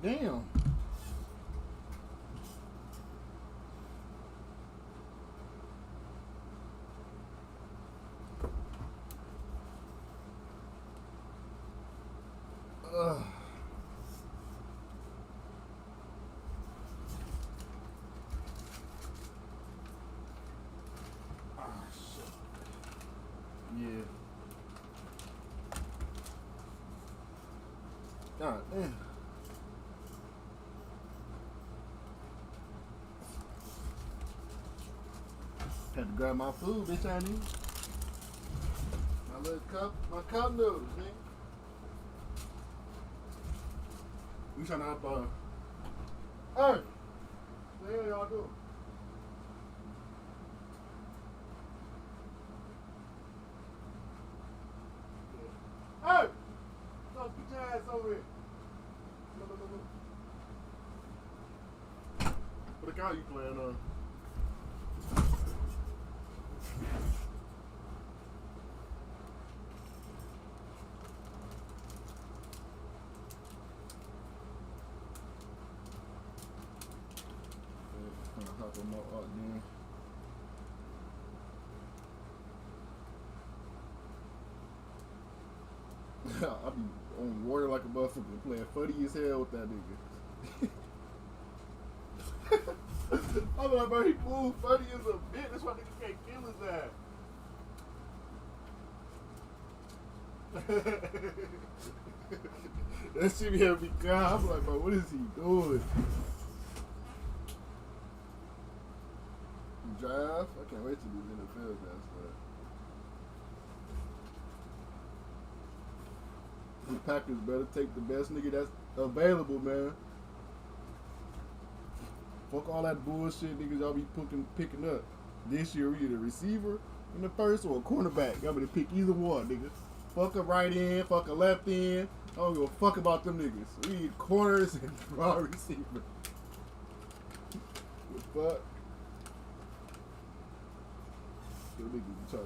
Damn. Ugh. Ah, shit. Yeah. God damn. Had to grab my food, bitch. I need my little cup, my cup noodles, man. We trying to hop on. Hey, what the hell y'all doing? Hey, go get your ass over here. Look. What account you playing on? Hop on my art then. I be on water like a motherfucker playing funny as hell with that nigga. I'm like, bro, he move funny as a bitch. That's why niggas can't kill his ass. That shit be having me cry. I'm like, bro, what is he doing? Drive? I can't wait to do the NFL draft stuff. The Packers better take the best nigga that's available, man. Fuck all that bullshit niggas y'all be picking up. This year we either a receiver in the first or a cornerback. Y'all better pick either one, nigga. Fuck a right end, fuck a left end. I don't give a fuck about them niggas. We need corners and wide receiver. What the fuck? Them niggas try to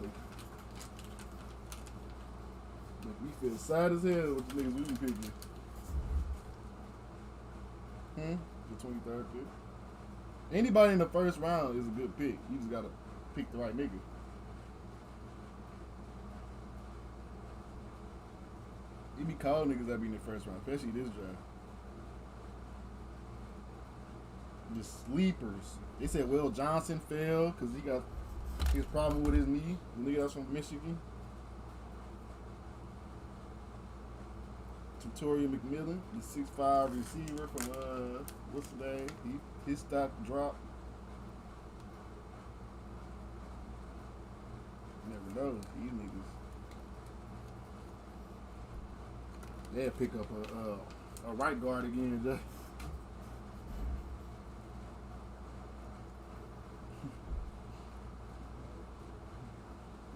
make me feel sad as hell with the niggas we be picking. The 23rd pick. Anybody in the first round is a good pick. You just gotta pick the right nigga. You be cold niggas that be in the first round, especially this draft. The sleepers. They said Will Johnson fell because he got his problem with his knee. The nigga that's from Michigan. Tutorial McMillan, the 6'5" receiver from what's the name? His stock dropped. Never know these niggas. They'll pick up a right guard again.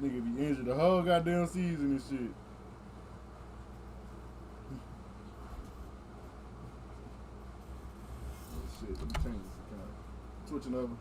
Nigga be injured the whole goddamn season and shit. Shit, let me change this account. Switching over.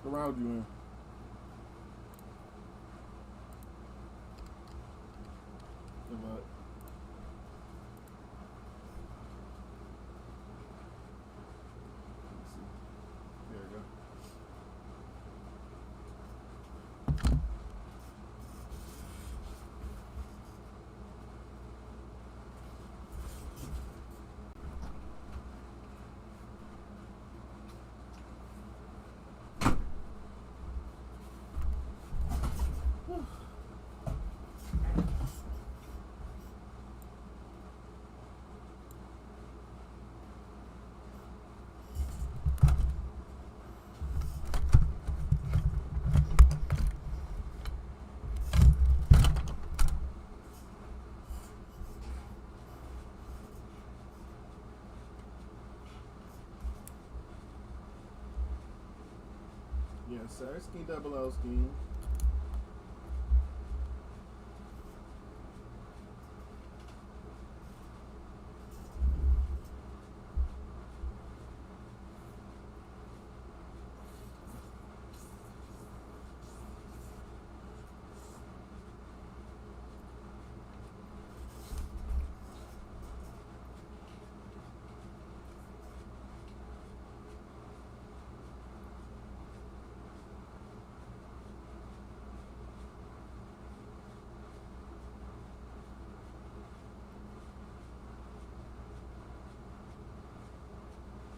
What round you in? Good luck. Let's see. There we go. Sersky double O scheme.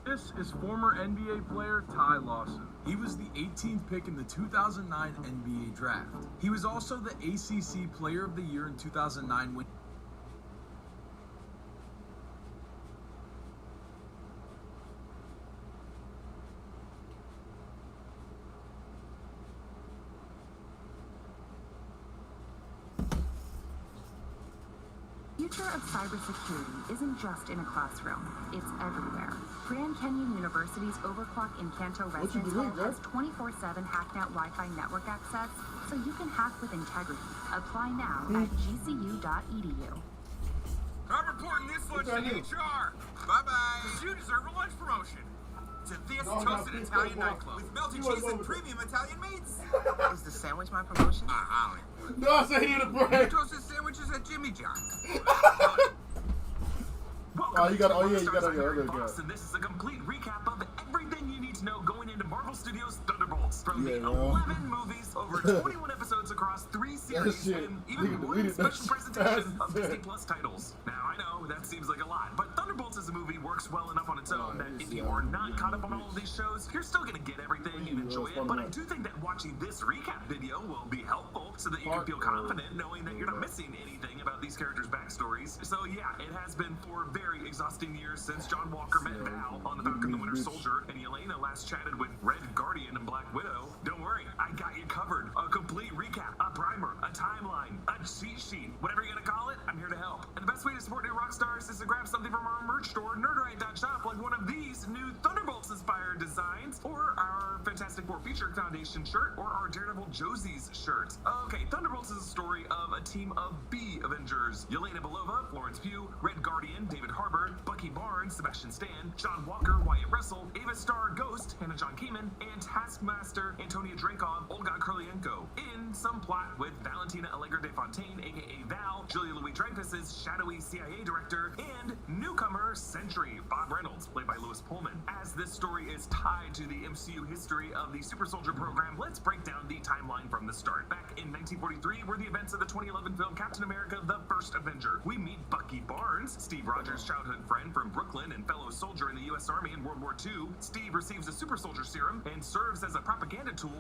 This is former NBA player Ty Lawson. He was the 18th pick in the 2009 NBA draft. He was also the ACC Player of the Year in 2009 when The future of cybersecurity isn't just in a classroom, it's everywhere. Grand Canyon University's overclock Encanto Residence Hall has 24/7 hacked-out Wi-Fi network access, so you can hack with integrity. Apply now at gcu.edu. I'm reporting this lunch to HR. Bye-bye. Because you deserve a lunch promotion. To this toasted Italian nightclub with melted cheese and premium Italian meats. Is the sandwich my promotion? Holly. No, I said he had a break. Toasted sandwiches at Jimmy John's. Oh, you got. Oh yeah, you got your other guy. And this is a complete recap of everything you need to know going into Marvel Studios' Thunderbolts. From the bro. 11 movies, over 21 episodes across 3 series, and even one special presentation of Disney Plus titles. Now, I know that seems like a lot, but Thunderbolts as a movie works well enough on its own that if you are not caught up on all of these shows, you're still going to get everything and enjoy it. But I do think that watching this recap video will be helpful so that you can feel confident knowing that you're not missing anything about these characters' backstories. So yeah, it has been 4 very exhausting years since John Walker met Val on the Falcon the Winter Soldier, and Yelena last chatted with Red Guardian and Black Widow. Don't worry, I got you covered. A complete recap, a primer, a timeline, a cheat sheet, whatever you're gonna call it, I'm here to help. And the best way to support new rock stars is to grab something from our merch store, nerdrite.shop, like one of these new Thunderbolts-inspired designs, or our Fantastic Four Feature Foundation shirt, or our Daredevil Josie's shirt. Okay, Thunderbolts is a story of a team of B Avengers. Yelena Belova, Florence Pugh, Red Guardian, David Harbour, Bucky Barnes, Sebastian Stan, John Walker, Wyatt Russell, Ava Starr, Ghost, Hannah John Kamen, and Taskmaster Antonia Dreykov, Olga Kurylenko. In some plot with Valentina Allegra de Fontaine, aka Val, Julia Louis-Dreyfus's shadowy CIA director, and newcomer Sentry, Bob Reynolds, played by Louis Pullman. As this story is tied to the MCU history of the Super Soldier program, let's break down the timeline from the start. Back in 1943 were the events of the 2011 film Captain America: The First Avenger. We meet Bucky Barnes, Steve Rogers' childhood friend from Brooklyn and fellow soldier in the U.S. Army in World War II. Steve receives a super soldier serum and serves as a propaganda tool.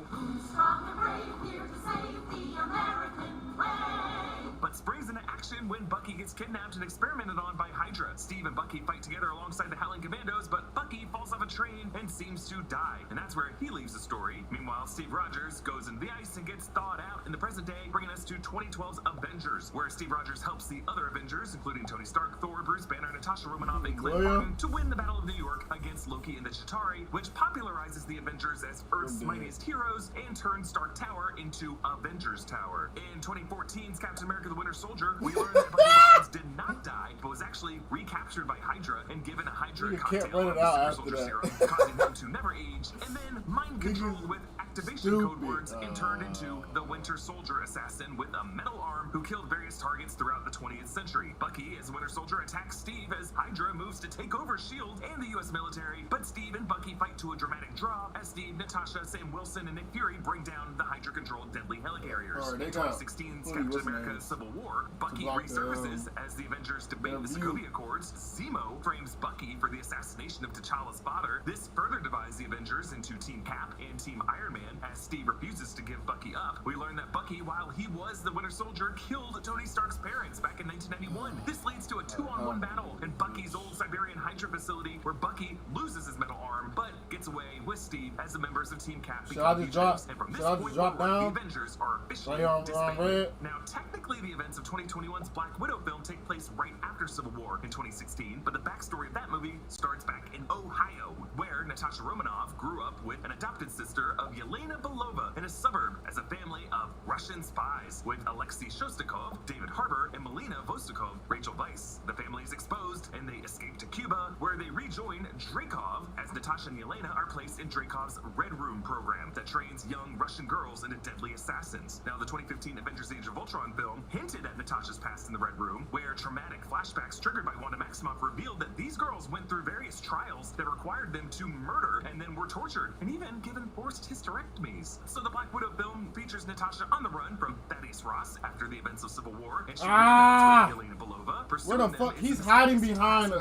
Strong and brave, here to save the American way. But springs into action when Bucky gets kidnapped and experimented on by Hydra. Steve and Bucky fight together alongside the Howling Commandos, but Bucky falls off a train and seems to die. And that's where he leaves the story. Meanwhile, Steve Rogers goes into the ice and gets thawed out in the present day, bringing us to 2012's Avengers, where Steve Rogers helps the other Avengers, including Tony Stark, Thor, Bruce Banner, Natasha Romanoff, and Clint Barton, to win the Battle of New York against Loki and the Chitauri, which popularizes the Avengers as Earth's mightiest heroes and turns Stark Tower into Avengers Tower. In 2014's Captain America: The Winter Soldier, we learned that Bucky Barnes did not die, but was actually recaptured by Hydra and given a Hydra cocktail of the Super Soldier serum, causing him to never age, and then mind-controlled with activation code words and turned into the Winter Soldier assassin with a metal arm who killed various targets throughout the 20th century. Bucky, as Winter Soldier, attacks Steve as Hydra moves to take over S.H.I.E.L.D. and the U.S. military, but Steve and Bucky fight to a dramatic draw as Steve, Natasha, Sam Wilson, and Nick Fury bring down the Hydra-controlled deadly helicarriers. In 2016's Captain America: Civil War, Bucky resurfaces as the Avengers debate the Sokovia Accords. Zemo frames Bucky for the assassination of T'Challa's father. This further divides the Avengers into Team Cap and Team Iron Man as Steve refuses to give Bucky up. We learn that Bucky, while he was the Winter Soldier, killed Tony Stark's parents back in 1991. This leads to a 2-on-1 battle in Bucky's old Siberian Hydra facility, where Bucky loses his metal arm but gets away with Steve as the members of Team Cap become fugitives. And from this point forward, the Avengers are officially disbanded. Now, technically, the events of 2021's Black Widow film take place right after Civil War in 2016, but the backstory of that movie starts back in Ohio, where Natasha Romanoff grew up with an adopted sister of Yelena Yelena Belova in a suburb as a family of Russian spies with Alexei Shostakov, David Harbour, and Melina Vostokov, Rachel Weisz. The family is exposed and they escape to Cuba, where they rejoin Dreykov as Natasha and Yelena are placed in Dreykov's Red Room program that trains young Russian girls into deadly assassins. Now, the 2015 Avengers Age of Ultron film hinted at Natasha's past in the Red Room, where traumatic flashbacks triggered by Wanda Maximoff revealed that these girls went through various trials that required them to murder and then were tortured and even given forced hysterectomies. So the Black Widow film features Natasha on the run from Thaddeus Ross after the events of Civil War, and she reunites with Yelena Belova. Where the fuck? He's hiding behind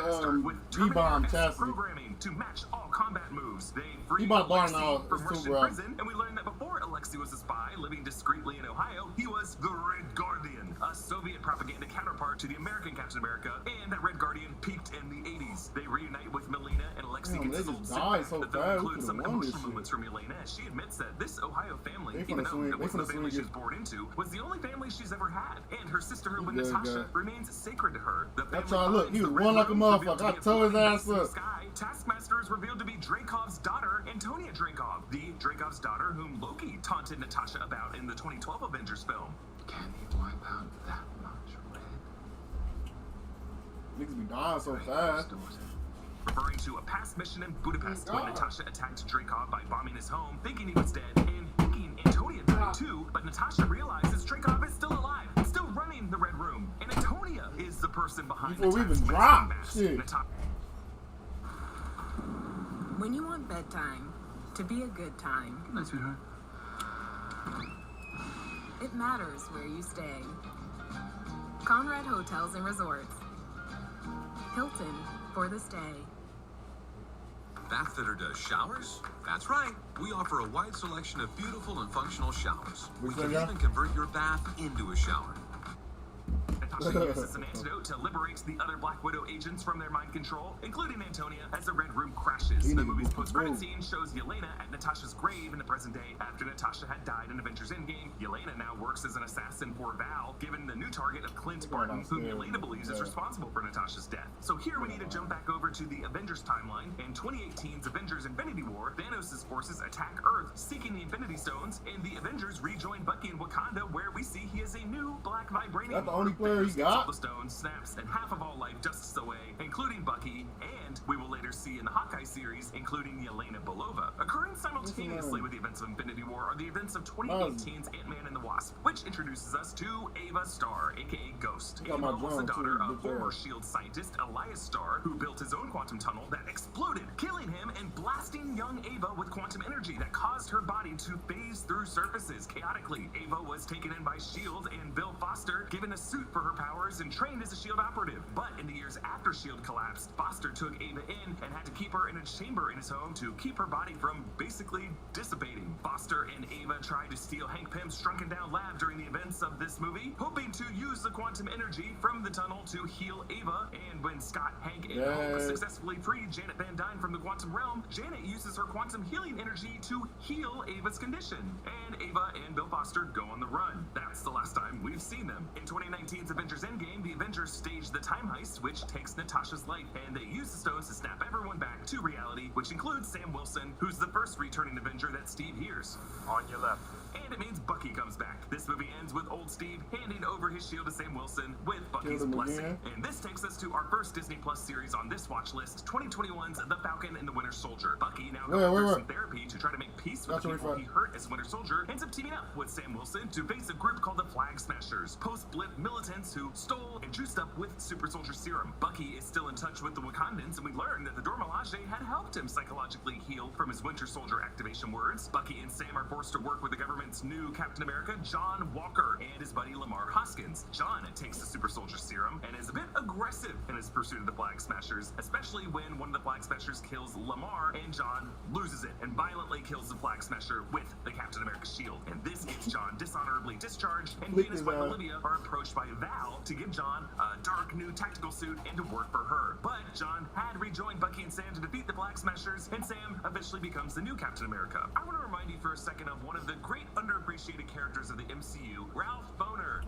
B-bomb chassis. Programming to match all combat moves. They free Alexei Alexei from Russian prison, and we learned that before Alexei was a spy living discreetly in Ohio, he was the Red Guardian, a Soviet propaganda counterpart to the American Captain America, and that Red Guardian peaked in the 80s. They reunite with Melina, and Alexei gets his old setback. So the film includes some emotional moments from Yelena as she admits that this Ohio family, even though it was the family she was born into, was the only family she's ever had, and her sisterhood with Natasha remains sacred to her. The family look, he was one like a motherfucker. I tore his ass up. Taskmaster is revealed to be Dreykov's daughter, Antonia Dreykov, the Dreykov's daughter whom Loki taunted Natasha about in the 2012 Avengers film. Can he wipe out that much red? Niggas be dying so fast. Referring to a past mission in Budapest when Natasha attacked Dreykov by bombing his home, thinking he was dead, and thinking Antonia died too, but Natasha realizes Dreykov is still alive, still running the Red Room, and Antonia is the person behind Before the we even taskmaster drop mask. shit. When you want bedtime to be a good time, Good night, sweetheart. it matters where you stay. Conrad Hotels and Resorts. Hilton for the stay. Bath Fitter does showers? That's right. We offer a wide selection of beautiful and functional showers. We can even convert your bath into a shower. Natasha uses an antidote to liberate the other Black Widow agents from their mind control, including Antonia, as the Red Room crashes. The movie's post-credit scene shows Yelena at Natasha's grave in the present day after Natasha had died in Avengers Endgame. Yelena now works as an assassin for Val, given the new target of Clint Barton, whom Yelena believes is responsible for Natasha's death. So here we need to jump back over to the Avengers timeline. In 2018's Avengers Infinity War, Thanos' forces attack Earth, seeking the Infinity Stones, and the Avengers rejoin Bucky in Wakanda, where we see he is a new Black Vibranium. That's the only player he got? The stone snaps, and half of all life justice away, including Bucky, and we will later see in the Hawkeye series, including Yelena Belova. Occurring simultaneously with the events of Infinity War are the events of 2018's Ant-Man and the Wasp, which introduces us to Ava Starr, aka Ghost. Ava was the daughter of former S.H.I.E.L.D. scientist Elias Starr, who built his own quantum tunnel that exploded, killing him and blasting young Ava with quantum energy that caused her body to phase through surfaces chaotically. Ava was taken in by S.H.I.E.L.D. and Bill Foster, given a suit for her powers and trained as a S.H.I.E.L.D. operative. But in the years after S.H.I.E.L.D. collapsed, Foster took Ava in and had to keep her in a chamber in his home to keep her body from basically dissipating. Foster and Ava tried to steal Hank Pym's shrunken down lab during the events of this movie, hoping to use the quantum energy from the tunnel to heal Ava. And when Scott, Hank, and Hulk successfully freed Janet Van Dyne from the quantum realm, Janet uses her quantum healing energy to heal Ava's condition. And Ava and Bill Foster go on the run. That's the last time we've seen them. In 2019's Avengers Endgame, the Avengers stage the time heist, which takes Natasha's life, and they use the stones to snap everyone back to reality, which includes Sam Wilson, who's the first returning Avenger that Steve hears. On your left. And it means Bucky comes back. This movie ends with old Steve handing over his shield to Sam Wilson with Bucky's blessing. And this takes us to our first Disney Plus series on this watch list, 2021's The Falcon and the Winter Soldier. Bucky, now going through some therapy to try to make peace with the people he hurt as Winter Soldier, ends up teaming up with Sam Wilson to face a group called the Flag Smashers, post-blip militants who stole and juiced up with Super Soldier Serum. Bucky is still in touch with the Wakandans, and we learn that the Dora Milaje had helped him psychologically heal from his Winter Soldier activation words. Bucky and Sam are forced to work with the government's new Captain America, John Walker, and his buddy Lamar Hoskins. John takes the Super Soldier Serum and is a bit aggressive in his pursuit of the Flag Smashers, especially when one of the Flag Smashers kills Lamar, and John loses it and violently kills the Flag Smasher with the Captain America shield. And this gets John dishonorably discharged, and he and his wife Olivia are approached by Val to give John a dark new tactical suit and to work for her. But John had rejoined Bucky and Sam to defeat the Flag Smashers, and Sam eventually becomes the new Captain America. I want to remind you for a second of one of the great underappreciated characters of the MCU, Ralph Bohner.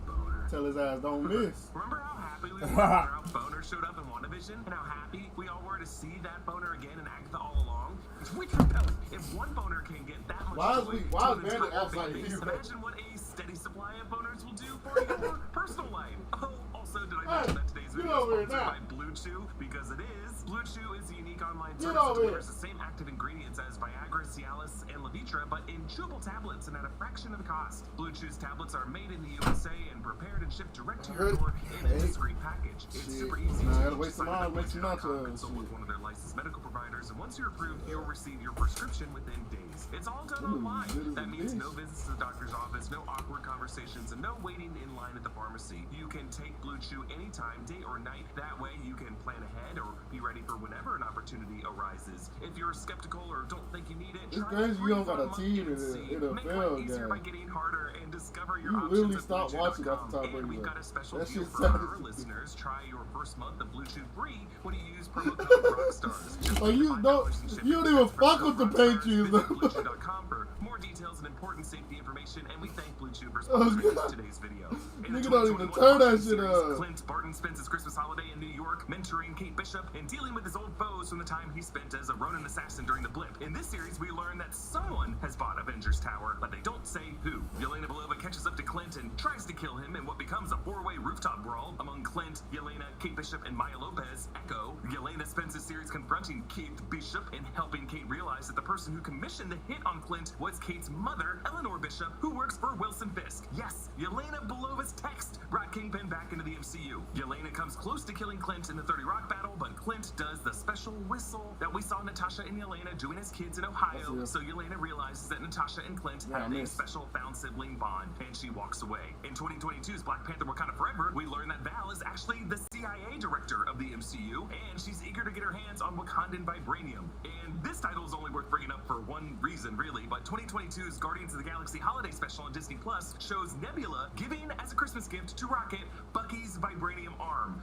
Tell his ass don't miss. Remember how happy we were when our boner showed up in WandaVision? And how happy we all were to see that boner again in Agatha all along? Which repellent, if one boner can get that much Why is joy Bandit outside base, here? imagine what a steady supply of boners will do for your personal life. Oh, also, did I mention that today's video is sponsored by Blue Chew? Because it is. Blue Chew is a unique online service that delivers the same active ingredients as Viagra, Cialis, and Levitra, but in chewable tablets and at a fraction of the cost. Blue Chew's tablets are made in the USA and prepared and shipped direct to your door in a discreet package. It's super easy to wait some time, wait some consult with one of their licensed medical providers, and once you're approved, you'll receive your prescription within days. It's all done online. That means no visits to the doctor's office, no awkward conversations, and no waiting in line at the pharmacy. You can take Blue Chew anytime, day or night. That way you can plan ahead or be ready for whenever an opportunity arises. If you're skeptical or don't think you need it, it's crazy you don't got a team in a fail easier by game. getting harder and discover your You options literally at stop watching BlueChew.com. after Top And we've Ranger. got a special That deal shit for our sounds- listeners. Try your first month of Blue Chew free when you use promo code ROCKSTARS. Just Like you $5 don't, in shipping. you don't even That's fuck promo with the code paint ROCKSTARS. cheese. Visit BlueChew.com for more details and important safety information. And we thank Blue Chew for Oh, sponsoring God. today's video. In the Nigga don't even 2021 turn that holiday shit series, up. Clint Barton spends his Christmas holiday in New York, mentoring Kate Bishop and dealing with his old foes from the time he spent as a Ronin assassin during the blip. In this series, we learn that someone has bought Avengers Tower, but they don't say who. Yelena Belova catches up to Clint and tries to kill him in what becomes a four-way rooftop brawl among Clint, Yelena, Kate Bishop, and Maya Lopez, Echo. Yelena spends the series confronting Kate Bishop and helping Kate realize that the person who commissioned the hit on Clint was Kate's mother, Eleanor Bishop, who works for Wilson Fisk. Yes, Yelena Belova's text brought Kingpin back into the MCU. Yelena comes close to killing Clint in the 30 Rock battle, but Clint does the special whistle that we saw Natasha and Yelena doing as kids in Ohio. So Yelena realizes that Natasha and Clint had a special found sibling bond, and she walks away. In 2022's Black Panther Wakanda Forever, we learn that Val is actually the CIA director of the MCU, and she's eager to get her hands on Wakandan vibranium. And this title is only worth bringing up for one reason, really, but 2022's Guardians of the Galaxy Holiday Special on Disney Plus shows Nebula giving as a Christmas gift to Rocket Bucky's vibranium arm.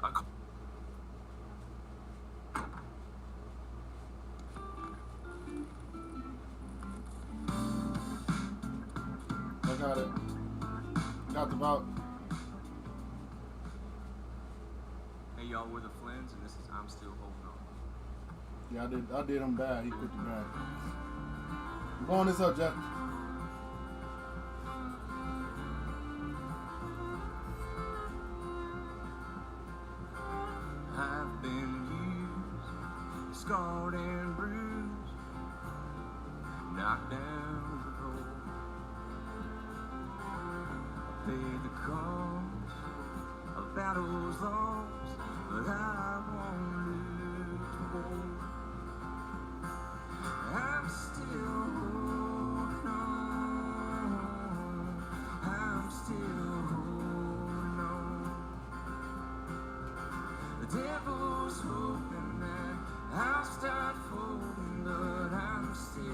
I got it. Got the vote. Hey y'all, we're the Flins, and this is I'm Still Holding On. Yeah, I did him bad. He put the bad. Go on this up, Jeff. I've been used, scarred and bruised, knocked down to the floor. I paid the cost of battles lost, but I won't lose the war. I'm still holding on. I'm still holding on. The devil's hoping that I'll start folding, but I'm still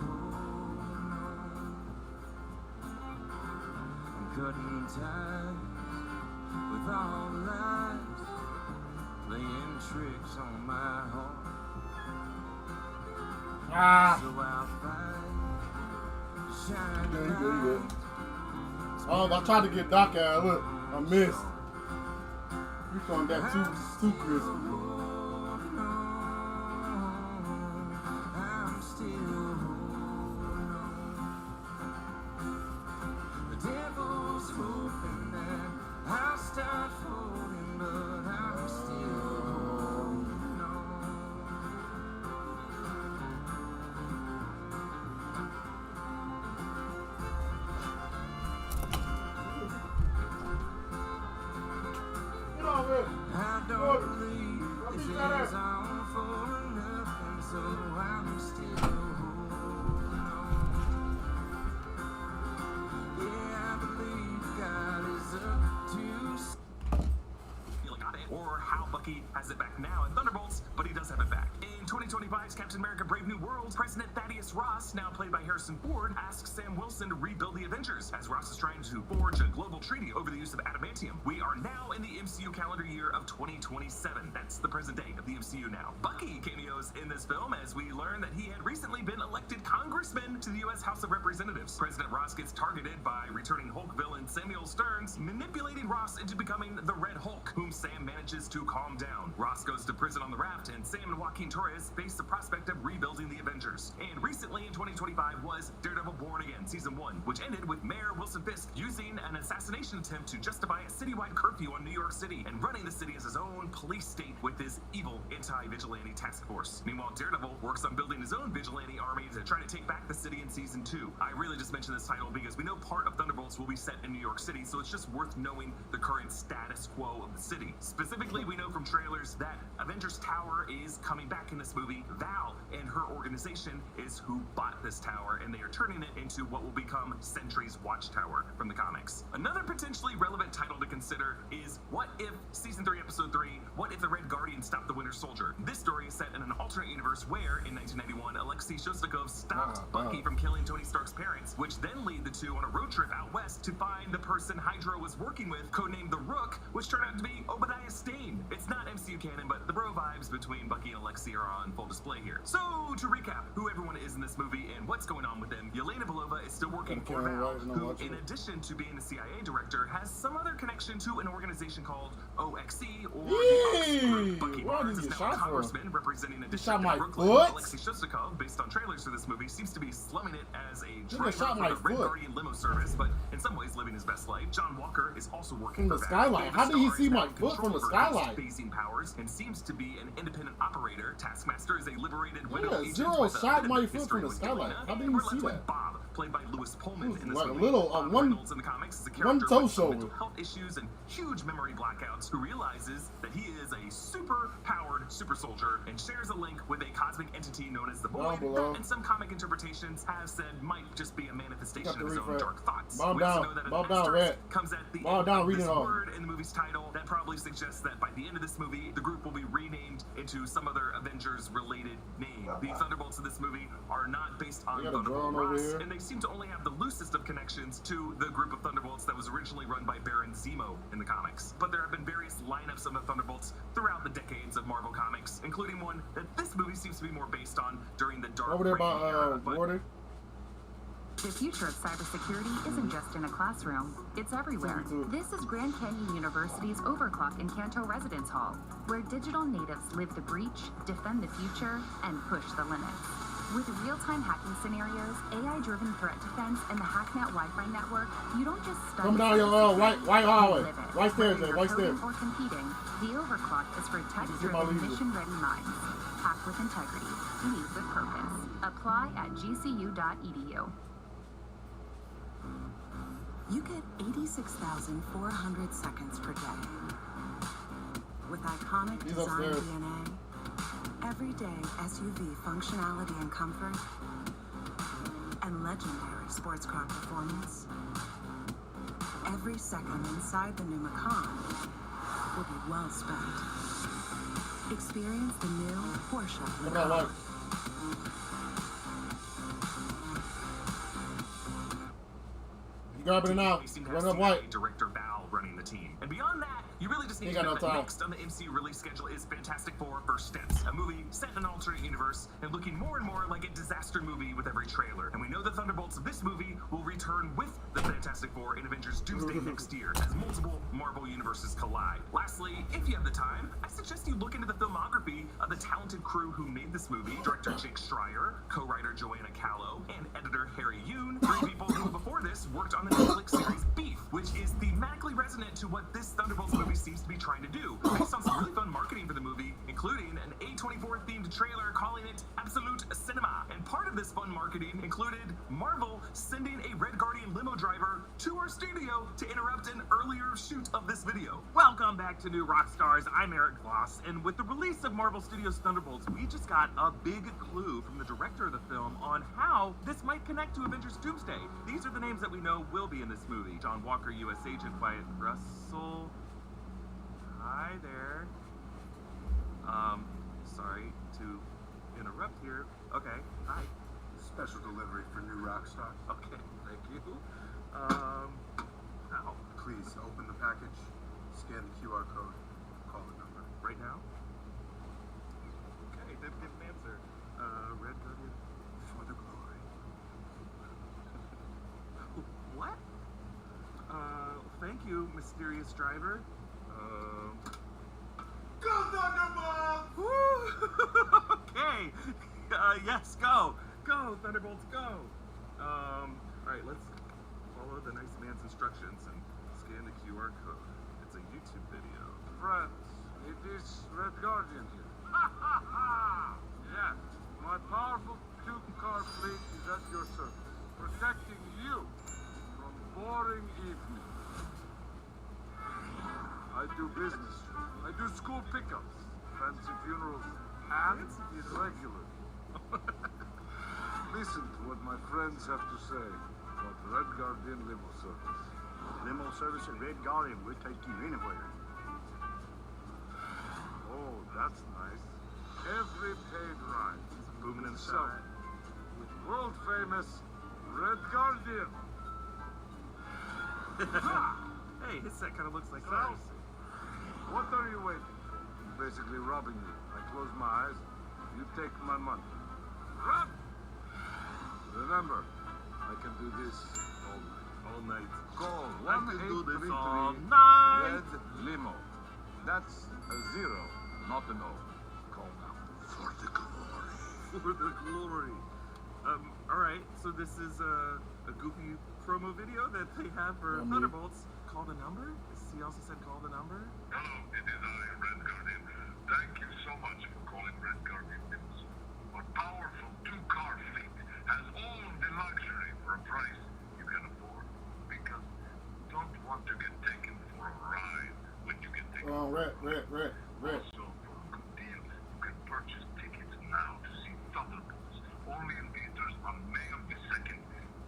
holding on. I'm cutting tight with all the lies, playing tricks on my heart. So I'll fight, shine bright. Oh, I tried to get Doc out. Look, I missed. You found that too crispy. I'm still holding on. The devil's hoping that I'll start folding, but I'm still holding on. I don't believe this is all for nothing, so I'm still holding on. Yeah, I believe God is up to Or how Bucky has it back now in Thunderbolts, but he does have it back. In 2020. 2025's Captain America Brave New World, President Thaddeus Ross, now played by Harrison Ford, asks Sam Wilson to rebuild the Avengers, as Ross is trying to forge a global treaty over the use of adamantium. We are now in the MCU calendar year of 2027. That's the present day of the MCU now. Bucky cameos in this film as we learn that he had recently been elected congressman to the U.S. House of Representatives. President Ross gets targeted by returning Hulk villain Samuel Stearns, manipulating Ross into becoming the Red Hulk, whom Sam manages to calm down. Ross goes to prison on the raft, and Sam and Joaquin Torres face the prospect of rebuilding the Avengers. And recently in 2025 was Daredevil Born Again Season 1, which ended with Mayor Wilson Fisk using an assassination attempt to justify a citywide curfew on New York City and running the city as his own police state with his evil anti-vigilante task force. Meanwhile, Daredevil works on building his own vigilante army to try to take back the city in Season 2. I really just mentioned this title because we know part of Thunderbolts will be set in New York City, so it's just worth knowing the current status quo of the city. Specifically, we know from trailers that Avengers Tower is coming back in this movie. Val and her organization is who bought this tower, and they are turning it into what will become Sentry's Watchtower from the comics. Another potentially relevant title to consider is What If Season 3, Episode 3, What If the Red Guardian Stopped the Winter Soldier? This story is set in an alternate universe where, in 1991, Alexei Shostakov stopped Bucky from killing Tony Stark's parents, which then lead the two on a road trip out west to find the person Hydra was working with, codenamed the Rook, which turned out to be Obadiah Stane. It's not MCU canon, but the bro vibes between Bucky and Alexei are on full display here. So, to recap who everyone is in this movie and what's going on with them, Yelena Belova is still working for Val, who, in addition to being the CIA director, has some other connection to an organization called OXE, or the Ox Group. Bucky Barnes is now a congressman representing a district in Brooklyn. Alexei Shostakov, based on trailers for this movie, seems to be slumming it as a driver for the Red Guardian limo service, but in some ways living his best life. John Walker is also working from the for skylight. How did he see my foot from the skylight? Phasing powers and seems to be an independent operator. Taskmaster is a liberated widow agent Zero with shot a my bit of foot history from the with skylight. Yelena. How did And he we're see left with that? Bob, played by Lewis Pullman in this like movie. a little Bob one Reynolds in the comics is a one character toe with some shoulder. mental health issues and huge memory blackouts who realizes that he is a super-powered super soldier and shares a link with a cosmic entity known as the Void that in some comic interpretations have said might just be a manifestation of his own dark thoughts. Bob We also down, know that Bob an down, asterisk Red. comes at the Bob end down, of read this it all. word in the movie's title that probably suggests that by the end of this movie, the group will be renamed into some other Avengers-related name. The Thunderbolts of this movie are not based on Thunderbolt Ross, and they seem to only have the loosest of connections to the group of Thunderbolts that was originally run by Baron Zemo in the comics. But there have been various lineups of the Thunderbolts throughout the decades of Marvel Comics, including one that this movie seems to be more based on during the Dark Over there Reign era. by water. The future of cybersecurity isn't just in a classroom, it's everywhere. This is Grand Canyon University's Overclock and Canto Residence Hall, where digital natives live the breach, defend the future, and push the limits. With real-time hacking scenarios, AI-driven threat defense, and the HackNet Wi-Fi network, you don't just study. Come down your right hallway. Right stairs, Whether you're right stairs. coding or competing, the Overclock is for tech-driven, mission-ready minds. Hack with integrity, lead with purpose. Apply at gcu.edu. You get 86,400 seconds per day. With iconic design DNA, everyday SUV functionality and comfort, and legendary sports car performance, every second inside the new Macan will be well spent. Experience the new Porsche Macan. Grab it now. Run up white. Director Val running the team. And beyond that, you really just need to know that next on the MCU release schedule is Fantastic Four First Steps, a movie set in an alternate universe and looking more and more like a disaster movie with every trailer. And we know the Thunderbolts of this movie will return with the Fantastic Four in Avengers Doomsday next year as multiple Marvel universes collide. Lastly, if you have the time, I suggest you look into the filmography of the talented crew who made this movie. Director Jake Schreier, co-writer Joanna Callow, and editor Harry Yoon, three people who before this worked on the Netflix series Beef, which is thematically resonant to what this Thunderbolts movie seems to be trying to do, based on some really fun marketing for the movie, including an A24-themed trailer calling it Absolute Cinema. And part of this fun marketing included Marvel sending a Red Guardian limo driver to our studio to interrupt an earlier shoot of this video. Welcome back to New Rockstars. I'm Eric Voss, and with the release of Marvel Studios' Thunderbolts, we just got a big clue from the director of the film on how this might connect to Avengers Doomsday. These are the names that we know will be in this movie. John Walker, U.S. Agent Wyatt Russell. Hi there. Sorry to interrupt here. Okay, hi. Special delivery for new rock stars. Okay, thank you. How? Please open the package, scan the QR code, call the number. Right now? Okay, didn't get an answer. Red Guardian. For the glory. What? Thank you, mysterious driver. Go Thunderbolts! Woo! Okay. Yes, go. Go, Thunderbolts, go. Alright, let's follow the nice man's instructions and scan the QR code. It's a YouTube video. Friends, it is Red Guardian here. Ha ha ha! Yes, my powerful two-car fleet is at your service, protecting you from boring evenings. I do business. I do school pickups, fancy funerals, and irregular. Listen to what my friends have to say about Red Guardian limo service. Limo service at Red Guardian, we'll take you anywhere. Oh, that's nice. Every paid ride is booming inside with world famous Red Guardian. Hey, his set kind of looks like So, ours. what are you waiting for? Basically robbing me. I close my eyes, you take my money. Run! Remember, I can do this all night. All night. Call I can do this 1-833 all night. Red Limo. That's a 0, not an O. Call now. For the glory. For the glory. Alright, so this is a goofy promo video that they have for Thunderbolts. Call the number? He also said call the number? Hello, it is I, Red Guardian. Thank you so much for calling Red Guardian News. Our powerful two-car fleet has all of the luxury for a price you can afford. Because you don't want to get taken for a ride when you get taken for a ride. Also, for a good deal, you can purchase tickets now to see Thunderbolts, only in theaters on May of the 2nd.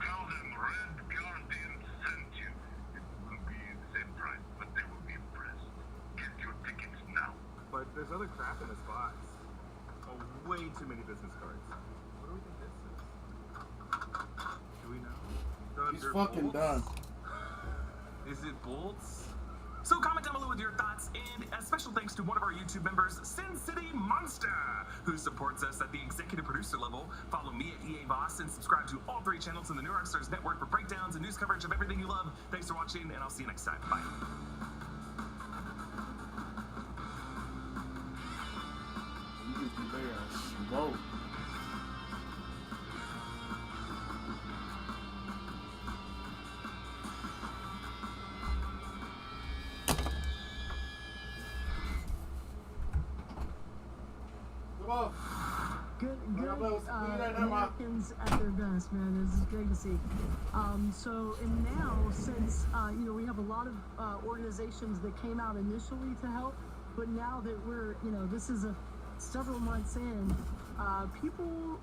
Tell them Red Guardian sent you. It will be the same price, but they will be impressed. Get your tickets now. But there's other crap in this box. Oh, way too many business cards. What do we think this is? Do we know? He's fucking done. Is it bolts? So comment down below with your thoughts, and a special thanks to one of our YouTube members, Sin City Monster, who supports us at the executive producer level. Follow me at EA Boss and subscribe to all 3 channels in the New Rockstars Network for breakdowns and news coverage of everything you love. Thanks for watching, and I'll see you next time. Bye. Whoa. Good Americans at their best, man. This is great to see. And now, since we have a lot of organizations that came out initially to help, but now that we're, this is several months in, people.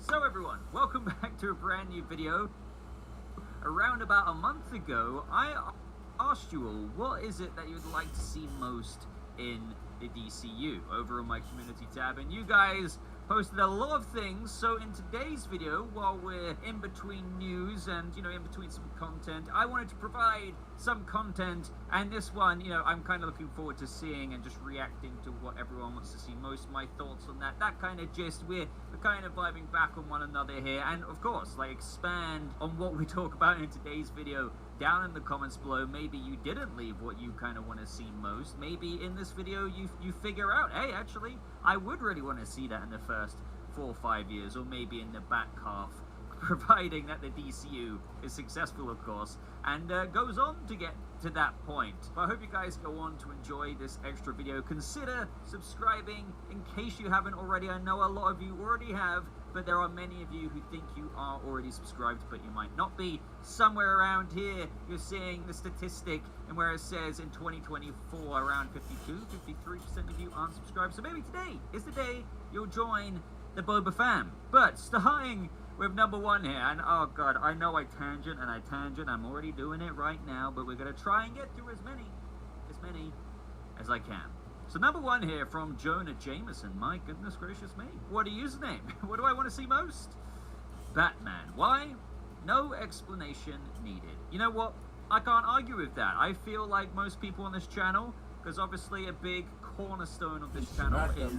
So everyone, welcome back to a brand new video. Around about a month ago, I asked you all, what is it that you'd like to see most in the DCU over on my community tab, and you guys posted a lot of things. So in today's video, while we're in between news and in between some content, I wanted to provide some content, and this one I'm kind of looking forward to seeing and just reacting to what everyone wants to see most, my thoughts on that kind of gist. We're kind of vibing back on one another here, and of course expand on what we talk about in today's video down in the comments below. Maybe you didn't leave what you kind of want to see most. Maybe in this video you figure out, hey, actually I would really want to see that in the first 4 or 5 years, or maybe in the back half, providing that the DCU is successful, of course, and goes on to get to that point. But I hope you guys go on to enjoy this extra video. Consider subscribing in case you haven't already. I know a lot of you already have, but there are many of you who think you are already subscribed, but you might not be. Somewhere around here, you're seeing the statistic, and where it says in 2024, around 53% of you aren't subscribed. So maybe today is the day you'll join the Boba fam. But starting with number 1 here, and oh god, I know I tangent and I tangent, I'm already doing it right now, but we're going to try and get through as many as I can. So number 1 here from Jonah Jameson. My goodness gracious me. What a username. What do I want to see most? Batman. Why? No explanation needed. You know what? I can't argue with that. I feel like most people on this channel, because obviously a big cornerstone of this channel is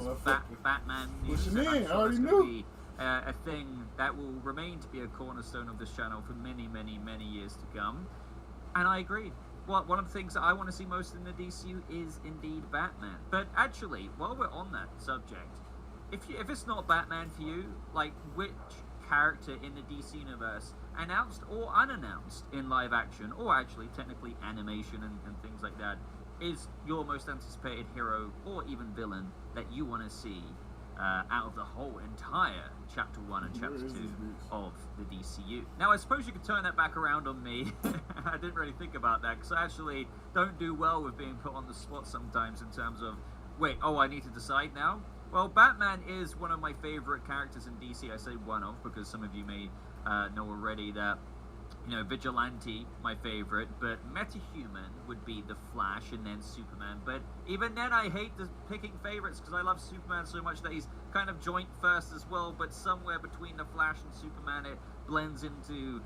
Batman news. What you mean? I already knew. knew. A thing that will remain to be a cornerstone of this channel for many, many, many years to come. And I agree. Well, one of the things that I want to see most in the DCU is indeed Batman. But actually, while we're on that subject, if it's not Batman for you, like which character in the DC universe, announced or unannounced in live action, or actually technically animation and things like that, is your most anticipated hero or even villain that you want to see out of the whole entire Chapter 1 and Chapter 2 of the DCU. Now, I suppose you could turn that back around on me. I didn't really think about that, because I actually don't do well with being put on the spot sometimes in terms of, wait, oh, I need to decide now? Well, Batman is one of my favorite characters in DC. I say one of, because some of you may know already that, you know, Vigilante, my favorite, but Metahuman would be the Flash and then Superman. But even then, I hate picking favorites because I love Superman so much that he's kind of joint first as well, but somewhere between the Flash and Superman, it blends into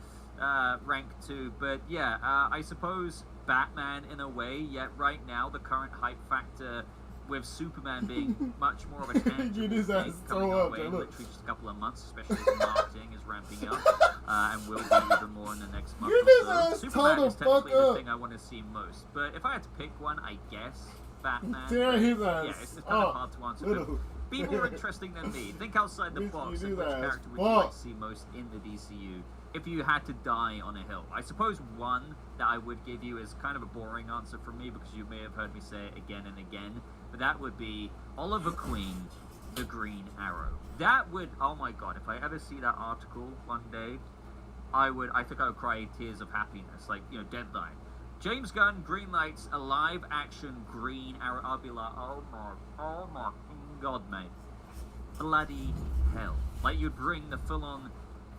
rank 2. But yeah, I suppose Batman in a way, yet right now, the current hype factor with Superman being much more of a tangible thing coming our way in literally just a couple of months, especially as marketing is ramping up, and will be even more in the next month or so. Superman is technically the thing I want to see most. But if I had to pick one, I guess Batman. Yeah, it's kind of hard to answer. But be more interesting than me. Think outside the box and which character would you like to see most in the DCU if you had to die on a hill. I suppose one that I would give you is kind of a boring answer from me because you may have heard me say it again and again, but that would be Oliver Queen, the Green Arrow. That would, oh my god, if I ever see that article one day, I think I would cry tears of happiness, like, you know, deadline. James Gunn greenlights a live-action Green Arrow. I'll be like, oh my god, mate. Bloody hell. Like, you'd bring the full-on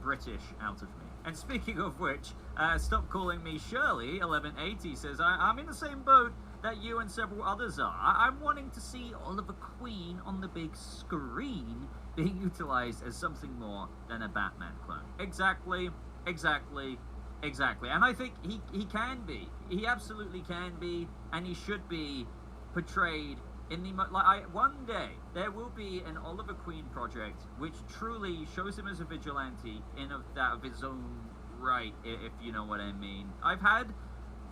British out of me. And speaking of which, stop calling me Shirley, 1180 says, I'm in the same boat that you and several others are. I'm wanting to see Oliver Queen on the big screen being utilized as something more than a Batman clone. Exactly. And I think he can be. He absolutely can be, and he should be portrayed in the one day there will be an Oliver Queen project which truly shows him as a vigilante in that of his own right, if you know what I mean. I've had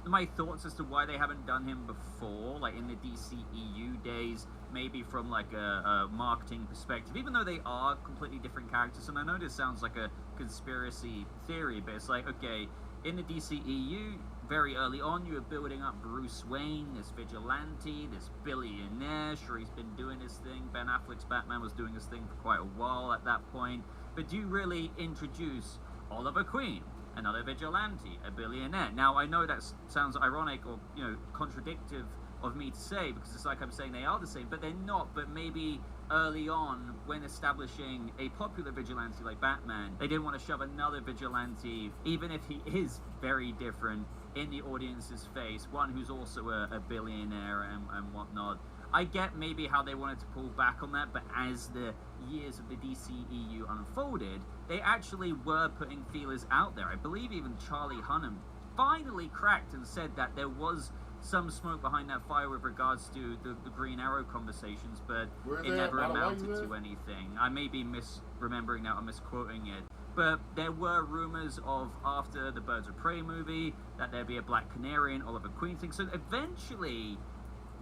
my thoughts as to why they haven't done him before, like in the DCEU days, maybe from like a marketing perspective, even though they are completely different characters. And I know this sounds like a conspiracy theory, but it's like, okay, in the DCEU, very early on, you were building up Bruce Wayne, this vigilante, this billionaire. Sure, he's been doing his thing. Ben Affleck's Batman was doing his thing for quite a while at that point. But do you really introduce Oliver Queen, another vigilante, a billionaire? Now, I know that sounds ironic or, you know, contradictive of me to say, because it's like I'm saying they are the same, but they're not. But maybe early on, when establishing a popular vigilante like Batman, they didn't want to shove another vigilante, even if he is very different, in the audience's face, one who's also a billionaire and whatnot. I get maybe how they wanted to pull back on that, but as the years of the DCEU unfolded, they actually were putting feelers out there. I believe even Charlie Hunnam finally cracked and said that there was some smoke behind that fire with regards to the Green Arrow conversations, but it never amounted to anything. I may be misremembering that or misquoting it. But there were rumors of, after the Birds of Prey movie, that there'd be a Black Canary and Oliver Queen thing. So eventually,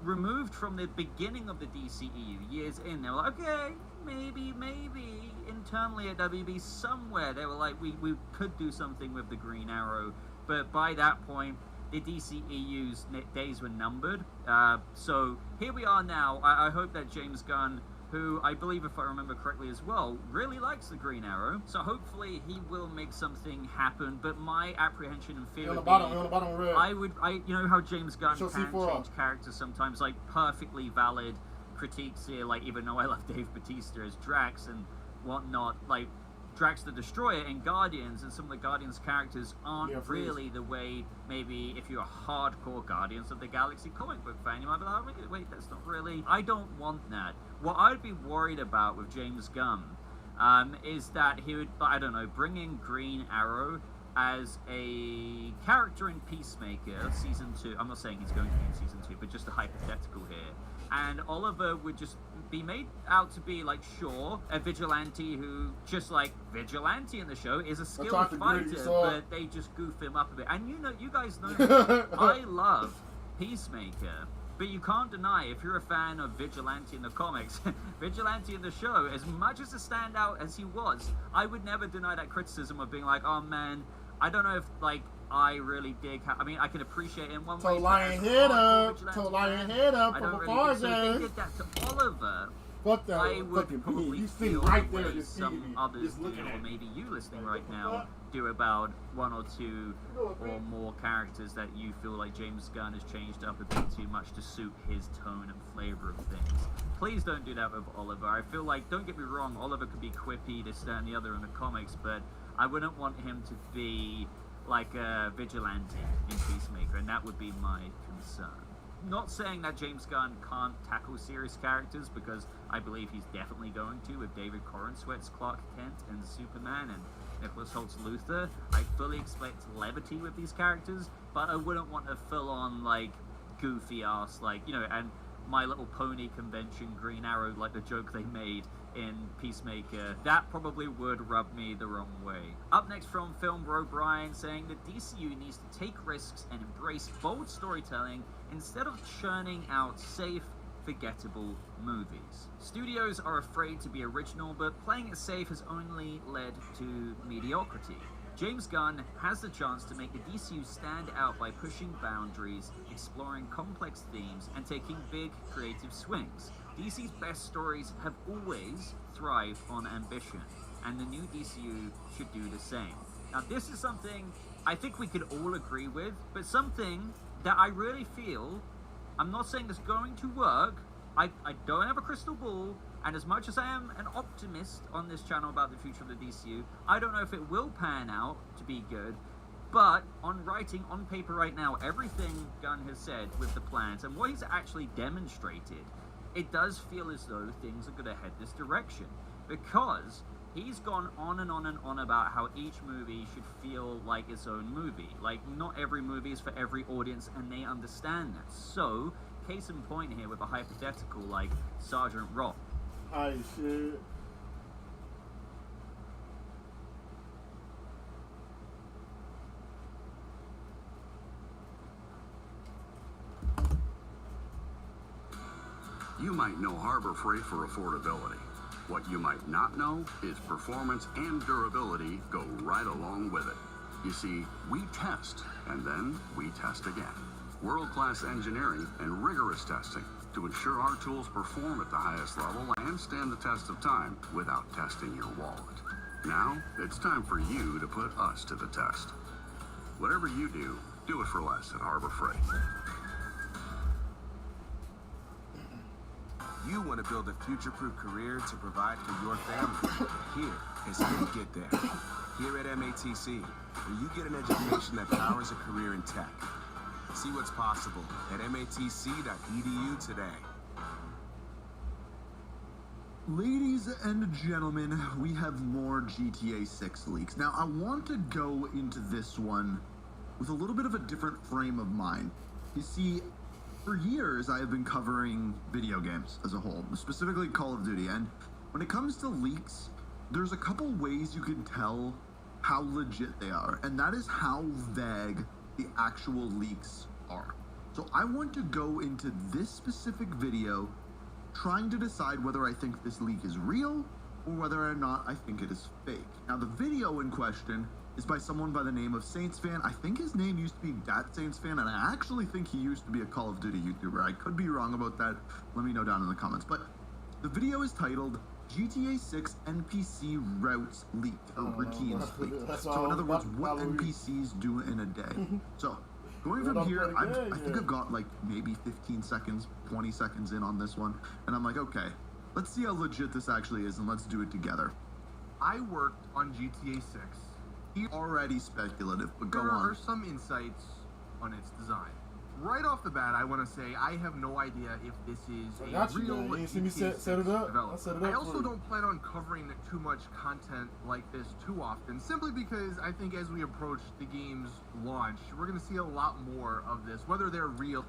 removed from the beginning of the DCEU, years in, they were like, okay, maybe, internally at WB somewhere, they were like, we could do something with the Green Arrow. But by that point, the DCEU's days were numbered. So here we are now. I hope that James Gunn, who I believe, if I remember correctly as well, really likes the Green Arrow. So hopefully he will make something happen. But my apprehension and fear would be, you know how James Gunn can change characters sometimes, like perfectly valid critiques here, like even though I love Dave Bautista as Drax and whatnot, like Drax the Destroyer in Guardians, and some of the Guardians characters aren't really the way, maybe if you're a hardcore Guardians of the Galaxy comic book fan, you might be like, oh, wait, that's not really... I don't want that. What I'd be worried about with James Gunn is that he would, I don't know, bring in Green Arrow as a character in Peacemaker Season 2. I'm not saying he's going to be in Season 2, but just a hypothetical here. And Oliver would just be made out to be, like, sure, a vigilante who, just like Vigilante in the show, is a skilled fighter, but they just goof him up a bit. And you guys know me. I love Peacemaker, but you can't deny, if you're a fan of Vigilante in the comics, Vigilante in the show, as much as a standout as he was, I would never deny that criticism of being like, oh man, I don't know if, like, I really dig. I mean, I can appreciate him one way. Lion head up. Lion head up. I don't really think so. If they did that to Oliver, fuck that. I would probably you see feel right the there, way some others do, or maybe you listening right now do about one or two or more characters that you feel like James Gunn has changed up a bit too much to suit his tone and flavor of things. Please don't do that with Oliver. I feel like, don't get me wrong, Oliver could be quippy, this, that, and the other in the comics, but I wouldn't want him to be like a vigilante in Peacemaker, and that would be my concern. Not saying that James Gunn can't tackle serious characters, because I believe he's definitely going to, with David Corenswet's Clark Kent and Superman and Nicholas Holt's Luthor. I fully expect levity with these characters, but I wouldn't want a full-on, like, goofy ass, like, you know, and My Little Pony convention Green Arrow, like the joke they made in Peacemaker, that probably would rub me the wrong way. Up next from Film Bro Brian, saying that DCU needs to take risks and embrace bold storytelling instead of churning out safe, forgettable movies. Studios are afraid to be original, but playing it safe has only led to mediocrity. James Gunn has the chance to make the DCU stand out by pushing boundaries, exploring complex themes, and taking big creative swings. DC's best stories have always thrived on ambition, and the new DCU should do the same. Now, this is something I think we could all agree with, but something that I really feel, I'm not saying it's going to work, I don't have a crystal ball, and as much as I am an optimist on this channel about the future of the DCU, I don't know if it will pan out to be good, but on writing, on paper right now, everything Gunn has said with the plans and what he's actually demonstrated, it does feel as though things are going to head this direction, because he's gone on and on and on about how each movie should feel like its own movie. Like, not every movie is for every audience, and they understand that. So, case in point here with a hypothetical like Sergeant Rock. Hi, shit. You might know Harbor Freight for affordability. What you might not know is performance and durability go right along with it. You see, we test, and then we test again. World-class engineering and rigorous testing to ensure our tools perform at the highest level and stand the test of time without testing your wallet. Now, it's time for you to put us to the test. Whatever you do, do it for less at Harbor Freight. You want to build a future-proof career to provide for your family. Here is how you get there. Here at MATC, where you get an education that powers a career in tech. See what's possible at matc.edu today. Ladies and gentlemen, we have more GTA 6 leaks. Now, I want to go into this one with a little bit of a different frame of mind. You see, for years, I have been covering video games as a whole, specifically Call of Duty, and when it comes to leaks, there's a couple ways you can tell how legit they are, and that is how vague the actual leaks are. So I want to go into this specific video trying to decide whether I think this leak is real or whether or not I think it is fake. Now, the video in question is by someone by the name of Saints Fan. I think his name used to be Dat Saints Fan, and I actually think he used to be a Call of Duty YouTuber. I could be wrong about that. Let me know down in the comments. But the video is titled GTA 6 NPC routes leaked, or routines leaked. So in other words, what NPCs do in a day. So going from here, I think I've got like maybe 15 seconds, 20 seconds in on this one, and I'm like, okay, let's see how legit this actually is, and let's do it together. I worked on GTA 6. Already speculative, but go There on. are some insights on its design. Right off the bat, I want to say I have no idea if this is a real You see me GTA set it up? developer. I set it up I for also you. don't plan on covering too much content like this too often, simply because I think as we approach the game's launch, we're going to see a lot more of this, whether they're real.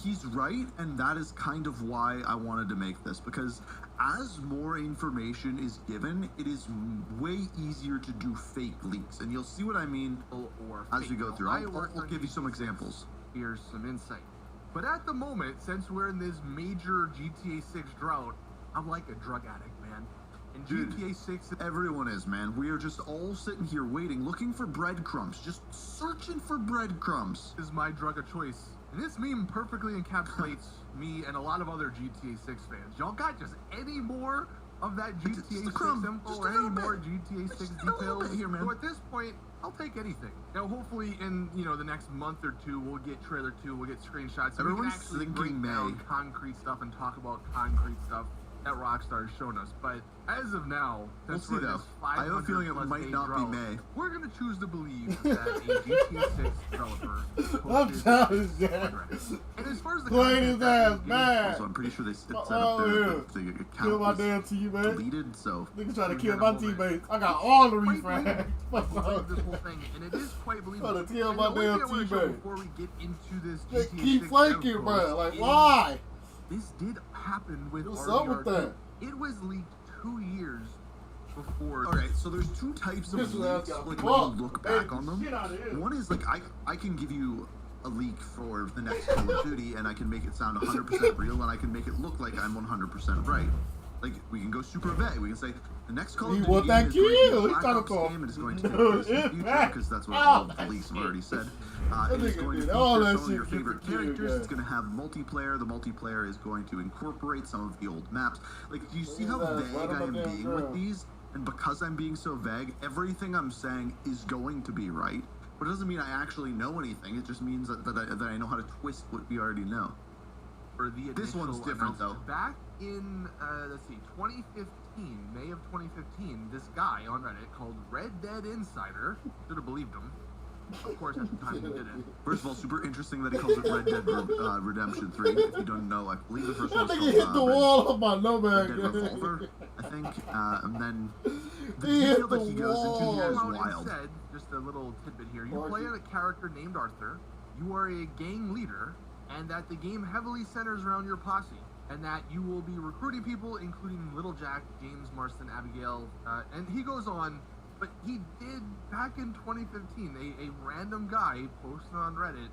He's right, and that is kind of why I wanted to make this, because as more information is given, it is way easier to do fake leaks, and you'll see what I mean as we go through. I'll give you some examples. Here's some insight. But at the moment, since we're in this major GTA 6 drought, I'm like a drug addict, man. In Dude, GTA 6, everyone is, man. We are just all sitting here waiting, looking for breadcrumbs, just searching for breadcrumbs. Is my drug of choice. And this meme perfectly encapsulates me and a lot of other GTA 6 fans. Y'all got just any more of that GTA 6 info or any more GTA 6 details here, man. So at this point, I'll take anything. Now, hopefully in, the next month or two, we'll get trailer 2, we'll get screenshots. So we can actually break down concrete stuff and talk about concrete stuff that Rockstar has shown us. But as of now, We'll see, though. I have a feeling it might not be May. We're going to choose to believe that a GTA 6 developer I'm childish, Jack. and as far as the Playing his ass bad. So I'm pretty sure they set up Oh, the yeah. account Kill my was damn teammates. deleted, so... Niggas trying to kill my teammates. I got all the refrags. Fuck off. this whole thing, and it is quite believable. Trying to kill And my the only damn thing I wanna show teammates. before we get into this They GTA keep 6 flanking, dev bro. post Like, is why? This did happen with What's up with RDR2. that? It was leaked 2 years before. Alright, so there's two types of This leaks, got like fucked. when you look back Hey, on them. get out of here. One is like, I can give you a leak for the next Call of Duty, and I can make it sound 100% real, and I can make it look like I'm 100% right. Like, we can go super vague. We can say, the next Call of Duty want game that is going to be kill. a He's Black trying to Ops call. game, and it's going to take place in the future, because that's what all the leaks have already said. It is going to feature all that some of your shit favorite get the kill, characters. guys. It's going to have multiplayer. The multiplayer is going to incorporate some of the old maps. Like, do you see how vague I am being with these? And because I'm being so vague, everything I'm saying is going to be right. But it doesn't mean I actually know anything. It just means that I know how to twist what we already know. For the This one's different, though. Back in, 2015, May of 2015, this guy on Reddit called Red Dead Insider, should have believed him. Of course, at the time he didn't. First of all, super interesting that he calls it Red Dead Redemption 3. If you don't know, I believe the first I one was think he hit the called wall of my Red nomad. Dead Revolver, I think. And then the He hit detail that the he goes into wall. here is Came out and wild. said, just a little tidbit here, you play a character named Arthur, you are a gang leader, and that the game heavily centers around your posse, and that you will be recruiting people, including Little Jack, James, Marston, Abigail, and he goes on, but he did, back in 2015, a random guy posted on Reddit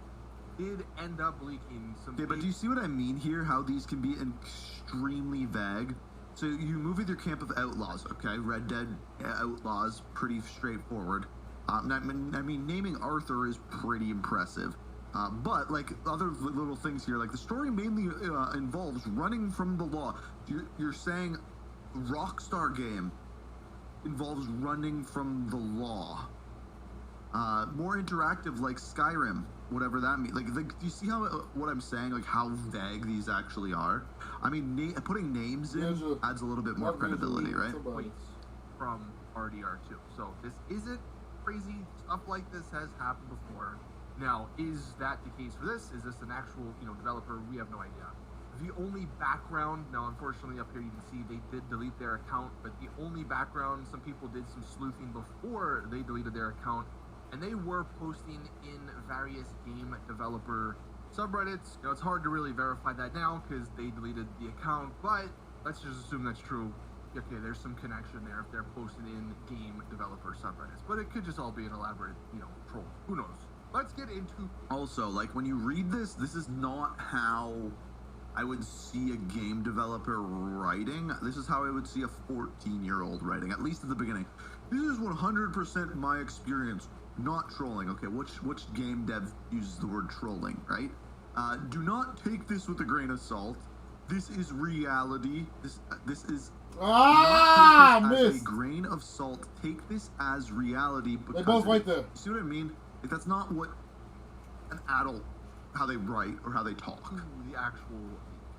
did end up leaking some... Okay, but do you see what I mean here? How these can be extremely vague? So you move with your camp of outlaws, okay? Red Dead Outlaws, pretty straightforward. I mean, naming Arthur is pretty impressive. But, like, other little things here, like, the story mainly involves running from the law. You're saying Rockstar game involves running from the law. More interactive, like Skyrim, whatever that means. Like, do you see how what I'm saying? Like, how vague these actually are? I mean, putting names in adds a little bit more credibility, right? Points from RDR2. So this isn't crazy. Stuff like this has happened before. Now, is that the case for this? Is this an actual, developer? We have no idea. The only background, now unfortunately up here you can see they did delete their account, but the only background, some people did some sleuthing before they deleted their account, and they were posting in various game developer subreddits. It's hard to really verify that now because they deleted the account, but let's just assume that's true. Okay, there's some connection there if they're posting in game developer subreddits, but it could just all be an elaborate, troll. Who knows? Let's get into... Also, like, when you read this is not how I would see a game developer writing. This is how I would see a 14-year-old writing, at least at the beginning. This is 100% my experience, not trolling. Okay, which game dev uses the word trolling, right? Do not take this with a grain of salt. This is reality. This is... not take this as a grain of salt. Take this as reality. Because they both right there. You see what I mean? Like, that's not what an adult, how they write or how they talk. The actual,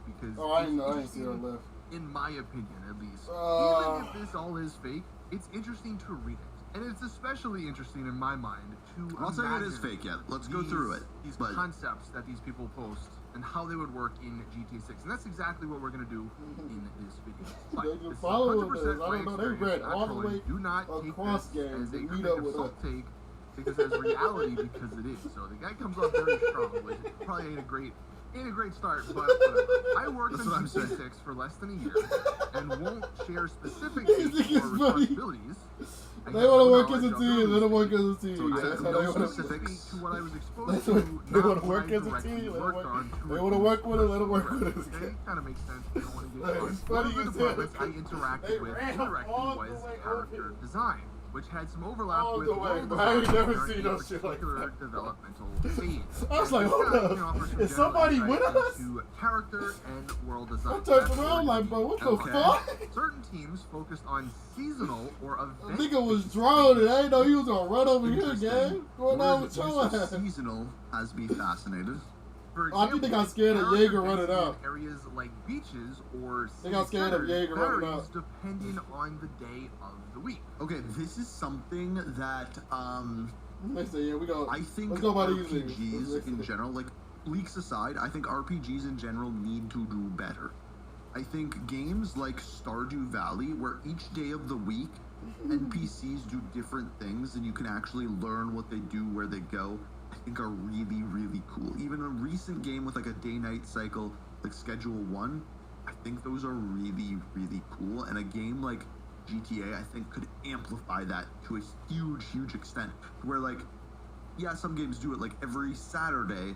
because... Oh, I didn't see her left. in my opinion at least, even if this all is fake, it's interesting to read it. And it's especially interesting in my mind to I'll say it is fake yet. Let's go through it. These concepts that these people post and how they would work in GTA 6. And that's exactly what we're going to do in this video. But They this is follow 100% us. I don't my know. They experience, read not all the trolling. way Do not take across this games as a to meet critic up of with us. take, because as reality, because it is. So the guy comes off very strong, which probably ain't a great start, but whatever. I worked on GTA 6 for less than a year and won't share specific dates or responsibilities. They want to work as a team. They don't work as a team. So That's how they want to specifics to what I was exposed That's to. what they want to not work what I as a directly team. worked on to They want to work with it. Let them work with it. Okay, kind of makes sense. You don't want to get It's One funny of the as hell. departments I interacted with indirectly was character design, which had some overlap All with the way, world but I ain't design never during seen a no shit like particular developmental phase. I was like, hold up. Is somebody with us? To character and world design. I turned around like, bro, what the fuck? Certain teams focused on seasonal or event. Nigga was drowning. I didn't know he was gonna run over here, gang. Going on with Word your use of ass? seasonal has me fascinated. For I think they got scared of Jaeger running out. Areas like beaches or They got scared of Jaeger running varies out. depending on the day of the week. Okay, this is something that They say, yeah, we go. I think let's go by these RPGs in general, like leaks aside, I think RPGs in general need to do better. I think games like Stardew Valley, where each day of the week NPCs do different things and you can actually learn what they do, where they go, I think are really, really cool. Even a recent game with like a day-night cycle, like Schedule 1, I think those are really, really cool. And a game like GTA, I think, could amplify that to a huge, huge extent. Where like, yeah, some games do it, like every Saturday,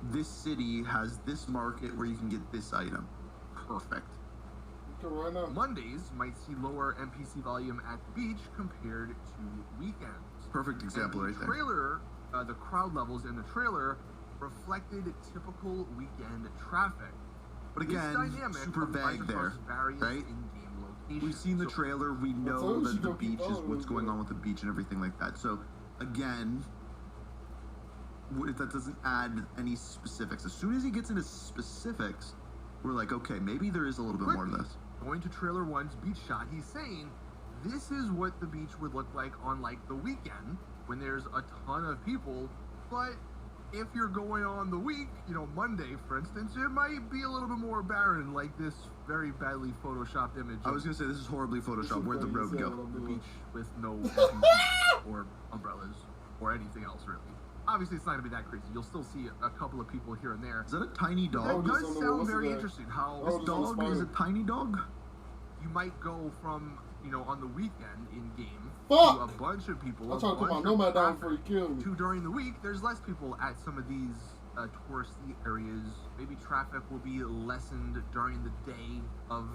this city has this market where you can get this item. Perfect. Mondays might see lower NPC volume at the beach compared to weekends. Perfect example right there. Trailer, the crowd levels in the trailer reflected typical weekend traffic. But again, super vague there, right? We've seen the trailer, we know that the beach is what's going on with the beach and everything like that. So, again, that doesn't add any specifics. As soon as he gets into specifics, we're like, okay, maybe there is a little bit more to this. Going to Trailer 1's beach shot, he's saying, this is what the beach would look like on, like, the weekend, when there's a ton of people, but if you're going on the week, you know, Monday, for instance, it might be a little bit more barren, like this very badly photoshopped image. I was going to say, this is horribly photoshopped. Where'd the road go? The beach with no or umbrellas or anything else, really. Obviously, it's not going to be that crazy. You'll still see a couple of people here and there. Is that a tiny dog? That does sound very interesting. How this dog is a tiny dog? You might go from, you know, on the weekend in-game to a bunch of people. I'm trying to put my nomad down before you kill me. To during the week, there's less people at some of these touristy areas. Maybe traffic will be lessened during the day of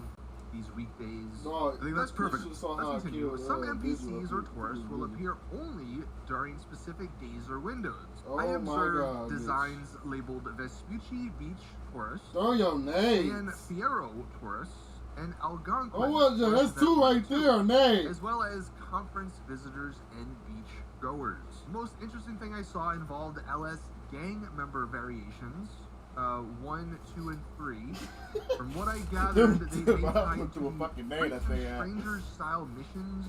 these weekdays. No, I think that's perfect. Let's continue. Some NPCs or tourists will appear only during specific days or windows. I observed designs labeled Vespucci Beach tourists, Throw your name. San Fierro tourists, and Algonquin. Oh, what? That's two right there, names. As well as conference visitors and beach goers. The most interesting thing I saw involved LS gang member variations. 1, 2, and 3. From what I gathered, they may find stranger-style missions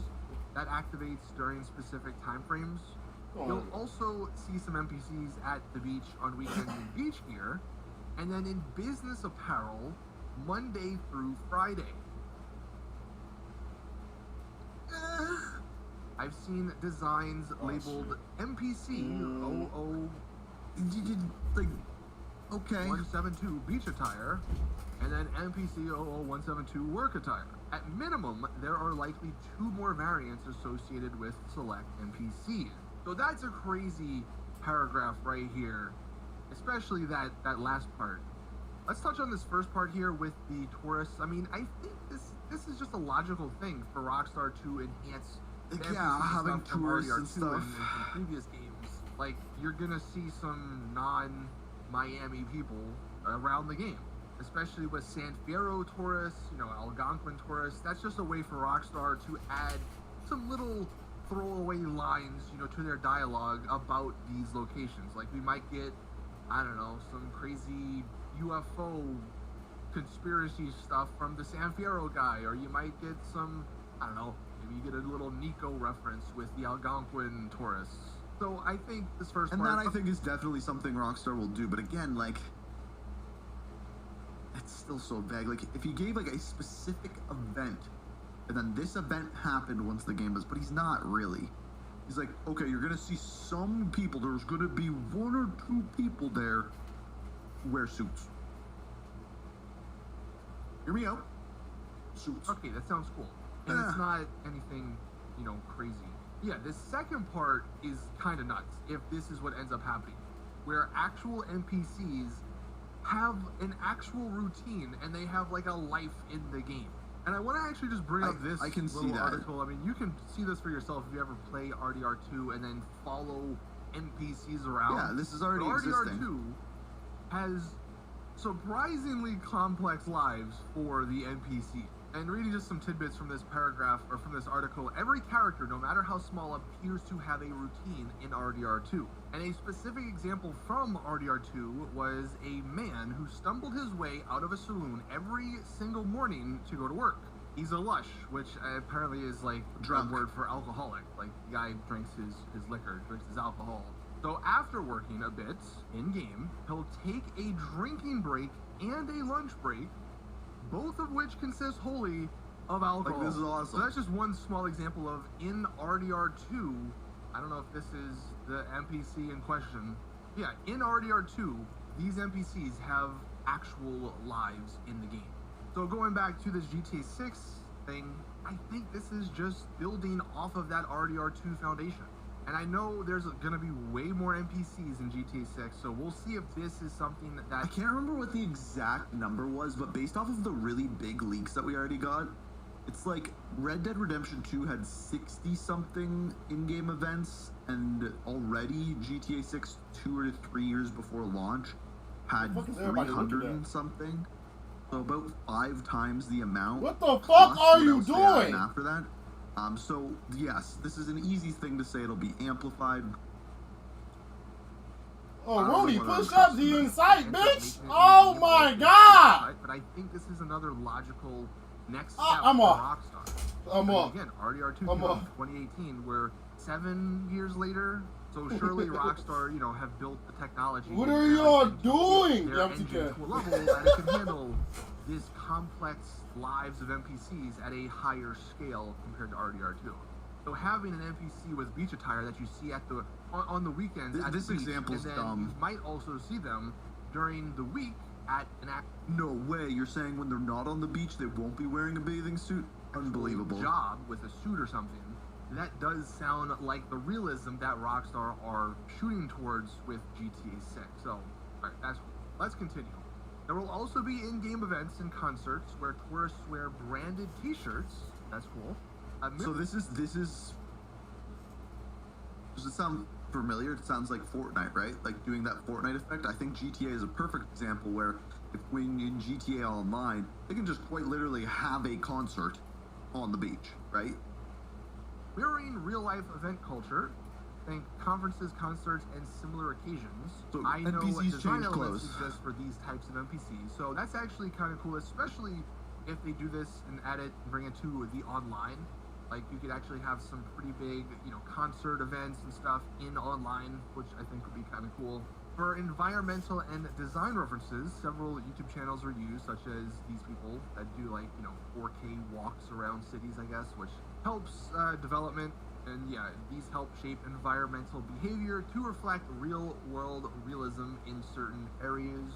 that activates during specific time frames. You'll also see some NPCs at the beach on weekends in beach gear, and then in business apparel, Monday through Friday. I've seen designs labeled NPC 00 like okay 172 beach attire, and then NPC 00172 work attire. At minimum, there are likely 2 more variants associated with select NPCs. So that's a crazy paragraph right here, especially that last part. Let's touch on this first part here with the tourists. I mean, I think this is just a logical thing for Rockstar to enhance having tourists and stuff in previous games. Like, you're gonna see some non-Miami people around the game, especially with San Fierro tourists, you know, Algonquin tourists. That's just a way for Rockstar to add some little throwaway lines, you know, to their dialogue about these locations. Like, we might get, I don't know, some crazy UFO conspiracy stuff from the San Fierro guy, or you might get some, I don't know, maybe you get a little Nico reference with the Algonquin tourists. So I think this first and part... that I think is definitely something Rockstar will do, but again, like, it's still so vague. Like, if he gave, like, a specific event, and then this event happened once the game was, but he's not really. He's like, okay, you're gonna see some people, there's gonna be 1 or 2 people there who wear suits. Hear me out. Suits. Okay, that sounds cool. And it's not anything, you know, crazy. Yeah, the second part is kind of nuts, if this is what ends up happening, where actual NPCs have an actual routine, and they have, like, a life in the game. And I want to actually just bring up this little article. I mean, you can see this for yourself if you ever play RDR2 and then follow NPCs around. Yeah, this is already but existing. RDR2 has surprisingly complex lives for the NPC. And reading just some tidbits from this paragraph, or from this article, every character, no matter how small, appears to have a routine in RDR2. And a specific example from RDR2 was a man who stumbled his way out of a saloon every single morning to go to work. He's a lush, which apparently is like drug word for alcoholic. Like, the guy drinks his liquor, drinks his alcohol. So after working a bit in-game, he'll take a drinking break and a lunch break, both of which consist wholly of alcohol. Like, this is awesome. So that's just one small example of, in RDR2, I don't know if this is the NPC in question. Yeah, in RDR2, these NPCs have actual lives in the game. So going back to this GTA 6 thing, I think this is just building off of that RDR2 foundation. And I know there's gonna be way more NPCs in GTA 6, so we'll see if this is something that... I can't remember what the exact number was, but based off of the really big leaks that we already got, it's like Red Dead Redemption 2 had 60-something in-game events, and already GTA 6, 2 or 3 years before launch, had 300 and something. So about 5 times the amount. What the fuck are you doing? After that. So yes, this is an easy thing to say. It'll be amplified. Oh, Rooney, push up the inside, bitch! Oh my god! But I think this is another logical next step I'm for off. Rockstar. I'm off. Again, RDR2 came out in 2018. We're 7 years later, so surely Rockstar, you know, have built the technology. What are y'all doing? Their engine to a level that it can handle this complex lives of NPCs at a higher scale compared to RDR2. So having an NPC with beach attire that you see at the on the weekends at this the beach, example's and then dumb. you might also see them during the week at an No way, you're saying when they're not on the beach they won't be wearing a bathing suit? Unbelievable. job with a suit or something. That does sound like the realism that Rockstar are shooting towards with GTA 6. So, alright, let's continue. There will also be in-game events and concerts where tourists wear branded t-shirts. That's cool. So this is does it sound familiar? It sounds like Fortnite, right? Like doing that Fortnite effect. I think GTA is a perfect example where if when in GTA Online, they can just quite literally have a concert on the beach, right? Mirroring real-life event culture, think conferences, concerts, and similar occasions. So I know NPCs design change elements clothes. exist for these types of NPCs, so that's actually kind of cool, especially if they do this and add it and bring it to the online. Like, you could actually have some pretty big, you know, concert events and stuff in online, which I think would be kind of cool. For environmental and design references, several YouTube channels are used, such as these people that do, like, you know, 4K walks around cities, I guess, which helps development. And yeah, these help shape environmental behavior to reflect real-world realism in certain areas.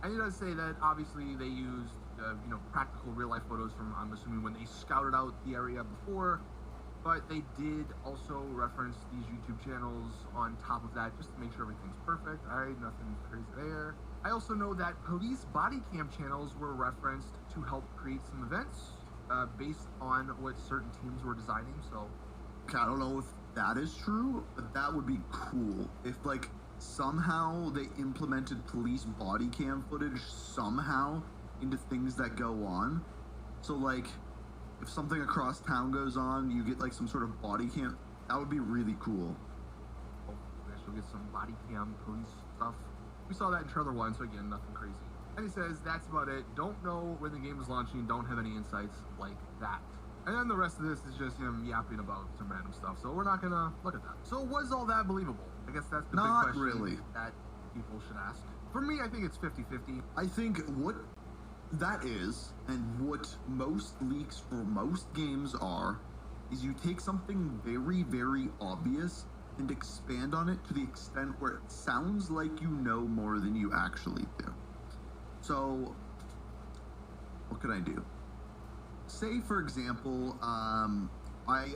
And it does say that obviously they used, you know, practical real-life photos from, I'm assuming, when they scouted out the area before. But they did also reference these YouTube channels on top of that, just to make sure everything's perfect. Alright, nothing crazy there. I also know that police body cam channels were referenced to help create some events based on what certain teams were designing. So, I don't know if that is true, but that would be cool. If, like, somehow they implemented police body cam footage somehow into things that go on. So, like, if something across town goes on, you get, like, some sort of body cam. That would be really cool. Oh, we actually get some body cam police stuff. We saw that in trailer 1, so again, nothing crazy. And he says, that's about it. Don't know when the game is launching. Don't have any insights like that. And then the rest of this is just him yapping about some random stuff. So we're not going to look at that. So was all that believable? I guess that's the big question really. that people should ask. For me, I think it's 50-50. I think what that is, and what most leaks for most games are, is you take something very, very obvious and expand on it to the extent where it sounds like you know more than you actually do. So, what can I do? Say, for example, I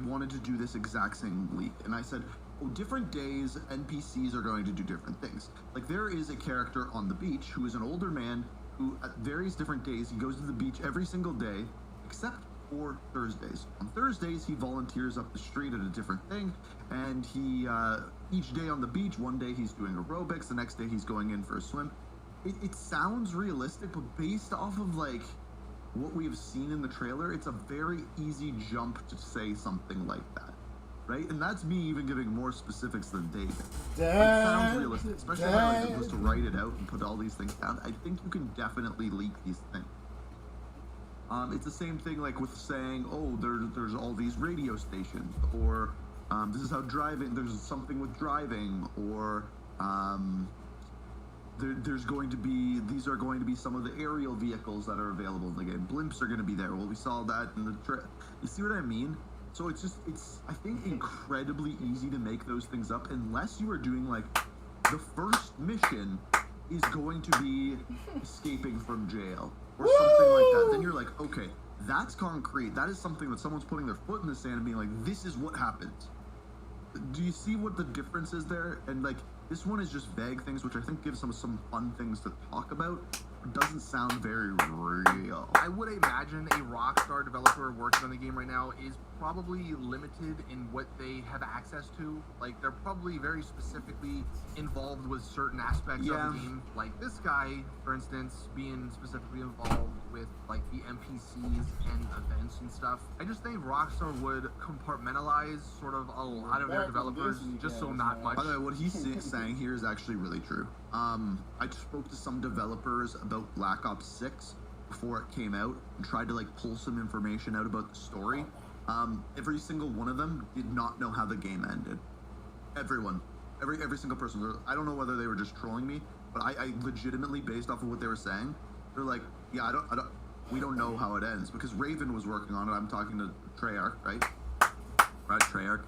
wanted to do this exact same leak, and I said, oh, different days, NPCs are going to do different things. Like, there is a character on the beach who is an older man who, at various different days, he goes to the beach every single day, except for Thursdays. On Thursdays, he volunteers up the street at a different thing, and he, each day on the beach, one day he's doing aerobics, the next day he's going in for a swim. It sounds realistic, but based off of, like, what we have seen in the trailer, it's a very easy jump to say something like that, right? And that's me even giving more specifics than David. It sounds realistic, especially when I'm supposed to write it out and put all these things down. I think you can definitely leak these things. It's the same thing like with saying, oh, there's all these radio stations, or this is how driving, there's something with driving, or there's going to be, these are going to be some of the aerial vehicles that are available in the game. Blimps are going to be there. Well, we saw that in the you see what I mean? So it's just, it's, I think, incredibly easy to make those things up unless you are doing, like, the first mission is going to be escaping from jail or something like that. Then you're like, okay, that's concrete. That is something that someone's putting their foot in the sand and being like, this is what happens. Do you see what the difference is there? And, like, this one is just vague things, which I think gives them some fun things to talk about. It doesn't sound very real. I would imagine a Rockstar developer working on the game right now is probably limited in what they have access to. Like, they're probably very specifically involved with certain aspects of the game. Like, this guy, for instance, being specifically involved with, like, the NPCs and events and stuff. I just think Rockstar would compartmentalize sort of a lot of their developers just so not much. By the way, what he's saying here is actually really true. I spoke to some developers about Black Ops 6 before it came out and tried to, like, pull some information out about the story. Every single one of them did not know how the game ended. Everyone. Every single person. I don't know whether they were just trolling me, but I legitimately, based off of what they were saying, they're like, yeah, we don't know how it ends, because Raven was working on it. I'm talking to Treyarch, right? Right, Treyarch.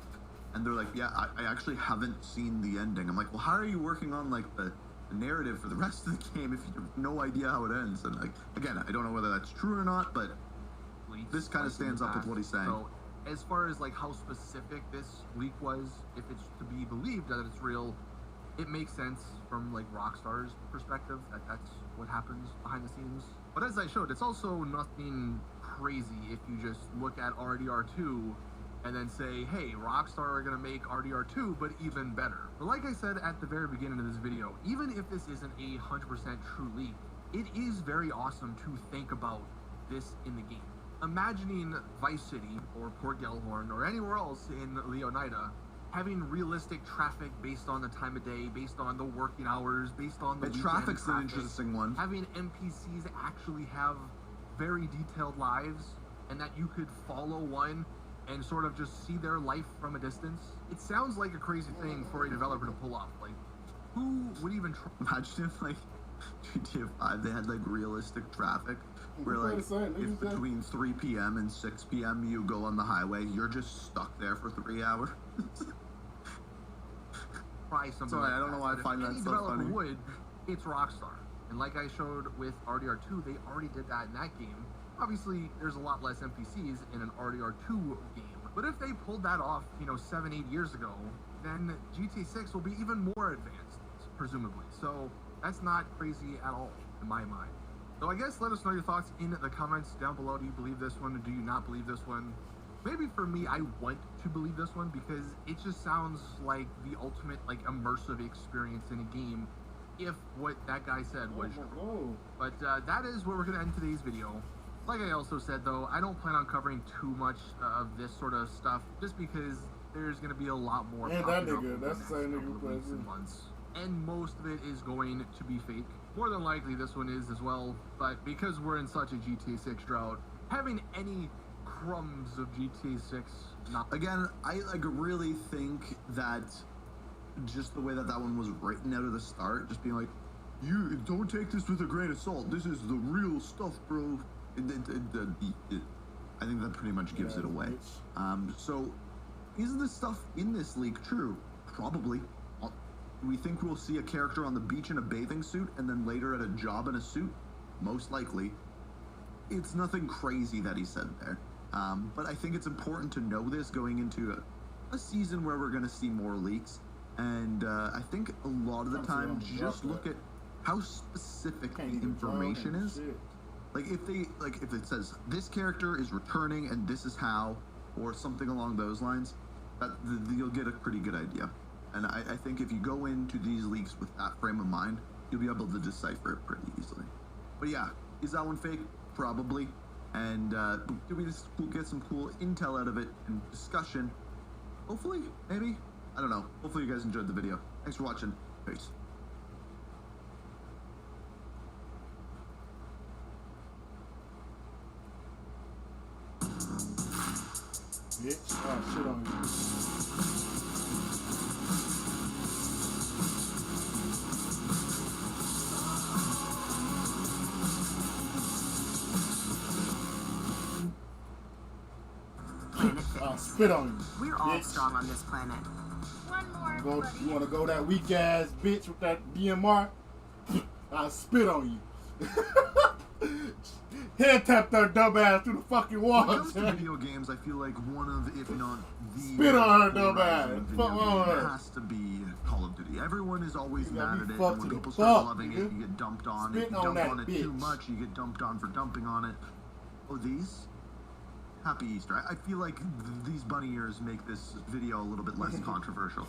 And they're like, yeah, I actually haven't seen the ending. I'm like, well, how are you working on, like, the narrative for the rest of the game if you have no idea how it ends? And, like, again, I don't know whether that's true or not, but this kind of stands up with what he's saying. So, as far as, like, how specific this leak was, if it's to be believed that it's real, it makes sense from, like, Rockstar's perspective that that's what happens behind the scenes. But as I showed, it's also nothing crazy if you just look at RDR2 and then say, hey, Rockstar are gonna make RDR2, but even better. But like I said at the very beginning of this video, even if this isn't a 100% true leak, it is very awesome to think about this in the game. Imagining Vice City or Port Gellhorn or anywhere else in Leonida having realistic traffic based on the time of day, based on the working hours, based on the traffic's an interesting one. Having NPCs actually have very detailed lives, and that you could follow one and sort of just see their life from a distance. It sounds like a crazy thing for a developer to pull off. Like, who would even imagine if, like, GTA 5 they had, like, realistic traffic where, like, if between 3 p.m. and 6 p.m. you go on the highway, you're just stuck there for 3 hours. Try something. Sorry, like I don't know why I find that so developer funny. Would, it's Rockstar. And like I showed with RDR2, they already did that in that game. Obviously, there's a lot less NPCs in an RDR2 game. But if they pulled that off, 7-8 years ago, then GTA 6 will be even more advanced, presumably. So that's not crazy at all, in my mind. So I guess let us know your thoughts in the comments down below. Do you believe this one, or do you not believe this one? Maybe for me, I want to believe this one because it just sounds like the ultimate, like, immersive experience in a game if what that guy said was true. But that is where we're going to end today's video. Like I also said, though, I don't plan on covering too much of this sort of stuff just because there's going to be a lot more. Yeah, that nigga. That's the same nigga who plays months. and most of it is going to be fake. More than likely this one is as well, but because we're in such a GTA 6 drought, having any crumbs of GTA 6 not... Again, I like really think that just the way that one was written out of the start, just being like, you don't take this with a grain of salt, this is the real stuff, bro. I think that pretty much gives it away. So is the stuff in this leak true? Probably. Do we think we'll see a character on the beach in a bathing suit and then later at a job in a suit? Most likely. It's nothing crazy that he said there. But I think it's important to know this going into a season where we're going to see more leaks. And I think a lot of the time, just look at how specific the information is. Like if it says this character is returning and this is how, or something along those lines, you'll get a pretty good idea. And I think if you go into these leaks with that frame of mind, you'll be able to decipher it pretty easily. But yeah, is that one fake? Probably. And did we just get some cool intel out of it and discussion? Hopefully, maybe? I don't know. Hopefully you guys enjoyed the video. Thanks for watching. Peace. Bitch. Oh, shit on you. Spit on you. We're all strong on this planet. One more, you want to go that weak ass bitch with that DMR? I'll spit on you. Head tap that dumb ass through the fucking wall. When it comes to video games, I feel like one of, if not the... Spit on her dumb ass. Fuck on her. Has to be Call of Duty. Everyone is always mad at it, and when people start loving it, you get dumped on. If you dump on it too much, you get dumped on for dumping on it. Oh, these? Happy Easter. I feel like these bunny ears make this video a little bit less controversial.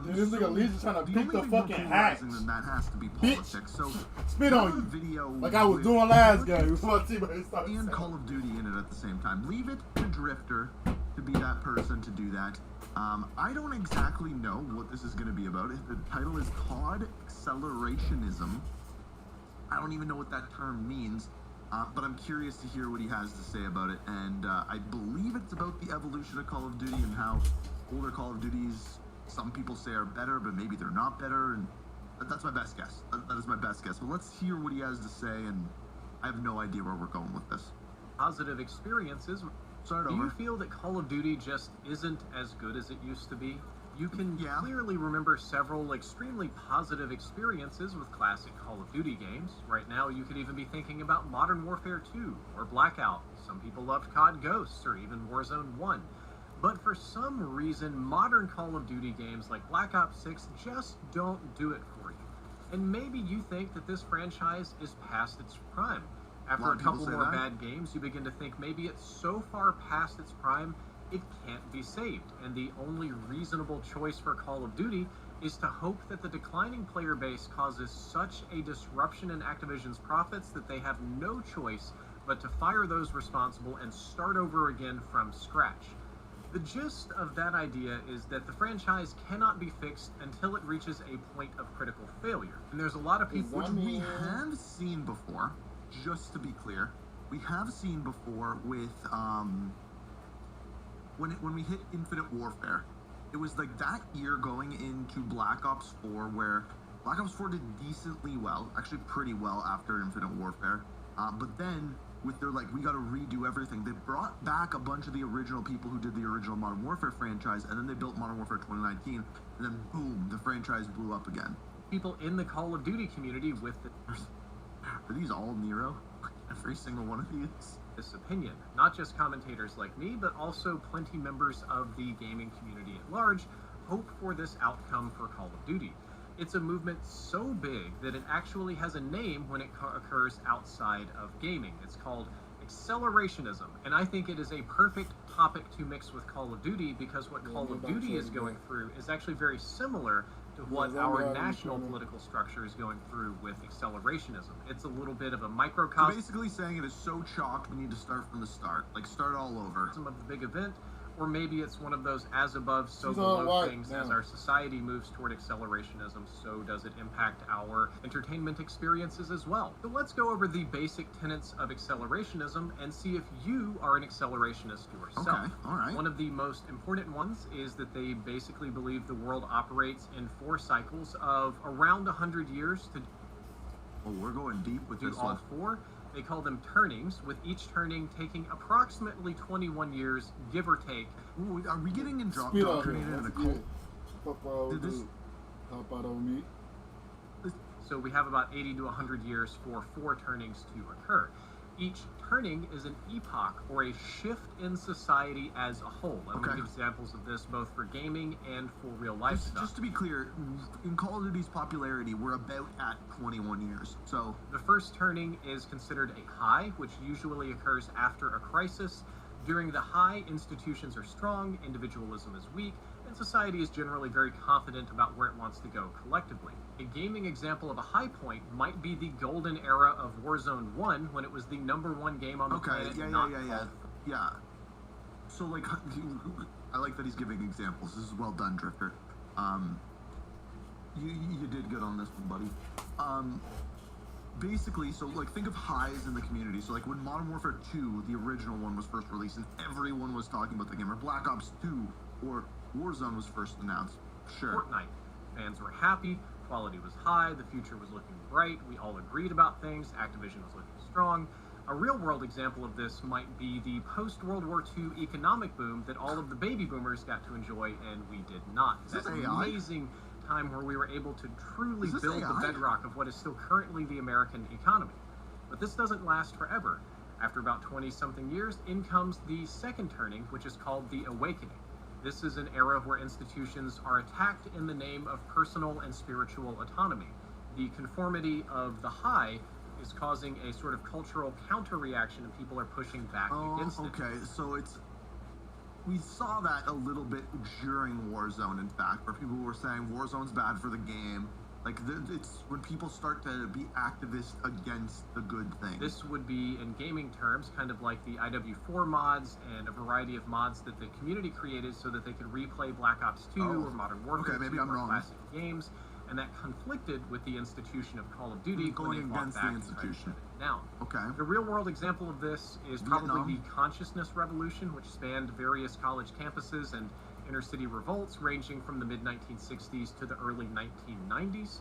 This nigga Lee's trying to pick the fucking hat. That has to be politics. So spit on you. Video like I was doing last game. And Call of Duty in it at the same time. Leave it to Drifter to be that person to do that. I don't exactly know what this is going to be about. The title is COD Accelerationism. I don't even know what that term means. But I'm curious to hear what he has to say about it, and I believe it's about the evolution of Call of Duty and how older Call of Duties, some people say are better, but maybe they're not better, and that's my best guess. That is my best guess. But let's hear what he has to say, and I have no idea where we're going with this. Positive experiences. Do you feel that Call of Duty just isn't as good as it used to be? You can clearly remember several extremely positive experiences with classic Call of Duty games. Right now, you could even be thinking about Modern Warfare 2 or Blackout. Some people loved COD Ghosts or even Warzone 1. But for some reason, modern Call of Duty games like Black Ops 6 just don't do it for you. And maybe you think that this franchise is past its prime. After a couple more bad games, you begin to think maybe it's so far past its prime it can't be saved, and the only reasonable choice for Call of Duty is to hope that the declining player base causes such a disruption in Activision's profits that they have no choice but to fire those responsible and start over again from scratch. The gist of that idea is that the franchise cannot be fixed until it reaches a point of critical failure. And there's a lot of people... Which we have seen before, just to be clear, we have seen before with... When we hit Infinite Warfare, it was like that year going into Black Ops 4 where Black Ops 4 did decently well, actually pretty well after Infinite Warfare, but then with their we gotta redo everything, they brought back a bunch of the original people who did the original Modern Warfare franchise, and then they built Modern Warfare 2019, and then boom, the franchise blew up again. People in the Call of Duty community with the... Are these all Nero? Every single one of these? This opinion. Not just commentators like me, but also plenty members of the gaming community at large hope for this outcome for Call of Duty. It's a movement so big that it actually has a name when it occurs outside of gaming. It's called accelerationism, and I think it is a perfect topic to mix with Call of Duty because what Call of Duty is going through is actually very similar to what our national political structure is going through with accelerationism. It's a little bit of a microcosm. So basically saying it is so chalked we need to start from the start, like start all over. Of the big event, or maybe it's one of those as above, so She's below on white things. now. As our society moves toward accelerationism, so does it impact our entertainment experiences as well. So let's go over the basic tenets of accelerationism and see if you are an accelerationist yourself. Okay, all right. One of the most important ones is that they basically believe the world operates in 4 cycles of around 100 years to Oh, we're going deep with do this all one. 4. They call them turnings, with each turning taking approximately 21 years, give or take. Ooh, are we getting Speed up here. indoctrinated in a Let's cult? get it. Fuck wrong with Did this- dude. Hop out on me. So we have about 80 to 100 years for 4 turnings to occur. Each turning is an epoch or a shift in society as a whole. I'm going to give examples of this both for gaming and for real life stuff. Just to be clear, in Call of Duty's popularity, we're about at 21 years. So the first turning is considered a high, which usually occurs after a crisis. During the high, institutions are strong, individualism is weak, and society is generally very confident about where it wants to go collectively. A gaming example of a high point might be the golden era of Warzone 1, when it was the #1 game on the planet. Yeah. So, like, I like that he's giving examples. This is well done, Drifter. You did good on this one, buddy. Basically, so, like, think of highs in the community. So, like, when Modern Warfare 2, the original one, was first released, and everyone was talking about the game, or Black Ops 2, or Warzone was first announced. Sure. Fortnite. Fans were happy, quality was high, the future was looking bright, we all agreed about things, Activision was looking strong. A real-world example of this might be the post-World War II economic boom that all of the baby boomers got to enjoy, and we did not. That's an amazing time where we were able to truly build the bedrock of what is still currently the American economy. But this doesn't last forever. After about 20-something years, in comes the second turning, which is called the Awakening. This is an era where institutions are attacked in the name of personal and spiritual autonomy. The conformity of the high is causing a sort of cultural counter-reaction, and people are pushing back against it. Okay, so we saw that a little bit during Warzone, in fact, where people were saying Warzone's bad for the game. Like, it's when people start to be activists against the good thing. This would be, in gaming terms, kind of like the IW4 mods and a variety of mods that the community created so that they could replay Black Ops 2 or Modern Warfare 2 or classic games, and that conflicted with the institution of Call of Duty going against the institution. Now, the real-world example of this is probably the consciousness revolution, which spanned various college campuses and inner-city revolts ranging from the mid-1960s to the early 1990s.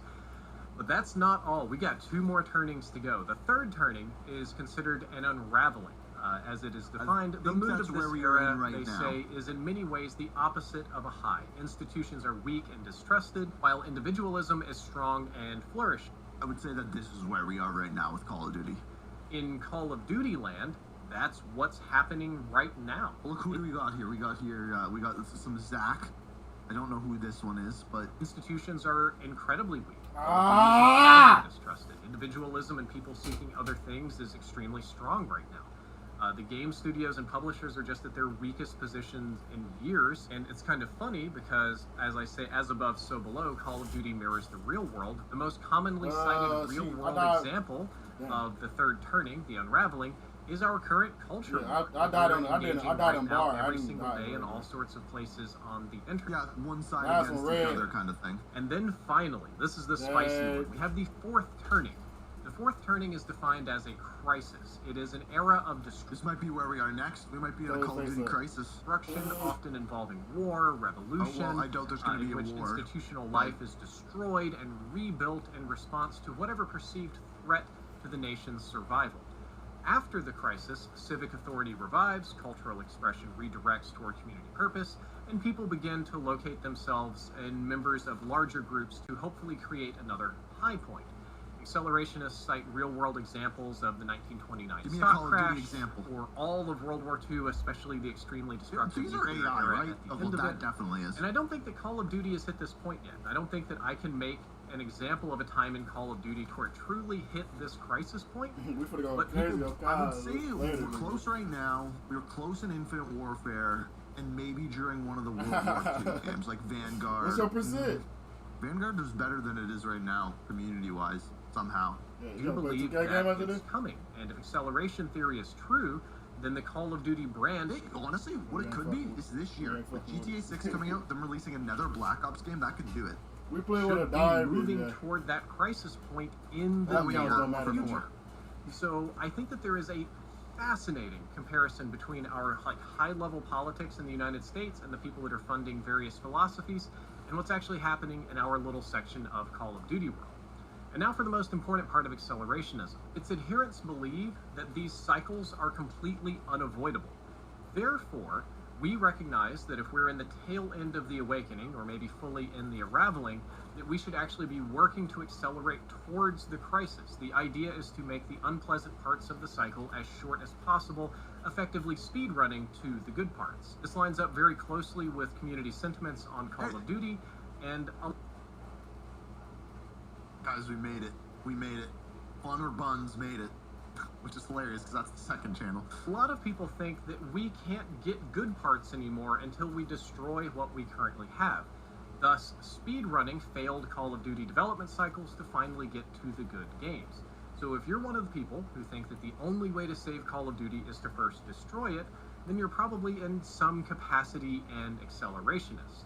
But that's not all. We got 2 more turnings to go. The third turning is considered an unraveling. As it is defined, the mood of this era, they say, is in many ways the opposite of a high. Institutions are weak and distrusted, while individualism is strong and flourishing. I would say that this is where we are right now with Call of Duty. In Call of Duty land, that's what's happening right now. Well, look, who do we got here? We got some Zach. I don't know who this one is, but institutions are incredibly weak. Distrusted. Individualism and people seeking other things is extremely strong right now. The game studios and publishers are just at their weakest positions in years, and it's kind of funny because, as I say, as above, so below, Call of Duty mirrors the real world. The most commonly cited real-world example of the third turning, the unraveling, is our current culture. I died on bar. Every single day in all sorts of places on the internet. Yeah, one side against each other kind of thing. And then finally, this is the spicy one. We have the fourth turning. The fourth turning is defined as a crisis. It is an era of destruction. This might be where we are next. We might be in a Call of Duty crisis. Destruction, often involving war, revolution. Well, I doubt there's going to be a war. In which institutional life is destroyed and rebuilt in response to whatever perceived threat to the nation's survival. After the crisis, civic authority revives, cultural expression redirects toward community purpose, and people begin to locate themselves in members of larger groups to hopefully create another high point. Accelerationists cite real-world examples of the 1929 stock crash, or all of World War II, especially the extremely destructive These are AI, right? Oh, well, that definitely is. And I don't think that Call of Duty has hit this point yet. I don't think that I can make an example of a time in Call of Duty where it truly hit this crisis point. But I would say we're close right now. We're close in Infinite Warfare, and maybe during one of the World War II games, like Vanguard. What's your percent? Vanguard is better than it is right now, community-wise, somehow. Do you believe that it's coming? And if acceleration theory is true, then the Call of Duty brand. Hey, honestly, what it could be is this year, with GTA 6 coming out, them releasing another Black Ops game, that could do it. We play with a should be dive. moving toward that crisis point in the future. So I think that there is a fascinating comparison between our high-level politics in the United States and the people that are funding various philosophies, and what's actually happening in our little section of Call of Duty world. And now for the most important part of accelerationism. Its adherents believe that these cycles are completely unavoidable. Therefore, we recognize that if we're in the tail end of the awakening, or maybe fully in the unraveling, that we should actually be working to accelerate towards the crisis. The idea is to make the unpleasant parts of the cycle as short as possible, effectively speedrunning to the good parts. This lines up very closely with community sentiments on Call of Duty, and guys, we made it. We made it. Fun or Buns made it. Which is hilarious because that's the second channel. A lot of people think that we can't get good parts anymore until we destroy what we currently have. Thus, speedrunning failed Call of Duty development cycles to finally get to the good games. So if you're one of the people who think that the only way to save Call of Duty is to first destroy it, then you're probably in some capacity and accelerationist.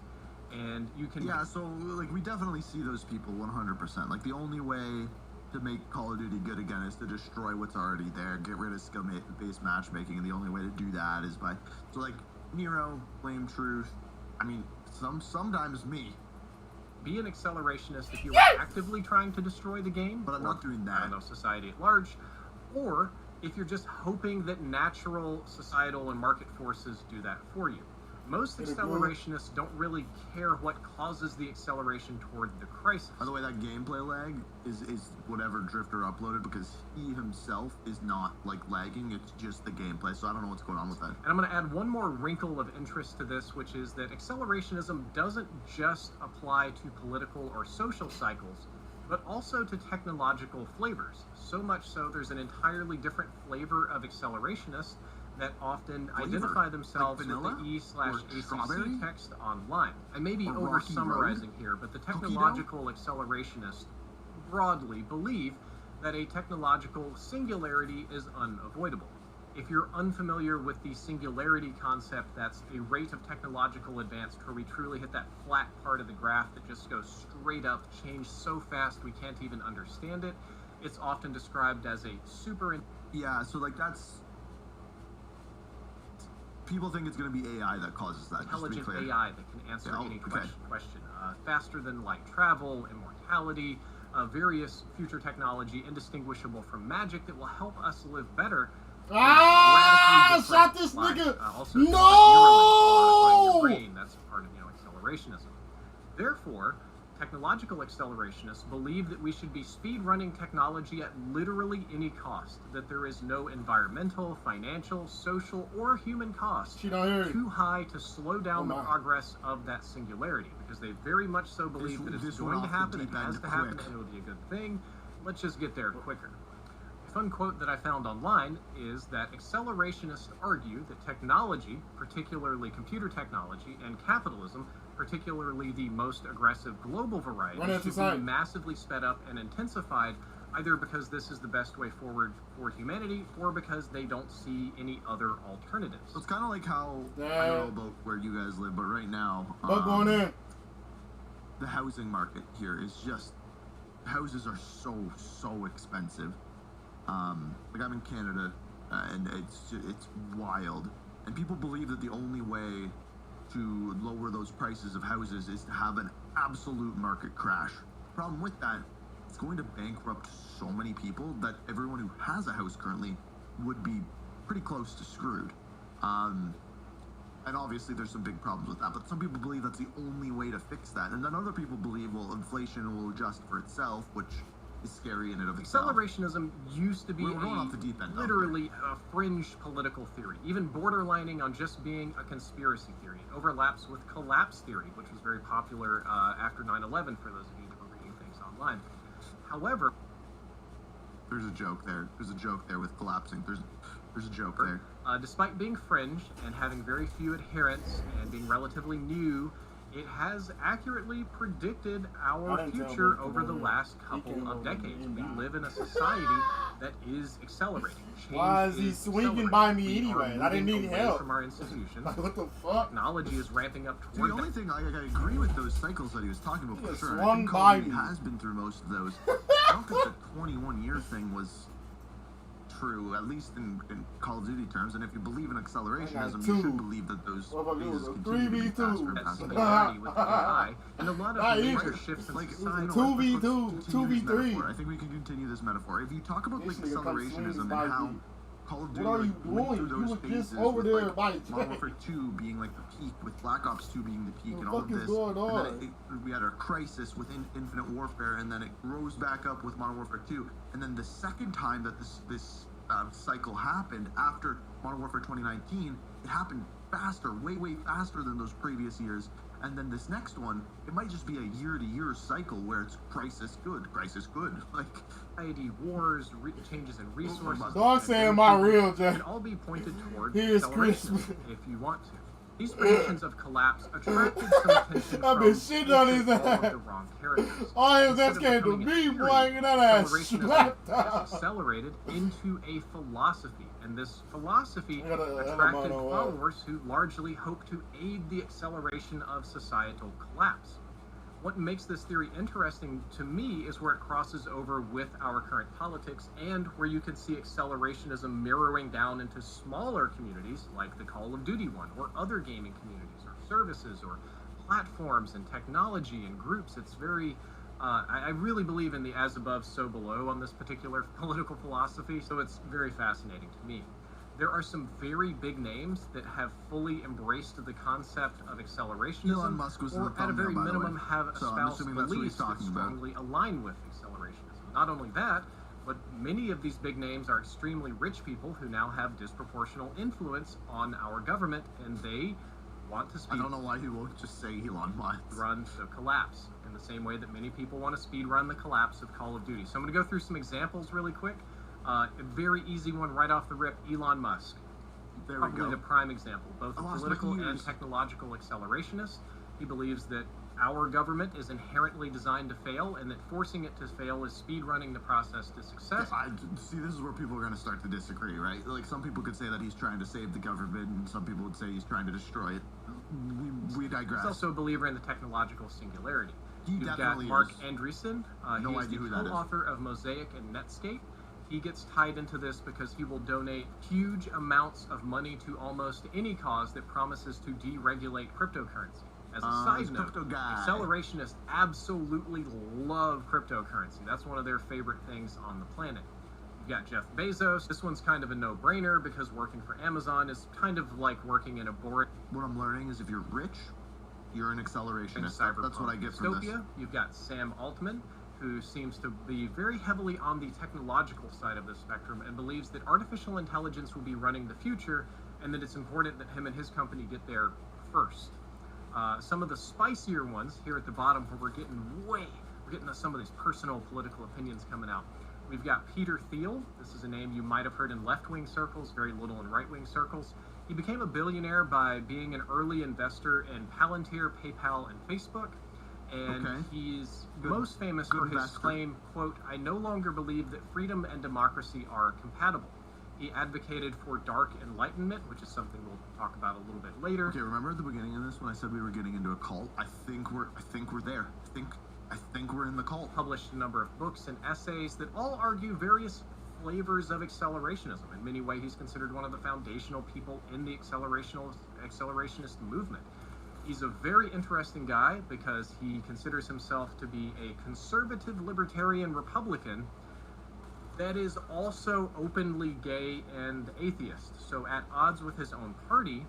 And you can... Yeah, so like we definitely see those people 100%. Like the only way to make Call of Duty good again is to destroy what's already there, get rid of skill-based matchmaking, and the only way to do that is by... So like, Nero, Blame Truth, I mean, sometimes me. Be an accelerationist if you are actively trying to destroy the game. But I'm not doing that. I don't know, society at large. Or if you're just hoping that natural societal and market forces do that for you. Most accelerationists don't really care what causes the acceleration toward the crisis. By the way, that gameplay lag is whatever Drifter uploaded, because he himself is not like lagging, it's just the gameplay, so I don't know what's going on with that. And I'm going to add one more wrinkle of interest to this, which is that accelerationism doesn't just apply to political or social cycles, but also to technological flavors. So much so, there's an entirely different flavor of accelerationists that often identify themselves with the E/ACC text online. I may be over-summarizing here, but the technological accelerationists broadly believe that a technological singularity is unavoidable. If you're unfamiliar with the singularity concept, that's a rate of technological advance where we truly hit that flat part of the graph that just goes straight up, change so fast we can't even understand it. It's often described as a super... Yeah, so like that's... People think it's going to be AI that causes that. Intelligent AI that can answer any question. Faster than light travel, immortality, various future technology indistinguishable from magic that will help us live better. Shot this nigga! Also, no! Brain, that's part of accelerationism. Therefore, technological accelerationists believe that we should be speed-running technology at literally any cost, that there is no environmental, financial, social, or human cost too high to slow down the progress of that singularity, because they very much so believe that it's going to happen, it has to happen, and it'll be a good thing. Let's just get there quicker. A fun quote that I found online is that accelerationists argue that technology, particularly computer technology, and capitalism, particularly the most aggressive global variety, should be massively sped up and intensified, either because this is the best way forward for humanity, or because they don't see any other alternatives. So it's kind of like how, I don't know about where you guys live, but right now, the housing market here is just, houses are so expensive. Like I'm in Canada, and it's wild. And people believe that the only way to lower those prices of houses is to have an absolute market crash. Problem with that, it's going to bankrupt so many people that everyone who has a house currently would be pretty close to screwed. And obviously there's some big problems with that, but some people believe that's the only way to fix that. And then other people believe, well, inflation will adjust for itself, which is scary in and of itself. Accelerationism used to be literally a fringe political theory, even borderlining on just being a conspiracy theory. It overlaps with collapse theory, which was very popular after 9/11 for those of you that were reading things online. However, there's a joke there. There's a joke there with collapsing. There's a joke there. Despite being fringe and having very few adherents and being relatively new it has accurately predicted our future over the last couple of decades. We live in a society that is accelerating. Change Why is he swinging by me anyway? I didn't need help. From our institutions. What the fuck? Technology is ramping up toward the only thing I agree with those cycles that he was talking about for sure. swung I think by Call of Duty me. has been through most of those. I don't think the 21-year thing was true, at least in Call of Duty terms. And if you believe in accelerationism, you should believe that those phases continue to be faster and faster. similarity with AI, and a lot of major shifts in Like, society. 2v2, 2v3. I think we can continue this metaphor. If you talk about like This nigga comes accelerationism swinging and by how me. Call of Duty What are you went through doing? those You were phases just over with, there like, by Modern Warfare 2 being like the peak, with Black Ops 2 being the peak, and all of fuck is this. going on? And then we had our crisis within Infinite Warfare, and then it rose back up with Modern Warfare 2. And then the second time that this cycle happened after Modern Warfare 2019, it happened faster, way faster than those previous years. And then this next one, it might just be a year-to-year cycle where it's crisis good. Like society, wars, changes in resources. Dog saying my real, Jack. Can all be pointed toward Here's acceleration Christmas. if you want to. These predictions of collapse attracted some attention I've been from shitting on his all of ass. the wrong characters. All his Instead ass of came to becoming a me, theory, boy, and that ass accelerationism slapped has out. accelerated into a philosophy, and this philosophy I got a attracted mono, followers who largely hope to aid the acceleration of societal collapse. What makes this theory interesting to me is where it crosses over with our current politics, and where you can see accelerationism mirroring down into smaller communities like the Call of Duty one, or other gaming communities, or services, or platforms and technology and groups. It's very I really believe in the as above, so below on this particular political philosophy, so it's very fascinating to me. There are some very big names that have fully embraced the concept of accelerationism, Elon Musk was in or the at a very thumbnail, by the minimum way. have So I'm espoused assuming that's what he's beliefs that talking about. strongly align with accelerationism. Not only that, but many of these big names are extremely rich people who now have disproportional influence on our government, and they want to speed. I don't know why he won't just say Elon Musk. Run the collapse in the same way that many people want to speed run the collapse of Call of Duty. So I'm going to go through some examples really quick. A very easy one right off the rip: Elon Musk. There we Probably go. the prime example, both a lost my political and ears. technological accelerationist. He believes that our government is inherently designed to fail, and that forcing it to fail is speed running the process to success. See, this is where people are going to start to disagree, right? Like, some people could say that he's trying to save the government, and some people would say he's trying to destroy it. We digress. He's also a believer in the technological singularity. You've got definitely Mark is. Andreessen. No He's idea the who that is. co-author of Mosaic and Netscape. He gets tied into this because he will donate huge amounts of money to almost any cause that promises to deregulate cryptocurrency. As a side note, crypto guy. accelerationists absolutely love cryptocurrency. That's one of their favorite things on the planet. You've got Jeff Bezos. This one's kind of a no-brainer because working for Amazon is kind of like working in a boring... What I'm learning is if you're rich, you're an accelerationist. cyberpunk That's what I get from this. dystopia. You've got Sam Altman, who seems to be very heavily on the technological side of the spectrum and believes that artificial intelligence will be running the future, and that it's important that him and his company get there first. Some of the spicier ones here at the bottom, where we're getting to some of these personal political opinions coming out. We've got Peter Thiel. This is a name you might have heard in left-wing circles, very little in right-wing circles. He became a billionaire by being an early investor in Palantir, PayPal, and Facebook. And he's most famous for his claim, quote, "I no longer believe that freedom and democracy are compatible." He advocated for dark enlightenment, which is something we'll talk about a little bit later. Okay, remember at the beginning of this when I said we were getting into a cult? I think we're there. I think we're in the cult. Published a number of books and essays that all argue various flavors of accelerationism. In many ways, he's considered one of the foundational people in the accelerationist movement. He's a very interesting guy because he considers himself to be a conservative libertarian Republican that is also openly gay and atheist, so at odds with his own party,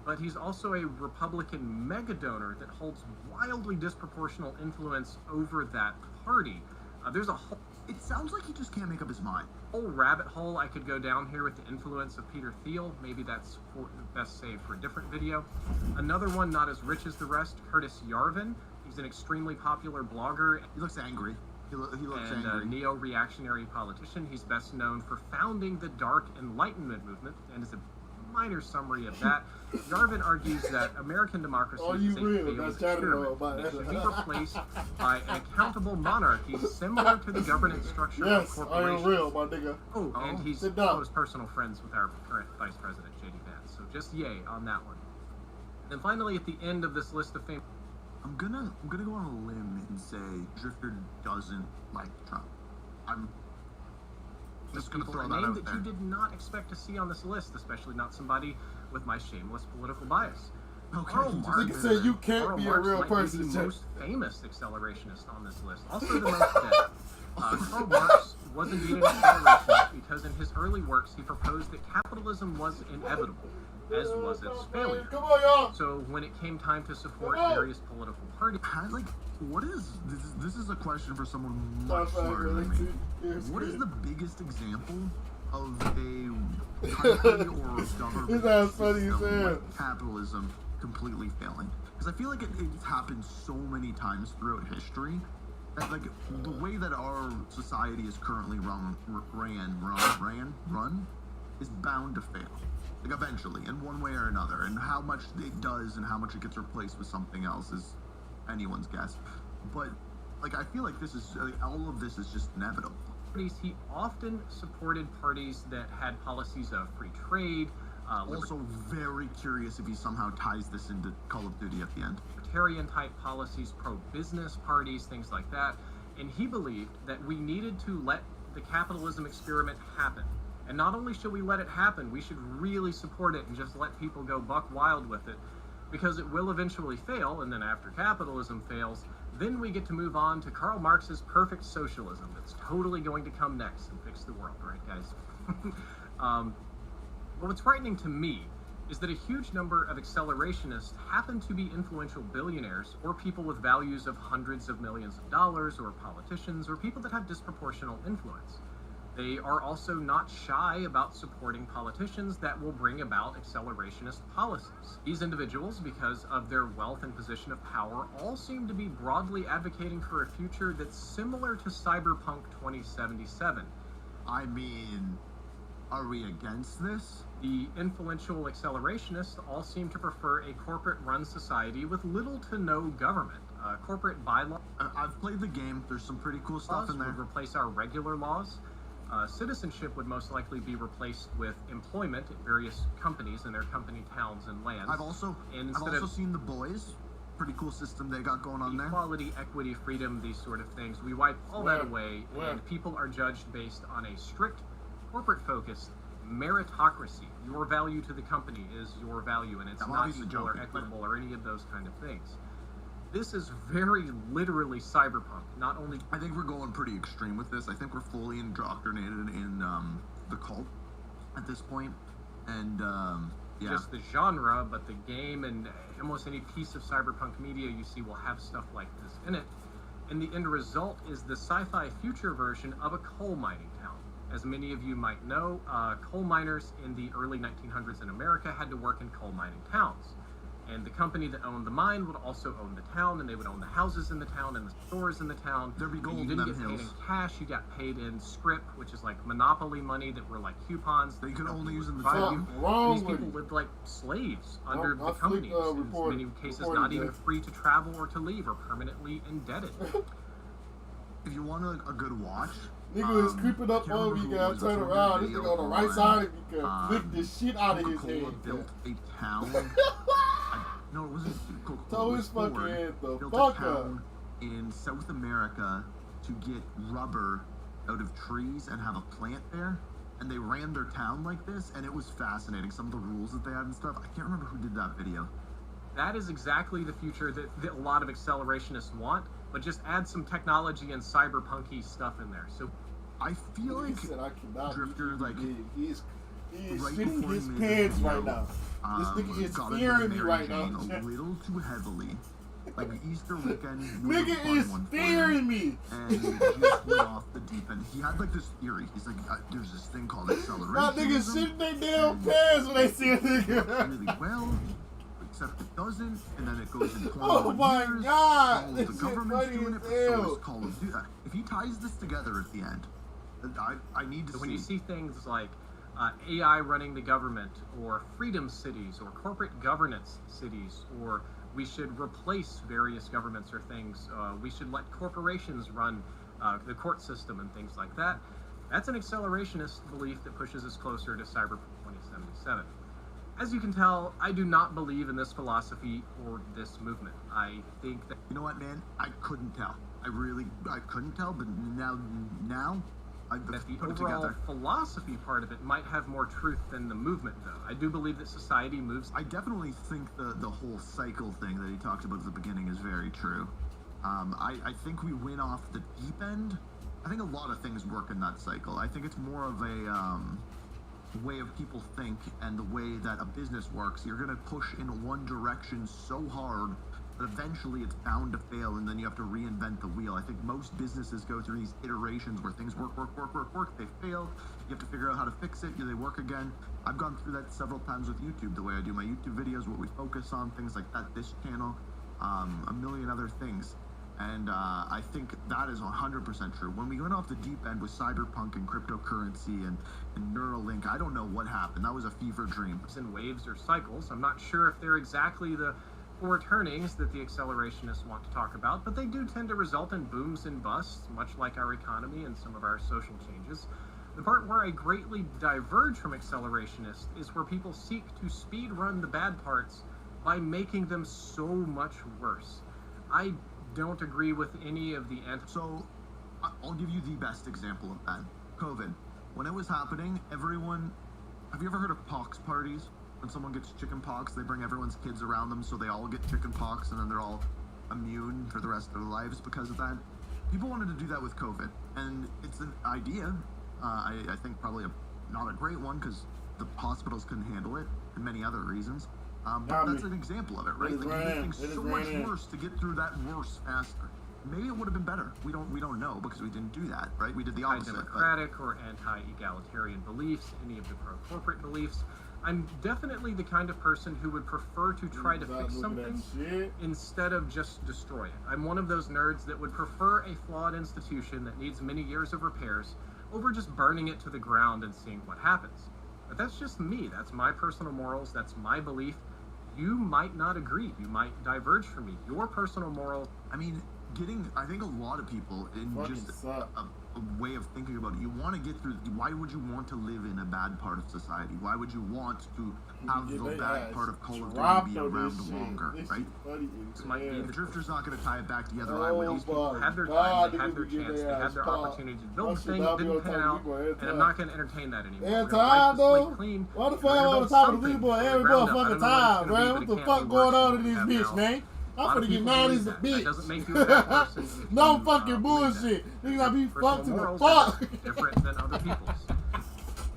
but he's also a Republican mega-donor that holds wildly disproportional influence over that party. There's a whole... It sounds like he just can't make up his mind. Whole rabbit hole I could go down here with the influence of Peter Thiel. Maybe that's best saved for a different video. Another one not as rich as the rest, Curtis Yarvin. He's an extremely popular blogger. He looks angry. He looks and angry. a neo-reactionary politician. He's best known for founding the Dark Enlightenment movement and is a minor summary of that. Yarvin argues that American democracy is a failed experiment that should be replaced by an accountable monarchy similar to the governance structure of corporations. Yes, I am real, my nigga. Oh, and he's close personal friends with our current Vice President, J.D. Vance. So just yay on that one. And finally, at the end of this list of famous... I'm gonna go on a limb and say Drifter doesn't like Trump. I'm just gonna throw that out there. You did not expect to see on this list, especially not somebody with my shameless political bias. Okay, Karl Marx, you can say you can't be a real might person. Be the most famous accelerationist on this list, also the most dead. Karl Marx was indeed an accelerationist because in his early works he proposed that capitalism was inevitable, as was its failure. Come on, y'all. So when it came time to support various political parties, what is this is a question for someone much smarter than me. What is the biggest example of a country or government system like capitalism completely failing? Because I feel like it's happened so many times throughout history that like the way that our society is currently run is bound to fail. Like eventually, in one way or another, and how much it does and how much it gets replaced with something else is anyone's guess. But like I feel like this is all of this is just inevitable. He often supported parties that had policies of free trade. Also very curious if he somehow ties this into Call of Duty at the end. Libertarian type policies, pro-business parties, things like that. And he believed that we needed to let the capitalism experiment happen. And not only should we let it happen, we should really support it and just let people go buck wild with it, because it will eventually fail, and then after capitalism fails, then we get to move on to Karl Marx's perfect socialism that's totally going to come next and fix the world, right, guys? Well, what's frightening to me is that a huge number of accelerationists happen to be influential billionaires or people with values of hundreds of millions of dollars, or politicians, or people that have disproportional influence. They are also not shy about supporting politicians that will bring about accelerationist policies. These individuals, because of their wealth and position of power, all seem to be broadly advocating for a future that's similar to Cyberpunk 2077. I mean, are we against this? The influential accelerationists all seem to prefer a corporate-run society with little to no government. Corporate bylaws... I've played the game. There's some pretty cool stuff in there. ...would replace our regular laws. Citizenship would most likely be replaced with employment at various companies in their company towns and lands. I've also seen The Boys. Pretty cool system they got going on there. Equality, equity, freedom, these sort of things. We wipe all that away, and people are judged based on a strict, corporate-focused meritocracy. Your value to the company is your value, and it's not equal or equitable or any of those kind of things. This is very literally cyberpunk. Not only... I think we're going pretty extreme with this. I think we're fully indoctrinated in the cult at this point. And, yeah. Just the genre, but the game and almost any piece of cyberpunk media you see will have stuff like this in it. And the end result is the sci-fi future version of a coal mining town. As many of you might know, coal miners in the early 1900s in America had to work in coal mining towns. And the company that owned the mine would also own the town, and they would own the houses in the town and the stores in the town. There'd be gold in them hills. You didn't get paid in cash, you got paid in scrip, which is like monopoly money that were like coupons. They could only use in the town. These people lived like slaves under the companies. In many cases, not even free to travel or to leave, or permanently indebted. If you want a good watch, nigga is creeping up on me, guys. Turn around. This nigga on the right side, and you can flick the shit out of his head. Built a town. No, it wasn't Coca-Cola. Built a town in South America to get rubber out of trees and have a plant there. And they ran their town like this, and it was fascinating. Some of the rules that they had and stuff. I can't remember who did that video. That is exactly the future that a lot of accelerationists want, but just add some technology and cyberpunky stuff in there. So I feel like Drifter, like he is shitting his pants right now. This nigga is fearing me right now. A little too heavily. Like Easter weekend. Nigga is fearing me. And he just went off the deep end. He had like this theory. He's like, there's this thing called acceleration. That nigga shitting their damn pants when they see a nigga. Really well. Except it doesn't, and then it goes in 21 Oh my years. god! All the government's doing it, but so is Call of Duty. If he ties this together at the end, I need to see. When you see things like AI running the government, or freedom cities, or corporate governance cities, or we should replace various governments or things. We should let corporations run the court system and things like that. That's an accelerationist belief that pushes us closer to Cyberpunk 2077. As you can tell, I do not believe in this philosophy or this movement. I think that... You know what, man? I couldn't tell. I couldn't tell, but now I've that the put it overall together. philosophy part of it might have more truth than the movement, though. I do believe that society moves... I definitely think the whole cycle thing that he talked about at the beginning is very true. I think we went off the deep end. I think a lot of things work in that cycle. I think it's more of a way of people think and the way that a business works. You're going to push in one direction so hard that eventually it's bound to fail, and then you have to reinvent the wheel. I think most businesses go through these iterations where things work, they fail, you have to figure out how to fix it, they work again. I've gone through that several times with YouTube, the way I do my YouTube videos, what we focus on, things like that, this channel, a million other things. And I think that is 100% true. When we went off the deep end with cyberpunk and cryptocurrency and Neuralink, I don't know what happened. That was a fever dream. In waves or cycles. I'm not sure if they're exactly the four turnings that the accelerationists want to talk about, but they do tend to result in booms and busts, much like our economy and some of our social changes. The part where I greatly diverge from accelerationists is where people seek to speed run the bad parts by making them so much worse. I don't agree with any of the So, I'll give you the best example of that. COVID. When it was happening, everyone... Have you ever heard of pox parties? When someone gets chicken pox, they bring everyone's kids around them so they all get chicken pox and then they're all immune for the rest of their lives because of that. People wanted to do that with COVID, and it's an idea. I think probably not a great one because the hospitals couldn't handle it and many other reasons. But that's an example of it, right? Like, you make things so much worse to get through that worse faster. Maybe it would have been better. We don't know because we didn't do that, right? We did the opposite. Anti-democratic or anti-egalitarian beliefs, any of the pro-corporate beliefs. I'm definitely the kind of person who would prefer to try to fix something instead of just destroy it. I'm one of those nerds that would prefer a flawed institution that needs many years of repairs over just burning it to the ground and seeing what happens. But that's just me. That's my personal morals. That's my belief. You might not agree. You might diverge from me. Your personal moral... I mean, I think a lot of people, in just a way of thinking about it, you want to get through... Why would you want to live in a bad part of society? Why would you want to have the bad part of Call of Duty be around longer, right? The Drifter's not going to tie it back together. These people had their time, they had their chance, they had their opportunity to build the thing, it didn't pan out, and I'm not going to entertain that anymore. Every time, though? Why the fuck on the top of the leaderboard every motherfucking time, man? What the fuck going on in this bitch, man? I'm gonna get mad as a bitch. That doesn't make you a bad person. No fucking bullshit. Niggas gotta be fucked to the fuck. Different than other people's.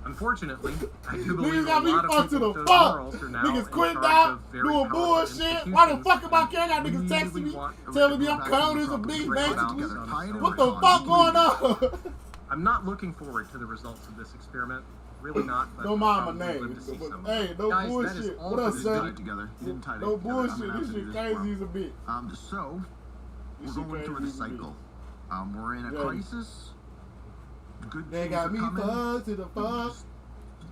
Unfortunately, I do believe niggas gotta a lot be of fucked to people the with those fuck. morals are now Niggas quit in charge out of very doing powerful bullshit. Why the fuck am I carrying out? Niggas texting me, telling me I'm cold as a bitch, basically. What the fuck going on? I'm not looking forward to the results of this experiment. Really not. But don't mind my name. Hey, no guys, bullshit. What up, son? No bullshit. Together. This shit crazy as a bitch. So, we're going through a cycle. We're in a crisis. Good they got me fucked to the fuck.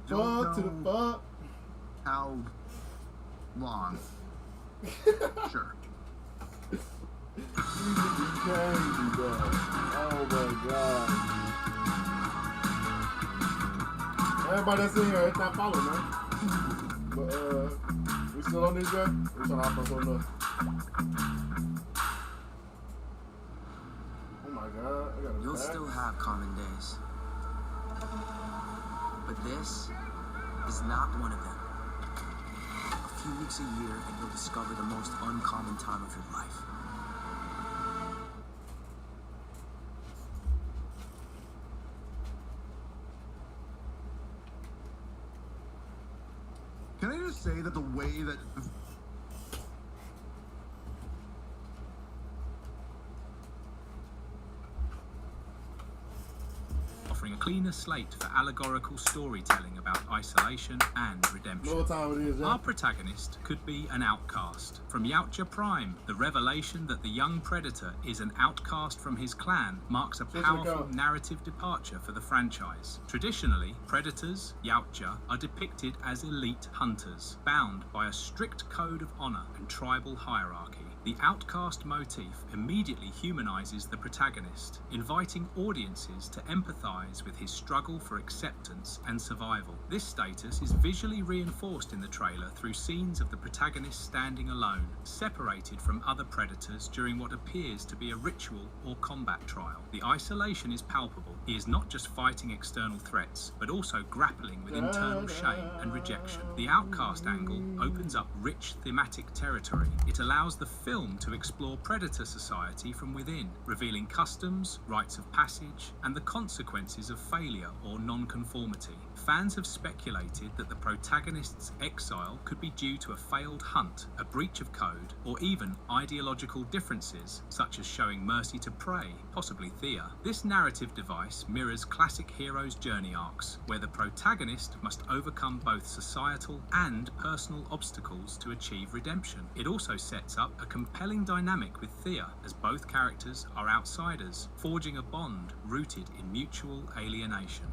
Fuck to the fuck. How long? Sure. Crazy, bro. Oh my god. Everybody that's in here, it's not following, man. But we still on this guy? We're trying to hop on something else. Oh my god, I got a You'll bag. still have common days. But this is not one of them. A few weeks a year and you'll discover the most uncommon time of your life. Can I just say that the way that... Offering a cleaner slate for allegorical storytelling about isolation and redemption. Know what time it is, Our protagonist could be an outcast. From Yautja Prime, the revelation that the young predator is an outcast from his clan marks a powerful narrative departure for the franchise. Traditionally, predators, Yautja, are depicted as elite hunters, bound by a strict code of honor and tribal hierarchy. The outcast motif immediately humanizes the protagonist, inviting audiences to empathize with his struggle for acceptance and survival. This status is visually reinforced in the trailer through scenes of the protagonist standing alone, separated from other predators during what appears to be a ritual or combat trial. The isolation is palpable. He is not just fighting external threats, but also grappling with internal shame and rejection. The outcast angle opens up rich thematic territory. It allows the film to explore predator society from within, revealing customs, rites of passage, and the consequences of failure or non-conformity. Fans have speculated that the protagonist's exile could be due to a failed hunt, a breach of code, or even ideological differences, such as showing mercy to prey, possibly Thea. This narrative device mirrors classic heroes' journey arcs, where the protagonist must overcome both societal and personal obstacles to achieve redemption. It also sets up a compelling dynamic with Thea, as both characters are outsiders, forging a bond rooted in mutual alienation.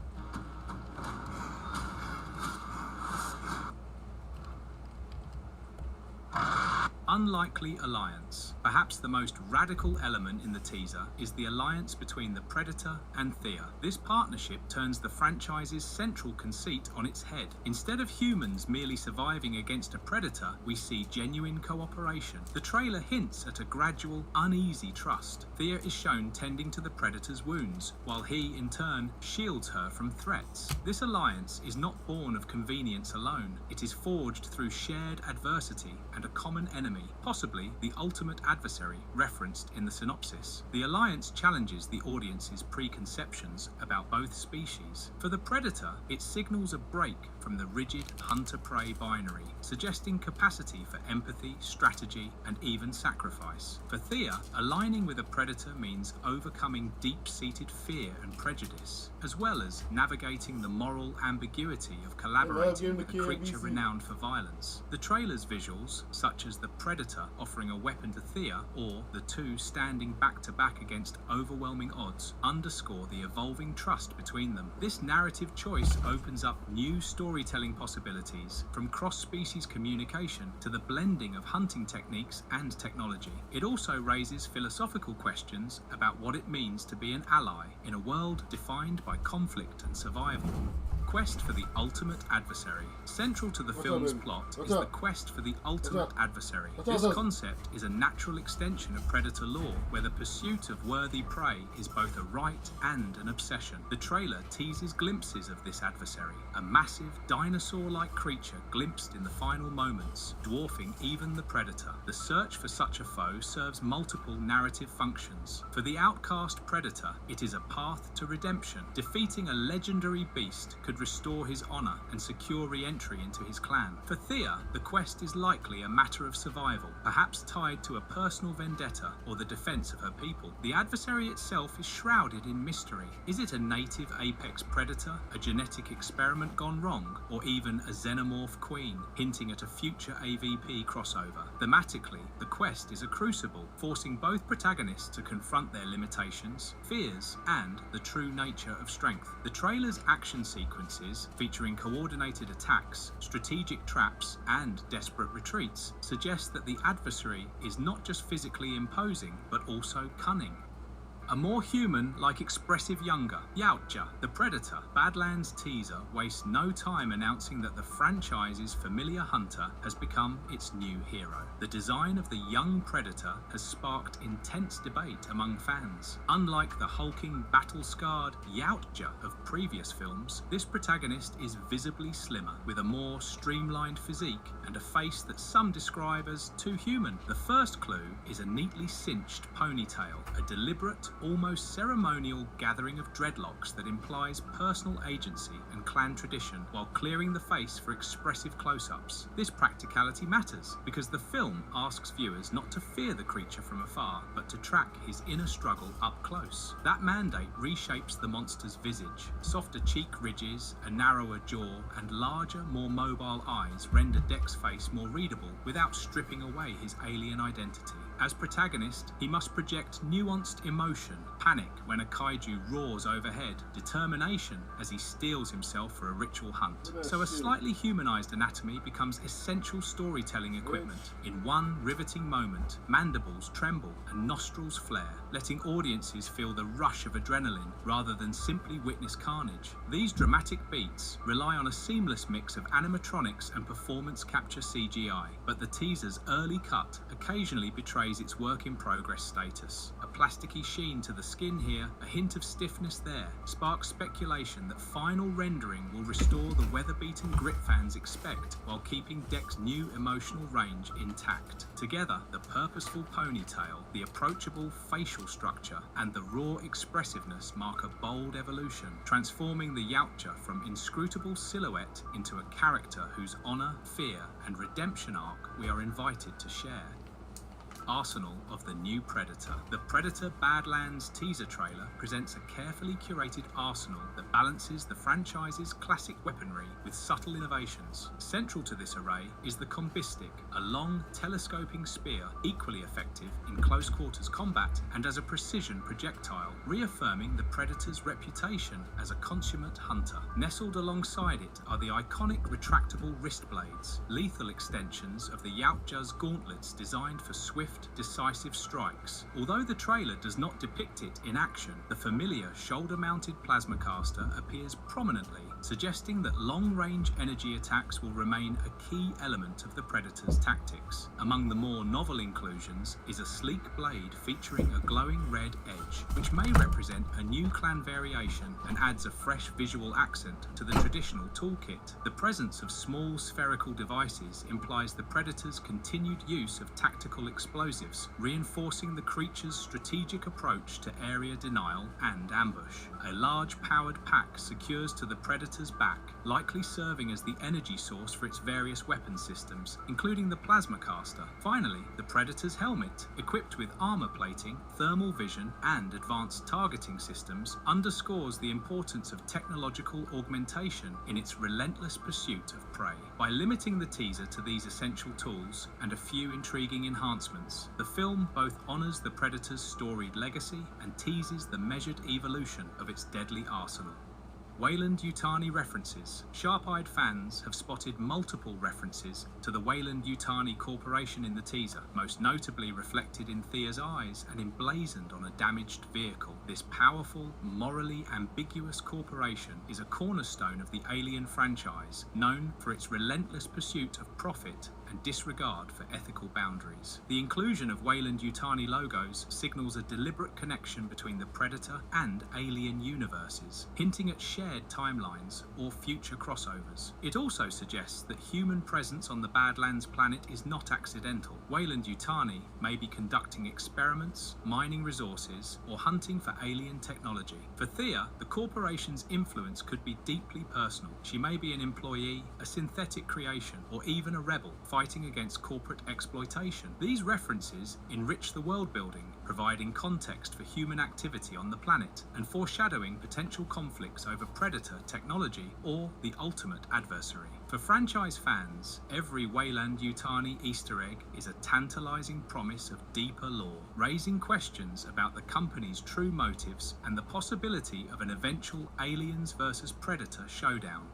Unlikely alliance. Perhaps the most radical element in the teaser is the alliance between the Predator and Thea. This partnership turns the franchise's central conceit on its head. Instead of humans merely surviving against a predator, we see genuine cooperation. The trailer hints at a gradual, uneasy trust. Thea is shown tending to the Predator's wounds, while he, in turn, shields her from threats. This alliance is not born of convenience alone. It is forged through shared adversity and a common enemy, possibly the ultimate adversary referenced in the synopsis. The alliance challenges the audience's preconceptions about both species. For the Predator, it signals a break from the rigid hunter-prey binary, suggesting capacity for empathy, strategy, and even sacrifice. For Thea, aligning with a predator means overcoming deep-seated fear and prejudice, as well as navigating the moral ambiguity of collaborating with a creature renowned for violence. The trailer's visuals, such as the Predator offering a weapon to Thea, or the two standing back-to-back against overwhelming odds, underscore the evolving trust between them. This narrative choice opens up new storytelling possibilities, from cross-species communication to the blending of hunting techniques and technology. It also raises philosophical questions about what it means to be an ally in a world defined by conflict and survival. Quest for the ultimate adversary. Central to the film's plot is the quest for the ultimate adversary. This concept is a natural extension of Predator lore, where the pursuit of worthy prey is both a right and an obsession. The trailer teases glimpses of this adversary, a massive, dinosaur-like creature glimpsed in the final moments, dwarfing even the Predator. The search for such a foe serves multiple narrative functions. For the outcast Predator, it is a path to redemption. Defeating a legendary beast could restore his honor and secure re-entry into his clan. For Thea, the quest is likely a matter of survival, perhaps tied to a personal vendetta or the defense of her people. The adversary itself is shrouded in mystery. Is it a native apex predator, a genetic experiment gone wrong, or even a xenomorph queen, hinting at a future AVP crossover? Thematically, the quest is a crucible, forcing both protagonists to confront their limitations, fears, and the true nature of strength. The trailer's action sequences, featuring coordinated attacks, strategic traps, and desperate retreats, suggest that the adversary is not just physically imposing, but also cunning. A more human-like expressive younger, Yautja, the Predator. Badlands teaser wastes no time announcing that the franchise's familiar hunter has become its new hero. The design of the young Predator has sparked intense debate among fans. Unlike the hulking, battle-scarred Yautja of previous films, this protagonist is visibly slimmer, with a more streamlined physique and a face that some describe as too human. The first clue is a neatly cinched ponytail, a deliberate, almost ceremonial gathering of dreadlocks that implies personal agency and clan tradition while clearing the face for expressive close-ups. This practicality matters because the film asks viewers not to fear the creature from afar, but to track his inner struggle up close. That mandate reshapes the monster's visage. Softer cheek ridges, a narrower jaw, and larger, more mobile eyes render Deck's face more readable without stripping away his alien identity. As protagonist, he must project nuanced emotion, panic when a kaiju roars overhead, determination as he steels himself for a ritual hunt. So a slightly humanized anatomy becomes essential storytelling equipment. In one riveting moment, mandibles tremble and nostrils flare, letting audiences feel the rush of adrenaline rather than simply witness carnage. These dramatic beats rely on a seamless mix of animatronics and performance capture CGI, but the teaser's early cut occasionally betrays its work-in-progress status. A plasticky sheen to the skin here, a hint of stiffness there, sparks speculation that final rendering will restore the weather-beaten grit fans expect while keeping Deck's new emotional range intact. Together, the purposeful ponytail, the approachable facial structure, and the raw expressiveness mark a bold evolution, transforming the Yautja from inscrutable silhouette into a character whose honor, fear, and redemption arc we are invited to share. Arsenal of the new Predator. The Predator Badlands teaser trailer presents a carefully curated arsenal that balances the franchise's classic weaponry with subtle innovations. Central to this array is the Combistic, a long, telescoping spear equally effective in close-quarters combat and as a precision projectile, reaffirming the Predator's reputation as a consummate hunter. Nestled alongside it are the iconic retractable wrist blades, lethal extensions of the Yautja's gauntlets designed for swift, decisive strikes. Although the trailer does not depict it in action, the familiar shoulder-mounted plasma caster appears prominently, suggesting that long-range energy attacks will remain a key element of the Predator's tactics. Among the more novel inclusions is a sleek blade featuring a glowing red edge, which may represent a new clan variation and adds a fresh visual accent to the traditional toolkit. The presence of small spherical devices implies the Predator's continued use of tactical explosives, reinforcing the creature's strategic approach to area denial and ambush. A large powered pack secures to the Predator's back, likely serving as the energy source for its various weapon systems, including the plasma caster. Finally, the Predator's helmet, equipped with armor plating, thermal vision, and advanced targeting systems, underscores the importance of technological augmentation in its relentless pursuit of prey. By limiting the teaser to these essential tools and a few intriguing enhancements, the film both honors the Predator's storied legacy and teases the measured evolution of its deadly arsenal. Weyland-Yutani references. Sharp-eyed fans have spotted multiple references to the Weyland-Yutani Corporation in the teaser, most notably reflected in Thea's eyes and emblazoned on a damaged vehicle. This powerful, morally ambiguous corporation is a cornerstone of the Alien franchise, known for its relentless pursuit of profit and disregard for ethical boundaries. The inclusion of Weyland-Yutani logos signals a deliberate connection between the Predator and Alien universes, hinting at shared timelines or future crossovers. It also suggests that human presence on the Badlands planet is not accidental. Weyland-Yutani may be conducting experiments, mining resources, or hunting for alien technology. For Thea, the corporation's influence could be deeply personal. She may be an employee, a synthetic creation, or even a rebel fighting against corporate exploitation. These references enrich the world building, providing context for human activity on the planet and foreshadowing potential conflicts over Predator technology or the ultimate adversary. For franchise fans, every Weyland-Yutani Easter egg is a tantalizing promise of deeper lore, raising questions about the company's true motives and the possibility of an eventual Aliens vs. Predator showdown.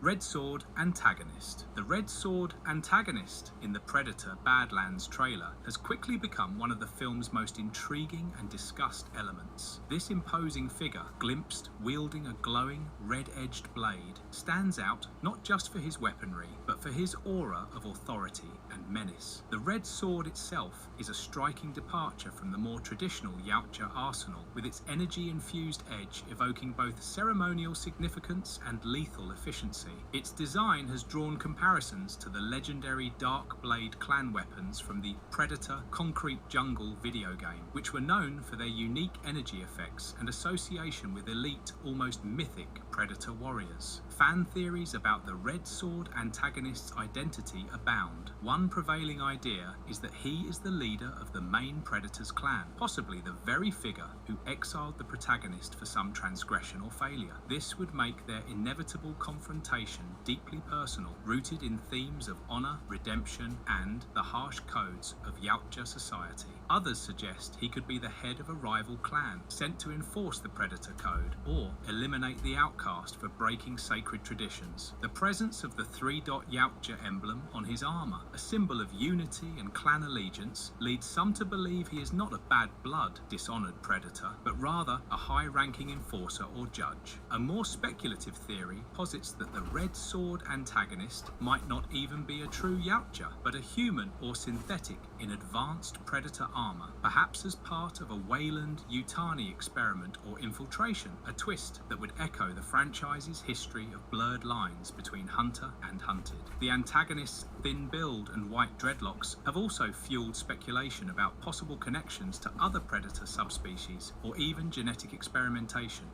Red Sword antagonist. The Red Sword antagonist in the Predator Badlands trailer has quickly become one of the film's most intriguing and discussed elements. This imposing figure, glimpsed wielding a glowing red-edged blade, stands out not just for his weaponry, but for his aura of authority and menace. The Red Sword itself is a striking departure from the more traditional Yautja arsenal, with its energy-infused edge evoking both ceremonial significance and lethal efficiency. Its design has drawn comparisons to the legendary Dark Blade clan weapons from the Predator Concrete Jungle video game, which were known for their unique energy effects and association with elite, almost mythic Predator warriors. Fan theories about the Red Sword antagonist's identity abound. One prevailing idea is that he is the leader of the main Predator's clan, possibly the very figure who exiled the protagonist for some transgression or failure. This would make their inevitable confrontation deeply personal, rooted in themes of honor, redemption, and the harsh codes of Yautja society. Others suggest he could be the head of a rival clan, sent to enforce the Predator Code, or eliminate the outcast for breaking sacred traditions. The presence of the 3-dot Yautja emblem on his armor, a symbol of unity and clan allegiance, leads some to believe he is not a bad blood, dishonored Predator, but rather a high-ranking enforcer or judge. A more speculative theory posits that the Red Sword antagonist might not even be a true Yautja, but a human or synthetic in advanced Predator armor, perhaps as part of a Wayland-Yutani experiment or infiltration, a twist that would echo the franchise's history of blurred lines between hunter and hunted. The antagonist's thin build and white dreadlocks have also fueled speculation about possible connections to other Predator subspecies or even genetic experimentation.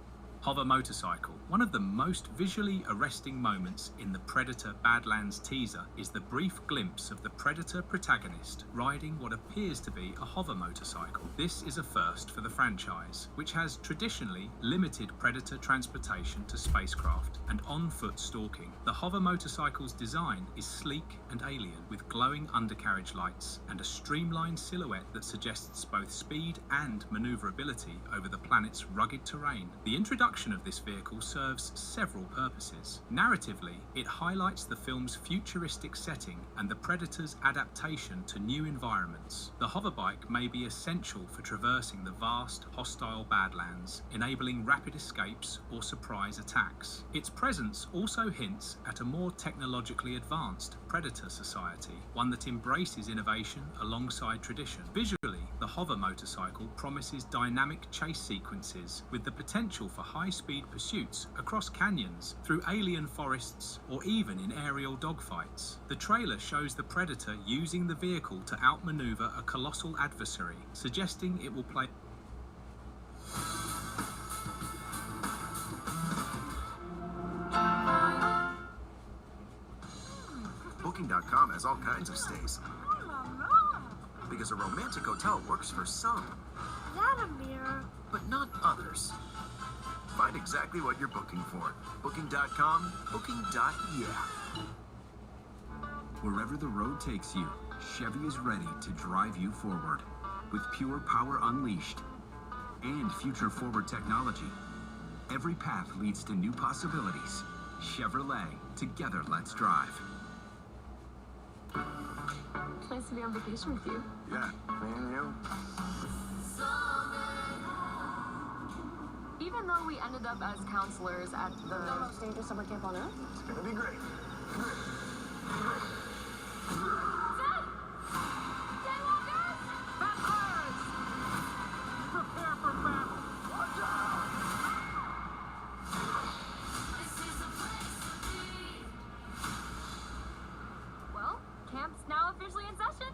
Hover motorcycle. One of the most visually arresting moments in the Predator Badlands teaser is the brief glimpse of the Predator protagonist riding what appears to be a hover motorcycle. This is a first for the franchise, which has traditionally limited Predator transportation to spacecraft and on-foot stalking. The hover motorcycle's design is sleek and alien, with glowing undercarriage lights and a streamlined silhouette that suggests both speed and maneuverability over the planet's rugged terrain. The introduction of this vehicle serves several purposes. Narratively, it highlights the film's futuristic setting and the Predator's adaptation to new environments. The hoverbike may be essential for traversing the vast, hostile Badlands, enabling rapid escapes or surprise attacks. Its presence also hints at a more technologically advanced Predator society, one that embraces innovation alongside tradition. Visually, the hover motorcycle promises dynamic chase sequences with the potential for high-speed pursuits across canyons, through alien forests, or even in aerial dogfights. The trailer shows the Predator using the vehicle to outmaneuver a colossal adversary, suggesting it will play Booking.com has all kinds of stays. Because a romantic hotel works for some. That a mirror? But not others. Find exactly what you're booking for. Booking.com, booking.yeah. Wherever the road takes you, Chevy is ready to drive you forward. With pure power unleashed and future-forward technology, every path leads to new possibilities. Chevrolet, together let's drive. Nice to be on vacation with you. Yeah, me and you. Even though we ended up as counselors at the most dangerous summer camp on Earth. It's gonna be great. Prepare for battle! Watch out! Well, camp's now officially in session.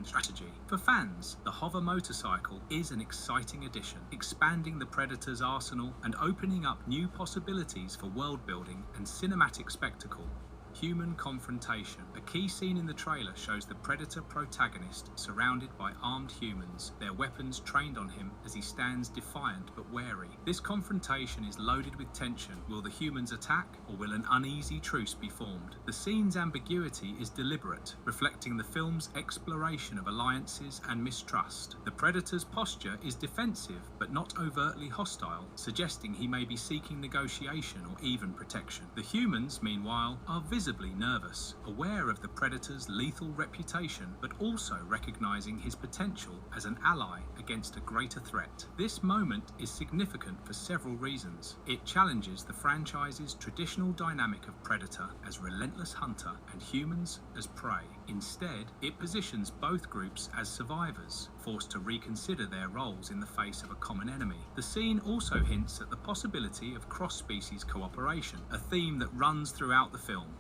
strategy. For fans, the hover motorcycle is an exciting addition, expanding the Predator's arsenal and opening up new possibilities for world building and cinematic spectacle. Human confrontation. A key scene in the trailer shows the Predator protagonist surrounded by armed humans, their weapons trained on him as he stands defiant but wary. This confrontation is loaded with tension. Will the humans attack, or will an uneasy truce be formed? The scene's ambiguity is deliberate, reflecting the film's exploration of alliances and mistrust. The Predator's posture is defensive but not overtly hostile, suggesting he may be seeking negotiation or even protection. The humans, meanwhile, are visible visibly nervous, aware of the Predator's lethal reputation, but also recognizing his potential as an ally against a greater threat. This moment is significant for several reasons. It challenges the franchise's traditional dynamic of Predator as relentless hunter and humans as prey. Instead, it positions both groups as survivors, forced to reconsider their roles in the face of a common enemy. The scene also hints at the possibility of cross-species cooperation, a theme that runs throughout the film.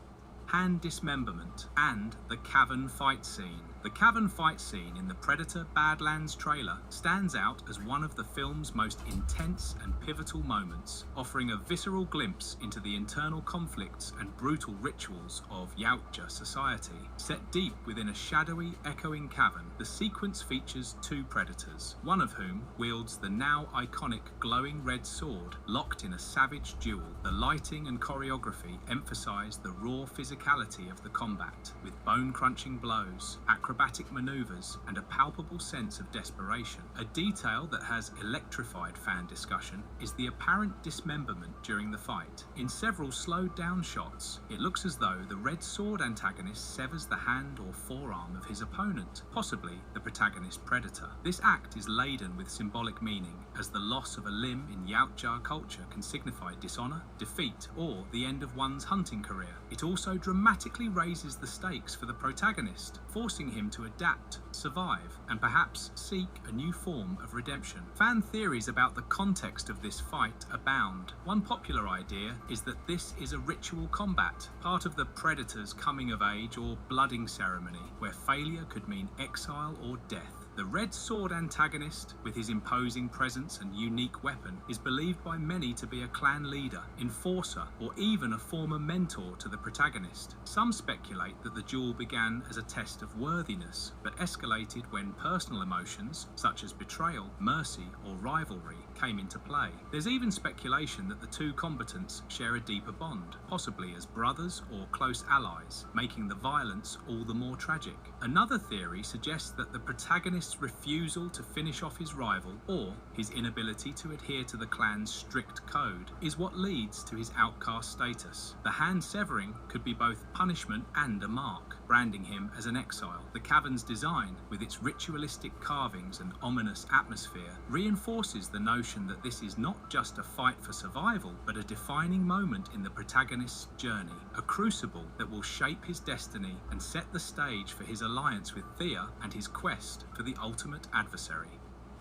Hand dismemberment, and the cavern fight scene. The cavern fight scene in the Predator Badlands trailer stands out as one of the film's most intense and pivotal moments, offering a visceral glimpse into the internal conflicts and brutal rituals of Yautja society. Set deep within a shadowy, echoing cavern, the sequence features two predators, one of whom wields the now iconic glowing red sword, locked in a savage duel. The lighting and choreography emphasize the raw physicality of the combat, with bone-crunching blows, acrobatic maneuvers, and a palpable sense of desperation. A detail that has electrified fan discussion is the apparent dismemberment during the fight. In several slowed-down shots, it looks as though the red sword antagonist severs the hand or forearm of his opponent, possibly the protagonist Predator. This act is laden with symbolic meaning, as the loss of a limb in Yautja culture can signify dishonor, defeat, or the end of one's hunting career. It also dramatically raises the stakes for the protagonist, forcing him to adapt, survive, and perhaps seek a new form of redemption. Fan theories about the context of this fight abound. One popular idea is that this is a ritual combat, part of the Predator's coming-of-age or blooding ceremony, where failure could mean exile or death. The red sword antagonist, with his imposing presence and unique weapon, is believed by many to be a clan leader, enforcer, or even a former mentor to the protagonist. Some speculate that the duel began as a test of worthiness, but escalated when personal emotions, such as betrayal, mercy, or rivalry, came into play. There's even speculation that the two combatants share a deeper bond, possibly as brothers or close allies, making the violence all the more tragic. Another theory suggests that the protagonist's refusal to finish off his rival, or his inability to adhere to the clan's strict code, is what leads to his outcast status. The hand severing could be both punishment and a mark, branding him as an exile. The cavern's design, with its ritualistic carvings and ominous atmosphere, reinforces the notion that this is not just a fight for survival, but a defining moment in the protagonist's journey, a crucible that will shape his destiny and set the stage for his alliance with Thea and his quest for the ultimate adversary.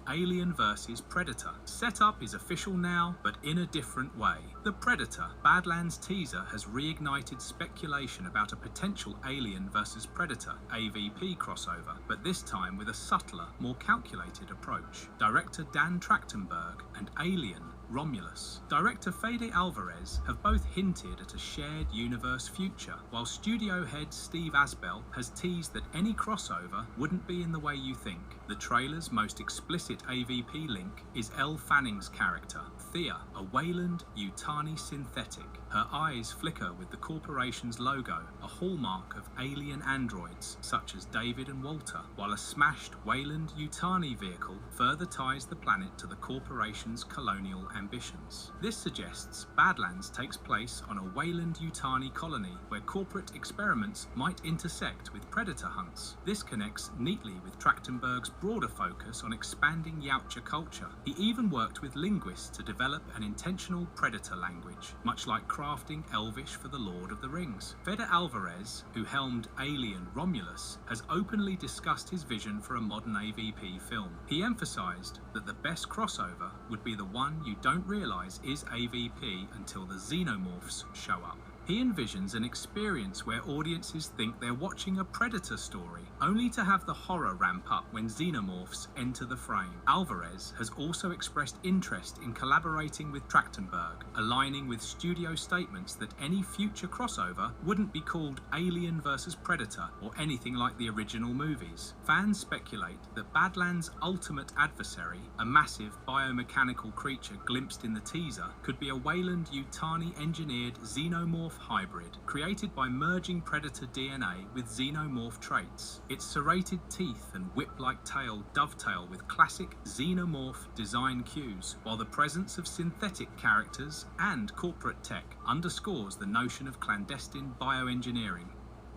Alien vs Predator. Setup is official now, but in a different way. The Predator Badlands teaser has reignited speculation about a potential Alien vs Predator AVP crossover, but this time with a subtler, more calculated approach. Director Dan Trachtenberg and Alien Romulus. Director Fede Alvarez have both hinted at a shared universe future, while studio head Steve Asbell has teased that any crossover wouldn't be in the way you think. The trailer's most explicit AVP link is Elle Fanning's character, Thea, a Weyland-Yutani synthetic. Her eyes flicker with the corporation's logo, a hallmark of alien androids such as David and Walter, while a smashed Weyland-Yutani vehicle further ties the planet to the corporation's colonial ambitions. This suggests Badlands takes place on a Weyland-Yutani colony where corporate experiments might intersect with predator hunts. This connects neatly with Trachtenberg's broader focus on expanding Yautja culture. He even worked with linguists to develop an intentional predator language, much like crafting Elvish for the Lord of the Rings. Fede Alvarez, who helmed Alien Romulus, has openly discussed his vision for a modern AVP film. He emphasized that the best crossover would be the one you don't realize is AVP until the xenomorphs show up. He envisions an experience where audiences think they're watching a Predator story, only to have the horror ramp up when xenomorphs enter the frame. Alvarez has also expressed interest in collaborating with Trachtenberg, aligning with studio statements that any future crossover wouldn't be called Alien vs Predator or anything like the original movies. Fans speculate that Badlands' ultimate adversary, a massive biomechanical creature glimpsed in the teaser, could be a Weyland-Yutani engineered xenomorph hybrid, created by merging predator DNA with xenomorph traits. Its serrated teeth and whip-like tail dovetail with classic xenomorph design cues, while the presence of synthetic characters and corporate tech underscores the notion of clandestine bioengineering.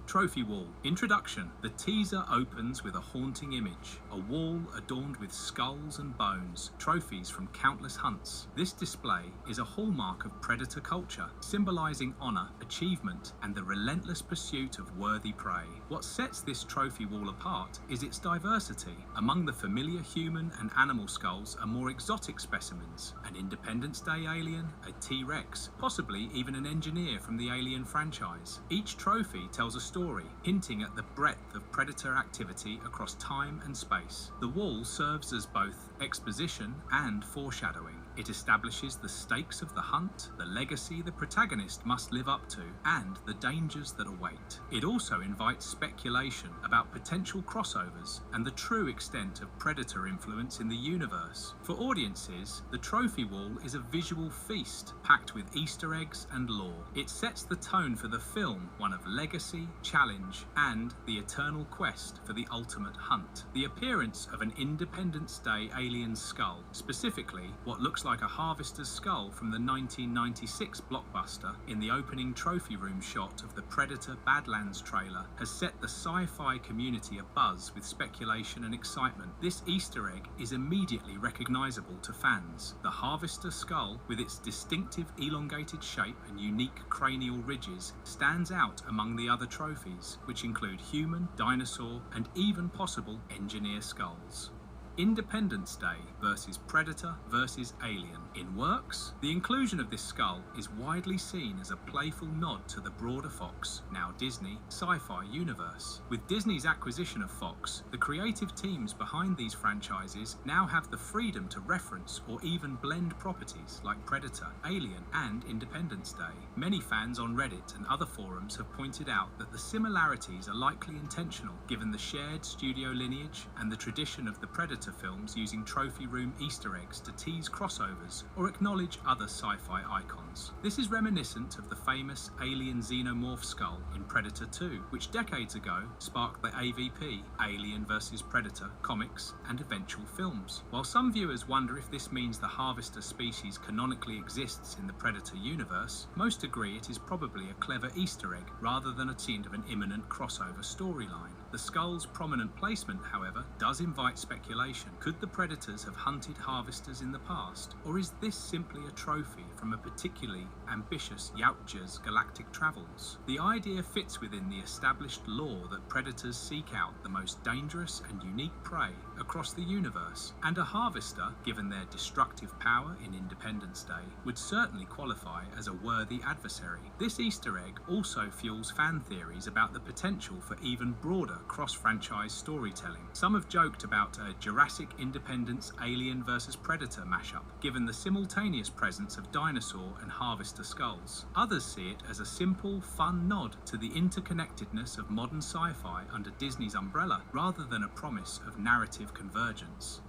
Trophy Wall. Introduction. The teaser opens with a haunting image. A wall adorned with skulls and bones, trophies from countless hunts. This display is a hallmark of predator culture, symbolizing honor, achievement, and the relentless pursuit of worthy prey. What sets this trophy wall apart is its diversity. Among the familiar human and animal skulls are more exotic specimens, an Independence Day alien, a T-Rex, possibly even an engineer from the Alien franchise. Each trophy tells a story, hinting at the breadth of predator activity across time and space. The wall serves as both exposition and foreshadowing. It establishes the stakes of the hunt, the legacy the protagonist must live up to, and the dangers that await. It also invites speculation about potential crossovers and the true extent of predator influence in the universe. For audiences, the trophy wall is a visual feast packed with Easter eggs and lore. It sets the tone for the film, one of legacy, challenge, and the eternal quest for the ultimate hunt. The appearance of an Independence Day alien skull, specifically what looks like a harvester's skull from the 1996 blockbuster in the opening trophy room shot of the Predator Badlands trailer, has set the sci-fi community abuzz with speculation and excitement. This Easter egg is immediately recognizable to fans. The harvester skull, with its distinctive elongated shape and unique cranial ridges, stands out among the other trophies, which include human, dinosaur, and even possible engineer skulls. Independence Day versus Predator versus Alien. In works, the inclusion of this skull is widely seen as a playful nod to the broader Fox, now Disney, sci-fi universe. With Disney's acquisition of Fox, the creative teams behind these franchises now have the freedom to reference or even blend properties like Predator, Alien, and Independence Day. Many fans on Reddit and other forums have pointed out that the similarities are likely intentional, given the shared studio lineage and the tradition of the Predator films using trophy room Easter eggs to tease crossovers or acknowledge other sci-fi icons. This is reminiscent of the famous alien xenomorph skull in Predator 2, which decades ago sparked the AVP, Alien vs Predator, comics and eventual films. While some viewers wonder if this means the harvester species canonically exists in the Predator universe, most agree it is probably a clever Easter egg rather than a hint of an imminent crossover storyline. The skull's prominent placement, however, does invite speculation. Could the Predators have hunted harvesters in the past, or is this simply a trophy from a particularly ambitious Yautja's galactic travels? The idea fits within the established lore that Predators seek out the most dangerous and unique prey across the universe, and a harvester, given their destructive power in Independence Day, would certainly qualify as a worthy adversary. This Easter egg also fuels fan theories about the potential for even broader cross-franchise storytelling. Some have joked about a Jurassic Independence Alien vs Predator mashup, given the simultaneous presence of dinosaur and harvester skulls. Others see it as a simple, fun nod to the interconnectedness of modern sci-fi under Disney's umbrella, rather than a promise of narrative convergence.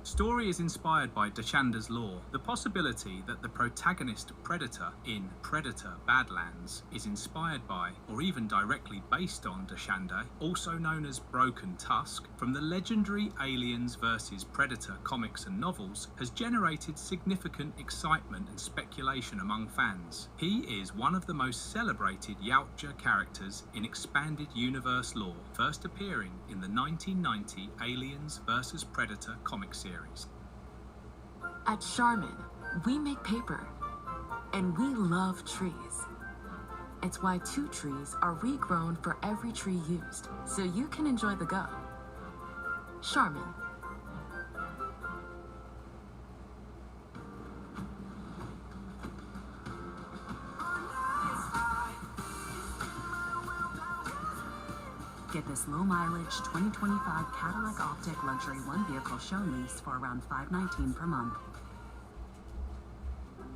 Story is inspired by Deshanda's lore. The possibility that the protagonist Predator in Predator Badlands is inspired by, or even directly based on, Deshanda, also known as Broken Tusk, from the legendary Aliens vs Predator comics and novels, has generated significant excitement and speculation among fans. He is one of the most celebrated Yautja characters in expanded universe lore, first appearing in the 1990 Aliens vs Predator comic series. At Charmin, we make paper, and we love trees. It's why 2 trees are regrown for every tree used, so you can enjoy the go. Charmin. Get this low-mileage 2025 Cadillac Optic luxury one-vehicle show lease for around $519 per month.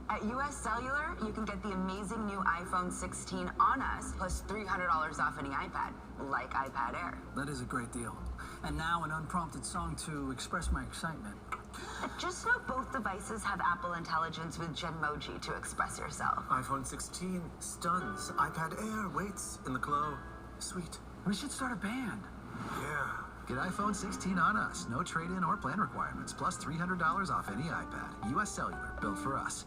At US Cellular, you can get the amazing new iPhone 16 on us, plus $300 off any iPad, like iPad Air. That is a great deal. And now an unprompted song to express my excitement. Just know both devices have Apple Intelligence with Genmoji to express yourself. iPhone 16 stuns. iPad Air waits in the glow. Sweet. We should start a band. Yeah. Get iPhone 16 on us. No trade-in or plan requirements. Plus $300 off any iPad. US Cellular, built for us.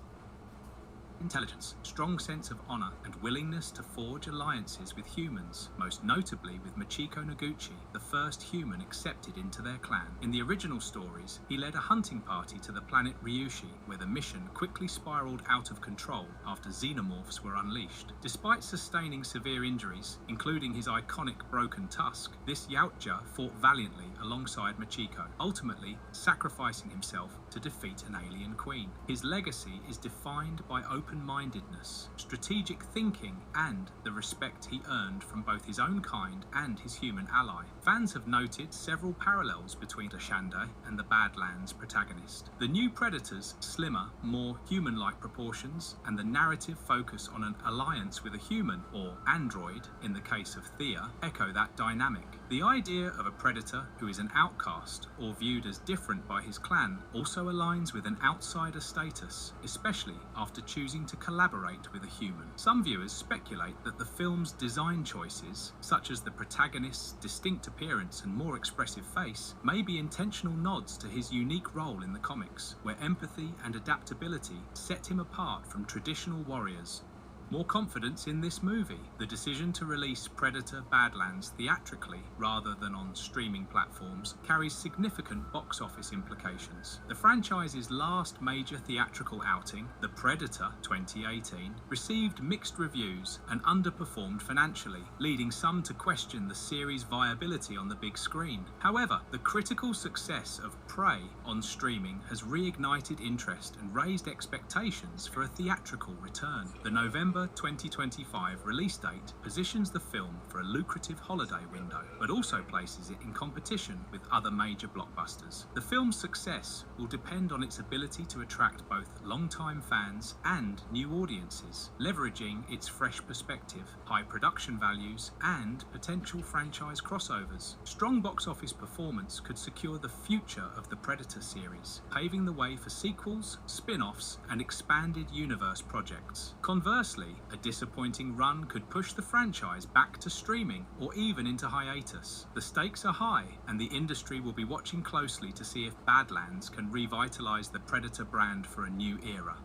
Intelligence, strong sense of honor, and willingness to forge alliances with humans, most notably with Machiko Noguchi, the first human accepted into their clan. In the original stories, he led a hunting party to the planet Ryushi, where the mission quickly spiraled out of control after xenomorphs were unleashed. Despite sustaining severe injuries, including his iconic broken tusk, this Yautja fought valiantly alongside Machiko, ultimately sacrificing himself to defeat an alien queen. His legacy is defined by open-mindedness, strategic thinking, and the respect he earned from both his own kind and his human ally. Fans have noted several parallels between Dashande and the Badlands protagonist. The new Predator's slimmer, more human-like proportions, and the narrative focus on an alliance with a human, or android in the case of Thea, echo that dynamic. The idea of a Predator who is an outcast or viewed as different by his clan also aligns with an outsider status, especially after choosing to collaborate with a human. Some viewers speculate that the film's design choices, such as the protagonist's distinct appearance and more expressive face, may be intentional nods to his unique role in the comics, where empathy and adaptability set him apart from traditional warriors. More confidence in this movie. The decision to release Predator Badlands theatrically rather than on streaming platforms carries significant box office implications. The franchise's last major theatrical outing, The Predator 2018, received mixed reviews and underperformed financially, leading some to question the series' viability on the big screen. However, the critical success of Prey on streaming has reignited interest and raised expectations for a theatrical return. The November 2025 release date positions the film for a lucrative holiday window, but also places it in competition with other major blockbusters. The film's success will depend on its ability to attract both longtime fans and new audiences, leveraging its fresh perspective, high production values, and potential franchise crossovers. Strong box office performance could secure the future of the Predator series, paving the way for sequels, spin-offs, and expanded universe projects. Conversely, a disappointing run could push the franchise back to streaming or even into hiatus. The stakes are high, and the industry will be watching closely to see if Badlands can revitalize the Predator brand for a new era.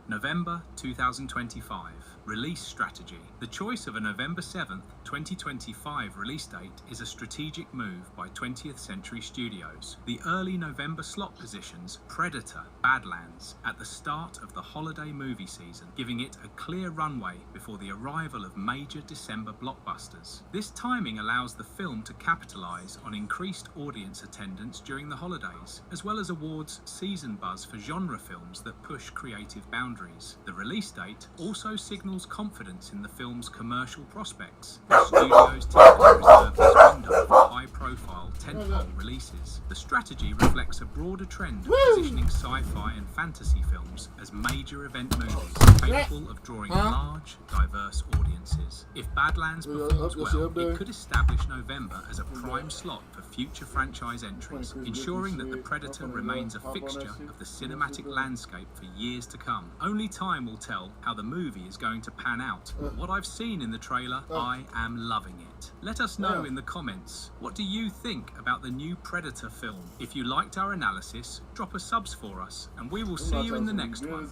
November 2025. Release strategy. The choice of a November 7th, 2025 release date is a strategic move by 20th Century Studios. The early November slot positions Predator Badlands at the start of the holiday movie season, giving it a clear runway before the arrival of major December blockbusters. This timing allows the film to capitalize on increased audience attendance during the holidays, as well as awards season buzz for genre films that push creative boundaries. The release date also signals confidence in the film's commercial prospects. The studios typically reserve this window for high-profile tentpole releases. The strategy reflects a broader trend of positioning sci-fi and fantasy films as major event movies, capable of drawing large, diverse audiences. If Badlands performs well, it could establish November as a prime slot for future franchise entries, ensuring that the Predator remains a fixture of the cinematic landscape for years to come. Only time will tell how the movie is going to pan out. What I've seen in the trailer, I am loving it. Let us know in the comments, what do you think about the new Predator film? If you liked our analysis, drop a subs for us, and we will see you in the next one.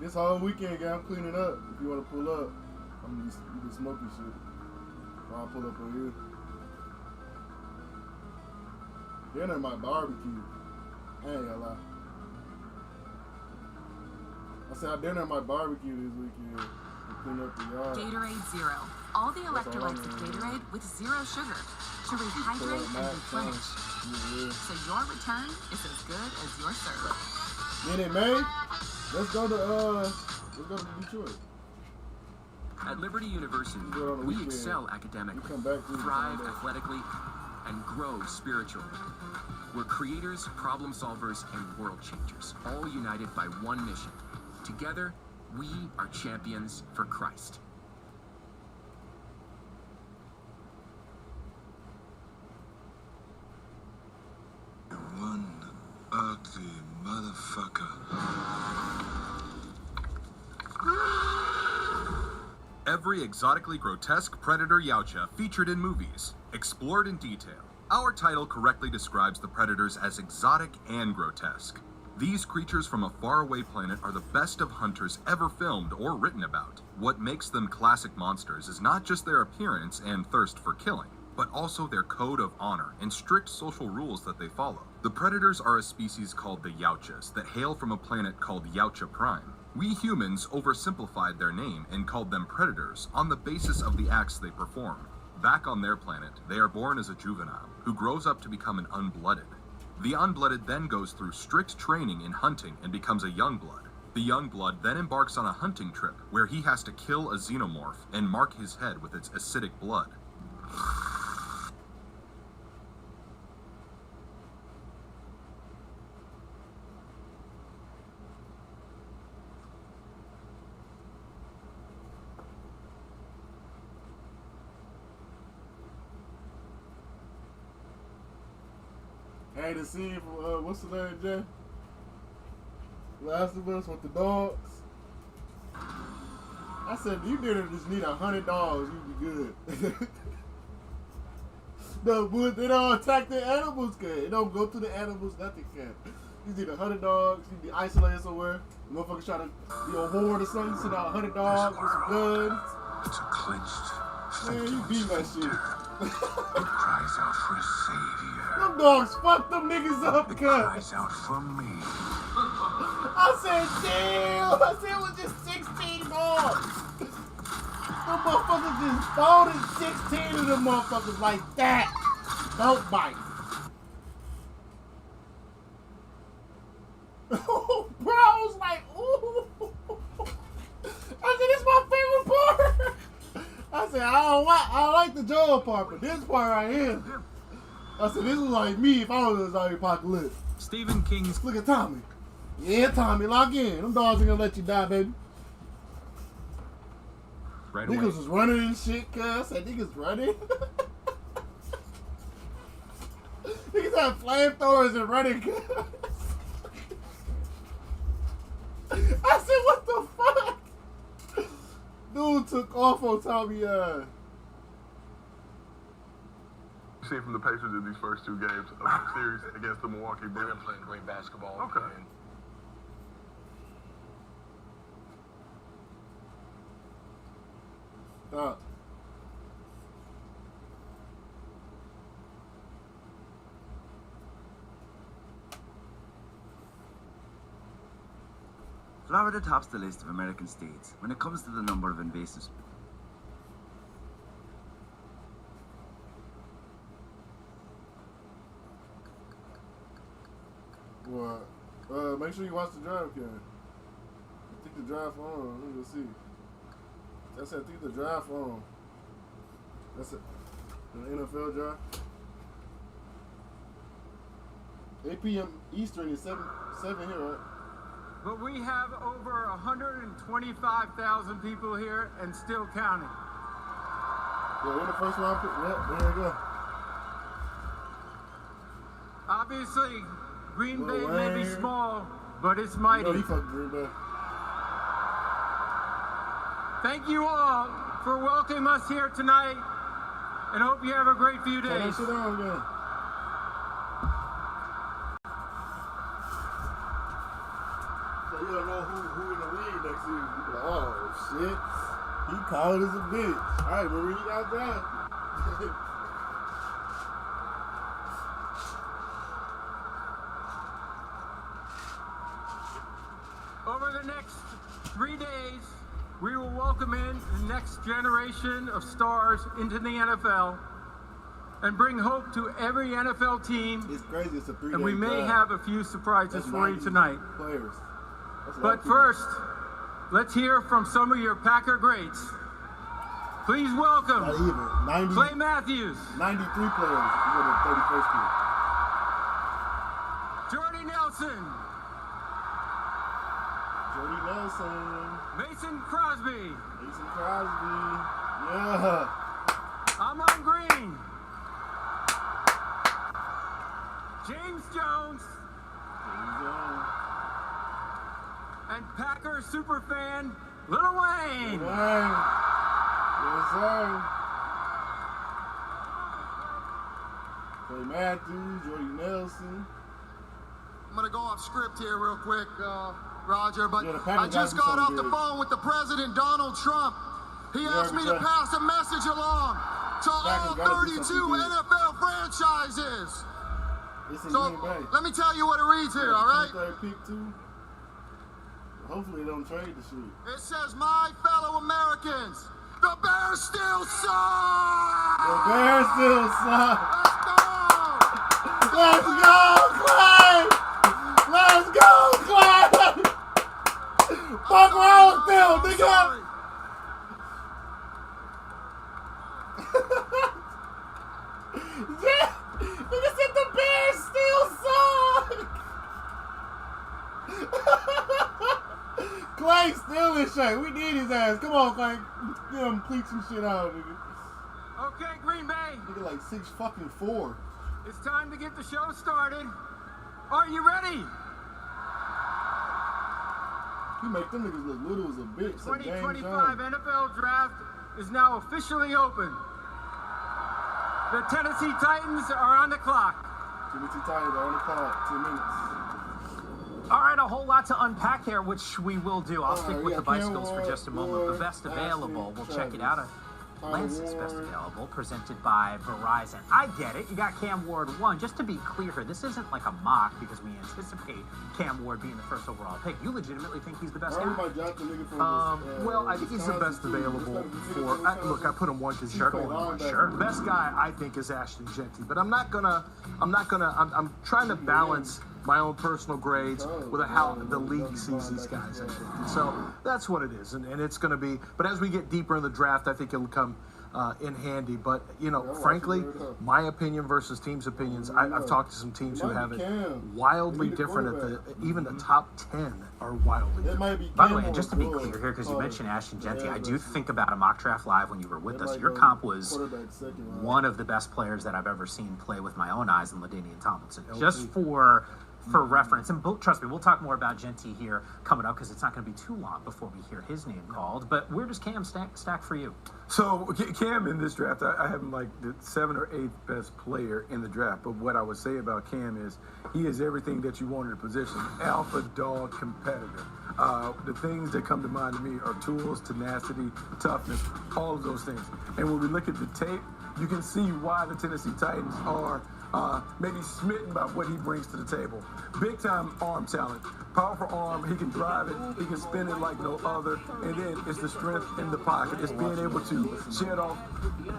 This whole weekend, guy, I'm cleaning up. If you want to pull up, I'm gonna be smoking shit. I'll pull up on you. Dinner my barbecue. I ain't gonna lie. I said I dinner my barbecue this weekend. To clean up the yard. Gatorade Zero. All the electrolytes of Gatorade with zero sugar to rehydrate and replenish. So your return is as good as your serve. Get it, man. Let's go to Detroit. At Liberty University, we excel academically, thrive athletically, and grow spiritually. We're creators, problem solvers, and world changers, all united by one mission. Together, we are champions for Christ. One ugly motherfucker. Every exotically grotesque predator Yautja featured in movies, explored in detail, Our title correctly describes the predators as exotic and grotesque. These creatures from a faraway planet are the best of hunters ever filmed or written about. What makes them classic monsters is not just their appearance and thirst for killing, but also their code of honor and strict social rules that they follow. The predators are a species called the Yautjas that hail from a planet called Yautja Prime. We humans oversimplified their name and called them predators on the basis of the acts they perform. Back on their planet, they are born as a juvenile who grows up to become an unblooded. The unblooded then goes through strict training in hunting and becomes a youngblood. The youngblood then embarks on a hunting trip where he has to kill a xenomorph and mark his head with its acidic blood. Hey, the scene from, what's the name, Jay? Last of Us with the dogs. I said, you didn't just need $100, you'd be good. No, but they don't attack the animals, can. They don't go to the animals, nothing can. You need $100, you be isolated somewhere. The motherfuckers try to be a horde or something, you send out $100 with some guns. It's a clenched. Man, you beat that shit. It cries out for a savior. Them dogs fucked them niggas up, It cuz. cries out for me. I said, damn! I said it was just 16 dogs. Them motherfuckers just folded 16 of them motherfuckers like that. Don't bite. Bro, I was like, ooh. I said, this is my favorite part. I said, I like the jaw part, but this part right here. I said, this is like me if I was in the zombie apocalypse. Stephen King's... Look at Tommy. Yeah, Tommy, lock in. Them dogs ain't gonna let you die, baby. Right niggas away. was running and shit, cuz. I said, niggas running. Niggas had flamethrowers and running, cuz. I said, what the fuck? Dude took off on Tommy, See from the Pacers in these first two games of the series against the Milwaukee Bucks. They've been playing great basketball. Okay. And Florida tops the list of American states when it comes to the number of invasive species. What? Make sure you watch the drive, Ken. I think the drive on. Let me see. That's it. I think the drive on. That's it. The NFL drive. 8 p.m. Eastern is 7 here, right? But we have over 125,000 people here and still counting. Yeah, we're the first round pick. Yeah, there you go. Obviously, Green Bay Lil may be Wayne. small, but it's mighty. You know he fucked Green Bay. Thank you all for welcoming us here tonight, and hope you have a great few Turn that days. shit on, man. So you don't know who in the league next year. You be like, oh, shit. He cold as a bitch. All right, Marie, you got that. Over the next 3 days, we will welcome in the next generation of stars into the NFL and bring hope to every NFL team. It's crazy. It's a 3-day And we may drive. have a few surprises That's for you 90 tonight. Players. That's a lot of But people. first, let's hear from some of your Packer greats. Please welcome Not even. 90, Clay Matthews, 93 players. You go to the 31st team. Jordy Nelson, Jordy Nelson. Mason Crosby, Mason Crosby. Yeah. Amon Green, James Jones, and Packer superfan Lil Wayne. Yes, sir. Clay Matthews, Jordy Nelson. I'm gonna go off script here real quick, Roger, but Yeah, I just got off the phone with the president, Donald Trump. He asked me to pass a message along to all 32 NFL franchises. So let me tell you what it reads here, all right? Hopefully they don't trade the shit. It says, my fellow Americans, the Bears still suck! The Bears still suck! Let's go, Clay! Let's go, Clay! Fuck wrong with them, nigga! Yeah! Nigga said the Bears still suck! Clay still in shape. We need his ass. Come on, Clay. Get him cleat some shit out, nigga. Okay, Green Bay. Nigga like 6'4". It's time to get the show started. Are you ready? You make them niggas look little as a bitch. 2025 NFL Draft is now officially open. The Tennessee Titans are on the clock. Tennessee Titans are on the clock. 2 minutes. All right, a whole lot to unpack here, which we will do. I'll stick with the bicycles for just a moment. The best available, we'll check it out. Lance's best available, presented by Verizon. I get it. You got Cam Ward 1. Just to be clear here, this isn't like a mock because we anticipate Cam Ward being the first overall pick. You legitimately think he's the best guy? Well, I think he's the best available for. Look, I put him 1 because he's going on. Sure. The best guy I think is Ashton Genty, but I'm trying to balance my own personal grades with how the league sees these guys, I think. And so that's what it is, and it's going to be. But as we get deeper in the draft, I think it'll come in handy. But, you know, frankly, my opinion versus teams' opinions, I've talked to some teams who have it wildly different. Even the top 10 are wildly different. By the way, and just to be clear here, because you mentioned Ashton Genty, I do think about a mock draft live when you were with us. Your comp was one of the best players that I've ever seen play with my own eyes in LaDainian Tomlinson. Just for reference, and trust me, we'll talk more about Genty here coming up because it's not going to be too long before we hear his name called. But where does Cam stack for you? So Cam in this draft, I have him like the 7th or 8th best player in the draft. But what I would say about Cam is he is everything that you want in a position. Alpha dog competitor. The things that come to mind to me are tools, tenacity, toughness, all of those things. And when we look at the tape, you can see why the Tennessee Titans are maybe smitten by what he brings to the table. Big time arm talent, powerful arm, he can drive it, he can spin it like no other, and then it's the strength in the pocket. It's being able to shed off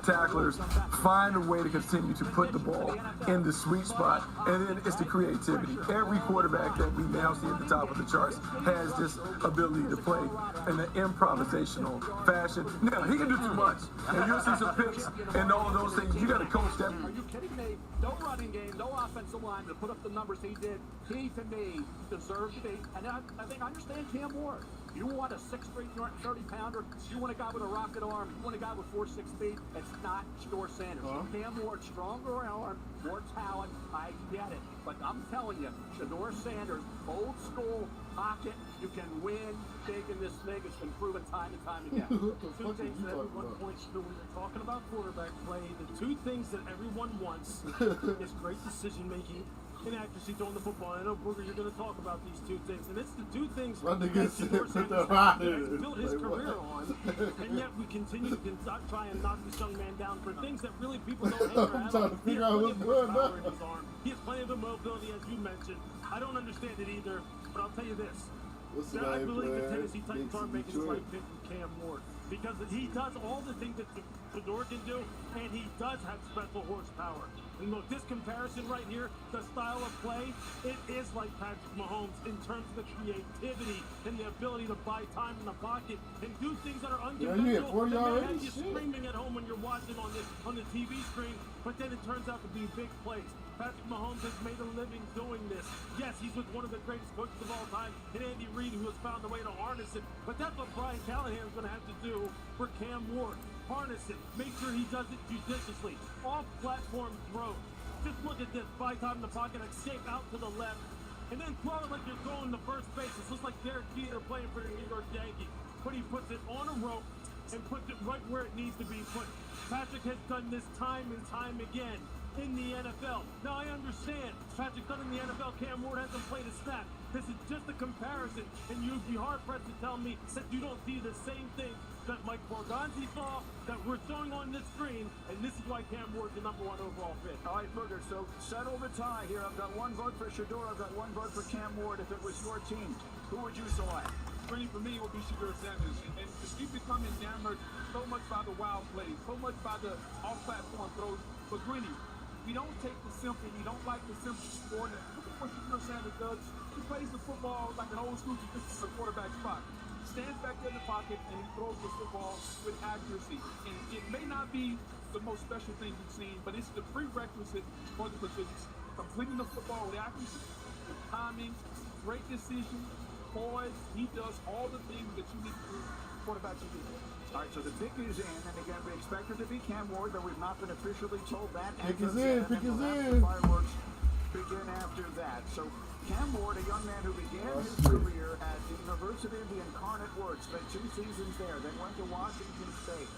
tacklers, find a way to continue to put the ball in the sweet spot, and then it's the creativity. Every quarterback that we now see at the top of the charts has this ability to play in an improvisational fashion. Now, he can do too much, and you'll see some picks and all of those things. You got to coach that. Are you kidding me? No running game, no offensive line to put up the numbers he did. He, to me, deserved to be. And I think I understand Cam Ward. You want a 6'3", 230-pounder. You want a guy with a rocket arm. You want a guy with 4'6" speed. It's not Shador Sanders. Cam Ward, stronger arm, more talent. I get it. But I'm telling you, Shador Sanders, old school pocket. You can win big in this league. It's been proven time and time again. Two things that everyone points to when you're talking about quarterback play. The two things that everyone wants is great decision making and accuracy throwing the football. I know, Booger, you're going to talk about these two things, and it's the two things that Shador Sanders has built his career on, and yet we continue to try and knock this young man down for things that really people don't hang their hat on. He has plenty of power in his arm. He has plenty of the mobility, as you mentioned. I don't understand it either, but I'll tell you this. I believe the Tennessee Titans aren't making the right pick with Cam Ward because he does all the things that Shador can do, and he does have special horsepower. And look, this comparison right here, the style of play, it is like Patrick Mahomes in terms of the creativity and the ability to buy time in the pocket and do things that are unconventional. They may have you screaming at home when you're watching on the TV screen, but then it turns out to be big plays. Patrick Mahomes has made a living doing this. Yes, he's with one of the greatest coaches of all time, and Andy Reid, who has found a way to harness it. But that's what Brian Callahan's going to have to do for Cam Ward. Harness it. Make sure he does it judiciously. Off-platform throw. Just look at this. Buy time in the pocket, escape out to the left, and then throw it like you're throwing the first base. It's just like Derek Jeter playing for the New York Yankees. But he puts it on a rope and puts it right where it needs to be put. Patrick has done this time and time again. in the NFL. Now I understand Patrick Dunn in the NFL, Cam Ward hasn't played a snap. This is just a comparison, and you'd be hard-pressed to tell me that you don't see the same thing that Mike Borgonzi saw, that we're showing on this screen, and this is why Cam Ward's the #1 overall pick. All right, Booger, so settle the tie here. I've got 1 vote for Shedeur, I've got 1 vote for Cam Ward. If it was your team, who would you select? Really, for me, it would be Shedeur Sanders. And we become enamored so much by the wild plays, so much by the off-platform throws. But Greeny, we don't take the simple, we don't like the simple sport. And look at what Shedeur Sanders does. He plays the football like an old school traditional quarterback spot. Stands back there in the pocket and he throws the football with accuracy. And it may not be the most special thing you've seen, but it's the prerequisite for the position. Completing the football with accuracy, with timing, great decision, poise. He does all the things that you need to do quarterback to do. All right, so the pick is in, and again, we expect it to be Cam Ward, though we've not been officially told that. Pick is in, pick is in. Fireworks begin after that. So Cam Ward, a young man who began his career at the University of the Incarnate Word, spent 2 seasons there, then went to Washington State,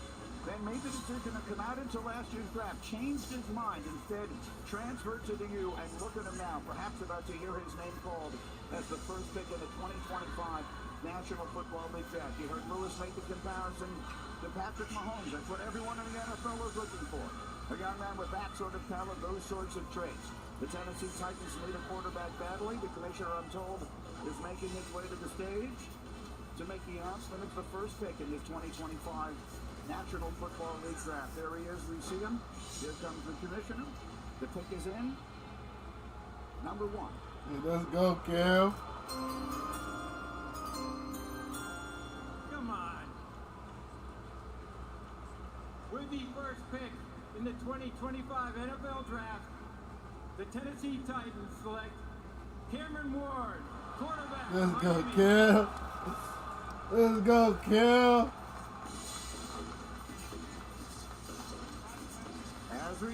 then made the decision to come out into last year's draft, changed his mind, instead transferred to the U, and look at him now, perhaps about to hear his name called as the first pick in the 2025 National Football League draft. You heard Lewis make the comparison to Patrick Mahomes. That's what everyone in the NFL is looking for. A young man with that sort of talent, those sorts of traits. The Tennessee Titans lead a quarterback badly. The commissioner, I'm told, is making his way to the stage to make the announcement of the first pick in this 2025 National Football League draft. There he is. We see him. Here comes the commissioner. The pick is in. Number 1. Hey, let's go, Cal. Come on. With the first pick in the 2025 NFL Draft, the Tennessee Titans select Cameron Ward, quarterback. Let's go, Cal. Let's go, Cal.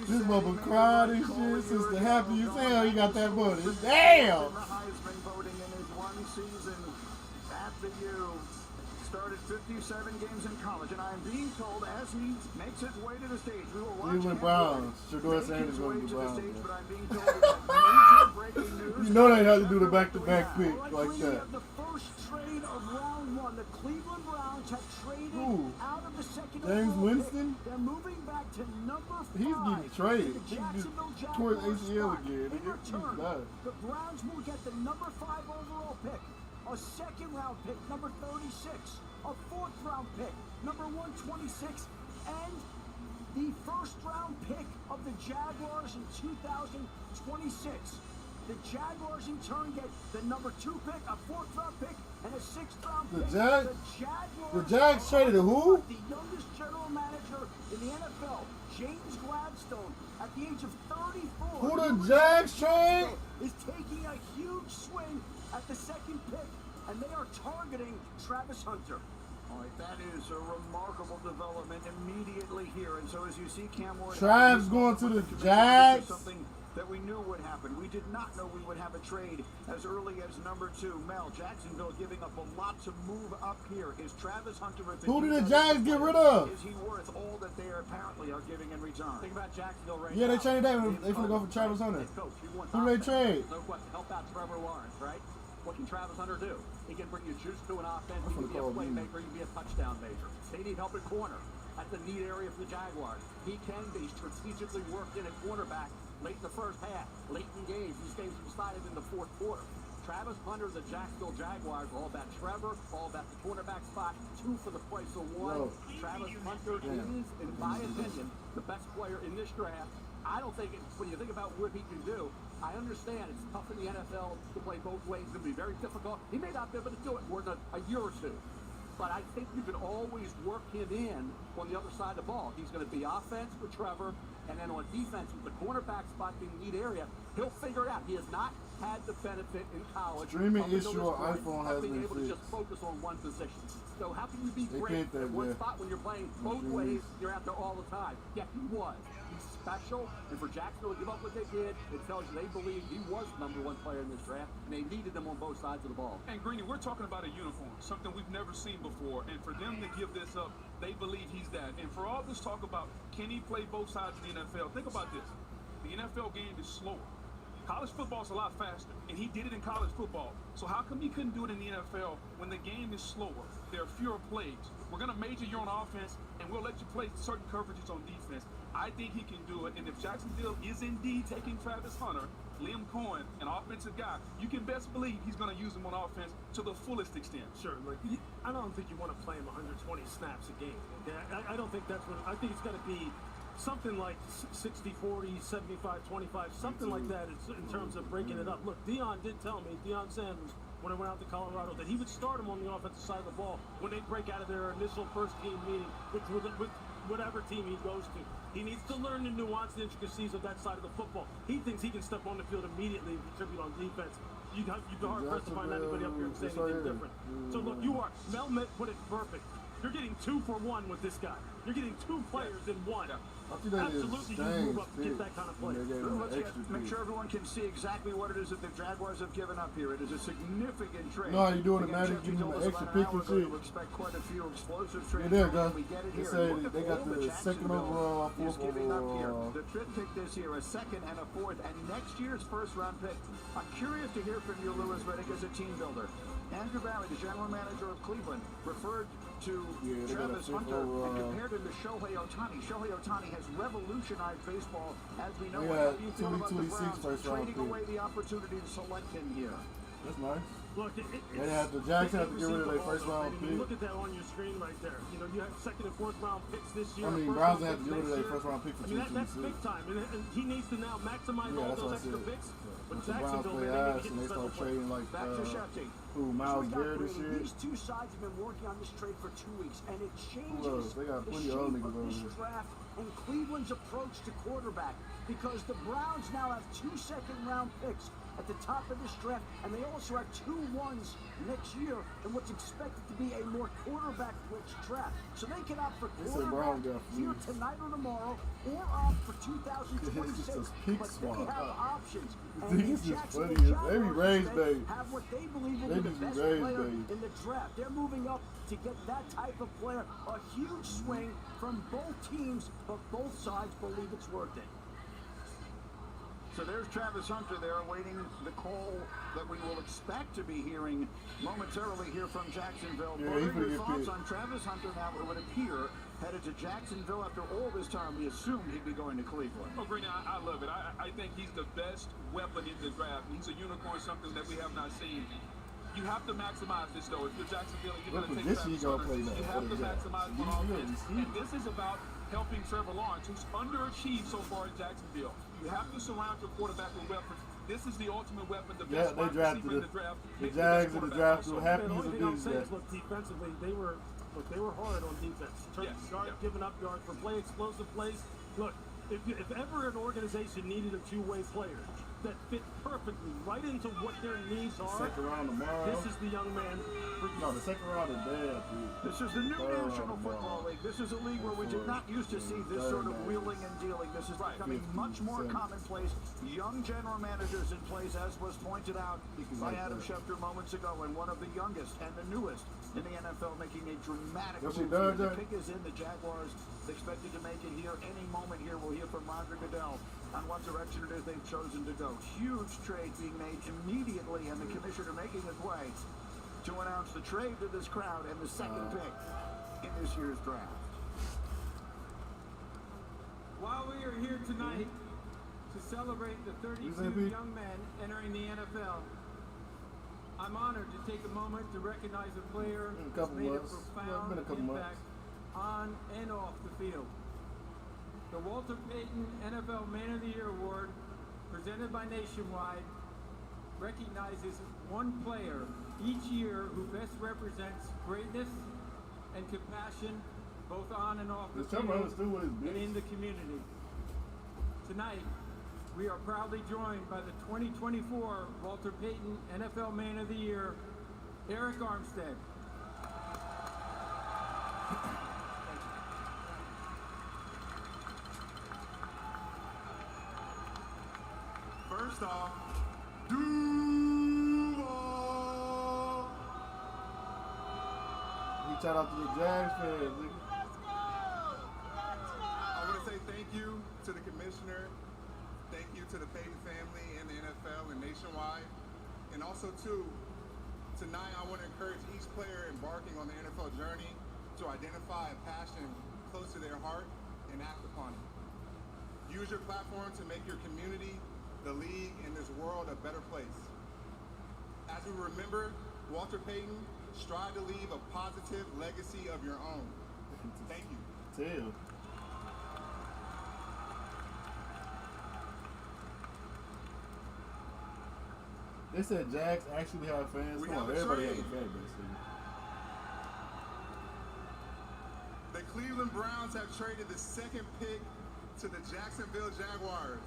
This mother cried and shit since the happiest hell he got that money. Damn! The Heisman voting in his 1 season at the U. Started 57 games in college, and I am being told as he makes his way to the stage, we will watch him Browns. Shedeur Sanders going to the Browns. But I'm being told major breaking news. You know they have to do the back-to-back pick like that. The first trade of round 1, the Cleveland Browns have traded out of the second James Winston? They're moving back to number 5. He's getting traded. He just tore his ACL again. In return, the Browns will get the number 5 overall pick, a 2nd round pick, number 36, a 4th round pick, number 126, and the 1st round pick of the Jaguars in 2026. The Jaguars in turn get the number 2 pick, a 4th round pick, and a 6th round pick. The Jags traded to who? The youngest general manager in the NFL, James Gladstone, at the age of 34. Who the Jags trade? Is taking a huge swing at the 2nd pick, and they are targeting Travis Hunter. All right, that is a remarkable development immediately here. And so as you see Cam Ward... Travis going to the Jags? Something that we knew would happen. We did not know we would have a trade as early as number 2. Mel, Jacksonville giving up a lot to move up here. Is Travis Hunter... Who did the Jags get rid of? Is he worth all that they apparently are giving in return? Think about Jacksonville right Yeah, now. they traded that. They finna go for Travis Hunter. Who do they trade? No question. Help out Trevor Lawrence, right? What can Travis Hunter do? He can bring you juice to an offense. He can be a playmaker. He can be a touchdown maker. They need help at corner. That's a neat area for the Jaguars. He can be strategically worked in at cornerback late in the first half, late in games. These games were decided in the 4th quarter. Travis Hunter, the Jacksonville Jaguars, all about Trevor, all about the cornerback spot, 2 for the price of 1. Travis Hunter is, in my opinion, the best player in this draft. I don't think, when you think about what he can do, I understand it's tough in the NFL to play both ways. It's going to be very difficult. He may not be able to do it more than a year or 2. But I think you can always work him in on the other side of the ball. He's going to be offense with Trevor, and then on defense with the cornerback spot being the lead area, he'll figure it out. He has not had the benefit in college. Streaming issue on iPhone has been able to just focus on one position. So how can you be great at one spot when you're playing both ways? You're out there all the time. Yeah, he was. He's special, and for Jacksonville to give up what they did, it tells you they believe he was the #1 player in this draft, and they needed him on both sides of the ball. And Greeny, we're talking about a uniform, something we've never seen before, and for them to give this up, they believe he's that. And for all this talk about can he play both sides of the NFL, think about this. The The NFL game is slower. College football is a lot faster, and he did it in college football. So how come he couldn't do it in the NFL when the game is slower? There are fewer plays. We're going to major you on offense, and we'll let you play certain coverages on defense. I think he can do it, and if Jacksonville is indeed taking Travis Hunter, Liam Cohen, an offensive guy, you can best believe he's going to use him on offense to the fullest extent. Sure, like I don't think you want to play him 120 snaps a game. Okay? I don't think that's what. I think it's got to be something like 60-40, 75-25, something like that in terms of breaking it up. Look, Deion did tell me, Deion Sanders, when I went out to Colorado, that he would start him on the offensive side of the ball when they break out of their initial first team meeting, with whatever team he goes to. He needs to learn the nuance, the intricacies of that side of the football. He thinks he can step on the field immediately and contribute on defense. You'd be hard pressed to find anybody up here and say anything different. So look, Mel put it perfect. You're getting 2 for 1 with this guy. You're getting 2 players in one. Absolutely, you move up to get that kind of play. Let's make sure everyone can see exactly what it is that the Jaguars have given up here. It is a significant trade. No, you're doing it, man. Giving them an extra pick and shit. We expect quite a few explosive trades. Yeah, there you go. We get it They here. say they got the second overall, He's fourth giving up here. overall. The trip pick this year, a second and a fourth, and next year's first-round pick. I'm curious to hear from you, Louis Riddick, as a team builder. Andrew Barry, the general manager of Cleveland, referred to Travis Hunter and compared him to Shohei Ohtani. Shohei Ohtani has revolutionized baseball as we know. How do you feel about the Browns trading away the opportunity to select him here? That's nice. Look, Jackson have to get rid of their first round pick. Look at that on your screen right there. You know, you have second and fourth round picks this year. I mean, Browns have to get rid of their first round pick for 2026. That's big time, and he needs to now maximize all those extra picks. But the Browns play ass and they start trading like Miles Garrett and shit. These two sides have been working on this trade for 2 weeks, and it changes They got the plenty shape of of niggas this over draft and Cleveland's approach to quarterback, because the Browns now have 2 second-round picks at the top of this draft, and they also have 2 ones next year in what's expected to be a more quarterback-rich draft. So they can opt for quarterback here tonight or tomorrow, or opt for 2026. But they have options. And the Jacksonville Jaguars have what they believe will be the best player in the draft. They're moving up to get that type of player. A huge swing from both teams, but both sides believe it's worth it. So there's Travis Hunter there awaiting the call that we will expect to be hearing momentarily here from Jacksonville. What are your thoughts on Travis Hunter now, it would appear, headed to Jacksonville after all this time? We assumed he'd be going to Cleveland. Oh, Green, I love it. I think he's the best weapon in the draft. He's a unicorn, something that we have not seen. You have to maximize this, though. If you're Jacksonville, you're going to take Travis Hunter. You have to maximize on offense. And this is about helping Trevor Lawrence, who's underachieved so far in Jacksonville. You have to surround your quarterback with weapons. This is the ultimate weapon. The best wide receiver in the draft. The Jags in the draft will have to use the only thing I'm saying is, look, defensively, they were hard on defense. Giving up yards for explosive plays. Look, if ever an organization needed a two-way player that fit perfectly right into what their needs are, second round tomorrow. This is the young man. No, the second round is bad, dude. This is the new National Football League. This is a league where we did not used to see this sort of wheeling and dealing. This is becoming much more commonplace. Young general managers in place, as was pointed out by Adam Schefter moments ago, and one of the youngest and the newest in the NFL, making a dramatic move. The pick is in. The Jaguars expected to make it here any moment. Here we'll hear from Roger Goodell on what direction it is they've chosen to go. Huge trade being made immediately, and the commissioner making his way to announce the trade to this crowd and the second pick in this year's draft. While we are here tonight to celebrate the 32 young men entering the NFL, I'm honored to take a moment to recognize a player who's made a profound impact on and off the field. The Walter Payton NFL Man of the Year Award, presented by Nationwide, recognizes one player each year who best represents greatness and compassion both on and off the field and in the community. Tonight, we are proudly joined by the 2024 Walter Payton NFL Man of the Year, Eric Armstead. First off, Duval. Shout out to the Jags fans. I want to say thank you to the commissioner thank you to the Payton family and the NFL and nationwide. And also, too, tonight I want to encourage each player embarking on the NFL journey to identify a passion close to their heart and act upon it. Use your platform to make your community, the league, and this world a better place. As we remember Walter Payton, strive to leave a positive legacy of your own. Thank you. Tell. They said Jags actually have fans. Come on, everybody has a fan base. The Cleveland Browns have traded the second pick to the Jacksonville Jaguars.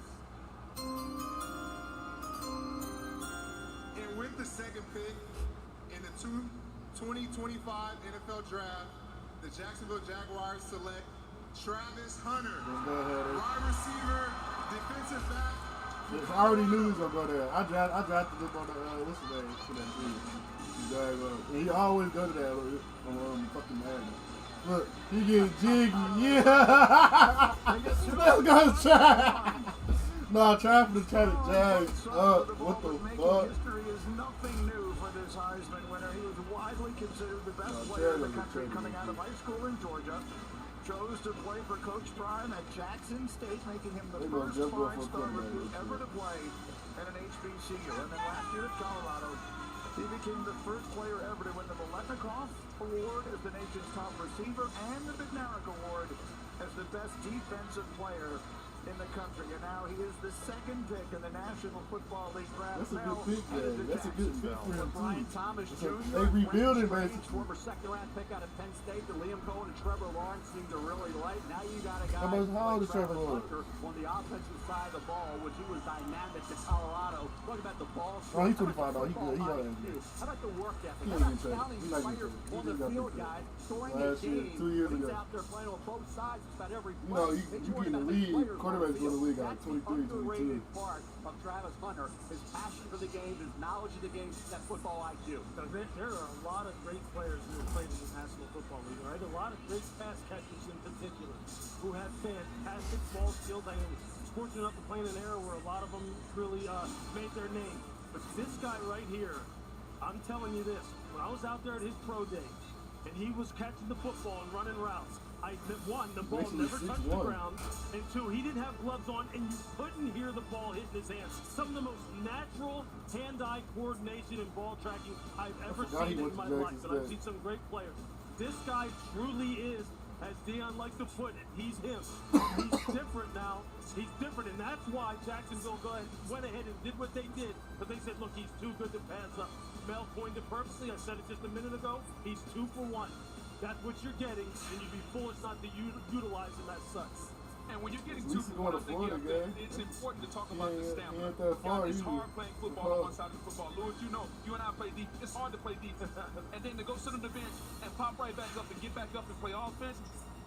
And with the second pick in the 2025 NFL Draft, the Jacksonville Jaguars select Travis Hunter, wide receiver, defensive back. I already knew he was gonna go there. I drafted him on the what's his name? For that team. And he always go to that on fucking Madden. Look, he getting jiggy. Yeah. Let's go try. No, trying to try to jag up. What the fuck? History is nothing new for this Heisman winner. He was widely considered the best player in the country coming out of high school in Georgia. Chose to play for Coach Prime at Jackson State, making him the first five-star recruit ever to play at an HBCU. And then last year at Colorado, he became the first player ever to win the Biletnikoff Award as the nation's top receiver and the Bednarik Award as the best defensive player in the country. And now he is the second pick in the National Football League draft. That's a good pick, man. That's a good pick for him, Brian too. Thomas They Jr. rebuilding, basically. Former second-round pick out of Penn State, that Liam Cohen and Trevor Lawrence seem to really like. Now you got a guy How old is Trevor Lawrence? on the offensive side of the ball, which he was dynamic at Colorado. Talk about the ball. Oh, he's 25 now. He good. He young. How about the work ethic? He How ain't about getting scouting traded. players on the He got field, picked up. guys? During the Last year, game, 2 years he's ago. out there playing on both sides about every You play. know, you get in the league, quarterbacks go to the league at 23, 22. Part of Travis Hunter, his passion for the game, his knowledge of the game, that football IQ. There are a lot of great players who have played in the National Football League, right? A lot of great pass catchers in particular who have fantastic ball skills. I was fortunate enough to play in an era where a lot of them really made their name. But this guy right here, I'm telling you this, when I was out there at his pro day, and he was catching the football and running routes, one, the ball never touched the ground, and two, he didn't have gloves on, and you couldn't hear the ball hitting his hands. Some of the most natural hand-eye coordination and ball tracking I've ever seen in my life, and I've seen some great players. This guy truly is, as Deion likes to put it, he's him. He's different now. He's different, and that's why Jacksonville went ahead and did what they did. But they said, look, he's too good to pass up. Mel coined it purposely. I said it just a minute ago. He's 2 for 1. That's what you're getting, and you'd be foolish not to utilize him as such. And when you're getting 2 for 1, I think it's important to talk about the stamina. It's hard playing football on one side of the football. Louis, you know, you and I play defense. It's hard to play defense. And then to go sit on the bench and pop right back up and get back up and play offense,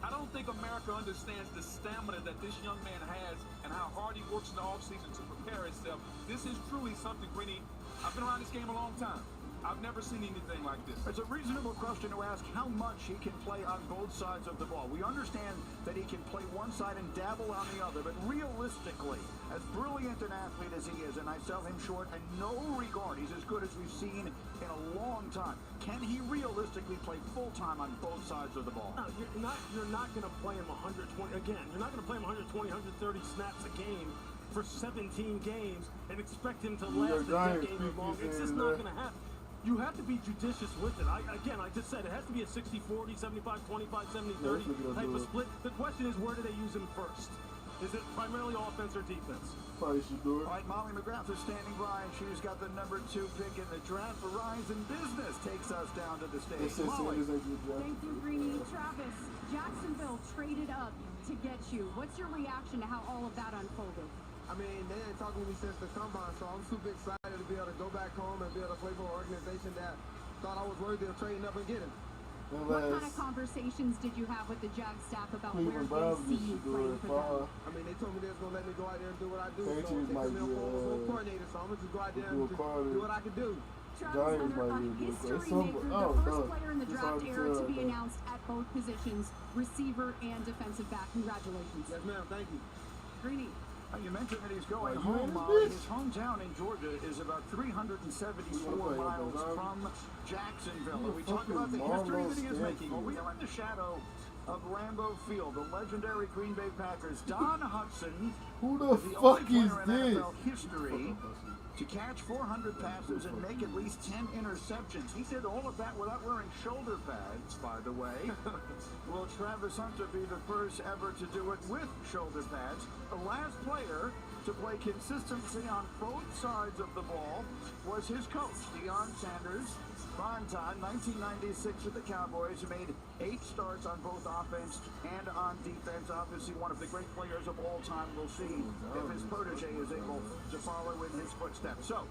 I don't think America understands the stamina that this young man has and how hard he works in the offseason to prepare himself. This is truly something, Greeny. I've been around this game a long time. I've never seen anything like this. It's a reasonable question to ask how much he can play on both sides of the ball. We understand that he can play one side and dabble on the other, but realistically, as brilliant an athlete as he is, and I sell him short in no regard, he's as good as we've seen in a long time. Can he realistically play full-time on both sides of the ball? No, you're not going to play him 120, again, you're not going to play him 120, 130 snaps a game for 17 games and expect him to last a decade or longer. It's just not going to happen. You have to be judicious with it. I just said it has to be a 60-40, 75-25, 70-30 type of split. The question is, where do they use him first? Is it primarily offense or defense? Probably should do it. All right, Molly McGrath is standing by, and she's got the number 2 pick in the draft. Verizon Business takes us down to the stage. Molly. Thank you, Greeny. Travis, Jacksonville traded up to get you. What's your reaction to how all of that unfolded? I mean, they ain't talking to me since the combine, so I'm super excited to be able to go back home and be able to play for an organization that thought I was worthy of trading up and getting. What kind of conversations did you have with the Jag staff about where they see you playing for them? I mean, they told me they was going to let me go out there and do what I do. So they might sent me a coordinator, so I'm going to just go out there and do what I can do. Travis Hunter, a history maker, the first player in the draft era to be announced at both positions, receiver and defensive back. Congratulations. Yes, ma'am. Thank you. Greeny. You mentioned that he's going home. His hometown in Georgia is about 374 miles from Jacksonville. We talk about the history that he is making. Well, we are in the shadow of Lambeau Field, the legendary Green Bay Packers. Don Hutson, who the fuck only is player in this? NFL history to catch 400 passes and make at least 10 interceptions. He did all of that without wearing shoulder pads, by the way. Will Travis Hunter be the first ever to do it with shoulder pads? The last player to play consistency on both sides of the ball was his coach, Deion Sanders. Prime time, 1996 with the Cowboys, who made 8 starts on both offense and on defense. Obviously, one of the great players of all time. We'll see if his protege is able to follow in his footsteps. So,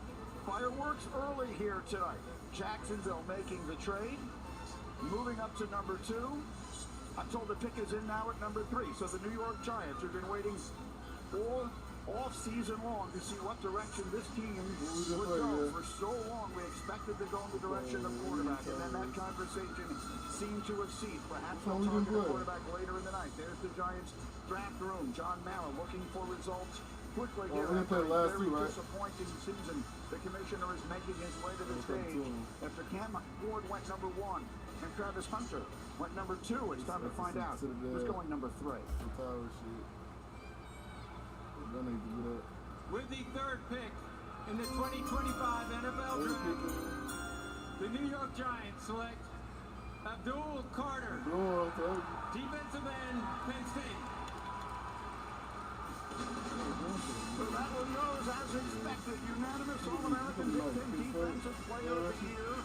fireworks early here tonight. Jacksonville making the trade. Moving up to number 2. I'm told the pick is in now at number 3. So the New York Giants have been waiting all season long to see what direction this team would go. For so long, we expected to go in the direction of quarterback, and then that conversation seemed to have ceased. Perhaps we'll talk to the quarterback later in the night. There's the Giants draft room. John Mallon looking for results quickly here. After a very disappointing season, the commissioner is making his way to the stage. After Cam Ward went number 1 and Travis Hunter went number 2, it's time to find out who's going number 3. With the 3rd pick in the 2025 NFL Draft, the New York Giants select Abdul Carter, defensive end, Penn State. So that one goes as expected. Unanimous All-American Big Ten Defensive Player of the Year.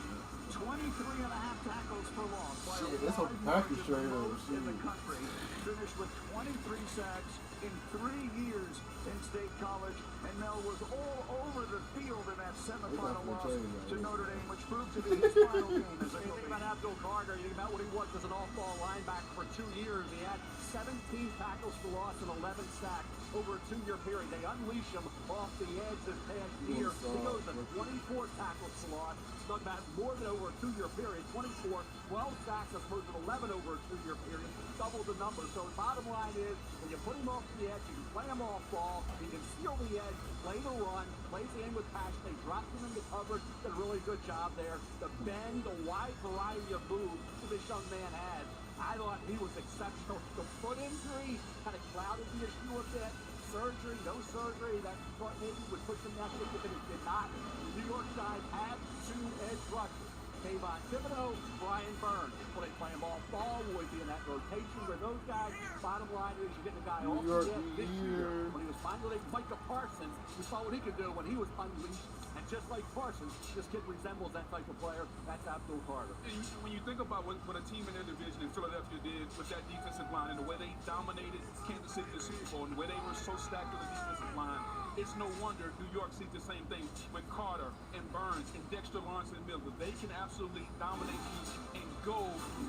23.5 tackles for loss. Shit, that's what the Packers trade over. In the country. Finished with 23 sacks in 3 years in State College, and Mel was all over the field in that semifinal loss to Notre Dame, which proved to be his final game as a You think about Abdul Carter, you think about what he was as an off-ball linebacker for 2 years. He had 17 tackles for loss and 11 sacks over a 2-year period. They unleash him off the edge this past year. He goes to 24 tackles for loss. Talk about more than over a 2-year period. 24, 12 sacks as opposed to 11 over a 2-year period. Double the number. So the bottom line is, when you put him off the edge, you can play him off ball, he can steal the edge, play the run, plays the end with passion. They dropped him into coverage, did a really good job there. The bend, the wide variety of moves that this young man had, I thought he was exceptional. The foot injury kind of clouded the issue a bit. Surgery, no surgery, that thought maybe would push him that quick, but it did not. The New York Giants had 2 edge rushers. Kayvon Thibodeau, Brian Burns. Will they play him off ball? Will he be in that rotation with those guys? Bottom line is, you get the guy off the edge this year. When he was finally Micah Parsons, we saw what he could do when he was unleashed. And just like Parsons, this kid resembles that type of player. That's Abdul Carter. And when you think about what a team in their division in Philadelphia did with that defensive line and the way they dominated Kansas City in the Super Bowl and the way they were so stacked with the defensive line, it's no wonder New York sees the same thing with Carter and Burns and Dexter Lawrence and Miller. They can absolutely dominate you and go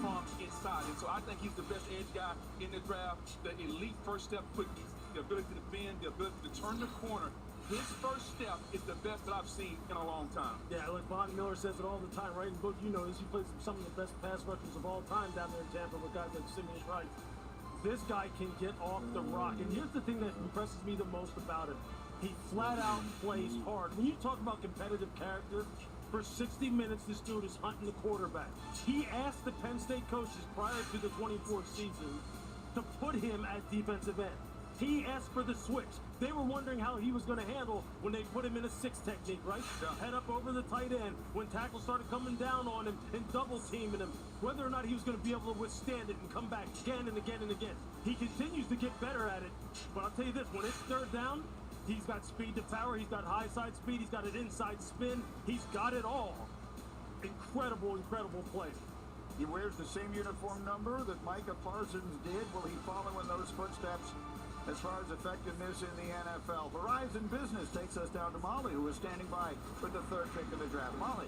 from inside. And so I think he's the best edge guy in the draft. The elite first step quickness, the ability to bend, the ability to turn the corner. His first step is the best that I've seen in a long time. Yeah, like Bobby Miller says it all the time, right? In book, you know this. He plays some of the best pass rushers of all time down there in Tampa with guys like Simeon Wright. This guy can get off the rock. And here's the thing that impresses me the most about him. He flat out plays hard. When you talk about competitive character, for 60 minutes, this dude is hunting the quarterback. He asked the Penn State coaches prior to the 24th season to put him at defensive end. He asked for the switch. They were wondering how he was going to handle when they put him in a 6 technique, right? Head up over the tight end. When tackles started coming down on him and double teaming him, whether or not he was going to be able to withstand it and come back again and again and again. He continues to get better at it. But I'll tell you this, when it's 3rd down, he's got speed to power, he's got high side speed, he's got an inside spin, he's got it all. Incredible, incredible play. He wears the same uniform number that Micah Parsons did. Will he follow in those footsteps as far as effectiveness in the NFL? Verizon Business takes us down to Molly, who is standing by with the 3rd pick of the draft. Molly.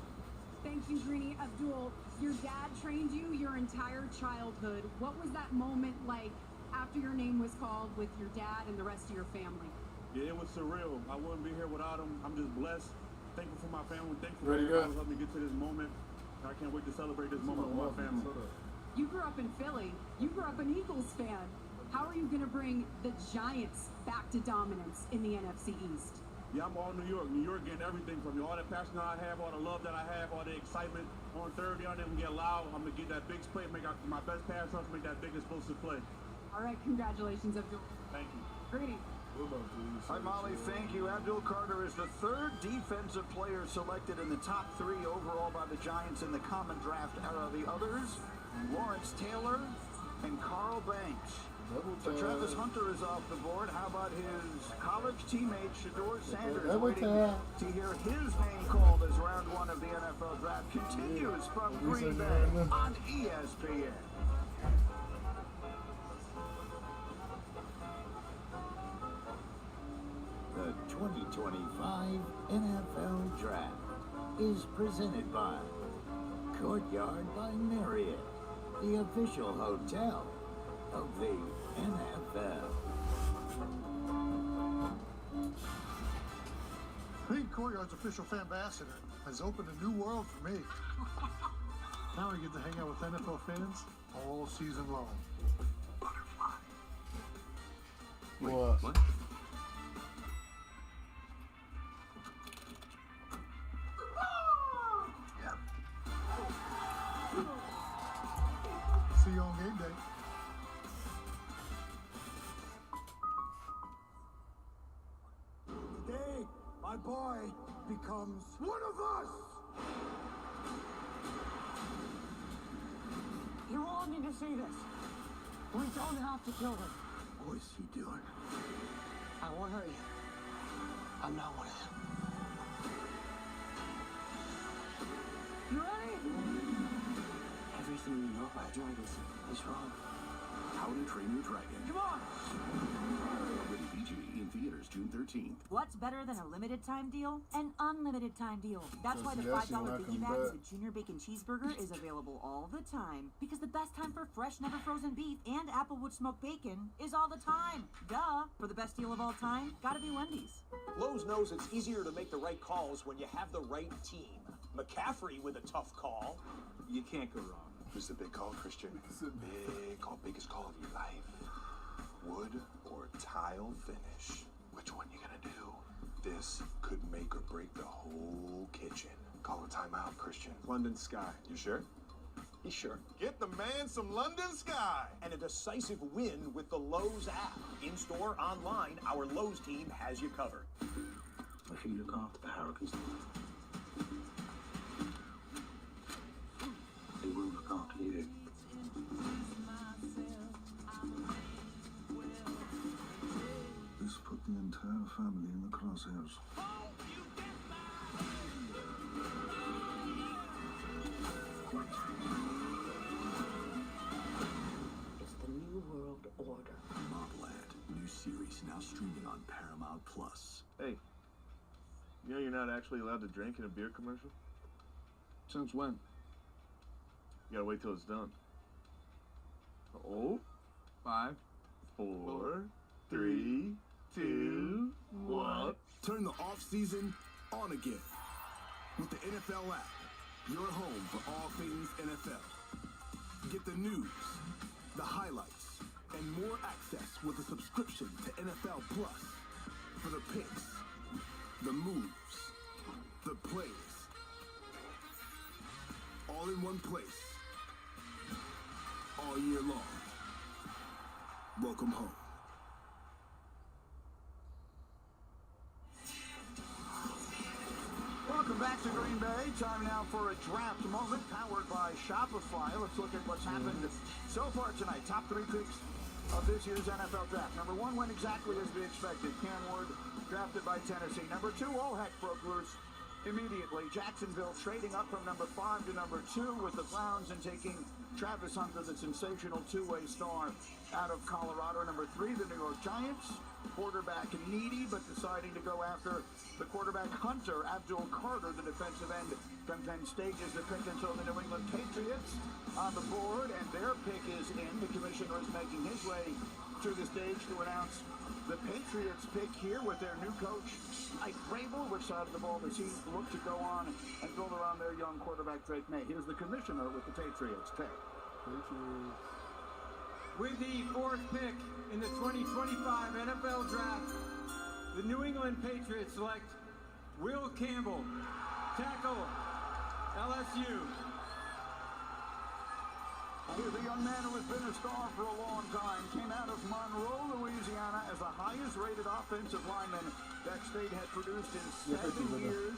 Thank you, Greeny. Abdul, your dad trained you your entire childhood. What was that moment like after your name was called with your dad and the rest of your family? Yeah, it was surreal. I wouldn't be here without him. I'm just blessed. Thankful for my family. Thankful for everybody who helped me get to this moment. I can't wait to celebrate this moment with my family. You grew up in Philly. You grew up an Eagles fan. How are you going to bring the Giants back to dominance in the NFC East? Yeah, I'm all New York. New York getting everything from me. All that passion that I have, all the love that I have, all the excitement. On third down, I'm going to get loud. I'm going to get that big play, make my best pass rush, make that big explosive play. All right, congratulations, Abdul. Thank you. Greedy. Hi, Molly. Thank you. Abdul Carter is the third defensive player selected in the top 3 overall by the Giants in the common draft era. The others, Lawrence Taylor and Carl Banks. So Travis Hunter is off the board. How about his college teammate, Shedeur Sanders, waiting to hear his name called as round 1 of the NFL draft continues from Green Bay on ESPN. The 2025 NFL Draft is presented by Courtyard by Marriott, the official hotel of the NFL. Being Courtyard's official fan ambassador has opened a new world for me. Now I get to hang out with NFL fans all season long. Butterfly. What? See you on game day. Today, my boy becomes one of us! You all need to see this. We don't have to kill him. What is he doing? I won't hurt you. I'm not one of them. You ready? Everything you know about dragons is wrong. How to Train Your Dragon. Come on! Rated PG in theaters June 13th. What's better than a limited time deal? An unlimited time deal. That's why the Jesse, $5 when I Biggie come Mac back. and the Junior Bacon Cheeseburger is available all the time. Because the best time for fresh, never frozen beef and Applewood smoked bacon is all the time. Duh. For the best deal of all time, gotta be Wendy's. Lowe's knows it's easier to make the right calls when you have the right team. McCaffrey with a tough call. You can't go wrong. Who's the big call, Christian? Big call, biggest call of your life. Wood or tile finish? Which one you gonna do? This could make or break the whole kitchen. Call a timeout, Christian. London Sky. You sure? He's sure. Get the man some London Sky. And a decisive win with the Lowe's app. In-store, online, our Lowe's team has you covered. If you look after the Hurricanes, they will look after you. This put the entire family in the crosshairs. It's the New World Order. Mobland, new series now streaming on Paramount Plus. Hey, you know you're not actually allowed to drink in a beer commercial? Since when? You gotta wait till it's done. Oh, 5, 4, 3, 2, 1. Turn the off-season on again. With the NFL app, your home for all things NFL. Get the news, the highlights, and more access with a subscription to NFL Plus. For the picks, the moves, the plays. All in one place. All year long. Welcome home. Welcome back to Green Bay. Time now for a draft moment powered by Shopify. Let's look at what's happened so far tonight. Top 3 picks of this year's NFL draft. Number 1 went exactly as we expected. Cam Ward drafted by Tennessee. Number 2, all heck broke loose immediately. Jacksonville trading up from number 5 to number 2 with the Browns and taking Travis Hunter, the sensational two-way star out of Colorado. Number 3, the New York Giants. Quarterback needy, but deciding to go after the quarterback Hunter. Abdul Carter, the defensive end from Penn State, is the pick until the New England Patriots on the board, and their pick is in. The commissioner is making his way to the stage to announce the Patriots pick here with their new coach, Mike Vrabel. Which side of the ball does he look to go on and build around their young quarterback, Drake May? Here's the commissioner with the Patriots pick. Patriots. With the 4th pick in the 2025 NFL Draft, the New England Patriots select Will Campbell, tackle, LSU. He's a young man who has been a star for a long time. Came out of Monroe, Louisiana as the highest-rated offensive lineman that state had produced in 7 years.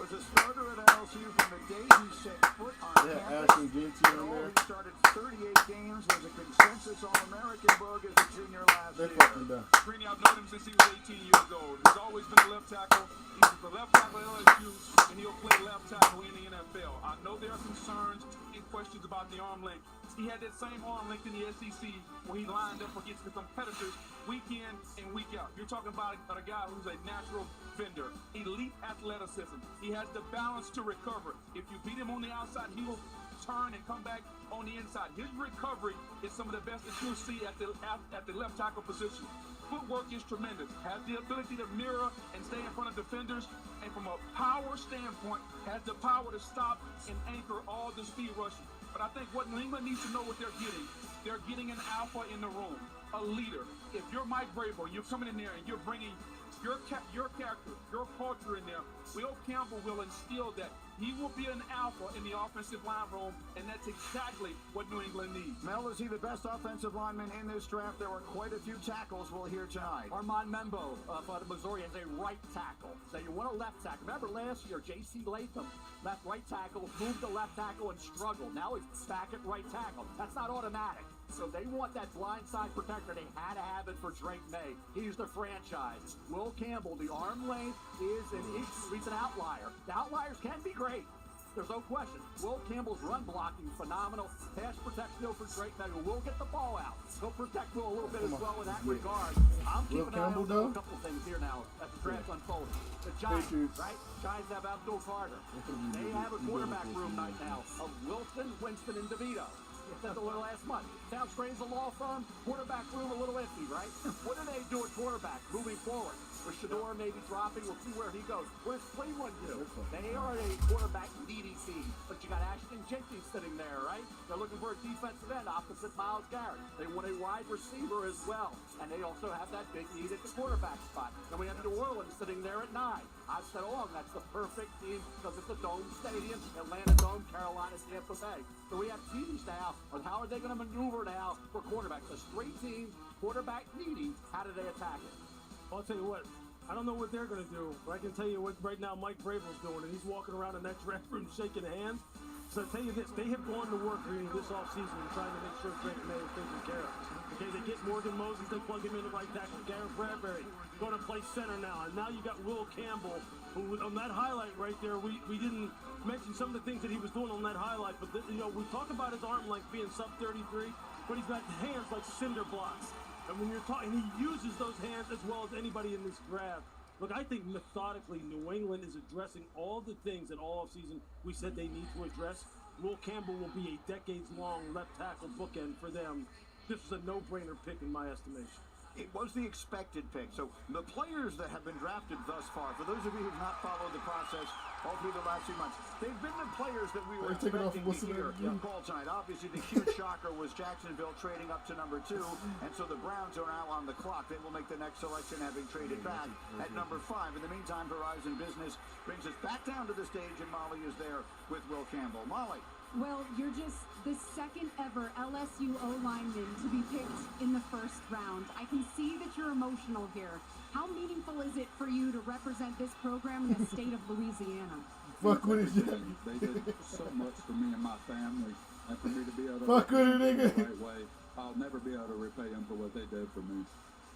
Was a starter at LSU from the day he set foot on campus. He started 38 games, was a consensus All-American bug as a junior last year. Greeny, I've known him since he was 18 years old. He's always been a left tackle. He's the left tackle at LSU, and he'll play left tackle in the NFL. I know there are concerns and questions about the arm length. He had that same arm length in the SEC when he lined up against the competitors week in and week out. You're talking about a guy who's a natural fender, elite athleticism. He has the balance to recover. If you beat him on the outside, he will turn and come back on the inside. His recovery is some of the best that you'll see at the left tackle position. Footwork is tremendous. Has the ability to mirror and stay in front of defenders, and from a power standpoint, has the power to stop and anchor all the speed rushing. But I think what New England needs to know what they're getting an alpha in the room, a leader. If you're Mike Vrabel, you're coming in there and you're bringing your character, your culture in there, Will Campbell will instill that. He will be an alpha in the offensive line room, and that's exactly what New England needs. Mel, is he the best offensive lineman in this draft? There were quite a few tackles we'll hear tonight. Armand Membo of Missouri is a right tackle. So you want a left tackle. Remember last year, J.C. Latham, left right tackle, moved to left tackle and struggled. Now he's back at right tackle. That's not automatic. So they want that blindside protector. They had to have it for Drake May. He's the franchise. Will Campbell, the arm length is he's an outlier. The outliers can be great. There's no question. Will Campbell's run blocking phenomenal. Pass protection for Drake May, who will get the ball out. He'll protect Will a little bit as well in that regard. I'm keeping an eye on a couple things here now as the draft unfolding. The Giants, right? Giants have Abdul Carter. They have a quarterback room right now of Wilson, Winston, and DeVito. You said the last month. Sounds strange, a law firm, quarterback room a little empty, right? What do they do at quarterback moving forward? With Shador maybe dropping, we'll see where he goes. What does Cleveland do? They are a quarterback needy team, but you got Ashton Jenkins sitting there, right? They're looking for a defensive end opposite Myles Garrett. They want a wide receiver as well, and they also have that big need at the quarterback spot. Then we have New Orleans sitting there at 9. I've said all along that's the perfect team because it's a dome stadium, Atlanta Dome, Carolina, Tampa Bay. So we have teams now, and how are they going to maneuver now for quarterbacks? A straight team, quarterback needy, how do they attack it? I'll tell you what, I don't know what they're going to do, but I can tell you what right now Mike Vrabel's doing, and he's walking around in that draft room shaking hands. So I'll tell you this, they have gone to work really this offseason and trying to make sure Drake May is taken care of. Okay, they get Morgan Moses, they plug him in the right tackle. Garrett Bradbury going to play center now, and now you got Will Campbell, who on that highlight right there, we didn't mention some of the things that he was doing on that highlight, but we talk about his arm length being sub 33, but he's got hands like cinder blocks. And when you're talking, he uses those hands as well as anybody in this draft. Look, I think methodically New England is addressing all the things that all offseason we said they need to address. Will Campbell will be a decades-long left tackle bookend for them. This is a no-brainer pick in my estimation. It was the expected pick. So the players that have been drafted thus far, for those of you who have not followed the process all through the last few months, they've been the players that we were expecting to hear call tonight. Obviously, the huge shocker was Jacksonville trading up to number 2, and so the Browns are now on the clock. They will make the next selection, having traded back at number 5. In the meantime, Verizon Business brings us back down to the stage, and Molly is there with Will Campbell. Molly. Well, you're just the second ever LSU O-lineman to be picked in the first round. I can see that you're emotional here. How meaningful is it for you to represent this program in the state of Louisiana? Fuck with it, They did so much for me and my family, and for me to be able to fuck with it, nigga. the right way, I'll never be able to repay them for what they did for me.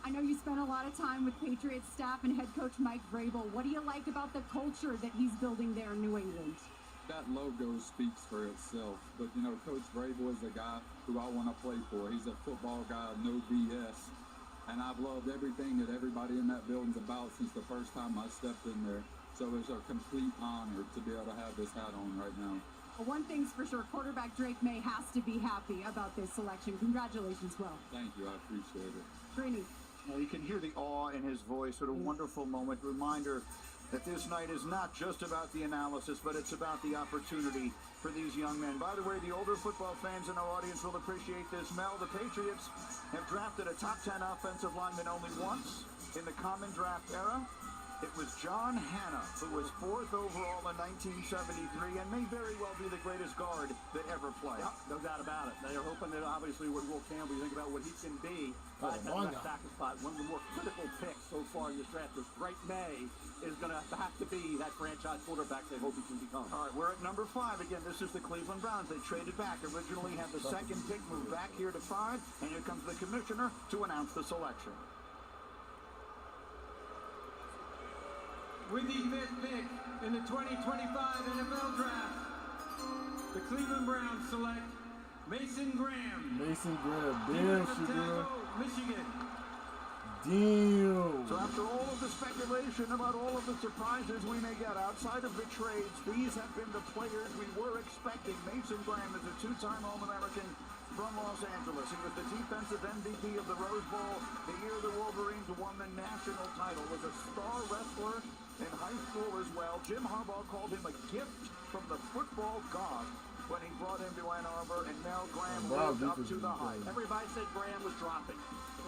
I know you spent a lot of time with Patriots staff and head coach Mike Vrabel. What do you like about the culture that he's building there in New England? That logo speaks for itself. But, Coach Vrabel is a guy who I want to play for. He's a football guy, no BS. And I've loved everything that everybody in that building's about since the first time I stepped in there. So it's a complete honor to be able to have this hat on right now. Well, one thing's for sure, quarterback Drake May has to be happy about this selection. Congratulations, Will. Thank you. I appreciate it. Greeny. Well, you can hear the awe in his voice. What a wonderful moment. Reminder that this night is not just about the analysis, but it's about the opportunity for these young men. By the way, the older football fans in our audience will appreciate this. Mel, the Patriots have drafted a top 10 offensive lineman only once in the common draft era. It was John Hanna, who was 4th overall in 1973 and may very well be the greatest guard that ever played. Yep, no doubt about it. They are hoping that obviously with Will Campbell, you think about what he can be at that left tackle spot. One of the more critical picks so far in this draft is Drake May is going to have to be that franchise quarterback they hope he can become. All right, we're at number 5. Again, this is the Cleveland Browns. They traded back. Originally had the second pick, moved back here to 5, and here comes the commissioner to announce the selection. With the 5th pick in the 2025 NFL Draft, the Cleveland Browns select Mason Graham. Mason Graham, damn, Shador. Michigan. Damn. So after all of the speculation about all of the surprises we may get outside of the trades, these have been the players we were expecting. Mason Graham is a 2-time All-American from Los Angeles. He was the defensive MVP of the Rose Bowl the year the Wolverines won the national title. Was a star wrestler in high school as well. Jim Harbaugh called him a gift from the football god when he brought him to Ann Arbor, and Mel Graham lived up to the hype. Everybody said Graham was dropping.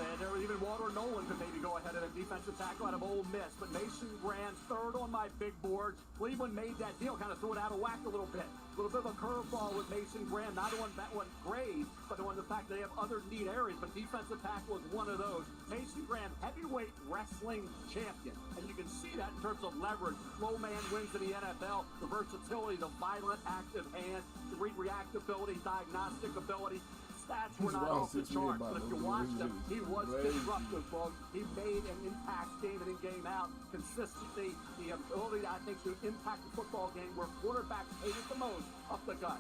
And there was even Walter Nolan could maybe go ahead of him, defensive tackle out of Ole Miss. But Mason Graham, 3rd on my big board. Cleveland made that deal, kind of threw it out of whack a little bit. A little bit of a curveball with Mason Graham. Not on that one great, but on the fact they have other neat areas. But defensive tackle is one of those. Mason Graham, heavyweight wrestling champion. And you can see that in terms of leverage. Slow man wins in the NFL. The versatility, the violent, active hand, the reactability, diagnostic ability. Stats were not off the charts, but if you watched him, he was disruptive, folks. He made an impact game in and game out. Consistency, the ability, I think, to impact the football game where quarterbacks hate it the most, up the gut.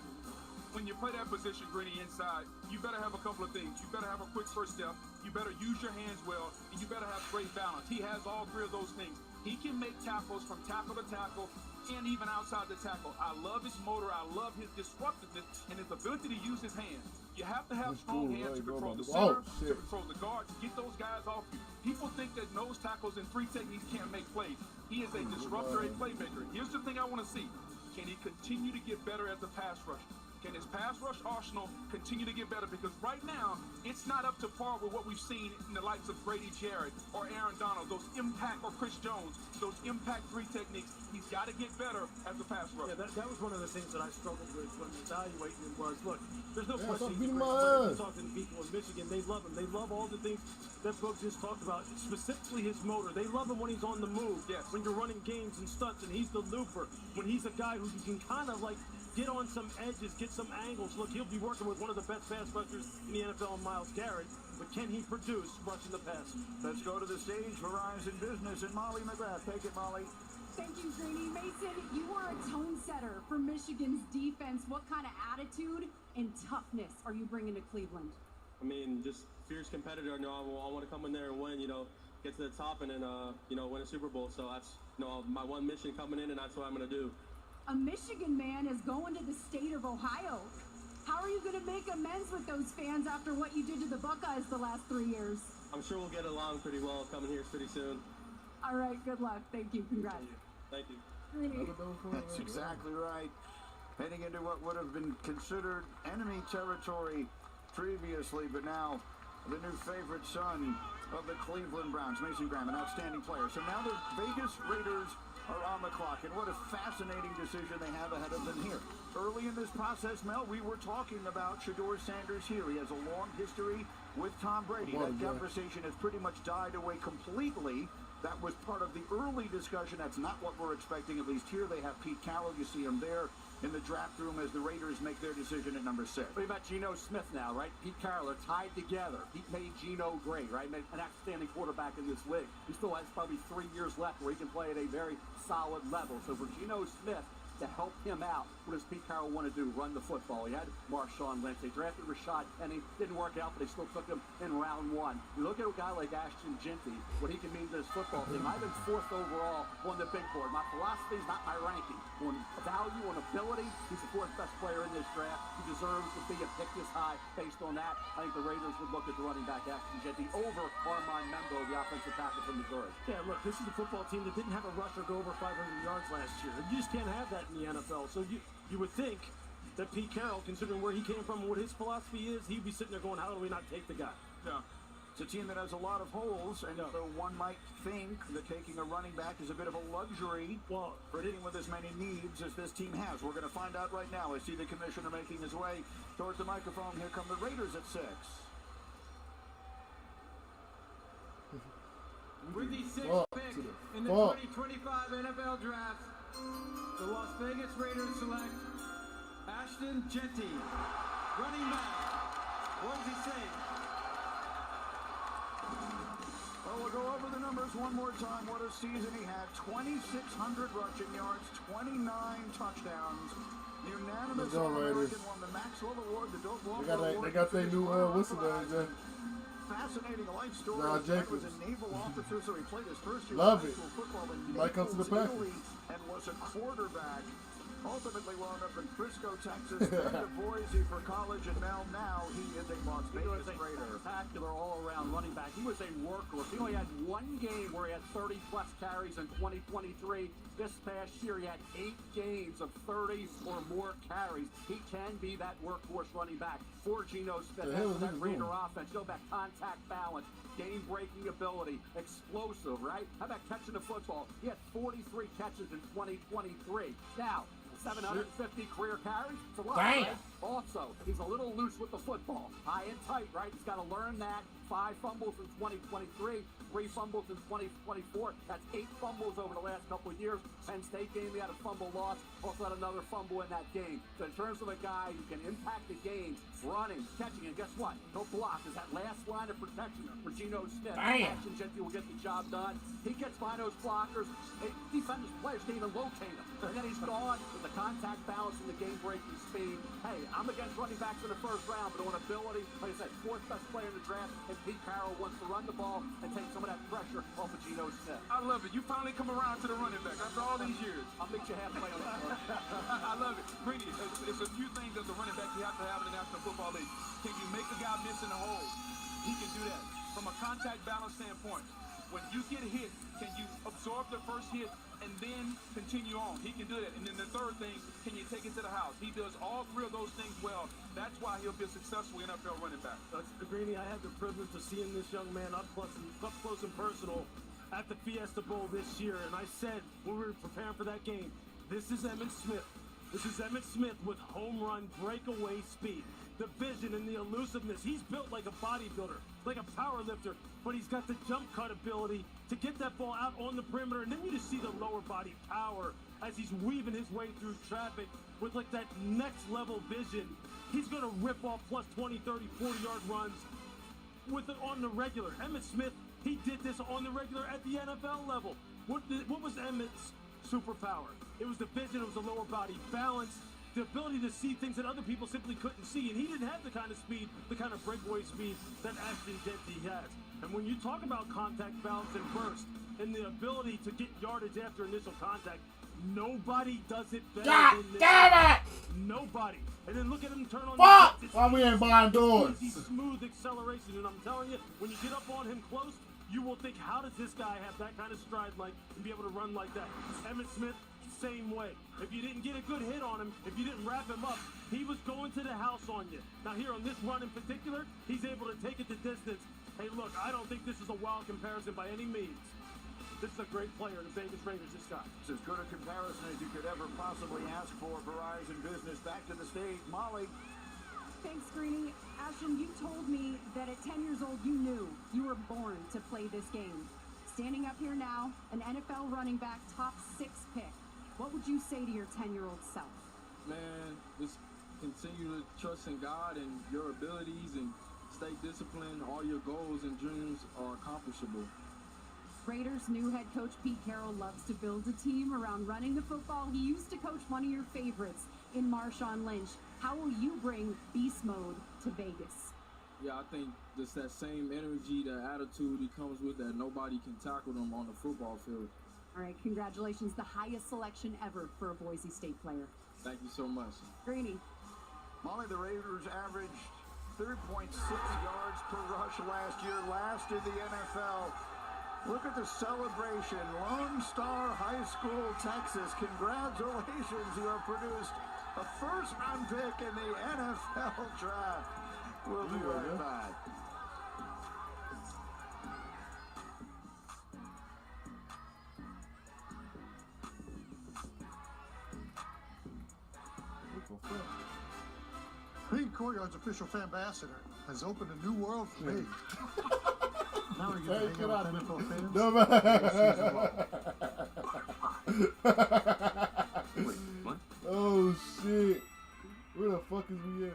When you play that position, Gritty, inside, you better have a couple of things. You better have a quick first step. You better use your hands well, and you better have great balance. He has all 3 of those things. He can make tackles from tackle to tackle and even outside the tackle. I love his motor. I love his disruptiveness and his ability to use his hands. You have to have strong hands to control the center, to control the guard, to get those guys off you. People think that nose tackles and 3 techniques can't make plays. He is a disruptor, a playmaker. Here's the thing I want to see. Can he continue to get better as a pass rusher? Can his pass rush arsenal continue to get better? Because right now, it's not up to par with what we've seen in the likes of Grady Jarrett or Aaron Donald, those impact, or Chris Jones, those impact 3 techniques. He's got to get better as a pass rusher. Yeah, that was one of the things that I struggled with when evaluating him was, look, there's no question he's talking to people in Michigan. They love him. They love all the things that folks just talked about, specifically his motor. They love him when he's on the move. Yes. When you're running games and stunts, and he's the looper. When he's a guy who you can kind of like get on some edges, get some angles. Look, he'll be working with one of the best pass rushers in the NFL, Myles Garrett. But can he produce rushing the passer? Let's go to the stage for Verizon Business and Molly McGrath. Take it, Molly. Thank you, Greeny. Mason, you are a tone setter for Michigan's defense. What kind of attitude and toughness are you bringing to Cleveland? I mean, just fierce competitor. You know, I want to come in there and win, you know, get to the top and then, you know, win a Super Bowl. So that's, you know, my one mission coming in, and that's what I'm going to do. A Michigan man is going to the state of Ohio. How are you going to make amends with those fans after what you did to the Buckeyes the last 3 years? I'm sure we'll get along pretty well coming here pretty soon. All right, good luck. Thank you. Congrats. Thank you. That's exactly right. Heading into what would have been considered enemy territory previously, but now the new favorite son of the Cleveland Browns, Mason Graham, an outstanding player. So now the Vegas Raiders are on the clock, and what a fascinating decision they have ahead of them here. Early in this process, Mel, we were talking about Shador Sanders here. He has a long history with Tom Brady. That conversation has pretty much died away completely. That was part of the early discussion. That's not what we're expecting, at least here. They have Pete Carroll. You see him there in the draft room as the Raiders make their decision at number 6. What about Geno Smith now, right? Pete Carroll are tied together. Pete made Geno great, right? Made an outstanding quarterback in this league. He still has probably 3 years left where he can play at a very solid level. So for Geno Smith, to help him out. What does Pete Carroll want to do? Run the football. He had Marshawn Lynch. They drafted Rashad Penny. Didn't work out, but they still took him in round 1. You look at a guy like Ashton Ginty, what he can mean to this football team. I've been 4th overall on the big board. My philosophy is not my ranking. On value, on ability, he's the 4th best player in this draft. He deserves to be a pick this high. Based on that, I think the Raiders would look at the running back Ashton Ginty over Armand Membo, the offensive tackle from Missouri. Yeah, look, this is a football team that didn't have a rusher go over 500 yards last year. You just can't have that in the NFL. So you would think that Pete Carroll, considering where he came from and what his philosophy is, he'd be sitting there going, how do we not take the guy? Yeah. It's a team that has a lot of holes, and so one might think that taking a running back is a bit of a luxury for a team with as many needs as this team has. We're going to find out right now. I see the commissioner making his way towards the microphone. Here come the Raiders at 6. With the 6th pick in the 2025 NFL Draft, the Las Vegas Raiders select Ashton Ginty, running back. What does he say? Well, we'll go over the numbers one more time. What a season he had. 2,600 rushing yards, 29 touchdowns. Unanimous All-American, won the Maxwell Award, the Doak Walker Award. They got their new what's the name? Fascinating life story. Nah, He was a naval officer, so he played his first year Love of high it. school football in Might come to the Naples, Packers. Italy, and was a quarterback. Ultimately wound up in Frisco, Texas, then to Boise for college, and now he is a Las Vegas Raider. Spectacular all-around running back. He was a workhorse. He only had one game where he had 30-plus carries in 2023. This past year, he had 8 games of 30 or more carries. He can be that workhorse running back for Geno Smith. That Raider offense. Go back, contact balance, game-breaking ability, explosive, right? How about catching the football? He had 43 catches in 2023. Now, 750 career carries. It's a lot, right? Also, he's a little loose with the football. High and tight, right? He's got to learn that. 5 fumbles in 2023, 3 fumbles in 2024. That's 8 fumbles over the last couple of years. Penn State game, he had a fumble loss. Also had another fumble in that game. So in terms of a guy who can impact the game, running, catching, and guess what? No block is that last line of protection for Geno Smith. Ashton Ginty will get the job done. He gets by those blockers. Defenders, players can't even locate him. And then he's gone with the contact balance and the game-breaking speed. Hey, I'm against running backs in the first round, but on ability, like I said, 4th best player in the draft, and Pete Carroll wants to run the ball and take some of that pressure off of Geno Smith. I love it. You finally come around to the running back after all these years. I'll meet you halfway on that one. I love it. Greeny, it's a few things as a running back you have to have in the National Football League. Can you make a guy miss in the hole? He can do that. From a contact balance standpoint, when you get hit, can you absorb the first hit and then continue on? He can do that. And then the third thing, can you take it to the house? He does all 3 of those things well. That's why he'll be a successful NFL running back. Greeny, I had the privilege of seeing this young man up close and personal at the Fiesta Bowl this year. And I said, when we were preparing for that game, this is Emmitt Smith. This is Emmitt Smith with home run breakaway speed. The vision and the elusiveness. He's built like a bodybuilder, like a power lifter, but he's got the jump cut ability to get that ball out on the perimeter. And then you just see the lower body power as he's weaving his way through traffic with like that next level vision. He's going to rip off plus 20, 30, 40-yard runs with it on the regular. Emmitt Smith, he did this on the regular at the NFL level. What was Emmitt's superpower? It was the vision, it was the lower body balance, the ability to see things that other people simply couldn't see. And he didn't have the kind of speed, the kind of breakaway speed that Ashton Ginty has. And when you talk about contact balance and burst and the ability to get yardage after initial contact, nobody does it better than this. Damn it! Nobody. And then look at him turn on Fuck! Why we ain't buying doors? Smooth acceleration. And I'm telling you, when you get up on him close, you will think, how does this guy have that kind of stride like and be able to run like that? Emmitt Smith, same way. If you didn't get a good hit on him, if you didn't wrap him up, he was going to the house on you. Now here on this run in particular, he's able to take it the distance. Hey, look, I don't think this is a wild comparison by any means. This is a great player, the Vegas Raiders, this guy. It's as good a comparison as you could ever possibly ask for. Verizon Business back to the stage. Molly. Thanks, Greeny. Ashton, you told me that at 10 years old you knew you were born to play this game. Standing up here now, an NFL running back, top 6 pick. What would you say to your 10-year-old self? Man, just continue to trust in God and your abilities and stay disciplined. All your goals and dreams are accomplishable. Raiders' new head coach Pete Carroll loves to build a team around running the football. He used to coach one of your favorites in Marshawn Lynch. How will you bring beast mode to Vegas? Yeah, I think just that same energy, the attitude he comes with, that nobody can tackle them on the football field. All right, congratulations. The highest selection ever for a Boise State player. Thank you so much. Greeny. Molly, the Raiders averaged 3.6 yards per rush last year, last in the NFL. Look at the celebration. Lone Star High School, Texas. Congratulations, you have produced a first-round pick in the NFL draft. We'll be right back. Creed Courtyard's official fan ambassador has opened a new world for me. Now we get to hang out with NFL fans. Wait, what? Oh shit. Where the fuck is we at?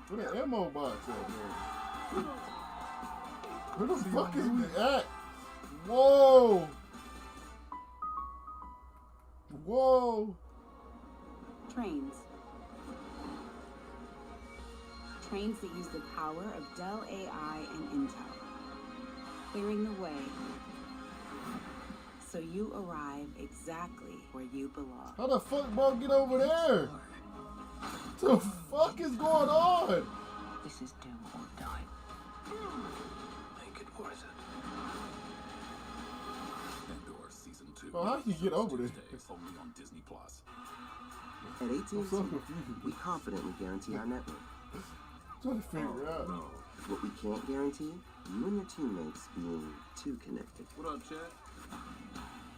Where the ammo box at, man? Where the fuck is we at? Whoa! Whoa! Trains. Trains that use the power of Dell AI and Intel, clearing the way so you arrive exactly where you belong. How the fuck, bro, get over there? What the fuck is going on? This is do or die. Make it worth it. Endor Season 2. Oh, how do you get over there? Only on Disney Plus. At AT&T, I'm so confused. we confidently guarantee our network. Trying to figure out. No. What we can't guarantee, you and your teammates being too connected. What up, Chad?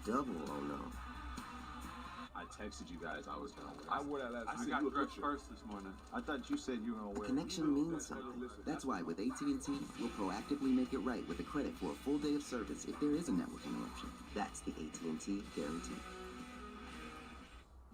Double oh no. I texted you guys I was gonna wear. I wore that last week. I got dressed first this morning. I thought you said you were gonna A wear. connection means something. That's why with AT&T, we'll proactively make it right with a credit for a full day of service if there is a network interruption. That's the AT&T guarantee.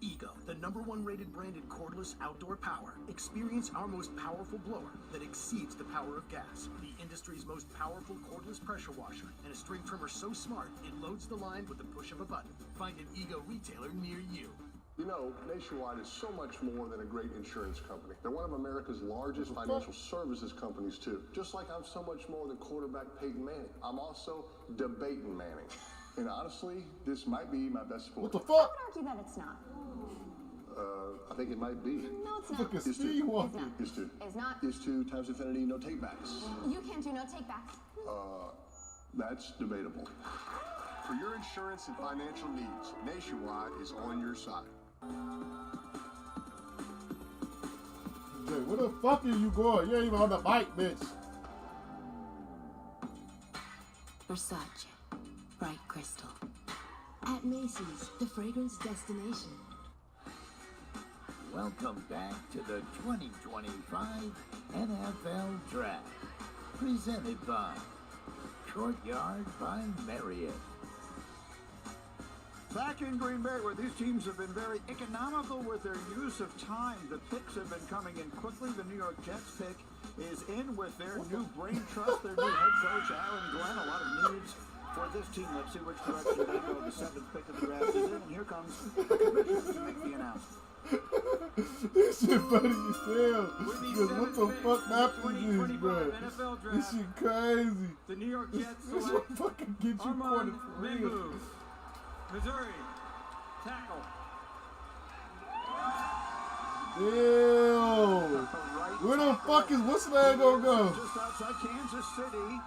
Ego, the #1 rated branded cordless outdoor power. Experience our most powerful blower that exceeds the power of gas. The industry's most powerful cordless pressure washer and a string trimmer so smart it loads the line with the push of a button. Find an Ego retailer near you. You know, Nationwide is so much more than a great insurance company. They're one of America's largest financial services companies, too. Just like I'm so much more than quarterback Peyton Manning. I'm also debating Manning. And honestly, this might be my best sport. What the fuck? I would argue that it's not. I think it might be. No, it's not. Look at It's Steve not. walking. Is two. It's not. Is 2 times infinity, no takebacks. You can't do no takebacks. That's debatable. For your insurance and financial needs, Nationwide is on your side. Jay, where the fuck are you going? You ain't even on the bike, bitch. Versace, bright crystal. At Macy's, the fragrance destination. Welcome back to the 2025 NFL Draft, presented by Courtyard by Marriott. Back in Green Bay, where these teams have been very economical with their use of time, the picks have been coming in quickly. The New York Jets pick is in with their new brain trust, their new head coach, Aaron Glenn. A lot of needs for this team. Let's see which direction they go. The 7th pick of the draft is in, and here comes the commissioner to make the announcement. This shit funny as hell. Because what the fuck happens is, bro? This shit crazy. The New York Jets This select one fucking get you Armand cornered for real. Memu, Missouri, tackle. Ew. Where the fuck is what's that gonna go? Just outside Kansas City.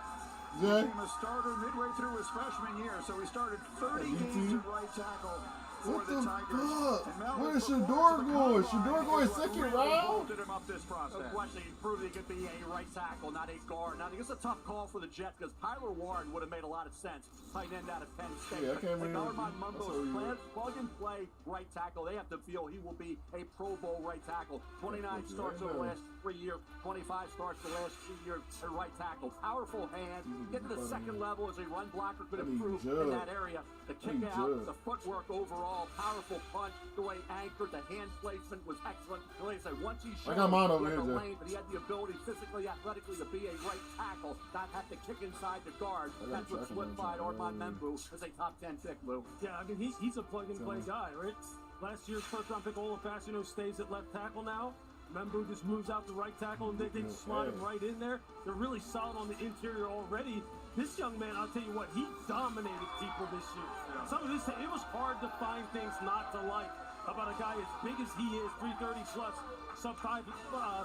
Jay? Became a starter midway through his freshman year, so he started 30 games at right tackle for What the the Tigers. fuck? And Melvin Where is before Shador the going? combine Shador going is what second really round? bolted him up this process. No question, he proved he could be a right tackle, not a guard. Now, I think it's a tough call for the Jets because Tyler Warren would have made a lot of sense. Tight end out of Penn State. Yeah, I can't But remember. Armand That's Mumbo's all you plug and play right tackle. They have to feel he will be a Pro Bowl right tackle. 29 starts over the last 3 years, 25 starts the last 2 years at right tackle. Powerful hands. Get to the second level as a run blocker could improve in that area. The kick out, the footwork overall. overall powerful punch. The way anchored, the hand placement was excellent. And like I said, once he showed I got mine over he had here, the Jeff. lane, but he had the ability physically, athletically to be a right tackle, not have to kick inside the guard. That's what solidified Ormond Membu as a top 10 pick, Lou. Yeah, I mean, he's a plug-and-play guy, right? Last year's first-round pick, Olafacino, stays at left tackle now. Membu just moves out to right tackle, and they slot him right in there. They're really solid on the interior already. This young man, I'll tell you what, he dominated people this year. Some of this, it was hard to find things not to like about a guy as big as he is, 330 plus, sub 5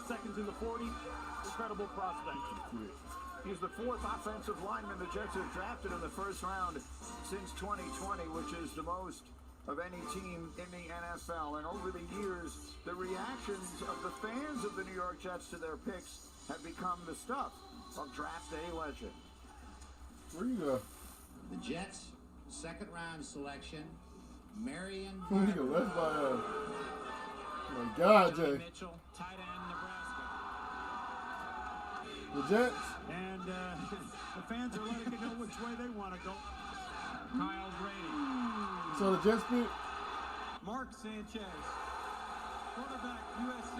seconds in the 40. Incredible prospect. He's the fourth offensive lineman the Jets have drafted in the first round since 2020, which is the most of any team in the NFL. And over the years, the reactions of the fans of the New York Jets to their picks have become the stuff of draft day legend. Where you go? The Jets, second round selection, Marion. Nigga left by oh my God, Jay. Mitchell, tight end, Nebraska. The Jets. And the fans are letting it know which way they want to go. Kyle Brady. So the Jets pick. Mark Sanchez. Quarterback, USC.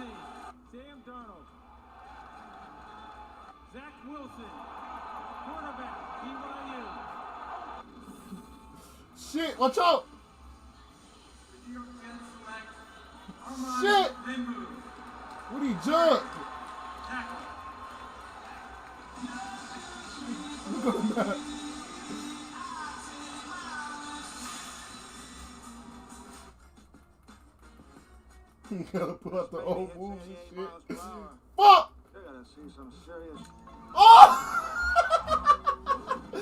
Sam Darnold. Zach Wilson. Quarterback, BYU. Shit, watch out! Shit! What did he jump? Look at that. You gotta put out the old moves and shit. Fuck! They're gonna see some serious. Oh! I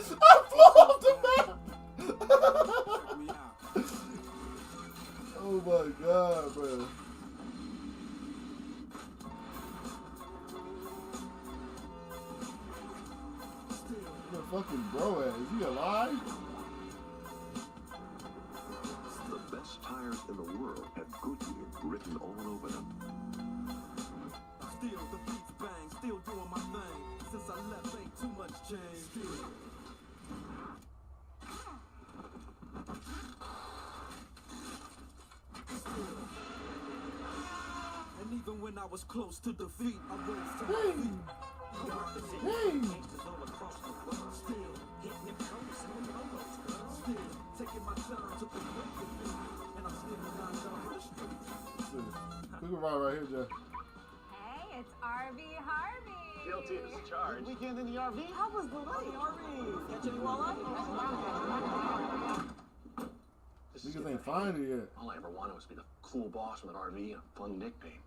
flew off the map! Oh my God, bro. Where the fucking bro at? Is he alive? The best tires in the world have Goodyear written all over them. Still the beats bang, still doing my thing. Since I left, ain't too much change. And even when I was close to defeat, I rose to my feet. Still hitting them cones and them lolos, still taking my time to progress with me. And I'm still not done with the streets. We can ride right here, Jeff. Hey, it's RV Harvey. Guilty as charged. Weekend in the RV? How was the lake? Catch any walleye? Niggas ain't find it yet. All I ever wanted was to be the cool boss with an RV and a fun nickname.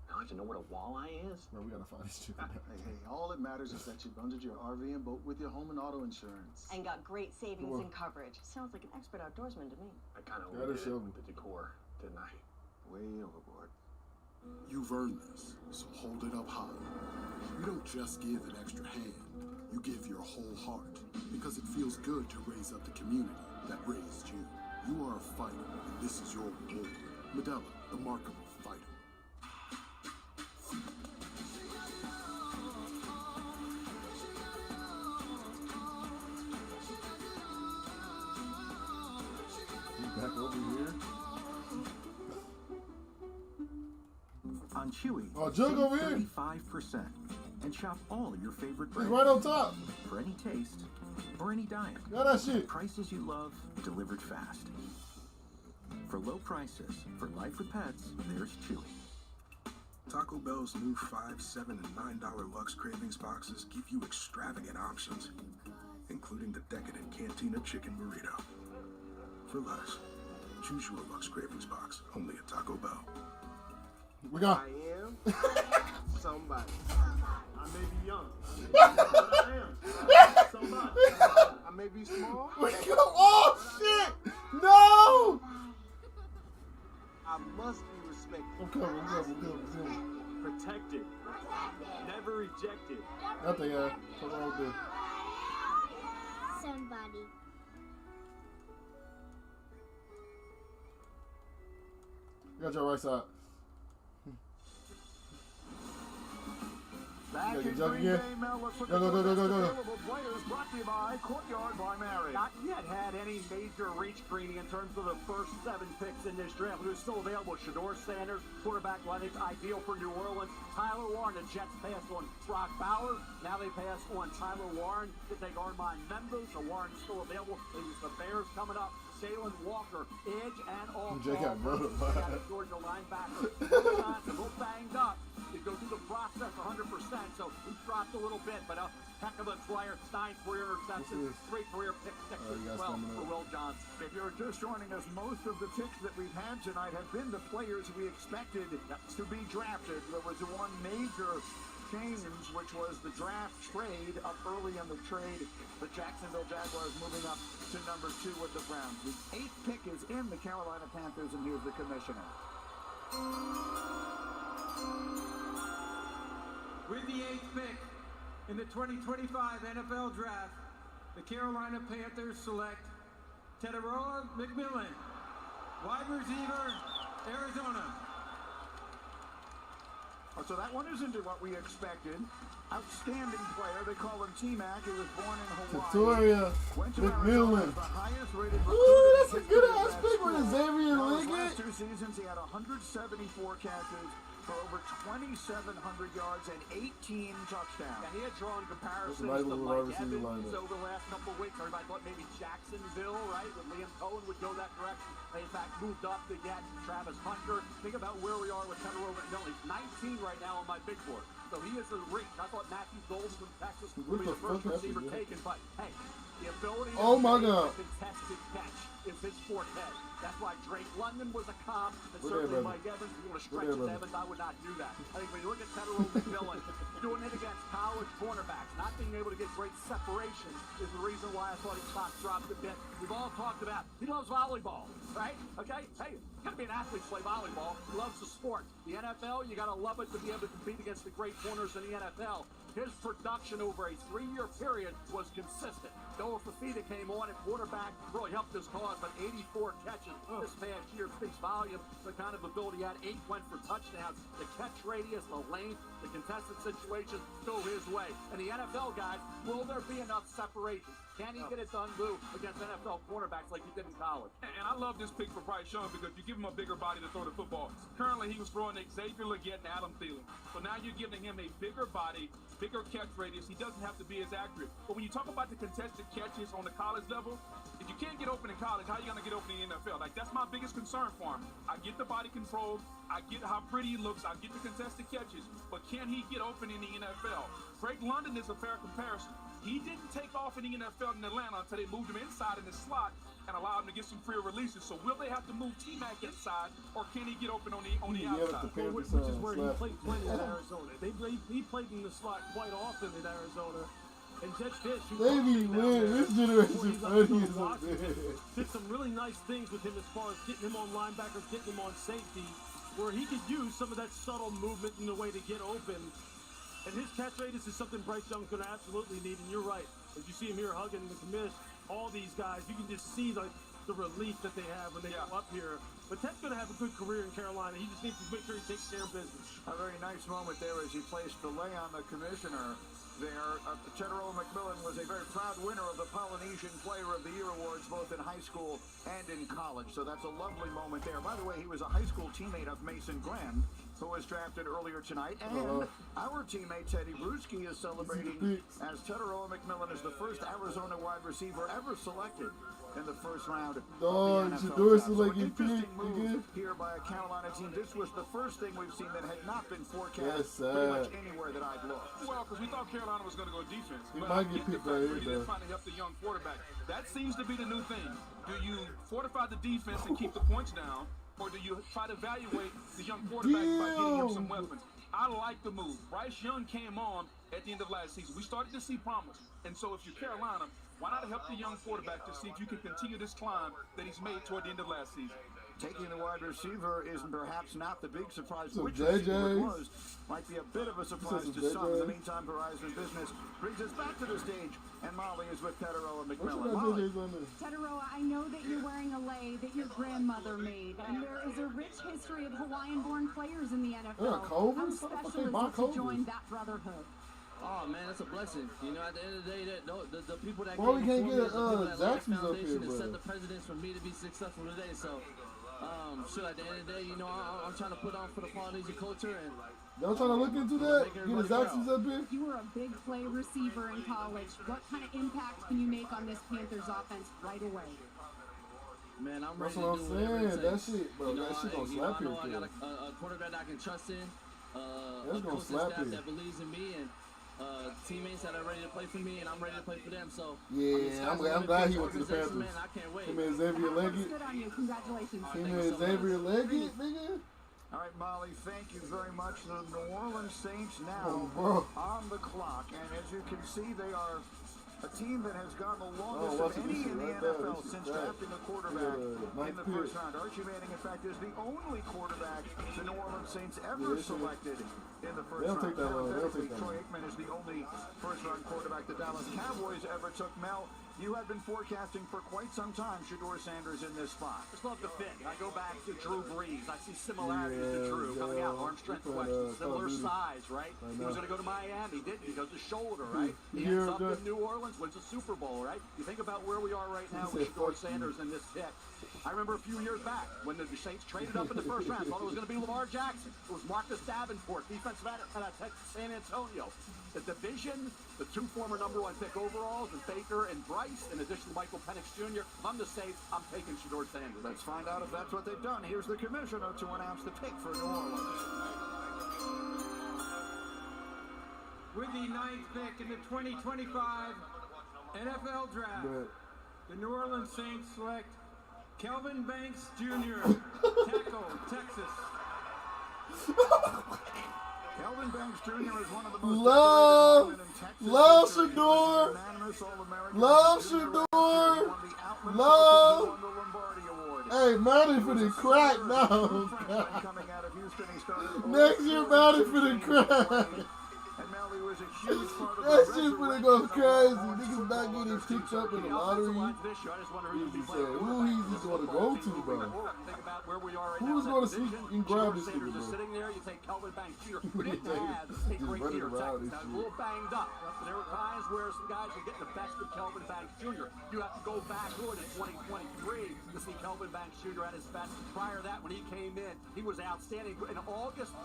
Now that you know what a walleye is. Bro, we gotta find this chick. Hey, all that matters is that you bundled your RV and boat with your home and auto insurance. And got great savings and coverage. Sounds like an expert outdoorsman to me. I kind of Gotta did show it me. with the decor, didn't I? Way overboard. You've earned this, so hold it up high. You don't just give an extra hand, you give your whole heart, because it feels good to raise up the community that raised you. You are a fighter, and this is your reward. Medella, the Remarkable Fighter. Back over here. On Chewy, Oh, Jug over here. 35%. And shop all your favorite He's brands. right on top. For any taste or any diet. Got that shit. Prices you love, delivered fast. For low prices, for life with pets, there's Chewy. Taco Bell's new $5, $7, and $9 Lux Cravings boxes give you extravagant options, including the decadent Cantina Chicken Burrito. For less, choose your Lux Cravings box, only at Taco Bell. We got. I am somebody. I may be young, but I am somebody. I may be small. We go. Oh shit! No! I must be respected. I'm coming. Protected. Never rejected. Nothing, come on there. Somebody. You got your right side. Back in jump Green again. Bay, Mel, let's look Go, at go, the go, go, best go, go. available players brought to you by Courtyard by Marriott. Not yet had any major reach, Greeny, in terms of the first 7 picks in this draft. Who's still available? Shador Sanders, quarterback Lennox, ideal for New Orleans. Tyler Warren, the Jets passed on Brock Bowers. Now they pass on Tyler Warren to take Armand Members. So Warren's still available. It was the Bears coming up. Jalen Walker, edge and all. Got Georgia linebacker. A little banged up. He go through the process 100%, so he dropped a little bit, but a heck of a player. 9 career interceptions, 3 career picks, 6 as well for Will Johnson. If you're just joining us, most of the picks that we've had tonight have been the players we expected to be drafted. There was one major change, which was the draft trade up early in the trade. The Jacksonville Jaguars moving up to number 2 with the Browns. The 8th pick is in the Carolina Panthers, and here's the commissioner. With the 8th pick in the 2025 NFL Draft, the Carolina Panthers select Teteroa McMillan, wide receiver, Arizona. So that one isn't what we expected. Outstanding player. They call him T-Mac. He was born in Hawaii. Teteroa McMillan. The highest rated Ooh, that's a good ass pick with Xavier His Liggett. last 2 seasons, he had 174 catches for over 2,700 yards and 18 touchdowns. And he had drawn comparisons nice to little Mike receiver Evans lineup. over the last couple of weeks. Everybody thought maybe Jacksonville, right, with Liam Cohen would go that direction. They, in fact, moved up to get Travis Hunter. Think about where we are with Teteroa McMillan. He's 19 right now on my big board. So he is a reach. I thought Matthew Golden from Texas would be the first receiver taken, but hey, the ability Oh my to God. contested catch is his forte. That's why Drake London was a comp, and We're certainly there, Mike Evans. If you want to stretch We're it there, to Evans, I would not do that. I think when you look at Teteroa McMillan, doing it against college cornerbacks, not being able to get great separation is the reason why I thought his stock dropped a bit. We've all talked about he loves volleyball, right? Okay? Hey, you gotta be an athlete to play volleyball. He loves the sport. The NFL, you gotta love it to be able to compete against the great corners in the NFL. His production over a 3-year period was consistent. Noah Fafita came on at quarterback, really helped his cause, but 84 catches this past year speaks volume. The kind of ability he had, 8 went for touchdowns. The catch radius, the length, the contested situations go his way. And the NFL guys, will there be enough separation? Can he get it done, Lou, against NFL quarterbacks like he did in college? And I love this pick for Bryce Young because you give him a bigger body to throw the football. Currently, he was throwing Xavier Liggett and Adam Thielen. So now you're giving him a bigger body, bigger catch radius. He doesn't have to be as accurate. But when you talk about the contested catches on the college level, if you can't get open in college, how are you going to get open in the NFL? Like, that's my biggest concern for him. I get the body control. I get how pretty he looks. I get the contested catches. But can he get open in the NFL? Drake London is a fair comparison. He didn't take off in the NFL in Atlanta until they moved him inside in the slot and allowed him to get some free releases. So will they have to move T-Mac inside, or can he get open on the outside? Which is where he played plenty in Arizona. He played in the slot quite often in Arizona. And Judge Fish, Baby, man, this generation funny as a did some really nice things with him as far as getting him on linebackers, getting him on safety, where he could use some of that subtle movement in the way to get open. And his catch radius is something Bryce Young's going to absolutely need. And you're right. As you see him here hugging the commish, all these guys, you can just see the relief that they have when they go up here. But Ted's going to have a good career in Carolina. He just needs to make sure he takes care of business. A very nice moment there as he placed the lay on the commissioner there. Teteroa McMillan was a very proud winner of the Polynesian Player of the Year awards, both in high school and in college. So that's a lovely moment there. By the way, he was a high school teammate of Mason Graham, who was drafted earlier tonight. And our teammate, Teddy Bruschi, is celebrating as Teteroa McMillan is the first Arizona wide receiver ever selected in the first round of the NFL draft. So an interesting move here by a Carolina team. This was the first thing we've seen that had not been forecast pretty much anywhere that I've looked. Well, because we thought Carolina was going to go defense. He but might I get picked right here, they're though. trying to help the young quarterback. That seems to be the new thing. Do you fortify the defense and keep the points down, or do you try to evaluate the young quarterback by getting him some weapons? I like the move. Bryce Young came on at the end of last season. We started to see promise. And so if you're Carolina, why not help the young quarterback to see if you can continue this climb that he's made toward the end of last season? Taking the wide receiver is perhaps not the big surprise. So Which JJ receiver it was might be a bit of a surprise to some. In the meantime, Verizon Business brings us back to the stage, and Molly is with Tetaroa McMillan. Molly. Tetaroa, I know that you're wearing a lei that your grandmother made, and there is a rich history of Hawaiian-born players in the NFL. How special is it to join that brotherhood? Oh man, that's a blessing. You know, at the end of the day, the people that Well, we came can't before get me, the people that laid the Jackson's up foundation here, and set bro. the precedence for me to be successful today. So, sure, at the end of the day, you know, I'm trying to put on for the Polynesian culture and. Y'all trying to look into that? Get the Jacksons up here? You were a big play receiver in college. What kind of impact can you make on this Panthers offense right away? Man, I'm ready That's what to I'm do whatever it saying. takes. That shit, bro. You know, That shit gonna slap I know him, I got a quarterback that I can trust in, That's a gonna coaching slap staff him. that believes in me, and teammates that are ready to play for me, and I'm ready to play for them. So Yeah, I'm glad he went to the Panthers. Man, I can't wait. Him and Xavier Leggett. Good on you. Congratulations. Him and Xavier Leggett, nigga. All right, Molly, thank you very much. The New Orleans Saints now on the clock. And as you can see, they are a team that has gone the longest of any in the NFL since drafting a quarterback in the first round. Archie Manning, in fact, is the only quarterback the New Orleans Saints ever selected in the first round. Troy Aikman is the only first-round quarterback the Dallas Cowboys ever took. Mel, you have been forecasting for quite some time Shedeur Sanders in this spot. Just love the fit. I go back to Drew Brees. I see similarities to Drew coming out. Arm strength question. Similar size, right? He was going to go to Miami. He didn't because of the shoulder, right? He ends up in New Orleans, wins a Super Bowl, right? You think about where we are right now with Shedeur Sanders in this pick. I remember a few years back when the Saints traded up in the first round. Thought it was going to be Lamar Jackson. It was Marcus Davenport, defensive end at San Antonio. The division, the two former #1 pick overalls, and Baker and Bryce, in addition to Michael Penix Jr. I'm the safe. I'm taking Shedeur Sanders. Let's find out if that's what they've done. Here's the commissioner to announce the pick for New Orleans. With the 9th pick in the 2025 NFL Draft, the New Orleans Saints select Kelvin Banks Jr., tackle, Texas. Kelvin Banks Jr. is one of the most Love Shedeur. Love Shedeur. Love. Hey, Matty for the crack now. Next year, Matty for the crack. That shit finna go crazy. Niggas not getting picked up in the lottery. Who he's going to go to, bro? Who's going to sneak and grab this nigga, bro? Sitting there, you take Kelvin Banks Jr., who didn't have a great year. Texas got a little banged up. But there were times where some guys were getting the best of Kelvin Banks Jr. You have to go back to it in 2023 to see Kelvin Banks Jr. at his best. Prior to that, when he came in, he was outstanding. In August,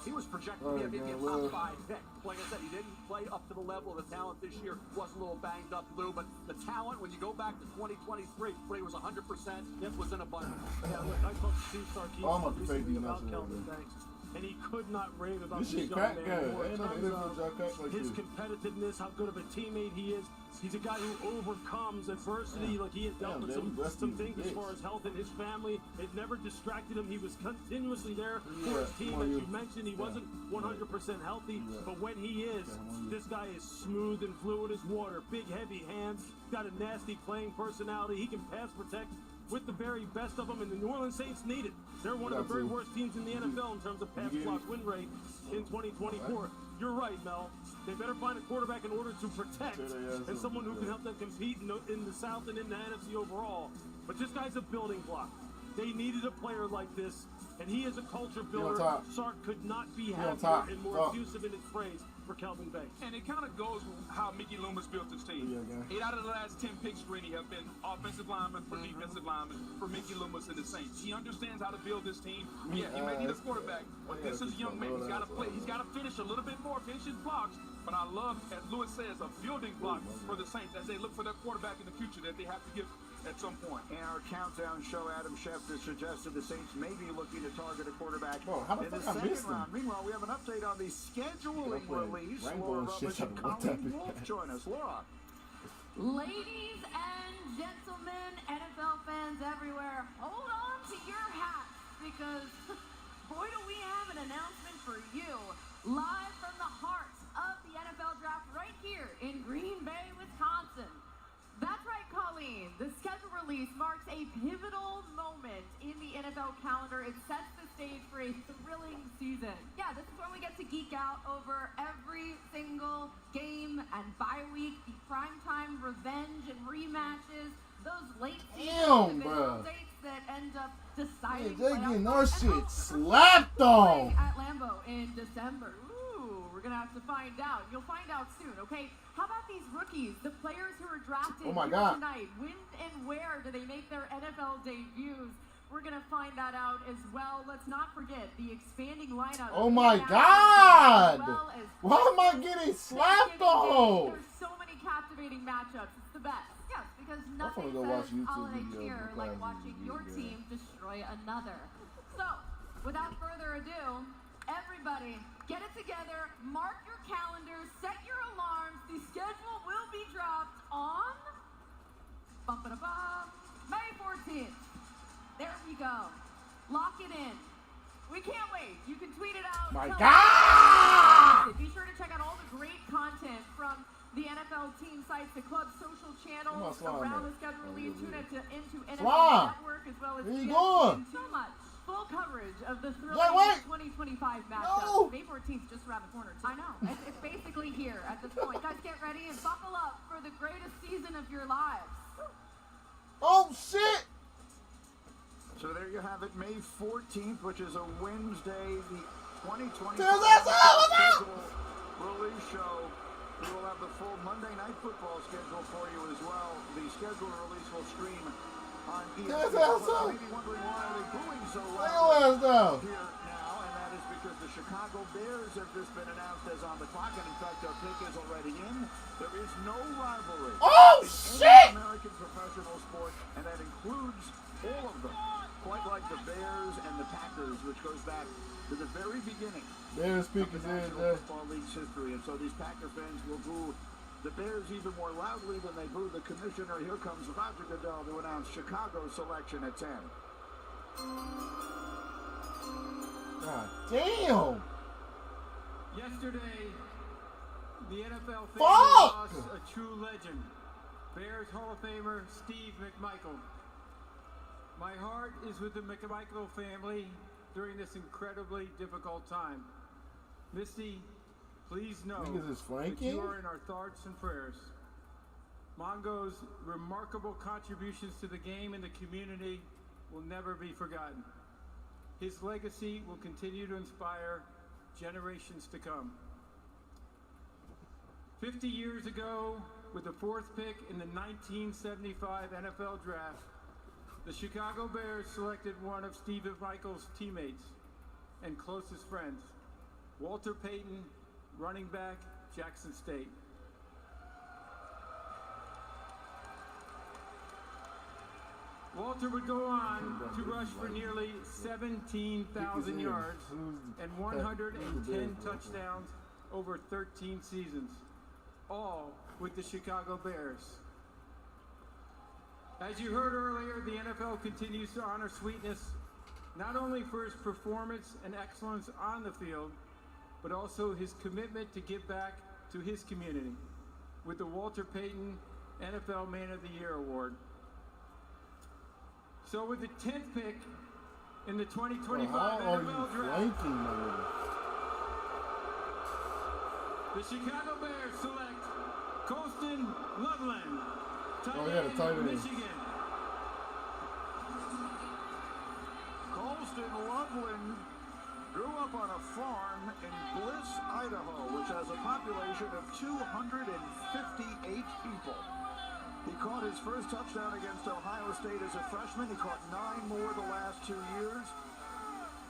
he was projected to be maybe a top 5 pick. Like I said, he didn't play up to the level of the talent this year. Was a little banged up, Lou, but the talent, when you go back to 2023, when he was 100%, it was in abundance. Yeah, look, I talked to Steve Sarkisian recently about Kelvin Banks, and he could not rave about this young man more. In terms of his competitiveness, how good of a teammate he is. He's a guy who overcomes adversity. Like, he had dealt with some things as far as health in his family. It never distracted him. He was continuously there for his team. As you mentioned, he wasn't 100% healthy, but when he is, this guy is smooth and fluid as water. Big, heavy hands. Got a nasty playing personality. He can pass protect with the very best of them, and the New Orleans Saints need it. They're one of the very worst teams in the NFL in terms of pass block win rate in 2024. You're right, Mel. They better find a quarterback in order to protect and someone who can help them compete in the South and in the NFC overall. But this guy's a building block. They needed a player like this, and he is a culture builder. Sark could not be happier and more effusive in his praise for Kelvin Banks. And it kind of goes with how Mickey Loomis built his team. 8 out of the last 10 picks, Greeny, have been offensive linemen for defensive linemen for Mickey Loomis and the Saints. He understands how to build this team. Yeah, he may need a quarterback, but this is a young man. He's got to play. He's got to finish a little bit more, finish his blocks. But I love, as Lewis says, a building block for the Saints as they look for their quarterback in the future that they have to give at some point. In our countdown show, Adam Schefter suggested the Saints may be looking to target a quarterback in the second round. Meanwhile, we have an update on the scheduling release. Laura Rutledge and Colleen Wolfe join us. Laura. Ladies and gentlemen, NFL fans everywhere, hold on to your hats because boy do we have an announcement for you live from the heart of the NFL draft right here in Green Bay, Wisconsin. That's right, Colleen. The schedule release marks a pivotal moment moment in the NFL calendar. It sets the stage for a thrilling season. Yeah, this is when we get to geek out over every single game and bye week, the primetime revenge and rematches, those late season divisional dates that end up deciding they getting our shit slapped on at Lambeau in December. Ooh, we're gonna have to find out. You'll find out soon, okay? How about these rookies, the players who are drafted tonight? When and where do they make their NFL debuts? We're gonna find that out as well. Let's not forget the expanding lineup. Oh my God! Why am I getting slapped on? There's so many captivating matchups. It's the best. Yes, because nothing says holiday cheer like watching your team destroy another. So, without further ado, everybody, get it together, mark your calendars, set your alarms. The schedule will be dropped on May 14th. There we go. Lock it in. We can't wait. You can tweet it out. My God! Be sure to check out all the great content from the NFL team sites, the club social channels around the schedule. Tune into NFL Network as well as ESPN. So much. Full coverage of the thrilling 2025 matchup. May 14th, just around the corner. I know. It's basically here at this point. Guys, get ready and buckle up for the greatest season of your lives. Oh, shit! So there you have it, May 14th, which is a Wednesday, the 2025 schedule release show. We will have the full Monday Night Football schedule for you as well. The schedule release will stream on ESPN. You may be wondering why are they booing so loud here now, and that is because the Chicago Bears have just been announced as on the clock, and in fact our pick is already in. There is no rivalry in any American professional sport, and that includes all of them, quite like the Bears and the Packers, which goes back to the very beginning of the National Football League's history. And so these Packer fans will boo the Bears even more loudly than they boo the commissioner. Here comes Roger Goodell to announce Chicago's selection at 10. God damn! Yesterday, the NFL family lost a true legend, Bears Hall of Famer Steve McMichael. My heart is with the McMichael family during this incredibly difficult time. Misty, please know that you are in our thoughts and prayers. Mongo's remarkable contributions to the game and the community will never be forgotten. His legacy will continue to inspire generations to come. 50 years ago, with the 4th pick in the 1975 NFL Draft, the Chicago Bears selected one of Steve McMichael's teammates and closest friends, Walter Payton, running back, Jackson State. Walter would go on to rush for nearly 17,000 yards and 110 touchdowns over 13 seasons, all with the Chicago Bears. As you heard earlier, the NFL continues to honor Sweetness not only for his performance and excellence on the field, but also his commitment to give back to his community with the Walter Payton NFL Man of the Year Award. So with the 10th pick in the 2025 NFL Draft, the Chicago Bears select Colston Loveland, tight end, Michigan. Colston Loveland grew up on a farm in Bliss, Idaho, which has a population of 258 people. He caught his first touchdown against Ohio State as a freshman. He caught 9 more the last 2 years.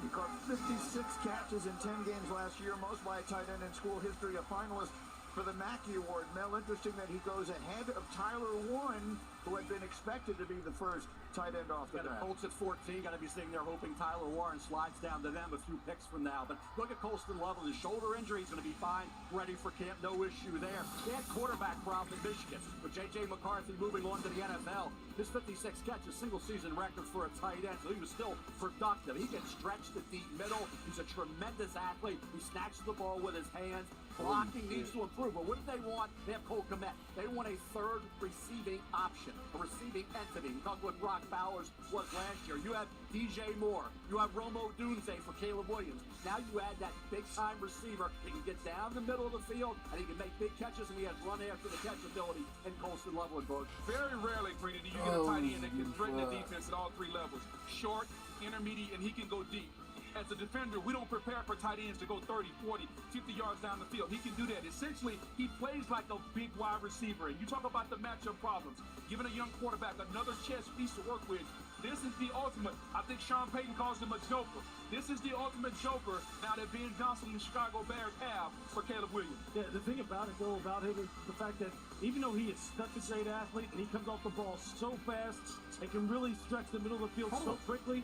He caught 56 catches in 10 games last year, most by a tight end in school history, a finalist for the Mackey Award. Mel, interesting that he goes ahead of Tyler Warren, who had been expected to be the first tight end off the bat. Colts at 14, got to be sitting there hoping Tyler Warren slides down to them a few picks from now. But look at Colston Loveland, his shoulder injury, he's going to be fine, ready for camp, no issue there. They had quarterback problem in Michigan, with J.J. McCarthy moving on to the NFL. His 56 catches, single season record for a tight end, so he was still productive. He gets stretched at deep middle. He's a tremendous athlete. He snatches the ball with his hands. Blocking needs to improve, but what do they want? They have Cole Kmet. They want a third receiving option, a receiving entity. Talk with Brock Bowers was last year. You have DJ Moore. You have Romo Dunze for Caleb Williams. Now you add that big-time receiver. He can get down the middle of the field, and he can make big catches, and he has run after the catch ability in Colston Levelenburg. Very rarely, Greedy, do you get a tight end that can threaten the defense at all three levels. Short, intermediate, and he can go deep. As a defender, we don't prepare for tight ends to go 30, 40, 50 yards down the field. He can do that. Essentially, he plays like a big wide receiver. And you talk about the matchup problems. Giving a young quarterback another chess piece to work with. This is the ultimate. I think Sean Payton calls him a joker. This is the ultimate joker now that Ben Johnson and Chicago Bears have for Caleb Williams. Yeah, the thing about it, though, about him is the fact that even though he is such a great athlete and he comes off the ball so fast and can really stretch the middle of the field so quickly,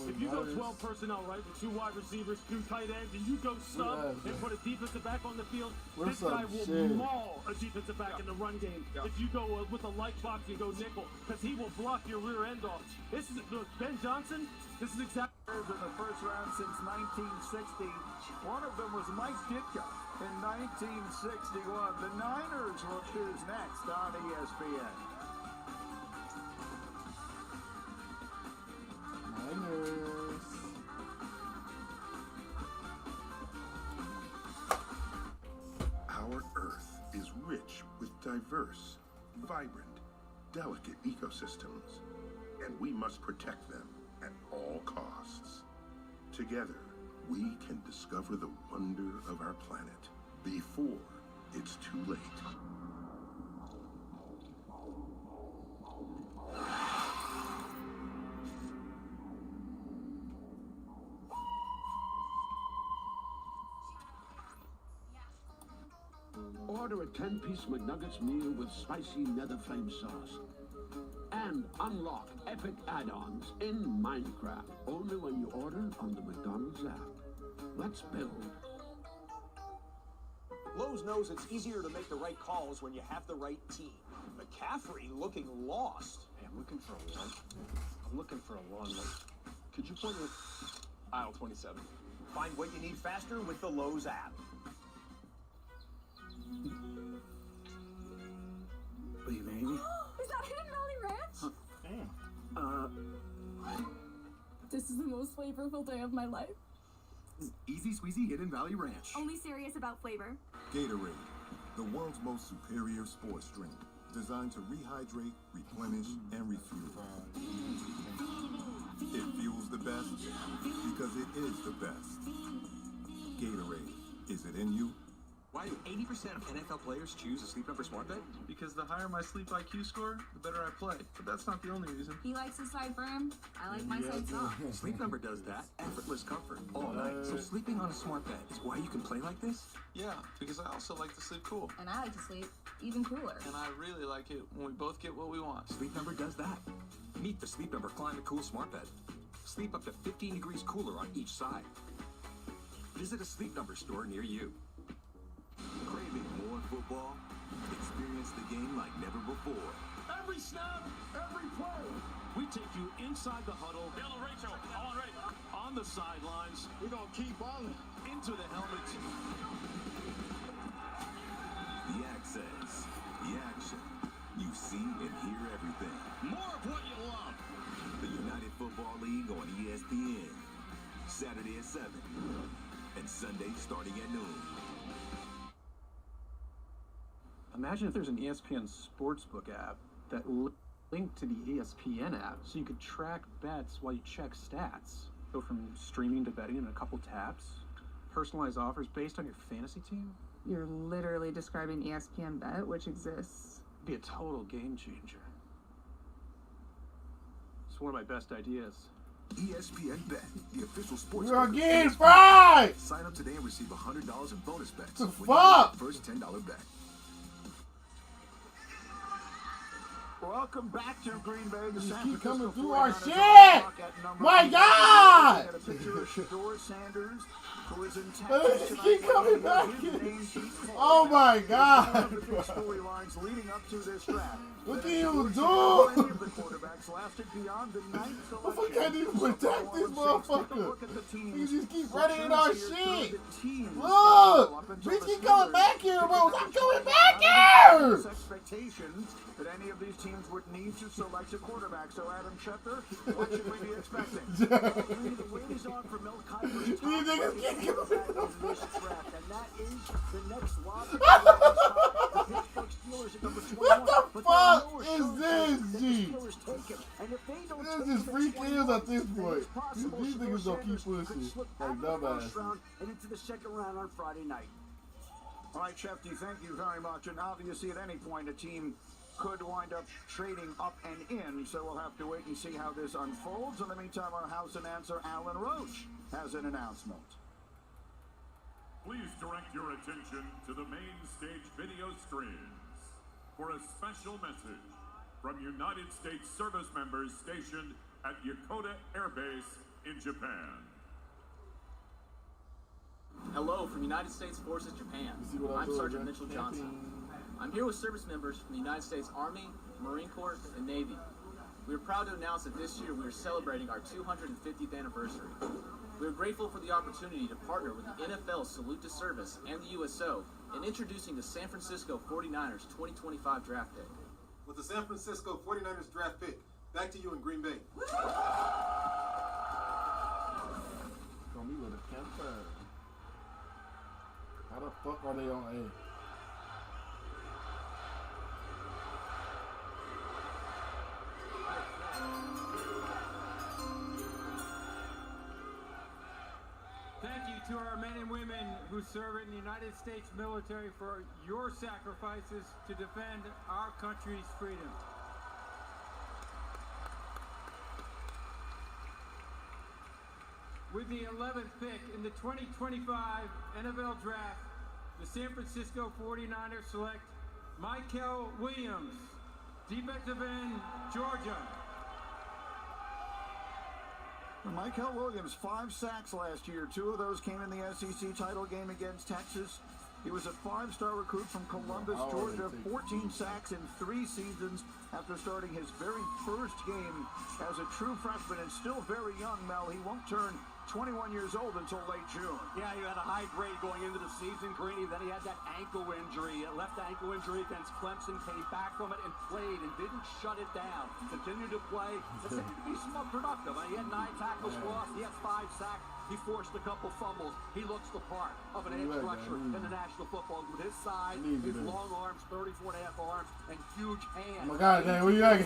if you go 12 personnel, right, with 2 wide receivers, 2 tight ends, and you go sub and put a defensive back on the field, this guy will maul a defensive back in the run game. If you go with a light box and go nickel, because he will block your rear end off. This is Ben Johnson. This is exactly in the first round since 1960. One of them was Mike Ditka in 1961. The Niners will choose next on ESPN. Niners. Our Earth is rich with diverse, vibrant, delicate ecosystems, and we must protect them at all costs. Together, we can discover the wonder of our planet before it's too late. Order a 10-piece McNuggets meal with spicy nether flame sauce. And unlock epic add-ons in Minecraft. Only when you order on the McDonald's app. Let's build. Lowe's knows it's easier to make the right calls when you have the right team. McCaffrey looking lost. Hey, I'm looking for a one. I'm looking for a lawnmower. Could you point me aisle 27? Find what you need faster with the Lowe's app. Baby. Is that Hidden Valley Ranch? Damn. This is the most flavorful day of my life. Easy Squeezy Hidden Valley Ranch. Only serious about flavor. Gatorade, the world's most superior sports drink, designed to rehydrate, replenish, and refuel. It fuels the best because it is the best. Gatorade, is it in you? Why do 80% of NFL players choose a Sleep Number smart bed? Because the higher my sleep IQ score, the better I play. But that's not the only reason. He likes his side firm. I like my side soft. Sleep Number does that. Effortless comfort all night. So sleeping on a smart bed is why you can play like this? Yeah, because I also like to sleep cool. And I like to sleep even cooler. And I really like it when we both get what we want. Sleep Number does that. Meet the Sleep Number Climate Cool smart bed. Sleep up to 15 degrees cooler on each side. Visit a Sleep Number store near you. Craving more football? Experience the game like never before. Every snap, every play. We take you inside the huddle. Yellow Rachel, all ready. On the sidelines. We're going to keep on into the helmet. The access, the action. You see and hear everything. More of what you love. The United Football League on ESPN. Saturday at 7 and Sunday starting at noon. Imagine if there's an ESPN Sportsbook app that linked to the ESPN app so you could track bets while you check stats. Go from streaming to betting in a couple taps. Personalized offers based on your fantasy team. You're literally describing ESPN Bet, which exists. Be a total game changer. It's one of my best ideas. ESPN Bet, the official sports. We're getting fried! Sign up today and receive $100 in bonus bets. The when fuck? You make the first $10 bet. Welcome back to Green Bay. The Just San keep coming Francisco through our 49ers shit! My God! Got a picture of Shador Sanders, who is in Let's Texas keep tonight. coming back in. Oh my God! One of the big storylines leading up to this draft. What can you do? Many of the quarterbacks lasted beyond the ninth selection. I can't even protect this motherfucker. You just keep running in our shit. Look! Bitch, keep coming back here, bro. I'm coming back here! expectation that any of these teams would need to select a quarterback. So, Adam Schefter, what should we be expecting? The wait is on for Mel Kiper's top in this draft, and that is the next logical the Pittsburgh Steelers at number 21. What the fuck is this, G? And if they don't This is free kills at this point. These niggas don't keep pushing like dumbass. And into the second round on Friday night. All right, Shefty, thank you very much. And obviously, at any point, a team could wind up trading up and in, so we'll have to wait and see how this unfolds. In the meantime, our house announcer, Alan Roach, has an announcement. Please direct your attention to the main stage video screens for a special message from United States service members stationed at Yokota Air Base in Japan. Hello from United States Forces Japan. I'm Sergeant Mitchell Johnson. I'm here with service members from the United States Army, Marine Corps, and Navy. We are proud to announce that this year we are celebrating our 250th anniversary. We are grateful for the opportunity to partner with the NFL Salute to Service and the USO in introducing the San Francisco 49ers 2025 draft pick. With the San Francisco 49ers draft pick, back to you in Green Bay. Gonna be with a campfire. How the fuck are they on A? Thank you to our men and women who serve in the United States military for your sacrifices to defend our country's freedom. With the 11th pick in the 2025 NFL Draft, the San Francisco 49ers select Michael Williams, defensive end, Georgia. Michael Williams, 5 sacks last year. 2 of those came in the SEC title game against Texas. He was a 5-star recruit from Columbus, Georgia. 14 sacks in 3 seasons after starting his very first game as a true freshman, and still very young, Mel. He won't turn 21 years old until late June. Yeah, he had a high grade going into the season, Greeny. Then he had that ankle injury, a left ankle injury against Clemson, came back from it and played and didn't shut it down. Continued to play, continued to be somewhat productive. He had 9 tackles lost, he had 5 sacks. He forced a couple fumbles. He looks the part of an edge rusher in the National Football with his size, his long arms, 34.5 arms, and huge hands. Oh my God, man, where you at?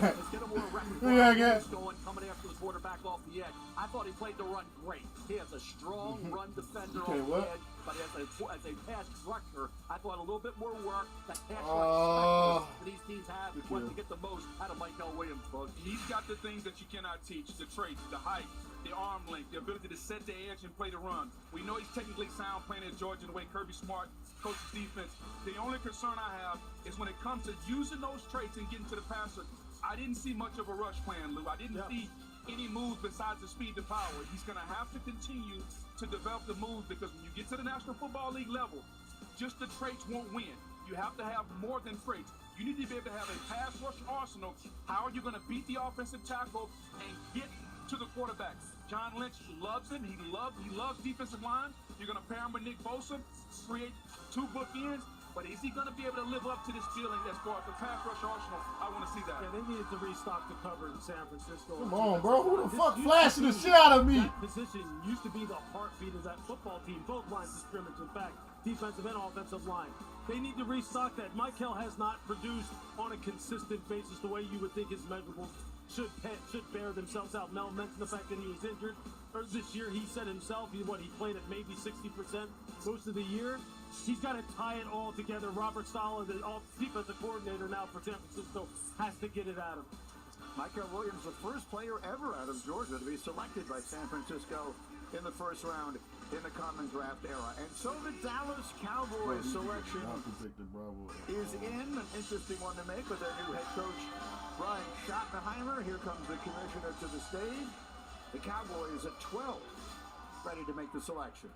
Where you at? Coming after the quarterback off the edge. I thought he played the run great. He has a strong run defender off the edge, but as a pass rusher, I thought a little bit more work. That pass rush these teams have want to get the most out of Michael Williams, folks. He's got the things that you cannot teach: the traits, the height, the arm length, the ability to set the edge and play the run. We know he's technically sound playing at Georgia the way Kirby Smart coaches defense. The only concern I have is when it comes to using those traits and getting to the passer. I didn't see much of a rush plan, Lou. I didn't see any moves besides the speed to power. He's going to have to continue to develop the moves, because when you get to the National Football League level, just the traits won't win. You have to have more than traits. You need to be able to have a pass rush arsenal. How are you going to beat the offensive tackle and get to the quarterback? John Lynch loves him. He loves defensive line. You're going to pair him with Nick Bosa, create 2 bookends. But is he going to be able to live up to this feeling as far as the pass rush arsenal? I want to see that. Yeah, they needed to restock the cover in San Francisco. Come on, bro. Who the fuck flashing the shit out of me? That position used to be the heartbeat of that football team. Both lines of scrimmage, in fact, defensive and offensive line. They need to restock that. Michael has not produced on a consistent basis the way you would think his measurables should bear themselves out. Mel mentioned the fact that he was injured this year. He said himself, he played at maybe 60% most of the year. He's got to tie it all together. Robert Saleh, the defensive coordinator now for San Francisco, has to get it out of him. Michael Williams, the first player ever out of Georgia to be selected by San Francisco in the first round in the Common Draft era. And so the Dallas Cowboys selection is in. An interesting one to make with their new head coach, Brian Schottenheimer. Here comes the commissioner to the stage. The Cowboys at 12, ready to make the selection.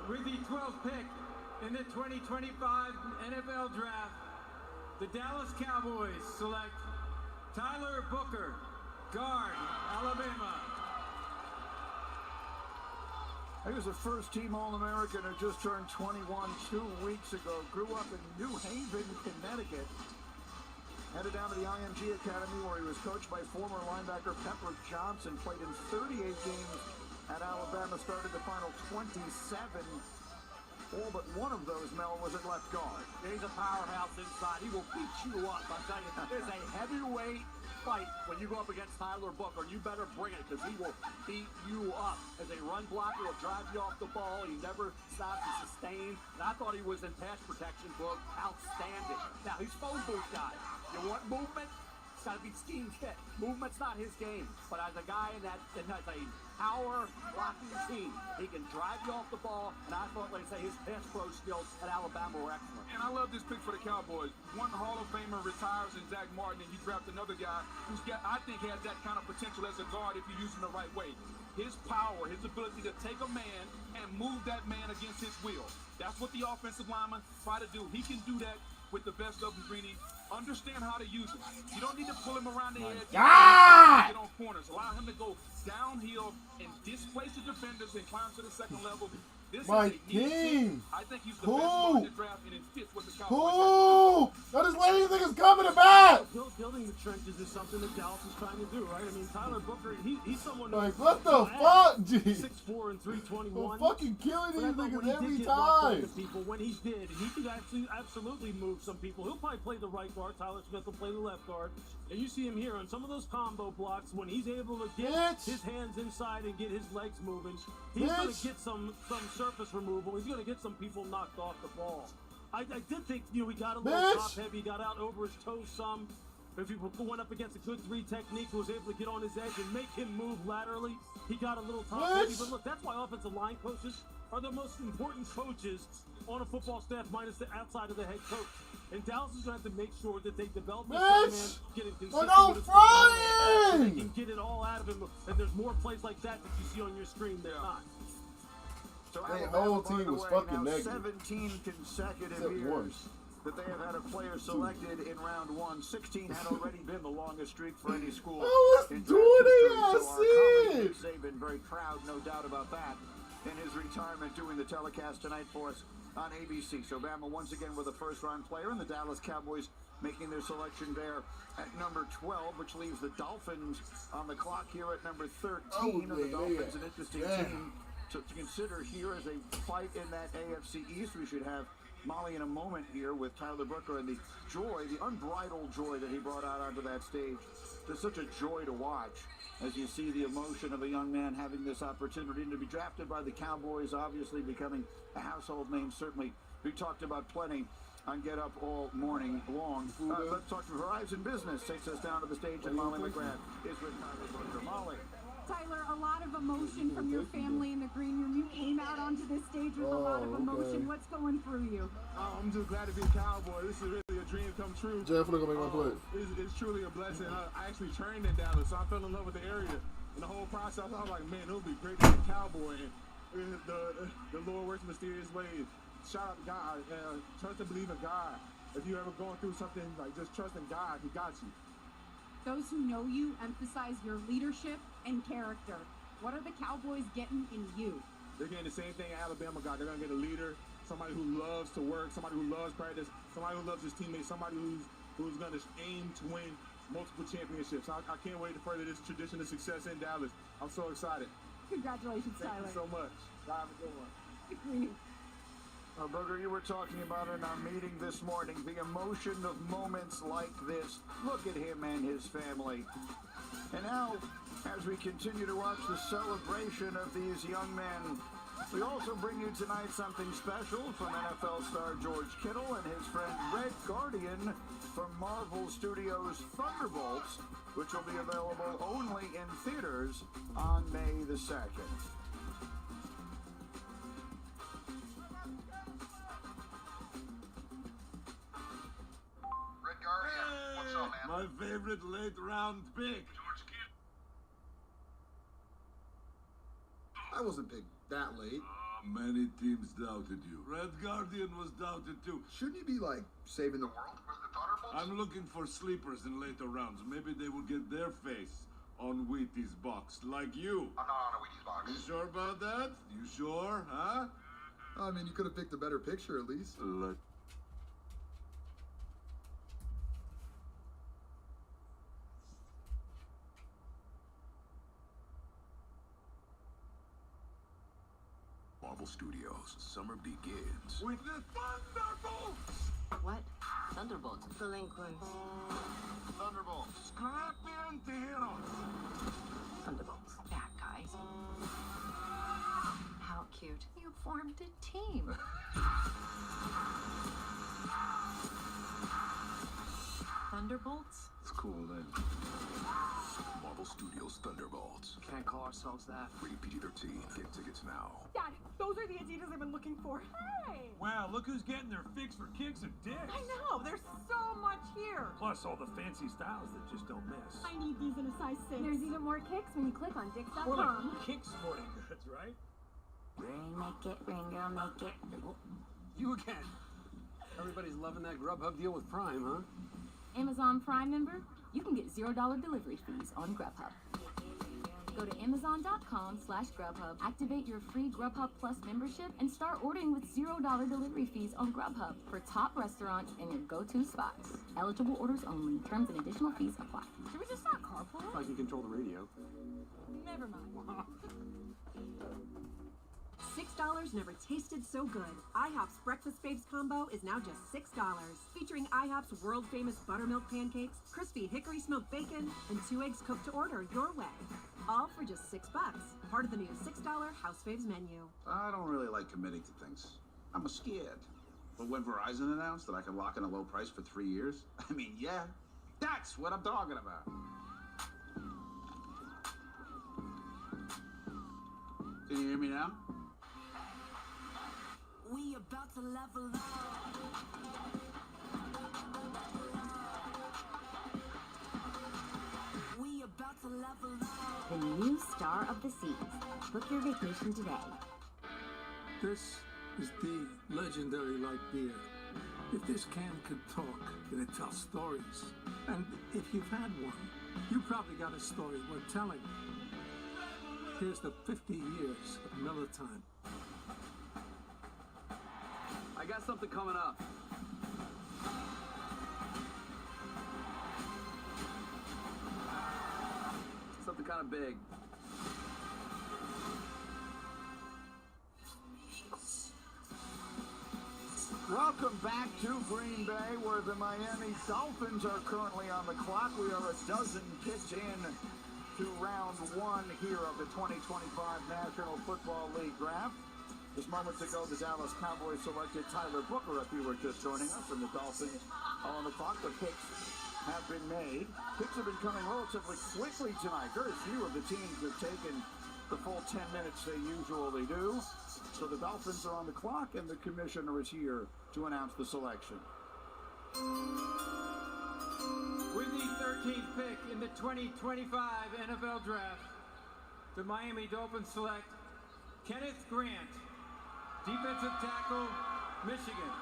With the 12th pick in the 2025 NFL Draft, the Dallas Cowboys select Tyler Booker, guard, Alabama. He was a first-team All-American who just turned 21 2 weeks ago. Grew up in New Haven, Connecticut. Headed down to the IMG Academy where he was coached by former linebacker Pepper Johnson. Played in 38 games at Alabama. Started the final 27. All but one of those, Mel, was at left guard. He's a powerhouse inside. He will beat you up. I tell you, there's a heavyweight fight when you go up against Tyler Booker. You better bring it because he will beat you up. As a run blocker, he'll drive you off the ball. He never stops to sustain. And I thought he was in pass protection, Brooke. Outstanding. Now, he's phone booth guy. You want movement? It's got to be scheme fit. Movement's not his game. But as a guy in that's a power blocking team, he can drive you off the ball. And I thought, like I say, his pass pro skills at Alabama were excellent. And I love this pick for the Cowboys. One Hall of Famer retires in Zach Martin, and you draft another guy who's I think has that kind of potential as a guard if you use him the right way. His power, his ability to take a man and move that man against his will. That's what the offensive linemen try to do. He can do that with the best of them, Greeny. Understand how to use it. You don't need to pull him around the edge. Get on corners. Allow him to go downhill and displace the defenders and climb to the second level. This my is a king. I think he's the best player in the draft, and it fits what the Cowboys Who? Now this lady thinks it's coming back. Building the trenches is something that Dallas is trying to do, right? I mean, Tyler Booker, he's someone like, what the fuck, G? 6'4" and 321. I'm fucking killing these niggas every time. time. People, when he did, he could actually absolutely move some people. He'll probably play the right guard. Tyler Smith will play the left guard. And you see him here on some of those combo blocks when he's able to get his hands inside and get his legs moving. He's going to get some surface removal. He's going to get some people knocked off the ball. I did think, he got a little top heavy, got out over his toes some. If he went up against a good 3 technique, was able to get on his edge and make him move laterally. He got a little top heavy. But look, that's why offensive line coaches are the most important coaches on a football staff, minus the outside of the head coach. And Dallas is going to have to make sure that they develop this young man, get him consistent with his play, they can get it all out of him. And there's more plays like that you see on your screen than not. So that whole team was fucking negative. 17 consecutive years that they have had a player selected in round 1. 16 had already been the longest streak for any school. I was doing it, I see it. They've been very proud, no doubt about that, in his retirement doing the telecast tonight for us on ABC. So Bama once again with a first-round player, and the Dallas Cowboys making their selection there at number 12, which leaves the Dolphins on the clock here at number 13. And the Dolphins, an interesting team to consider here as a fight in that AFC East. We should have Molly in a moment here with Tyler Booker and the joy, the unbridled joy that he brought out onto that stage. It's such a joy to watch as you see the emotion of a young man having this opportunity to be drafted by the Cowboys, obviously becoming a household name. Certainly, we talked about plenty on Get Up all morning long. Let's talk to Verizon Business. Takes us down to the stage, and Molly McGrath is with Tyler Booker. Molly. Tyler, a lot of emotion from your family in the green room. You came out onto this stage with a lot of emotion. What's going through you? I'm just glad to be a Cowboy. This is really a dream come true. Definitely gonna make my play. It's truly a blessing. I actually trained in Dallas, so I fell in love with the area. And the whole process, I was like, man, it would be great to be a Cowboy. And the Lord works mysterious ways. Shout out to God. Trust and believe in God. If you're ever going through something, like just trust in God, He got you. Those who know you emphasize your leadership and character. What are the Cowboys getting in you? They're getting the same thing Alabama got. They're going to get a leader, somebody who loves to work, somebody who loves practice, somebody who loves his teammates, somebody who's going to aim to win multiple championships. I can't wait to further this tradition of success in Dallas. I'm so excited. Congratulations, Tyler. Thank you so much. Have a good one. Booker, you were talking about in our meeting this morning, the emotion of moments like this. Look at him and his family. And now, as we continue to watch the celebration of these young men, we also bring you tonight something special from NFL star George Kittle and his friend Red Guardian from Marvel Studios' Thunderbolts, which will be available only in theaters on May the 2nd. What's up, man? My favorite late round pick. George Kittle. I wasn't picked that late. Many teams doubted you. Red Guardian was doubted too. Shouldn't you be like saving the world with the Thunderbolts? I'm looking for sleepers in later rounds. Maybe they will get their face on Wheaties box like you. I'm not on a Wheaties box. You sure about that? You sure, huh? I mean, you could have picked a better picture at least. Marvel Studios, summer begins. With the Thunderbolts! What? Thunderbolts. Delinquents. Thunderbolts. Scrappy Antiheroes. Thunderbolts. Bad guys. How cute. You formed a team. Thunderbolts? It's cool then. Marvel Studios Thunderbolts. Can't call ourselves that. Rated PG-13. Get tickets now. Dad, those are the Adidas I've been looking for. Hey! Wow, look who's getting their fix for kicks and dicks. I know, there's so much here. Plus all the fancy styles that just don't miss. I need these in a size 6. There's even more kicks when you click on dicks.com. More like kick sporting goods, right? Ring, make it, ring, girl, make it. You again. Everybody's loving that Grubhub deal with Prime, huh? Amazon Prime member, you can get $0 delivery fees on Grubhub. Go to Amazon.com/Grubhub, activate your free Grubhub Plus membership, and start ordering with $0 delivery fees on Grubhub for top restaurants and your go-to spots. Eligible orders only. Terms and additional fees apply. Should we just not carpool? I can control the radio. Never mind. $6 never tasted so good. IHOP's Breakfast Babes combo is now just $6. Featuring IHOP's world-famous buttermilk pancakes, crispy hickory smoked bacon, and 2 eggs cooked to order your way. All for just $6. Part of the new $6 House Faves menu. I don't really like committing to things. I'm scared. But when Verizon announced that I could lock in a low price for 3 years, I mean, yeah, that's what I'm talking about. Can you hear me now? We about to level up. We about to level up. The new star of the seas. Book your vacation today. This is the legendary light beer. If this can could talk, then it tells stories. And if you've had one, you probably got a story worth telling. Here's the 50 years of Miller time. I got something coming up. Something kind of big. Welcome back to Green Bay, where the Miami Dolphins are currently on the clock. We are a dozen picks in to round 1 here of the 2025 National Football League draft. Just moments ago, the Dallas Cowboys selected Tyler Booker, if you were just joining us, and the Dolphins are on the clock. The picks have been made. Picks have been coming relatively quickly tonight. Very few of the teams have taken the full 10 minutes they usually do. So the Dolphins are on the clock, and the commissioner is here to announce the selection. With the 13th pick in the 2025 NFL Draft, the Miami Dolphins select Kenneth Grant, defensive tackle, Michigan.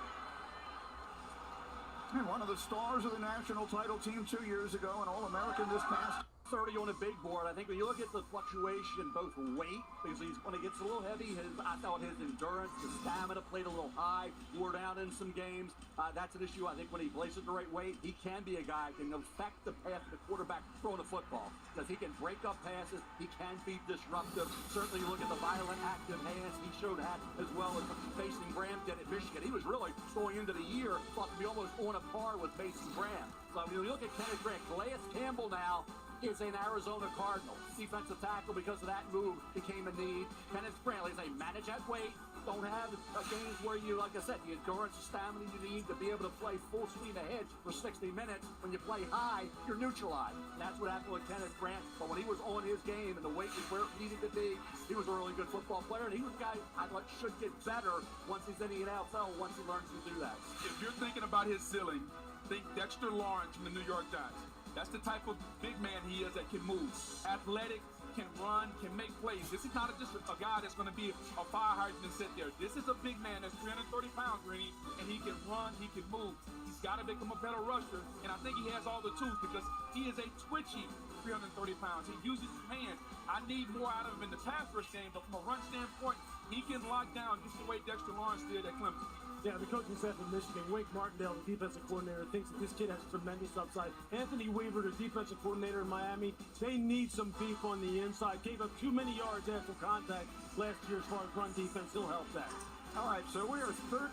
And one of the stars of the national title team 2 years ago, an All-American this past 30 on a big board. I think when you look at the fluctuation in both weight, because when it gets a little heavy, I thought his endurance, his stamina played a little high, wore down in some games. That's an issue. I think when he places the right weight, he can be a guy who can affect the path of the quarterback throwing the football. Because he can break up passes, he can be disruptive. Certainly you look at the violent, active hands, he showed that as well as Mason Graham did at Michigan. He was really, going into the year, thought to be almost on a par with Mason Graham. So when you look at Kenneth Grant, Calais Campbell now is an Arizona Cardinal. Defensive tackle, because of that move, became a need. Kenneth Grant, like I say, manage that weight. Don't have games where you, like I said, the endurance and stamina you need to be able to play full speed ahead for 60 minutes. When you play high, you're neutralized. And that's what happened with Kenneth Grant. But when he was on his game and the weight was where it needed to be, he was a really good football player. And he was a guy I thought should get better once he's in the NFL, once he learns to do that. If you're thinking about his ceiling, think Dexter Lawrence from the New York Giants. That's the type of big man he is that can move. Athletic, can run, can make plays. This is not just a guy that's going to be a fire hydrant and sit there. This is a big man that's 330 pounds, Greeny, and he can run, he can move. He's got to become a better rusher, and I think he has all the tools because he is a twitchy 330 pounds. He uses his hands. I need more out of him in the pass rush game, but from a run standpoint, he can lock down just the way Dexter Lawrence did at Clemson. Yeah, the coaching staff of Michigan, Wink Martindale, the defensive coordinator, thinks that this kid has tremendous upside. Anthony Weaver, the defensive coordinator in Miami, they need some beef on the inside. Gave up too many yards after contact last year as far as run defense. He'll help that. All right, so we are 13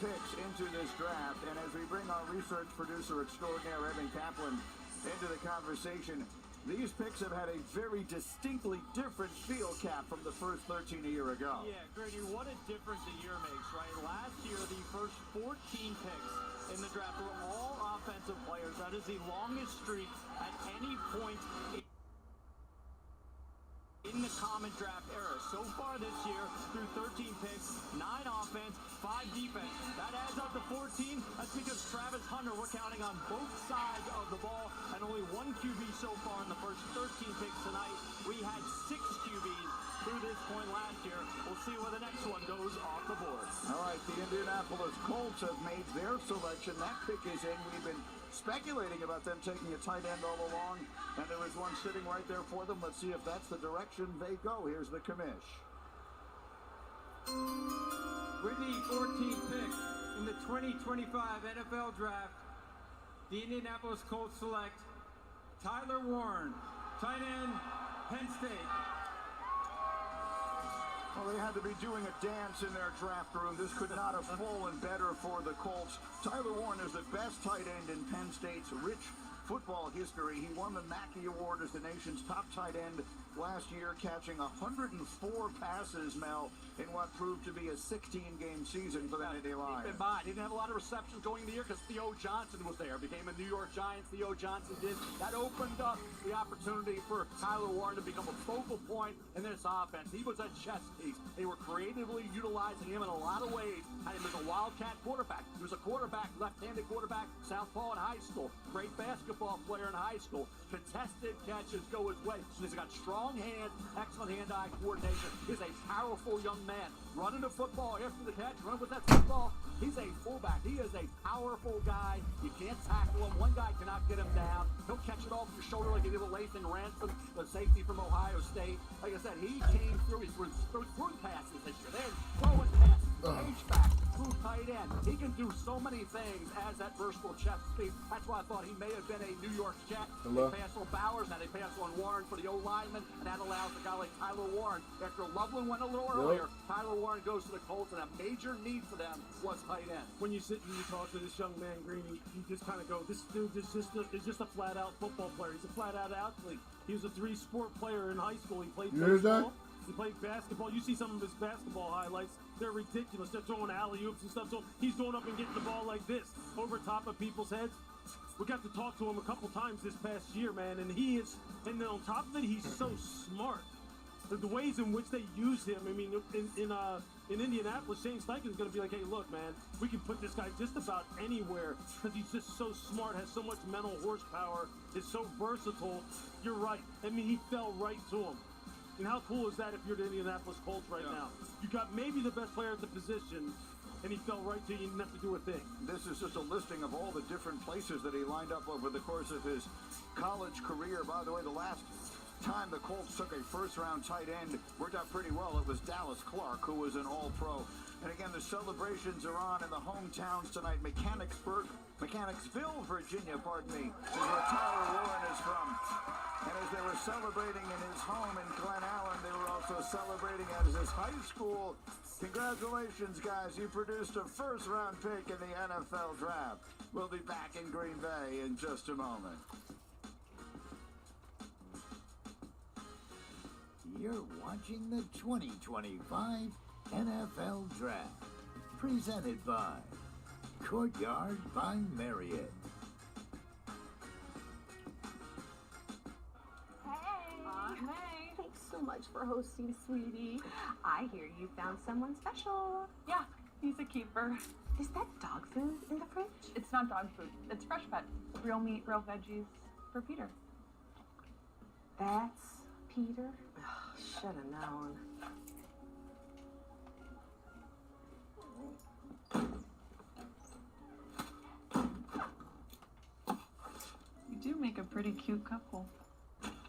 picks into this draft, and as we bring our research producer extraordinaire, Evan Kaplan, into the conversation, these picks have had a very distinctly different feel, Cap, from the first 13 a year ago. Yeah, Grady, what a difference a year makes, right? Last year, the first 14 picks in the draft were all offensive players. That is the longest streak at any point in the common draft era. So far this year, through 13 picks, 9 offense, 5 defense. That adds up to 14. That's because Travis Hunter, we're counting on both sides of the ball, and only 1 QB so far in the first 13 picks tonight. We had 6 QBs through this point last year. We'll see where the next one goes off the board. All right, the Indianapolis Colts have made their selection. That pick is in. We've been speculating about them taking a tight end all along, and there is one sitting right there for them. Let's see if that's the direction they go. Here's the commish. With the 14th pick in the 2025 NFL Draft, the Indianapolis Colts select Tyler Warren, tight end, Penn State. Well, they had to be doing a dance in their draft room. This could not have fallen better for the Colts. Tyler Warren is the best tight end in Penn State's rich football history. He won the Mackey Award as the nation's top tight end last year, catching 104 passes, Mel, in what proved to be a 16-game season for the Nittany Lions. Keep in mind, he didn't have a lot of receptions going into the year because Theo Johnson was there. Became a New York Giants. Theo Johnson did. That opened up the opportunity for Tyler Warren to become a focal point in this offense. He was a chess piece. They were creatively utilizing him in a lot of ways. Had him as a wildcat quarterback. He was a quarterback, left-handed quarterback, southpaw in high school. Great basketball player in high school. Contested catches go his way. He's got strong hands, excellent hand-eye coordination. He's a powerful young man. Running the football after the catch, run with that football. He's a fullback. He is a powerful guy. You can't tackle him. One guy cannot get him down. He'll catch it off your shoulder like he did with Lathan Ransom, the safety from Ohio State. Like I said, he came through. He's throwing passes this year. Then throwing passes. H-back, through tight end. He can do so many things as that versatile chess piece. That's why I thought he may have been a New York Jet. They passed on Bowers, now they passed on Warren for the O-lineman, and that allows a guy like Tyler Warren. After Loveland went a little earlier, Tyler Warren goes to the Colts, and a major need for them was tight end. When you sit and you talk to this young man, Greeny, you just kind of go, this dude is just a flat-out football player. He's a flat-out athlete. He was a 3-sport player in high school. He played baseball. He played basketball. You see some of his basketball highlights. They're ridiculous. They're throwing alley-oops and stuff. So he's going up and getting the ball like this over top of people's heads. We got to talk to him a couple times this past year, man, and and then on top of it, he's so smart. The ways in which they use him, I mean, in Indianapolis, Shane Steichen's going to be like, hey, look, man, we can put this guy just about anywhere because he's just so smart, has so much mental horsepower, is so versatile. You're right. I mean, he fell right to him. And how cool is that if you're the Indianapolis Colts right now? You got maybe the best player at the position, and he fell right to you. You didn't have to do a thing. This is just a listing of all the different places that he lined up over the course of his college career. By the way, the last time the Colts took a first-round tight end worked out pretty well. It was Dallas Clark, who was an All-Pro. And again, the celebrations are on in the hometowns tonight. Mechanicsville, Virginia, is where Tyler Warren is from. And as they were celebrating in his home in Glen Allen, they were also celebrating at his high school. Congratulations, guys. You produced a first-round pick in the NFL Draft. We'll be back in Green Bay in just a moment. You're watching the 2025 NFL Draft, presented by Courtyard by Marriott. Hey. Thanks so much for hosting, sweetie. I hear you found someone special. Yeah, he's a keeper. Is that dog food in the fridge? It's not dog food. It's fresh pet. Real meat, real veggies. for Peter. That's Peter? Should have known. You do make a pretty cute couple.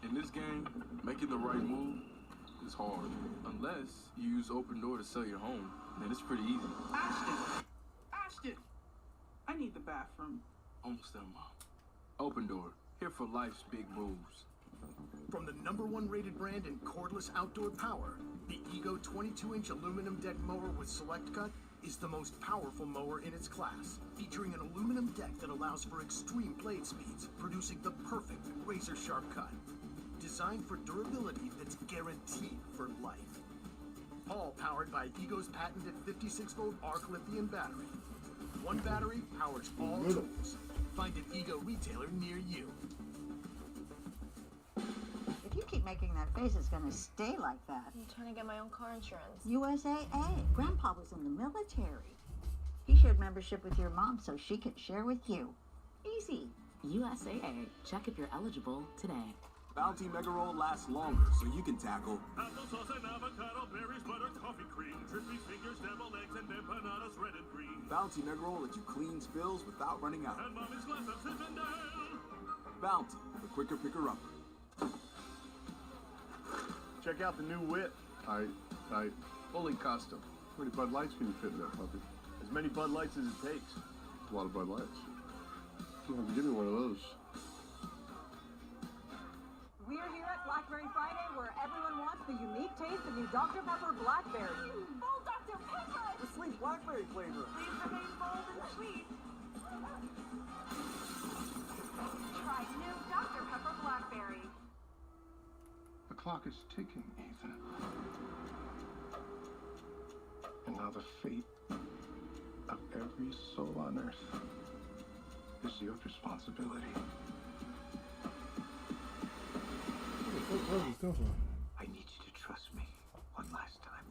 In this game, making the right move is hard. Unless you use Open Door to sell your home, then it's pretty easy. Ashton! I need the bathroom. Almost there, Mom. Open Door, here for life's big moves. From the #1 rated brand in cordless outdoor power, the Ego 22-inch aluminum deck mower with Select Cut is the most powerful mower in its class, featuring an aluminum deck that allows for extreme blade speeds, producing the perfect razor-sharp cut. Designed for durability that's guaranteed for life. All powered by Ego's patented 56-volt arc lithium battery. One battery powers all tools. Find an Ego retailer near you. If you keep making that face, it's gonna stay like that. I'm trying to get my own car insurance. USAA. Grandpa was in the military. He shared membership with your mom so she could share with you. Easy. USAA. Check if you're eligible today. Bounty Mega Roll lasts longer, so you can tackle applesauce and avocado, berries, butter, coffee cream, crispy fingers, deviled eggs, and empanadas red and green. Bounty Mega Roll lets you clean spills without running out. And mommy's glass of sipping down. Bounty, the quicker picker-upper. Check out the new whip. Tight. Fully custom. How many Bud Lights can you fit in that puppy? As many Bud Lights as it takes. That's a lot of Bud Lights. You have to give me one of those. We're here at Blackberry Friday, where everyone wants the unique taste of new Dr. Pepper Blackberry. Full Dr. Pepper! The sweet blackberry flavor. Please remain bold and sweet. Try new Dr. Pepper Blackberry. The clock is ticking, Ethan. And now the fate of every soul on earth is your responsibility. I need you to trust me one last time.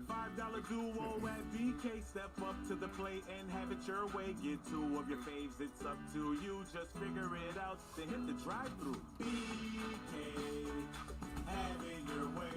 $5 duo at BK. Step up to the plate and have it your way. Get two of your faves, it's up to you. Just figure it out, then hit the drive-thru. BK, have it your way.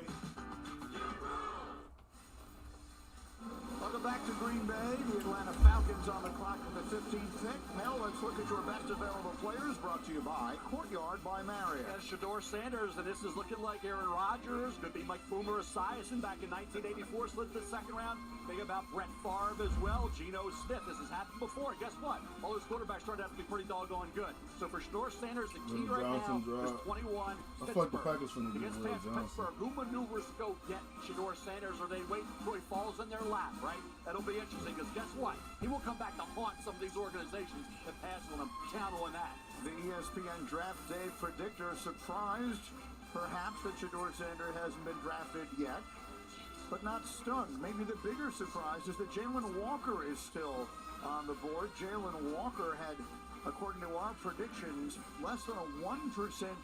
Welcome back to Green Bay. The Atlanta Falcons on the clock with the 15th pick. Now let's look at your best available players, brought to you by Courtyard by Marriott. And Shador Sanders, and this is looking like Aaron Rodgers. Could be like Boomer Esiason back in 1984, slid to the second round. Think about Brett Favre as well. Geno Smith. This has happened before. Guess what? All those quarterbacks turned out to be pretty doggone good. So for Shador Sanders, the key right now is 21. I fucked the Packers from the Against Pittsburgh, who maneuvers to go get Shador Sanders, or they wait until he falls in their lap, right? That'll be interesting, because guess what? He will come back to haunt some of these organizations that pass on him. Count on that. The ESPN Draft Day Predictor surprised, perhaps, that Shador Sanders hasn't been drafted yet, but not stunned. Maybe the bigger surprise is that Jalen Walker is still on the board. Jalen Walker had, according to our predictions, less than a 1%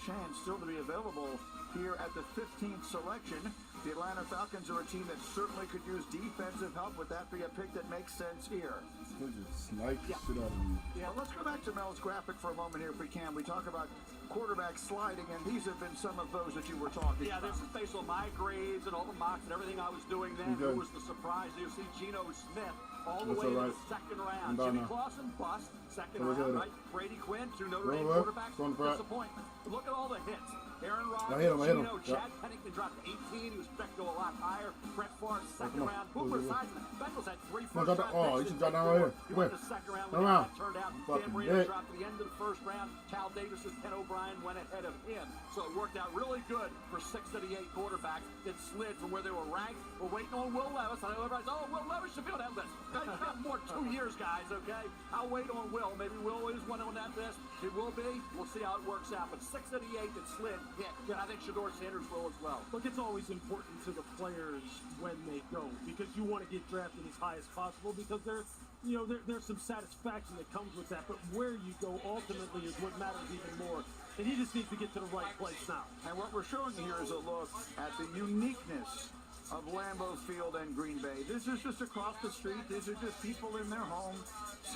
chance still to be available here at the 15th selection. The Atlanta Falcons are a team that certainly could use defensive help. Would that be a pick that makes sense here? They just snipe the shit out of you. Yeah, let's go back to Mel's graphic for a moment here if we can. We talk about quarterback sliding, and these have been some of those that you were talking about. Yeah, this is based on my grades and all the mocks and everything I was doing then. Okay. Who was the surprise? You see Geno Smith all the That's way all right. to the second round. I'm Jimmy done now. Clausen, bust. Second Where's round, that? right? Brady Quinn, two Notre Dame Where? quarterbacks. Going for it. Disappointment. Look at all the hits. Aaron I Rodgers, hit him. Geno, Yeah. Chad Pennington dropped to 18. He was expected to go a lot higher. Brett Favre, second come on. round. Boomer Esiason. Bengals had three No, first drop round that. Oh, picks you should in drop day down right four. here. He Come went here. to second round. Come When on. that turned out, Fucking Cam Reader dick. dropped to the end of the first round. Cal Davis and Ken O'Brien went ahead of him. So it worked out really good for 6 of the 8 quarterbacks that slid from where they were ranked. We're waiting on Will Levis. I know everybody's, Will Levis should be on that list. He's got more 2 years, guys, okay? I'll wait on Will. Maybe Will is one on that list. It will be. We'll see how it works out. But 6 of the 8 that slid hit. And I think Shador Sanders will as well. Look, it's always important to the players when they go because you want to get drafted as high as possible because there's some satisfaction that comes with that. But where you go ultimately is what matters even more. And he just needs to get to the right place now. And what we're showing here is a look at the uniqueness of Lambeau Field and Green Bay. This is just across the street. These are just people in their home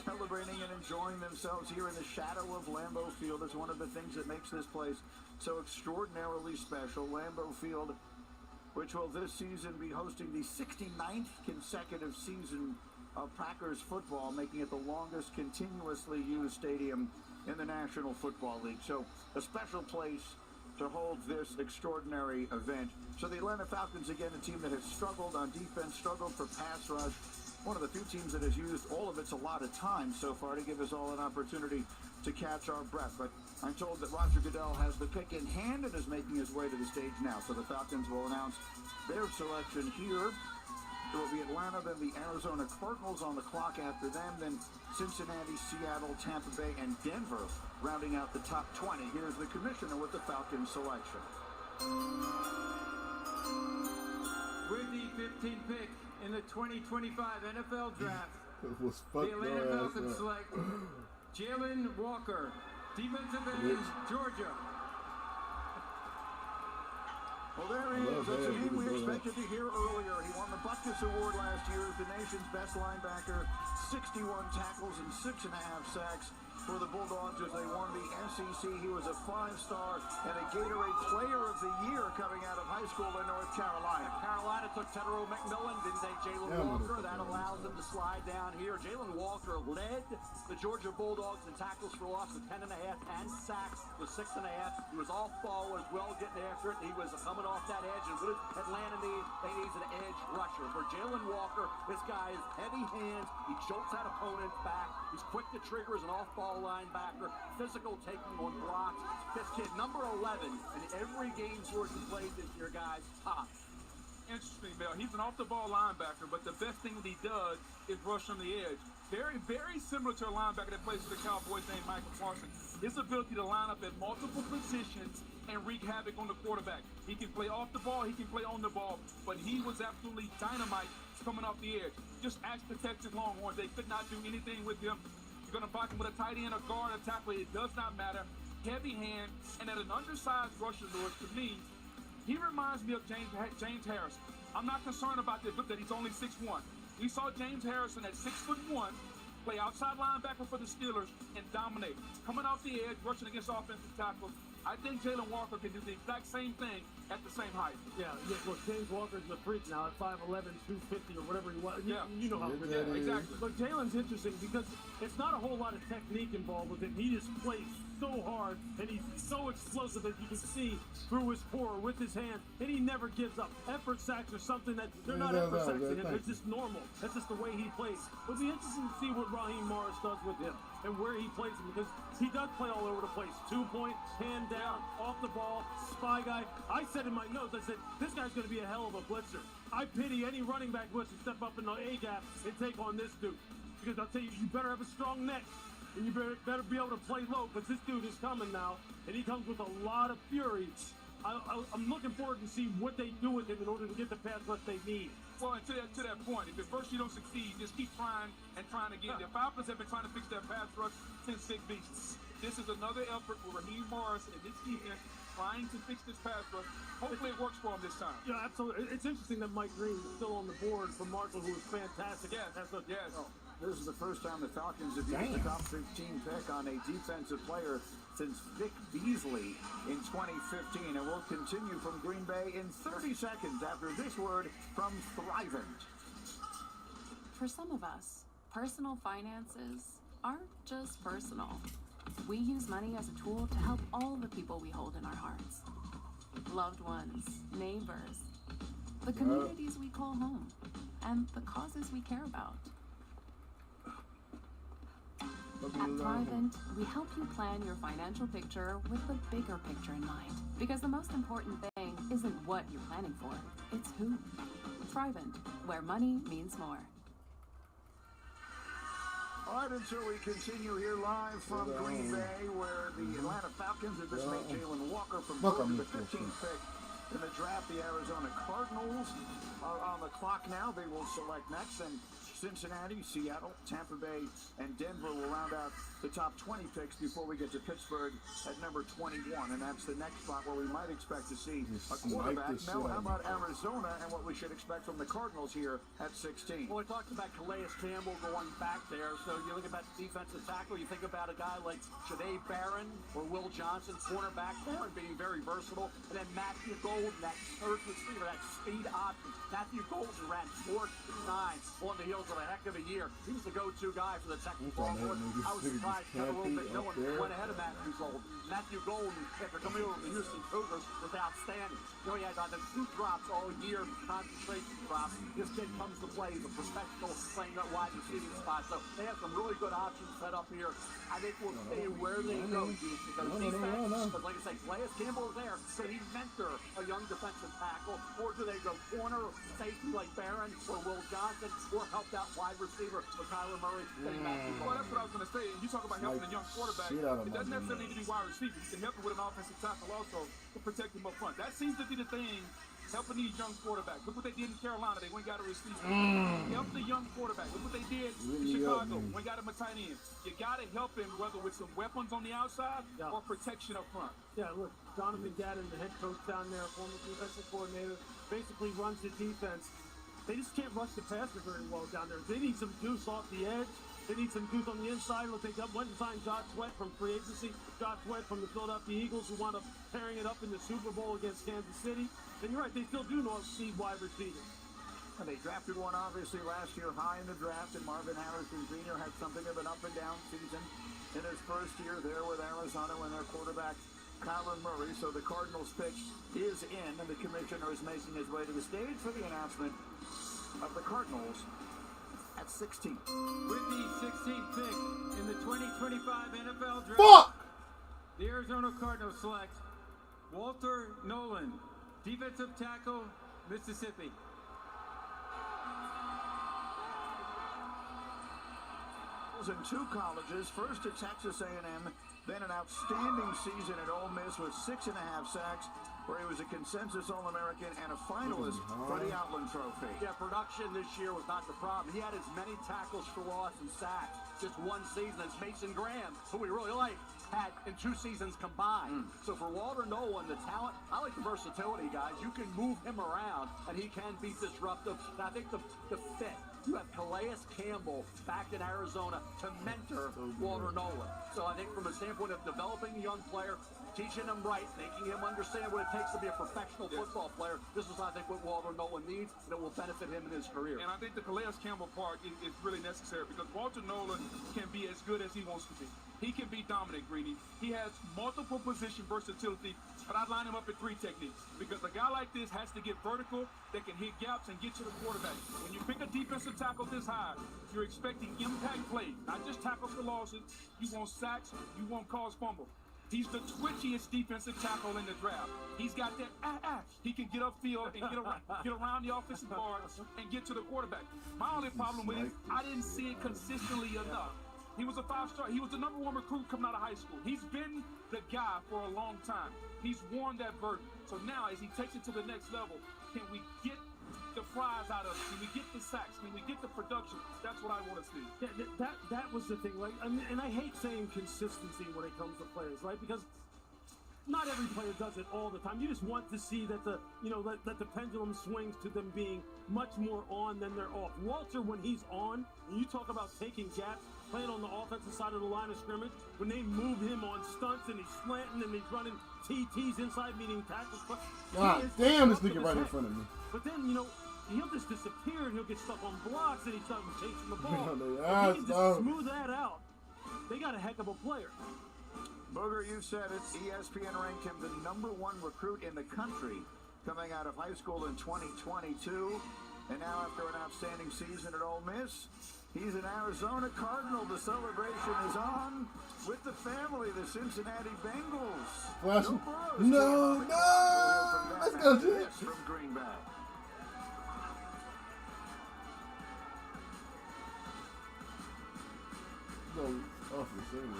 celebrating and enjoying themselves here in the shadow of Lambeau Field. It's one of the things that makes this place so extraordinarily special. Lambeau Field, which will this season be hosting the 69th consecutive season of Packers football, making it the longest continuously used stadium in the National Football League. So a special place to hold this extraordinary event. So the Atlanta Falcons, again, a team that has struggled on defense, struggled for pass rush. One of the few teams that has used all of its allotted time so far to give us all an opportunity to catch our breath. But I'm told that Roger Goodell has the pick in hand and is making his way to the stage now. So the Falcons will announce their selection here. It will be Atlanta, then the Arizona Cardinals on the clock after them, then Cincinnati, Seattle, Tampa Bay, and Denver rounding out the top 20. Here's the commissioner with the Falcons selection. With the 15th pick in the 2025 NFL Draft, the Atlanta Falcons select Jalen Walker, defensive end, Georgia. Well, there he is. That's a name we expected to hear earlier. He won the Butkus Award last year as the nation's best linebacker, 61 tackles and 6.5 sacks for the Bulldogs as they won the SEC. He was a 5-star and a Gatorade Player of the Year coming out of high school in North Carolina. Carolina took Tedero McMillan, didn't take Jalen Walker. That allows them to slide down here. Jalen Walker led the Georgia Bulldogs in tackles for loss with 10.5 and sacks with 6.5. He was off ball as well, getting after it. He was coming off that edge. And what does Atlanta need? They need an edge rusher. For Jalen Walker, this guy is heavy hands. He jolts that opponent back. He's quick to trigger as an off-ball linebacker. Physical, taking on blocks. This kid, number 11, in every game Georgia played this year, guys, top. Interesting, Bill. He's an off-the-ball linebacker, but the best thing that he does is rush from the edge. Very, very similar to a linebacker that plays for the Cowboys named Michael Parsons. His ability to line up at multiple positions and wreak havoc on the quarterback. He can play off the ball, he can play on the ball, but he was absolutely dynamite coming off the edge. Just ask the Texas Longhorns. They could not do anything with him. You're going to block him with a tight end, a guard, a tackle. It does not matter. Heavy hand, and at an undersized rusher, Lewis, to me, he reminds me of James Harrison. I'm not concerned about that he's only 6'1". We saw James Harrison at 6'1", play outside linebacker for the Steelers and dominate. Coming off the edge, rushing against offensive tackles. I think Jalen Walker can do the exact same thing at the same height. Yeah, look, James Walker's a freak now at 5'11", 250 or whatever he was. Yeah. You know how good that is. Exactly. Look, Jalen's interesting because it's not a whole lot of technique involved with him. He just plays so hard, and he's so explosive as you can see through his core with his hand, and he never gives up. Effort sacks are something that they're not effort sacks to him. It's just normal. That's just the way he plays. It'll be interesting to see what Raheem Morris does with him and where he plays him because he does play all over the place. 2-point, hand down, off the ball, spy guy. I said in my notes, I said, this guy's going to be a hell of a blitzer. I pity any running back blitzer to step up in the A-gap and take on this dude. Because I'll tell you, you better have a strong neck. And you better be able to play low because this dude is coming now. And he comes with a lot of fury. I'm looking forward to see what they do with him in order to get the pass rush they need. Well, and to that point, if at first you don't succeed, just keep trying and trying again. The Falcons have been trying to fix their pass rush since Vic Beasley. This is another effort with Raheem Morris and this defense trying to fix this pass rush. Hopefully it works for him this time. Yeah, absolutely. It's interesting that Mike Green is still on the board for Marshall, who is fantastic. Yes. Yes. This is the first time the Falcons have used the top 15 pick on a defensive player since Vic Beasley in 2015. And we'll continue from Green Bay in 30 seconds after this word from Thrivent. For some of us, personal finances aren't just personal. We use money as a tool to help all the people we hold in our hearts. Loved ones, neighbors, the communities we call home, and the causes we care about. At Thrivent, we help you plan your financial picture with the bigger picture in mind. Because the most important thing isn't what you're planning for, it's who. Thrivent, where money means more. All right, and so we continue here live from Green Bay, where the Atlanta Falcons have just made Jalen Walker from Georgia the 15th pick in the draft. The Arizona Cardinals are on the clock now. They will select next, and Cincinnati, Seattle, Tampa Bay, and Denver will round out the top 20 picks before we get to Pittsburgh at number 21, and that's the next spot where we might expect to see a quarterback. Mel, how about Arizona and what we should expect from the Cardinals here at 16? Well, we talked about Calais Campbell going back there, so you look about defensive tackle, you think about a guy like Janae Barron or Will Johnson, cornerback there, and being very versatile, and then Matthew Golden, that third receiver, that speed option. Matthew Golden ran 4.9 on the heels of a heck of a year. He was the go-to guy for the Texas Longhorns. I was surprised a little bit no one went ahead of Matthew Golden. Matthew Golden, after coming over to the Houston Cougars, was outstanding. You know, he had the 2 drops all year, concentration drops. This kid comes to play. He's a professional playing that wide receiving spot. So they have some really good options set up here. I think we'll see where they go, because defense, like I say, Calais Campbell is there. So he mentor a young defensive tackle, or do they go corner, safety like Barron or Will Johnson, or help that wide receiver with Kyler Murray? Well, that's what I was going to say. You talk about helping a young quarterback. It doesn't necessarily need to be wide receiver. You can help him with an offensive tackle also to protect him up front. That seems to be the thing. Helping these young quarterbacks. Look what they did in Carolina. They went and got a receiver. Help the young quarterback. Look what they did in Chicago. Went and got him a tight end. You got to help him, whether with some weapons on the outside or protection up front. Yeah, look, Donovan Gadden, the head coach down there, former defensive coordinator, basically runs the defense. They just can't rush the passer very well down there. They need some juice off the edge. They need some juice on the inside. Look, they went and signed Josh Sweat from free agency. Josh Sweat from the Philadelphia Eagles, who wound up tearing it up in the Super Bowl against Kansas City. And you're right, they still do need wide receivers. And they drafted one, obviously, last year high in the draft, and Marvin Harrison Jr. had something of an up-and-down season in his first year there with Arizona when their quarterback, Kyler Murray. So the Cardinals pick is in, and the commissioner is making his way to the stage for the announcement of the Cardinals at 16. With the 16th pick in the 2025 NFL Draft, the Arizona Cardinals select Walter Nolan, defensive tackle, Mississippi. In 2 colleges, first at Texas A&M, then an outstanding season at Ole Miss with 6.5 sacks, where he was a consensus All-American and a finalist for the Outland Trophy. Yeah, production this year was not the problem. He had as many tackles for loss and sacks just one season as Mason Graham, who we really like, had in 2 seasons combined. So for Walter Nolan, the talent, I like the versatility, guys. You can move him around, and he can be disruptive. And I think the fit. You have Calais Campbell back in Arizona to mentor Walter Nolan. So I think from a standpoint of developing a young player, teaching him right, making him understand what it takes to be a professional football player, this is, I think, what Walter Nolan needs, and it will benefit him in his career. And I think the Calais Campbell part is really necessary, because Walter Nolan can be as good as he wants to be. He can be dominant, Greeny. He has multiple position versatility, but I line him up in 3 techniques, because a guy like this has to get vertical, that can hit gaps and get to the quarterback. When you pick a defensive tackle this high, you're expecting impact plays, not just tackles for losses. You want sacks, you want cause fumble. He's the twitchiest defensive tackle in the draft. He's got that He can get upfield and get around the offensive guard and get to the quarterback. My only problem with it is I didn't see it consistently enough. He was a 5-star. He was the #1 recruit coming out of high school. He's been the guy for a long time. He's worn that burden. So now, as he takes it to the next level, can we get the fries out of it? Can we get the sacks? Can we get the production? That's what I want to see. Yeah, that was the thing, right? I mean, and I hate saying consistency when it comes to players, right? Because not every player does it all the time. You just want to see that the pendulum swings to them being much more on than they're off. Walter, when he's on, when you talk about taking gaps, playing on the offensive side of the line of scrimmage, when they move him on stunts and he's slanting and he's running TTs inside, meaning tackles. God damn, this nigga right in front of me. But then, he'll just disappear and he'll get stuck on blocks and he's chasing the ball. Yeah, he can just smooth that out. They got a heck of a player. Booger, you said it. ESPN ranked him the #1 recruit in the country coming out of high school in 2022. And now, after an outstanding season at Ole Miss, he's an Arizona Cardinal. The celebration is on with the family, the Cincinnati Bengals. No, let's go, dude. From Green Bay.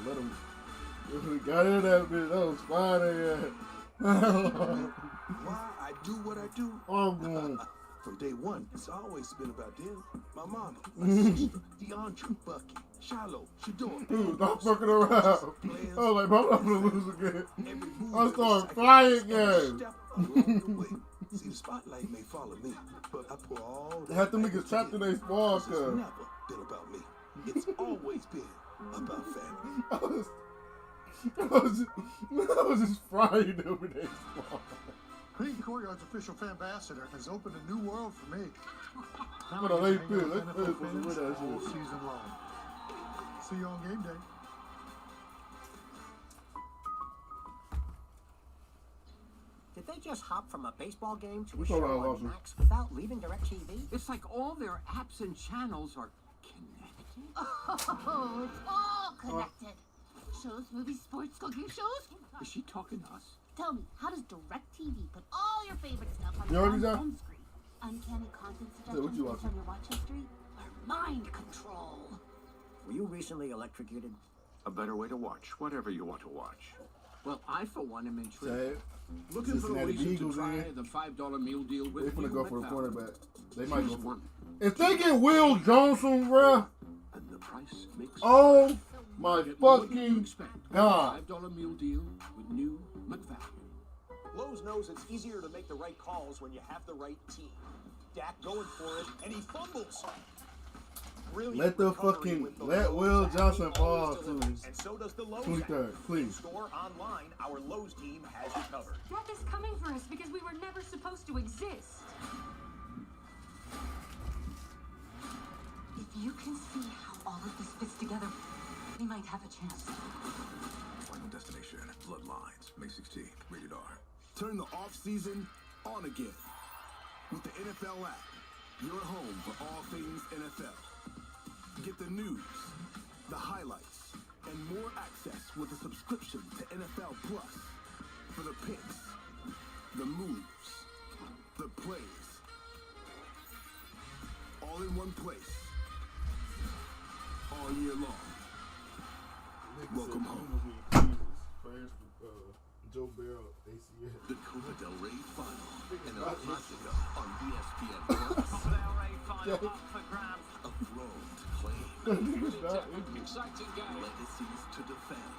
Let him. We got in that bitch. That was fine. Why I do what I do? Oh, man. From day one, it's always been about them. My mama, my sister, DeAndre, Bucky, Shiloh, Shador. Dude, don't fucking around. I was like, bro, I'm gonna lose again. I started flying games. See, the spotlight may follow me, but I pour all that. Had them niggas trapped in their spawn, cuz. It's never been about me. It's always been about family. I was just frying over their spawn. Green Courtyard's official fan ambassador has opened a new world for me. What a late pill. Let's put that all shit. season long. See you on game day. Did they just hop from a baseball game to We a told her I show on lost her. Max without leaving DirecTV? It's like all their apps and channels are connected. Oh, it's all connected. Shows, movies, sports, cooking shows. Is she talking to us? Tell me, how does DirecTV put all your favorite stuff on You your already done? home screen? Uncanny content Yeah, what suggestions you based watching? on your watch history? Or mind control? Were you recently electrocuted? A better way to watch whatever you want to watch. Well, I for one am Sad. intrigued. Looking for a Cincinnati reason Eagles to try in. the $5 meal deal They with finna you, go for the McFadden. quarterback. They might go Choose for one. If they get Will Johnson, bruh. And the price makes Oh my Get more than you fucking expect. God. $5 meal deal with new McFadden. Lowe's knows it's easier to make the right calls when you have the right team. Dak going for it, and he fumbles. Brilliant Let the recovery fucking with the let Lowe's Will app. Johnson He fall always to delivers. his And so does the Lowe's 23rd, app. please. Store online, our Lowe's team has you covered. Death is coming for us because we were never supposed to exist. If you can see how all of this fits together, we might have a chance. Final Destination, Bloodlines, May 16th, rated R. Turn the off-season on again with the NFL app. Your home for all things NFL. Get the news, the highlights, and more access with a subscription to NFL Plus for the picks, the moves, the plays, all in one place, all year long. Welcome home. Joe Barrow, ACL. The Copa del Rey Final and El Clasico on ESPN Plus. Copa del Rey Final up for grabs. A throne to claim. Exciting game. Legacies to defend.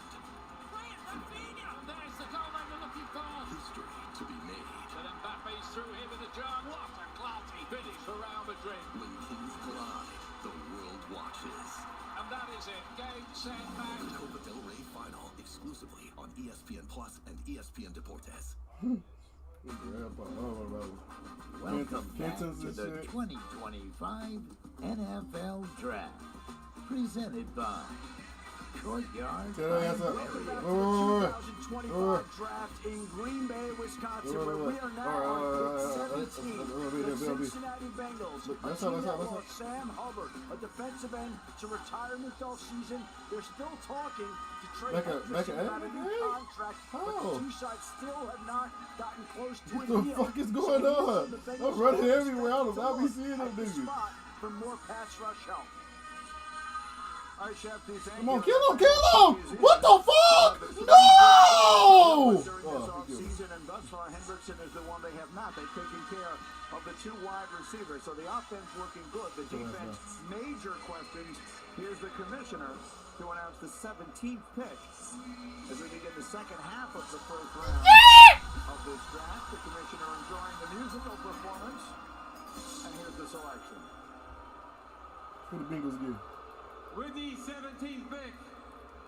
There's the goal they were looking for. History to be made. But Mbappe's through here with the jump. What a classy finish for Real Madrid. When kings collide, the world watches. And that is it. Game, set, match. The Copa del Rey Final exclusively on ESPN Plus and ESPN Deportes. Welcome back to Kenton's the and shit. 2025 NFL Draft, presented by Courtyard. Tell your ass up. Marriott. 2025 draft in Green Bay, Wisconsin, where we are now on pick 17. The Cincinnati Bengals, a team that lost Sam Hubbard, a defensive end, to retirement offseason. They're still talking to Trey Hendrickson about a new contract, but the two sides still have not gotten close to a What deal. the fuck is going on? I'm running everywhere. I don't be seeing them At the niggas. spot for more pass rush help. All right, Chef, Come on, kill him, kill him! What the fuck? No! Season, and thus far, Hendrickson is the one they have not. They've taken care of the two wide receivers, so the offense working good. The defense, major questions. Here's the commissioner to announce the 17th pick as we begin the second half of the first round of this draft. The commissioner enjoying the musical performance, and here's the selection. Who the Bengals give? With the 17th pick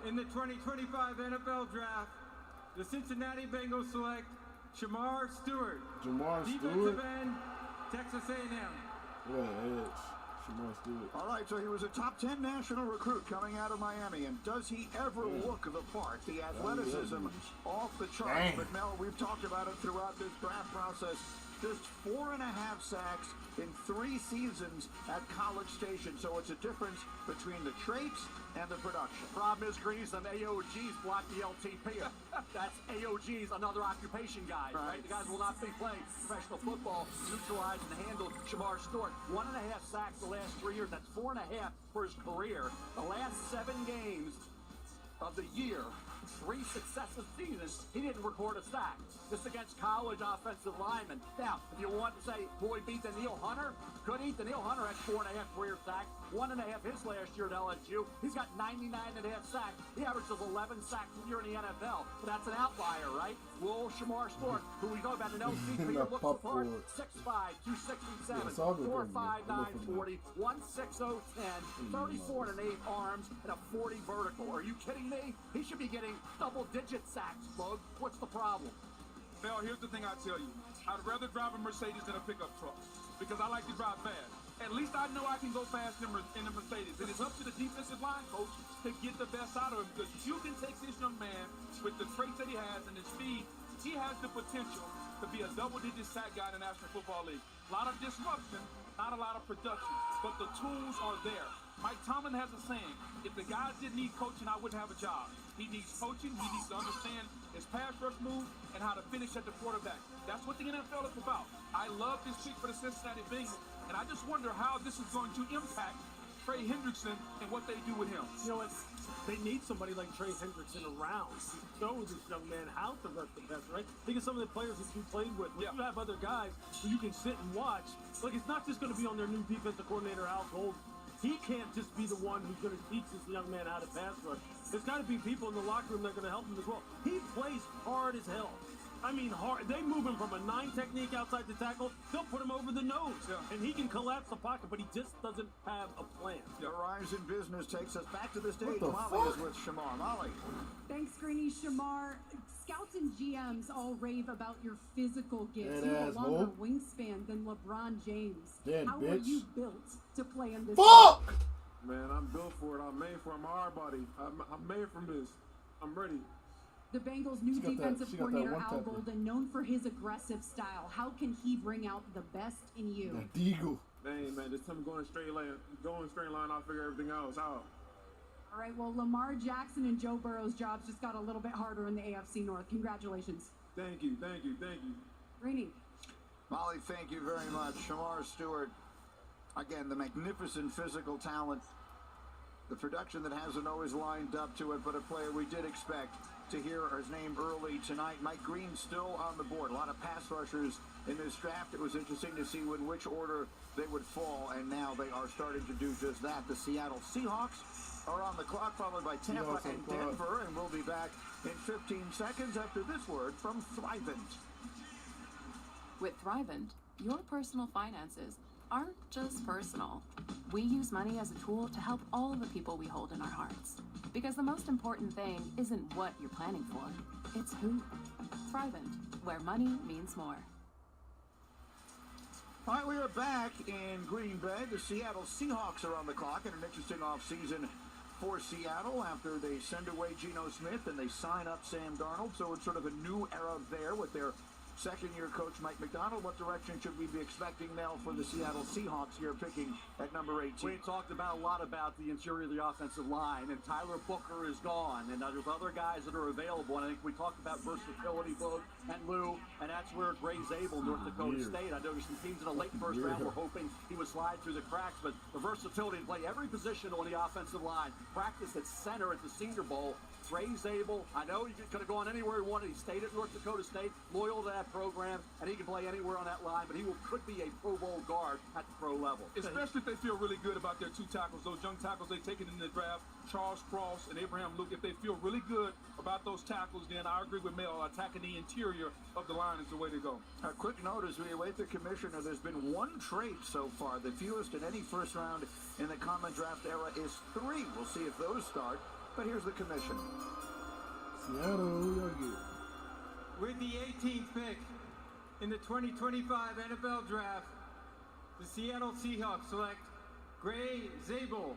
in the 2025 NFL Draft, the Cincinnati Bengals select Shamar Stewart. Jamar defensive Stewart? end, Texas A&M. What an edge. Shamar Stewart. All right, so he was a top 10 national recruit coming out of Miami, and does he ever look the part? The athleticism off the charts. Dang. But Mel, we've talked about it throughout this draft process. Just 4.5 sacks in 3 seasons at College Station. So it's a difference between the traits and the production. Problem is, Greeny, some AOGs block the LTP. That's AOGs, another occupation guy, right? The guys will not be playing professional football, neutralized and handled Shamar Stewart. 1.5 sacks the last 3 years. That's 4.5 for his career. The last 7 games, of the year, 3 successive seasons, he didn't record a sack. This against college offensive linemen. Now, if you want to say, boy, beat Daniil Hunter, could he? Daniil Hunter had 4.5 career sacks, 1.5 his last year at LSU. He's got 99.5 sacks. He averages 11 sacks a year in the NFL. But that's an outlier, right? Will Shamar Stewart, who we know about an LC figure, looks the part, 6'5", 267, 4'5", 940, 160, 10, 34 and 8 arms, and a 40 vertical. Are you kidding me? He should be getting double-digit sacks, Bug. What's the problem? Mel, here's the thing I tell you. I'd rather drive a Mercedes than a pickup truck because I like to drive fast. At least I know I can go fast in the Mercedes. And it's up to the defensive line coach to get the best out of him because you can take this young man with the traits that he has and his speed. He has the potential to be a double-digit sack guy in the National Football League. A lot of disruption, not a lot of production, but the tools are there. Mike Tomlin has a saying, if the guys didn't need coaching, I wouldn't have a job. He needs coaching. He needs to understand his pass rush move and how to finish at the quarterback. That's what the NFL is about. I love this pick for the Cincinnati Bengals, and I just wonder how this is going to impact Trey Hendrickson and what they do with him. You know what? They need somebody like Trey Hendrickson around to show this young man how to rush the pass, right? Think of some of the players that you played with. When you have other guys who you can sit and watch, like it's not just going to be on their new defensive coordinator, Al Gold. He can't just be the one who's going to teach this young man how to pass rush. There's got to be people in the locker room that are going to help him as well. He plays hard as hell. I mean, hard. They move him from a 9 technique outside the tackle. They'll put him over the nose, and he can collapse the pocket, but he just doesn't have a plan. Verizon Business takes us back to the stage. Molly is with Shamar. Molly. Thanks, Greeny. Shamar, scouts and GMs all rave about your physical gifts. You're a longer wingspan than LeBron James. How are you built to play in this? Fuck! Man, I'm built for it. I'm made for it. My hard body. I'm made from this. I'm ready. The Bengals' new defensive coordinator, Al Golden, known for his aggressive style. How can he bring out the best in you? That Deagle. Dang, man, this time going straight line, I'll figure everything else out. All right, well, Lamar Jackson and Joe Burrow's jobs just got a little bit harder in the AFC North. Congratulations. Thank you, thank you, thank you. Greeny. Molly, thank you very much. Shamar Stewart, again, the magnificent physical talent, the production that hasn't always lined up to it, but a player we did expect to hear his name early tonight. Mike Green still on the board. A lot of pass rushers in this draft. It was interesting to see in which order they would fall, and now they are starting to do just that. The Seattle Seahawks are on the clock, followed by Tampa and Denver, and we'll be back in 15 seconds after this word from Thrivent. With Thrivent, your personal finances aren't just personal. We use money as a tool to help all the people we hold in our hearts. Because the most important thing isn't what you're planning for, it's who. Thrivent, where money means more. All right, we are back in Green Bay. The Seattle Seahawks are on the clock in an interesting offseason for Seattle after they send away Geno Smith and they sign up Sam Darnold. So it's sort of a new era there with their second-year coach Mike McDonald. What direction should we be expecting now for the Seattle Seahawks here picking at number 18? We talked about a lot about the interior of the offensive line, and Tyler Booker is gone, and there's other guys that are available, and I think we talked about versatility, Boog and Lou, and that's where Gray Zabel, North Dakota State. I know there's some teams in the late first round were hoping he would slide through the cracks, but the versatility to play every position on the offensive line, practice at center at the Senior Bowl. Gray Zabel, I know he could have gone anywhere he wanted. He stayed at North Dakota State, loyal to that program, and he can play anywhere on that line, but he could be a Pro Bowl guard at the pro level. Especially if they feel really good about their 2 tackles, those young tackles they've taken in the draft, Charles Cross and Abraham Luke. If they feel really good about those tackles, then I agree with Mel. Attacking the interior of the line is the way to go. A quick note as we await the commissioner, there's been 1 trade so far. The fewest in any first round in the common draft era is 3. We'll see if those start, but here's the commissioner. Seattle, who y'all get? With the 18th pick in the 2025 NFL Draft, the Seattle Seahawks select Gray Zabel,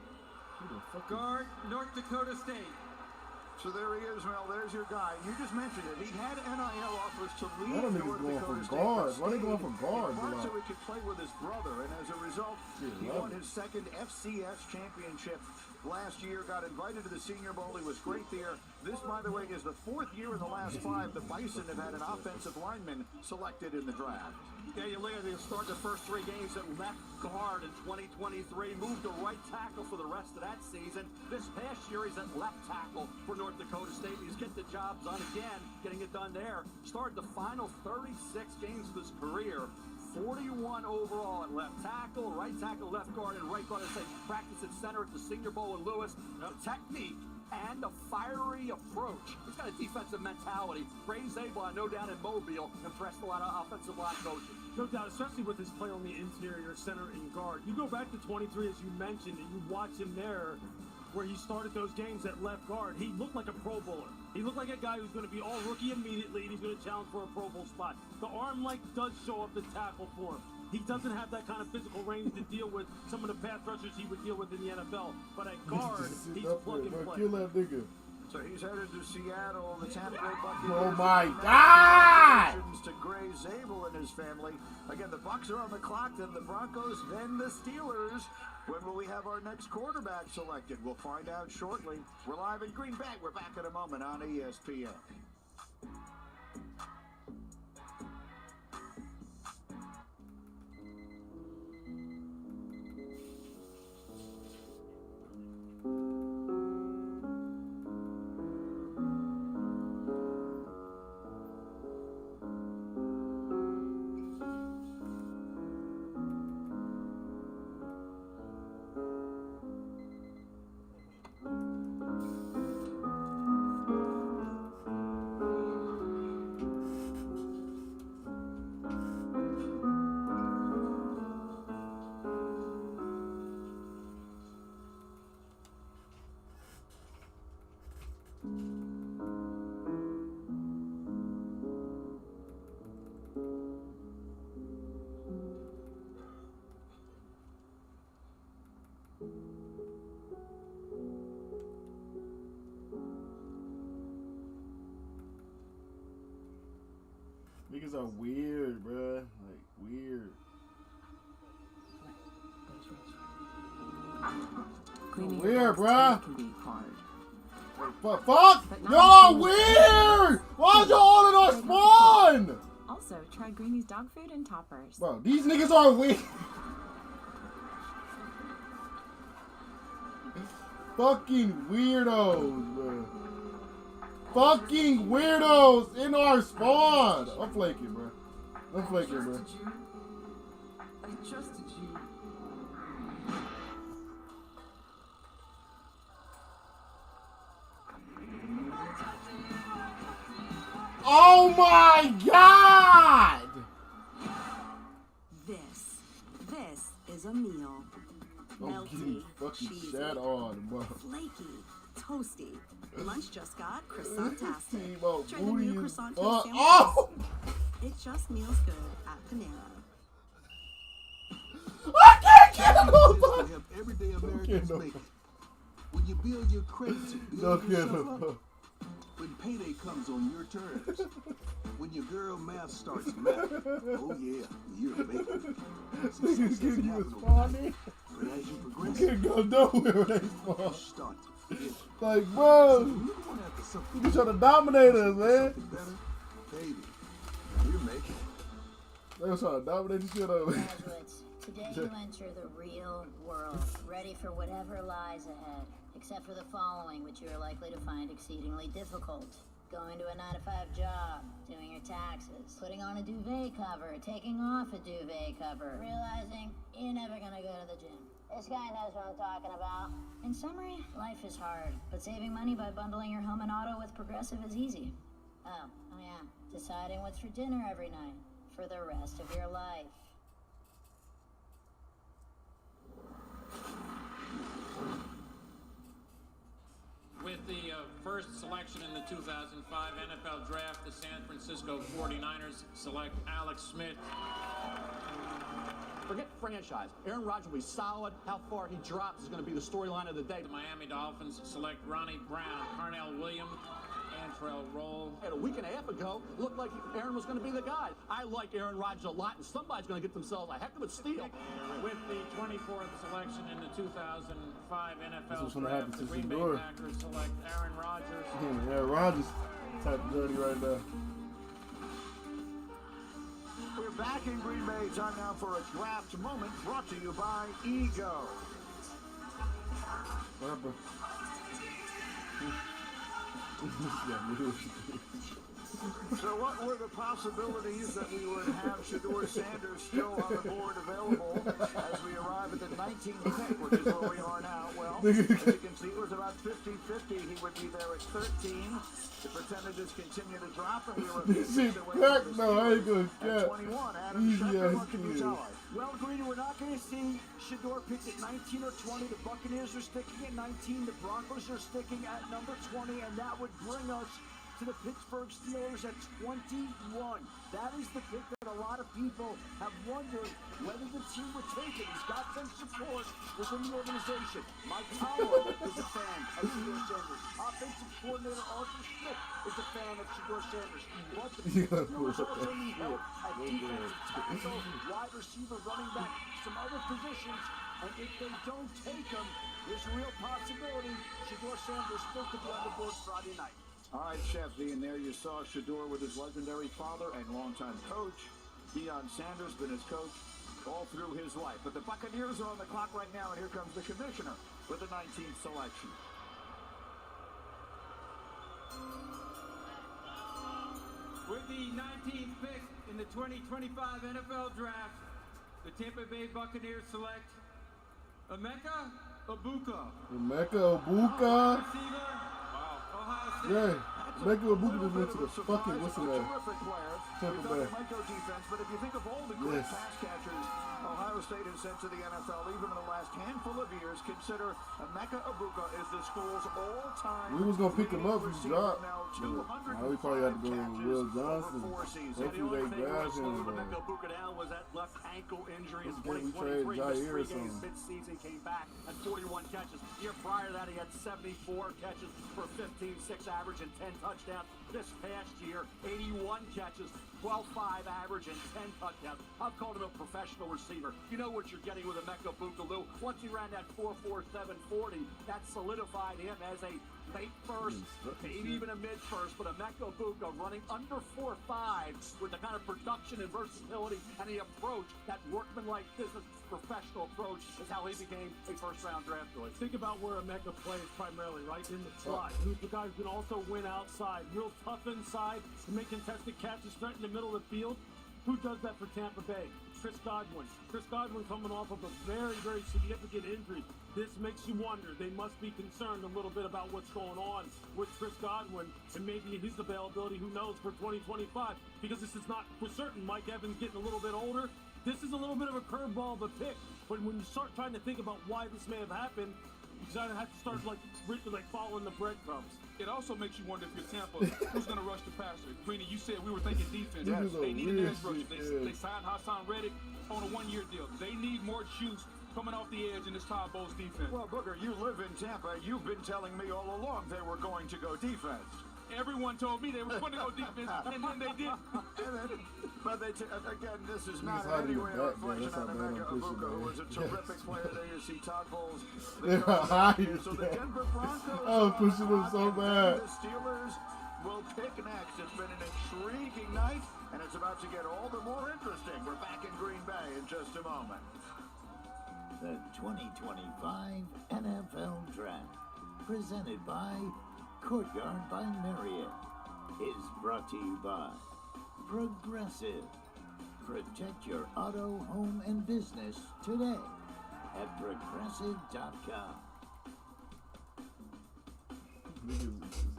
guard, North Dakota State. So there he is, Mel. There's your guy. You just mentioned it. He had NIL offers to leave That nigga's North going Dakota for State. guards. Why they going for guards? In part so he could play with his brother, and as a result, he won his second FCS championship last year, got invited to the Senior Bowl. He was great there. This, by the way, is the 4th year in the last 5 the Bison have had an offensive lineman selected in the draft. Yeah, you look at it, start the first 3 games at left guard in 2023, moved to right tackle for the rest of that season. This past year, he's at left tackle for North North Dakota State. He's getting the job done again, getting it done there. Started the final 36 games of his career. 41 overall at left tackle, right tackle, left guard, and right guard. As they practice at center at the Senior Bowl in Lewis. Technique and a fiery approach. He's got a defensive mentality. Ray Zabel, I know down in Mobile, impressed a lot of offensive line coaches. No doubt, especially with his play on the interior, center, and guard. You go back to 23, as you mentioned, and you watch him there, where he started those games at left guard. He looked like a Pro Bowler. He looked like a guy who's going to be all rookie immediately, and he's going to challenge for a Pro Bowl spot. The arm length does show up the tackle for him. He doesn't have that kind of physical range to deal with some of the pass rushers he would deal with in the NFL. But at guard, he's plug and play. Kill that nigga. So he's headed to Seattle. The Tampa Bay Buccaneers. Oh my God! To Gray Zabel and his family. Again, the Bucs are on the clock, then the Broncos, then the Steelers. When will we have our next quarterback selected? We'll find out shortly. We're live in Green Bay. We're back in a moment on ESPN. Niggas are weird, bruh. Like, weird. Weird, bruh. Can be hard. Fuck! Y'all weird! Why'd y'all all in our spawn? Also, try Greeny's dog food and toppers. Bro, these niggas are weird. Fucking weirdos, bro. Fucking weirdos in our spawn. I'm flaking, bro. I'm flaking, bro. I trusted you. Oh my God! This is a meal. Melty, cheesy, flaky, toasty. Lunch just got croissant-tastic. Try the new croissant toast sandwich. Oh! It just meals good at Panera. I can't get him! Have everyday Americans make it. When you build your credit to build yourself up. When payday comes on your terms. When your girl math starts math. Oh yeah, you're making it. Niggas getting you a spawning. But as you progress, you can't go nowhere when they spawn. Start to forget. Like, bro, you be trying to dominate us, man. Baby, you're making it. They was trying to dominate the shit over. Graduates, today you enter the real world, ready for whatever lies ahead, except for the following, which you are likely to find exceedingly difficult. Going to a 9-to-5 job, doing your taxes, putting on a duvet cover, taking off a duvet cover, realizing you're never gonna go to the gym. This guy knows what I'm talking about. In summary, life is hard, but saving money by bundling your home and auto with Progressive is easy. Oh yeah, deciding what's for dinner every night, for the rest of your life. With the first selection in the 2005 NFL Draft, the San Francisco 49ers select Alex Smith. Forget franchise. Aaron Rodgers will be solid. How far he drops is going to be the storyline of the day. The Miami Dolphins select Ronnie Brown, Carnell Williams, Antrell Roll. And a week and a half ago, it looked like Aaron was going to be the guy. I like Aaron Rodgers a lot, and somebody's going to get themselves a heck of a steal. With the 24th selection in the 2005 NFL gonna happen Draft, to the Green Bay Shador. Packers select Aaron Rodgers. Yeah, Rodgers type of journey right now. We're back in Green Bay. Time now for a draft moment brought to you by Ego. What happened? So what were the possibilities that we would have Shedeur Sanders still on the board available as we arrive at the 19th pick, which is where we are now? Well, as you can see, it was about 50-50. He would be there at 13. The percentages continue to drop, and we were this shit crack. No, I ain't gonna cap. 21, Adam Easy Schefter, ass what can you kid. tell us? Well, Greedy, we're not going to see Shedeur picked at 19 or 20. The Buccaneers are sticking at 19. The Broncos are sticking at number 20, and that would bring us to the Pittsburgh Steelers at 21. That is the pick that a lot of people have wondered whether the team would take it. He's got some support within the organization. Mike Tomlin is a fan of Shedeur Sanders. Offensive coordinator Arthur Smith is a fan of Shedeur Sanders. But the Steelers also need help at defensive tackle, wide receiver, running back, some other positions. And if they don't take him, there's a real possibility Shedeur Sanders still could be on the board Friday night. All right, Chef V, and there you saw Shedeur with his legendary father and longtime coach, Deion Sanders, been his coach all through his life. But the Buccaneers are on the clock right now, and here comes the commissioner with the 19th selection. With the 19th pick in the 2025 NFL Draft, the Tampa Bay Buccaneers select Emeka Egbuka. Emeka Egbuka. Receiver. Yeah, Emeka Egbuka just went to the fucking whistle there. Tampa Bay. Defense, but if you think of all the great pass catchers Ohio State has sent to the NFL, even in the last handful of years, consider Emeka Egbuka is the school's all-time. We was gonna pick him up if he dropped. Now we probably had to go with Will Johnson. Hopefully they grab him. Emeka Egbuka down was that left ankle injury in We 2023. trade Missed 3 Jair or games something. mid-season, came back at 41 catches. Year prior to that, he had 74 catches for 15-6 average and 10 touchdowns. This past year, 81 catches, 12-5 average, and 10 touchdowns. I've called him a professional receiver. You know what you're getting with Emeka Egbuka, Lou. Once he ran that 4.47 40, that solidified him as a late first, maybe even a mid first. But Emeka Egbuka running under 4.5 with the kind of production and versatility and the approach, that workman-like business professional approach, is how he became a first-round draft choice. Think about where Emeka plays primarily, right in the slot. Who's the guy who can also win outside, real tough inside, to make contested catches straight in the middle of the field. Who does that for Tampa Bay? Chris Godwin. Chris Godwin coming off of a very, very significant injury. This makes you wonder. They must be concerned a little bit about what's going on with Chris Godwin and maybe his availability, who knows, for 2025. Because this is not for certain. Mike Evans getting a little bit older. This is a little bit of a curveball of a pick. But when you start trying to think about why this may have happened, you kind of have to start like following the breadcrumbs. It also makes you wonder if you're Tampa, who's going to rush the passer? Greeny, you said we were thinking defense. Yes. They need an edge rusher. They signed Hassan Reddick on a 1-year deal. They need more juice coming off the edge in this Todd Bowles defense. Well, Booger, you live in Tampa. You've been telling me all along they were going to go defense. Everyone told me they were going to go defense, and then they didn't. But again, this is not in any way a reflection on Emeka Egbuka, who was a terrific player there. You see Todd Bowles. So the Denver Broncos I was pushing him so bad. The Steelers will pick next. It's been an intriguing night, and it's about to get all the more interesting. We're back in Green Bay in just a moment. The 2025 NFL Draft, presented by Courtyard by Marriott, is brought to you by Progressive. Protect your auto, home, and business today at progressive.com. Niggas is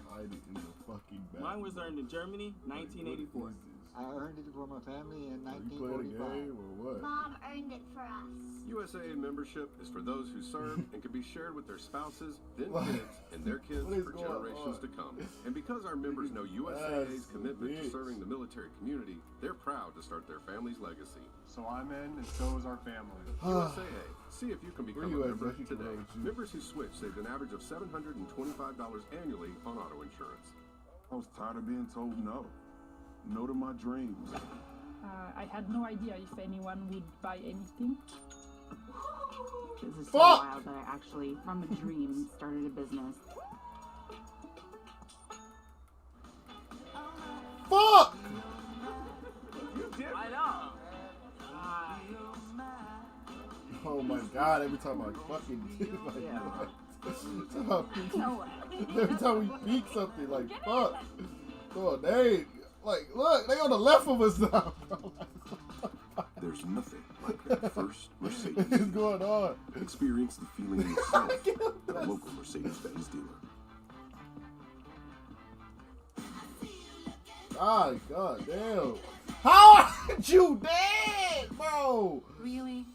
hiding in the fucking back. Mine was earned in Germany, 1984. I earned it for my family in You playing a 1945. game or what? Mom earned it for us. USAA membership is for those who serve and can be shared with their spouses, then What? kids, and their kids What is for going generations on? to come. And because our members know USAA's commitment to serving the military community, they're proud to start their family's legacy. So I'm in, and so is our family. USAA. See if you can become Where you a at, member Jackie? today. Members who switch saved an average of $725 annually on auto insurance. I was tired of being told no. No to my dreams. I had no idea if anyone would buy anything. This is so wild that I actually, from a dream, started a business. Fuck! You did. I know. Oh my god, every time I fucking did my Every time we peek something, like, fuck. Oh, they, like, look, they on the left of us now. There's nothing like that first Mercedes. What's going on? Experience the feeling yourself at a local Mercedes-Benz dealer. My God, damn. How aren't you dead, bro? Really?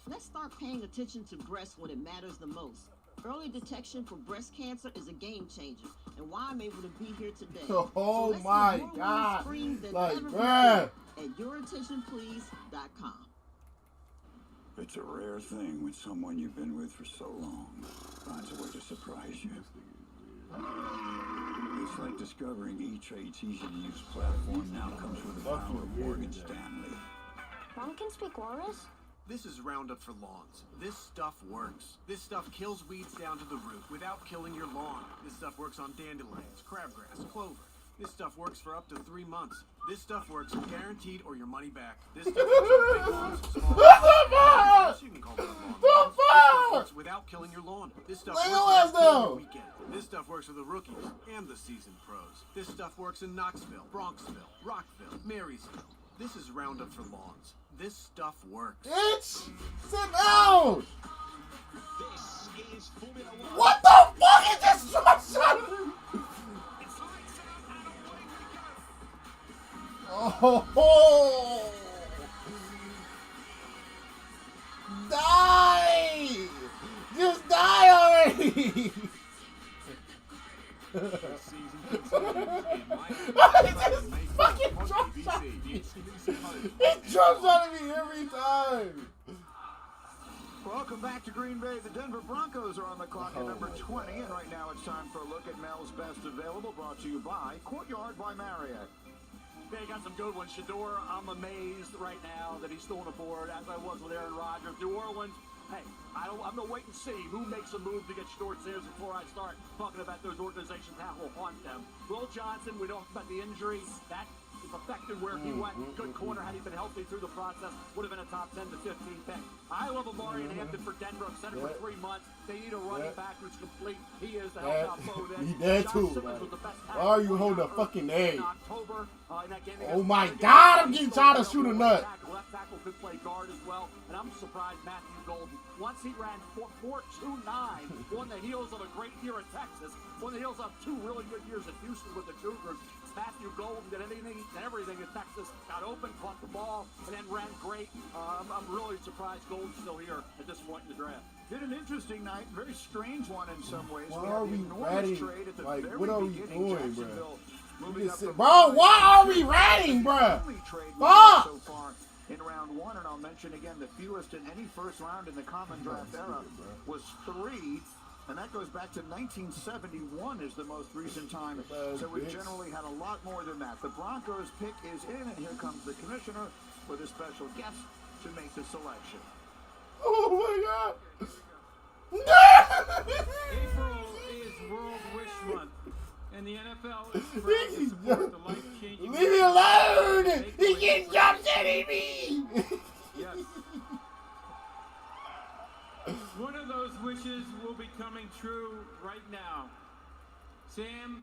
Let's start paying attention to breasts when it matters the most. Early detection for breast cancer is a game changer, and why I'm able to be here today. Oh so my God. Like, bruh. At yourattentionplease.com. It's a rare thing when someone you've been with for so long finds a way to surprise you. It's like discovering E-Trade's easy-to-use platform now comes with the power of Morgan Stanley. Mom can speak walrus? This is Roundup for lawns. This stuff works. This stuff kills weeds down to the root without killing your lawn. This stuff works on dandelions, crabgrass, clover. This stuff works for up to 3 months. This stuff works guaranteed or your money back. This stuff works on big lawns, small lawns. You can call them lawn. This stuff works without killing your lawn. This stuff works without killing your weekend. This stuff works for the rookies and the seasoned pros. This stuff works in Knoxville, Bronxville, Rockville, Marysville. This is Roundup for lawns. This stuff works. Bitch! Sit down! This is Formula 1. What the fuck is this structure? Oh! Die! Just die already! Fucking jumps out of me. It jumps out of me every time. Welcome back to Green Bay. The Denver Broncos are on the clock at number 20, and right now it's time for a look at Mel's Best Available, brought to you by Courtyard by Marriott. They got some good ones. Shador, I'm amazed right now that he's still on the board, as I was with Aaron Rodgers. New Orleans, hey, I'm going to wait and see who makes a move to get Shador Sanders before I start talking about those organizations that will haunt them. Will Johnson, we talked about the injury. That affected where he went. Good corner. Had he been healthy through the process, would have been a top 10 to 15 pick. I love Amari and Hampton for Denver. I've said it for 3 months. They need a running back who's complete. He is the help out foe then. He dead too, man. Why are you holding a fucking egg? October, Oh my God, I'm getting tired of shooting nut. Left tackle could play guard as well. And I'm surprised Matthew Golden, once he ran 4.29 on the heels of a great year at Texas, on the heels of 2 really good years at Houston with the Cougars. Matthew Golden did anything and everything at Texas, got open, caught the ball, and then ran great. I'm really surprised Golden's still here at this point in the draft. Did an interesting night, very strange one in some ways. Why are we ratting? Like, what are we doing, bro? Bro, why are we ratting, bro? Fuck! So far in round 1, and I'll mention again, the fewest in any first round in the common draft era was 3. And that goes back to 1971 is the most recent time. So we generally had a lot more than that. The Broncos pick is in, and here comes the commissioner with a special guest to make the selection. Oh my God! April is World Wish Month, and the NFL is proud to support the life-changing. Leave me alone! He getting jumps at me! Yes. One of those wishes will be coming true right now. Sam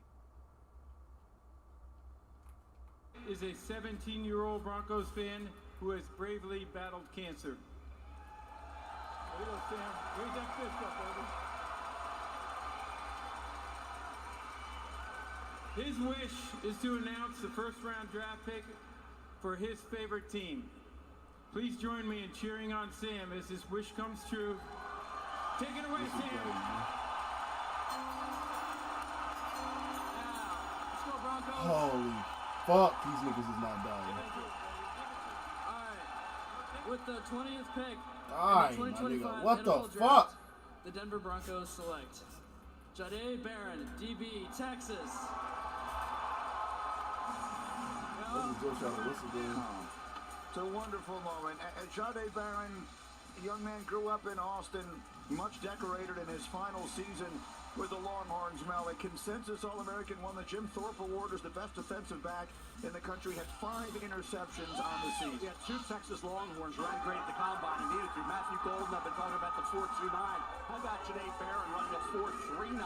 is a 17-year-old Broncos fan who has bravely battled cancer. There you go, Sam. Raise that fist up, baby. His wish is to announce the first-round draft pick for his favorite team. Please join me in cheering on Sam as his wish comes true. Take it away, Sam. Let's go, Broncos. Holy fuck, these niggas is not dying. All right. With the 20th pick Alright, in the 2025 what the NFL fuck? Draft, the Denver Broncos select Jahdae Barron, DB, Texas. It's a wonderful moment. Jahdae Barron, a young man, grew up in Austin, much decorated in his final season with the Longhorns, Mel. A consensus All-American won the Jim Thorpe Award as the best defensive back in the country. Had 5 interceptions on the season. Yeah, 2 Texas Longhorns ran great at the combine and needed to. Matthew Golden, I've been talking about the 4.29. How about Janae Barron running a 4.39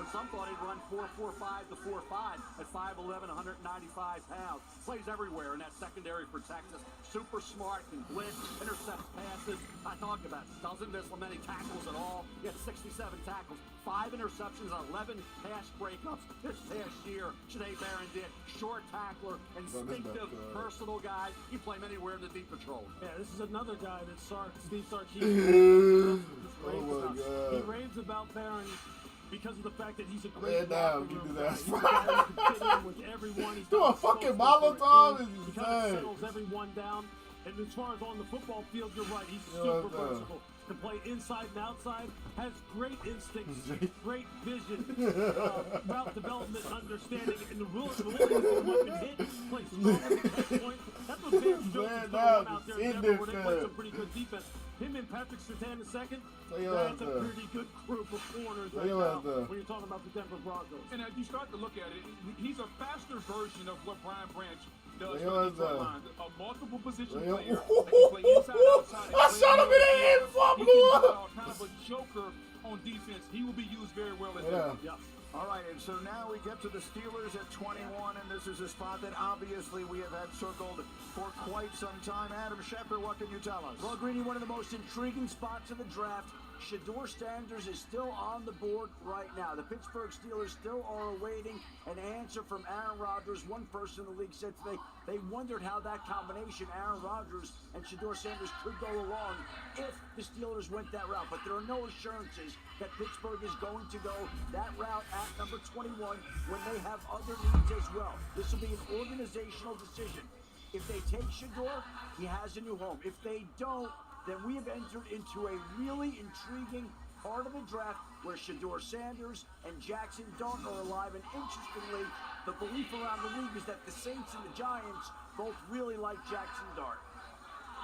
when some thought he'd run 4.45 to 4.5 at 5'11", 195 pounds. Plays everywhere in that secondary for Texas. Super smart, can blitz, intercepts passes. I talked about it. Doesn't miss many tackles at all. He had 67 tackles, 5 interceptions, 11 pass breakups this past year. Janae Barron did. Short tackler, instinctive, personal guy. He can play him anywhere in the deep patrol. Yeah, this is another guy that Steve Sarkisian he raves about Barron because of the fact that he's a great guy. He's a guy who can fit in with everyone. He's do a fucking Molotov is he kind of settles everyone down. And as far as on the football field, you're right. He's super versatile. Can play inside and outside. Has great instincts, great vision, route development, understanding, and the willingness to look and hit. Plays strong at the point. That's what Vance Jones is going out there in Denver, where they play some pretty good defense. Him and Patrick Surtain II, that's a pretty good group of corners right now when you're talking about the Denver Broncos. And as you start to look at it, he's a faster version of what Brian Branch does. A multiple position player. Play inside, outside. I shot him in the head before I blew up. Kind of a joker on defense. He will be used very well in Yeah. All right, and so now we get to the Steelers at 21, and this is a spot that obviously we have had circled for quite some time. Adam Schefter, what can you tell us? Well, Greeny, one of the most intriguing spots of the draft. Shedeur Sanders is still on the board right now. The Pittsburgh Steelers still are awaiting an answer from Aaron Rodgers. One person in the league said today they wondered how that combination, Aaron Rodgers and Shedeur Sanders, could go along if the Steelers went that route. But there are no assurances that Pittsburgh is going to go that route at number 21 when they have other needs as well. This will be an organizational decision. If they take Shedeur, he has a new home. If they don't, then we have entered into a really intriguing part of the draft where Shedeur Sanders and Jackson Dart are alive. And interestingly, the belief around the league is that the Saints and the Giants both really like Jackson Dart.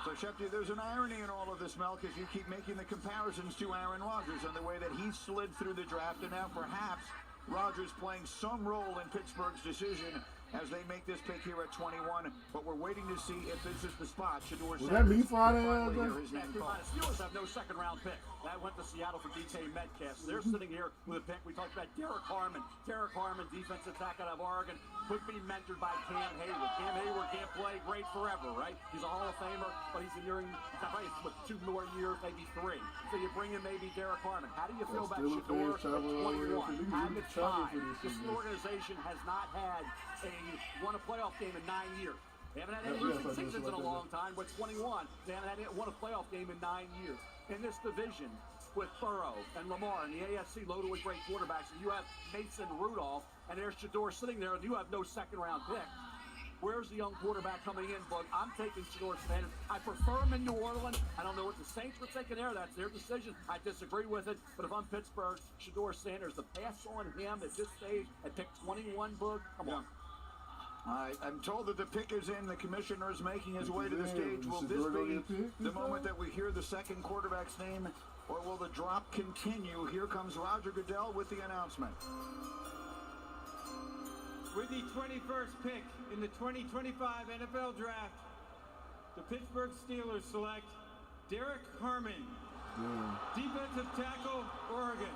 So, Schefter, there's an irony in all of this, Mel, because you keep making the comparisons to Aaron Rodgers and the way that he slid through the draft, and now perhaps Rodgers playing some role in Pittsburgh's decision as they make this pick here at 21, but we're waiting to see if this is the spot. Shedeur Was that me Friday? Steelers have no second-round pick. That went to Seattle for DK Metcalf. So they're sitting here with a pick. We talked about Derek Harmon. Derek Harmon, defensive tackle out of Oregon, could be mentored by Cam Hayward. Cam Hayward can't play great forever, right? He's a Hall of Famer, but he's nearing, with 2 more years, maybe 3. So you bring in maybe Derek Harmon. How do you feel about Shedeur at 21? I'm at 5. This organization has not had won a playoff game in 9 years. They haven't had any losing seasons in a long time. But 21, they haven't won a playoff game in 9 years. In this division, with Burrow and Lamar and the AFC loaded with great quarterbacks, and you have Mason Rudolph, and there's Shedeur sitting there, and you have no second-round pick. Where's the young quarterback coming in? But I'm taking Shedeur Sanders. I prefer him in New Orleans. I don't know what the Saints were thinking there. That's their decision. I disagree with it. But if I'm Pittsburgh, Shedeur Sanders, the pass on him at this stage at pick 21, Boog, come on. I'm told that the pick is in. The commissioner is making his way to the stage. Will this be the moment that we hear the second quarterback's name, or will the drop continue? Here comes Roger Goodell with the announcement. With the 21st pick in the 2025 NFL Draft, the Pittsburgh Steelers select Derek Harmon, defensive tackle, Oregon.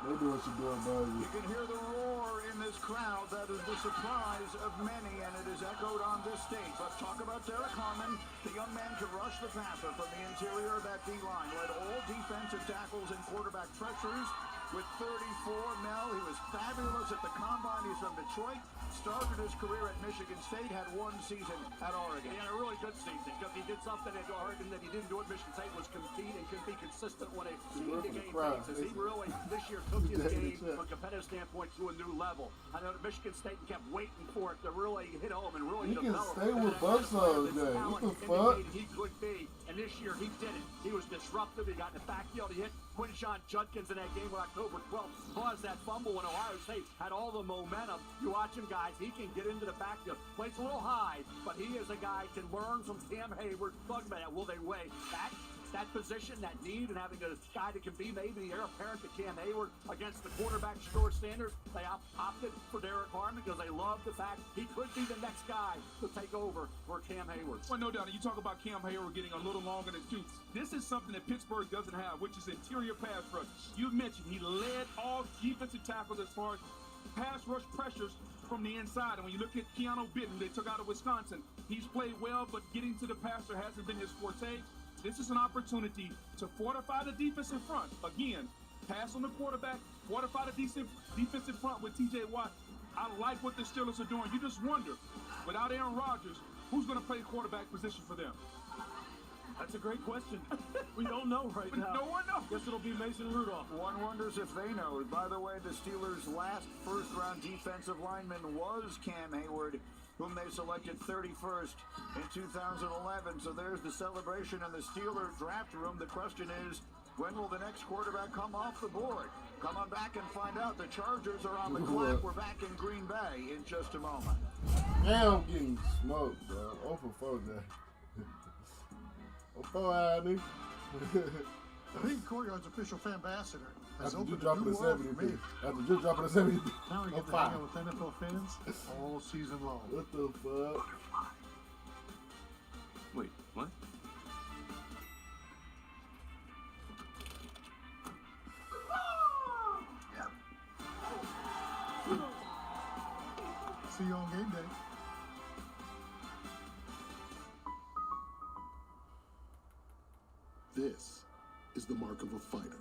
They do what you're doing, baby. You can hear the roar in this crowd. That is the surprise of many, and it is echoed on this stage. Let's talk about Derek Harmon. The young man can rush the passer from the interior of that D-line. Led all defensive tackles and quarterback pressures with 34. Mel, he was fabulous at the combine. He's from Detroit. Started his career at Michigan State, had 1 season at Oregon. He had a really good season because he did something at Oregon that he didn't do at Michigan State, was compete and could be consistent when a game basis. He really, this year, took his game from a competitive standpoint to a new level. I know that Michigan State kept waiting for it to really hit home and really develop. He can stay with Buffalo today. What the fuck? He could be, and this year he did it. He was disruptive. He got in the backfield. He hit Quinshon Judkins in that game on October 12th. Caused that fumble when Ohio State had all the momentum. You watch him, guys. He can get into the backfield. Plays a little high, but he is a guy can learn from Cam Hayward. Talk about that. Will they weigh that that position, that need, and having a guy that can be maybe the heir apparent to Cam Hayward against the quarterback Stuart Sanders, they opted for Derek Harmon because they love the fact he could be the next guy to take over for Cam Hayward. Well, no doubt. You talk about Cam Hayward getting a little longer than two. This is something that Pittsburgh doesn't have, which is interior pass rush. You mentioned he led all defensive tackles as far as pass rush pressures from the inside. And when you look at Keanu Bitten, they took out of Wisconsin, he's played well, but getting to the passer hasn't been his forte. This is an opportunity to fortify the defensive front. Again, pass on the quarterback, fortify the defensive front with TJ Watt. I like what the Steelers are doing. You just wonder, without Aaron Rodgers, who's going to play quarterback position for them? That's a great question. We don't know right now. No one knows. Guess it'll be Mason Rudolph. One wonders if they know. By the way, the Steelers' last first-round defensive lineman was Cam Hayward, whom they selected 31st in 2011. So there's the celebration in the Steeler draft room. The question is, when will the next quarterback come off the board? Come on back and find out. The Chargers are on the clock. We're back in Green Bay in just a moment. Now I'm getting smoked, bro. 0 for 4, Jack. 0 for 4, Andy. Being Courtyard's official fan ambassador has After opened just dropping a new the world 70 for me. After just dropping the 70. Now we get to hang out with NFL fans all season long. What the fuck? Wait, what? See you on game day. This is the mark of a fighter.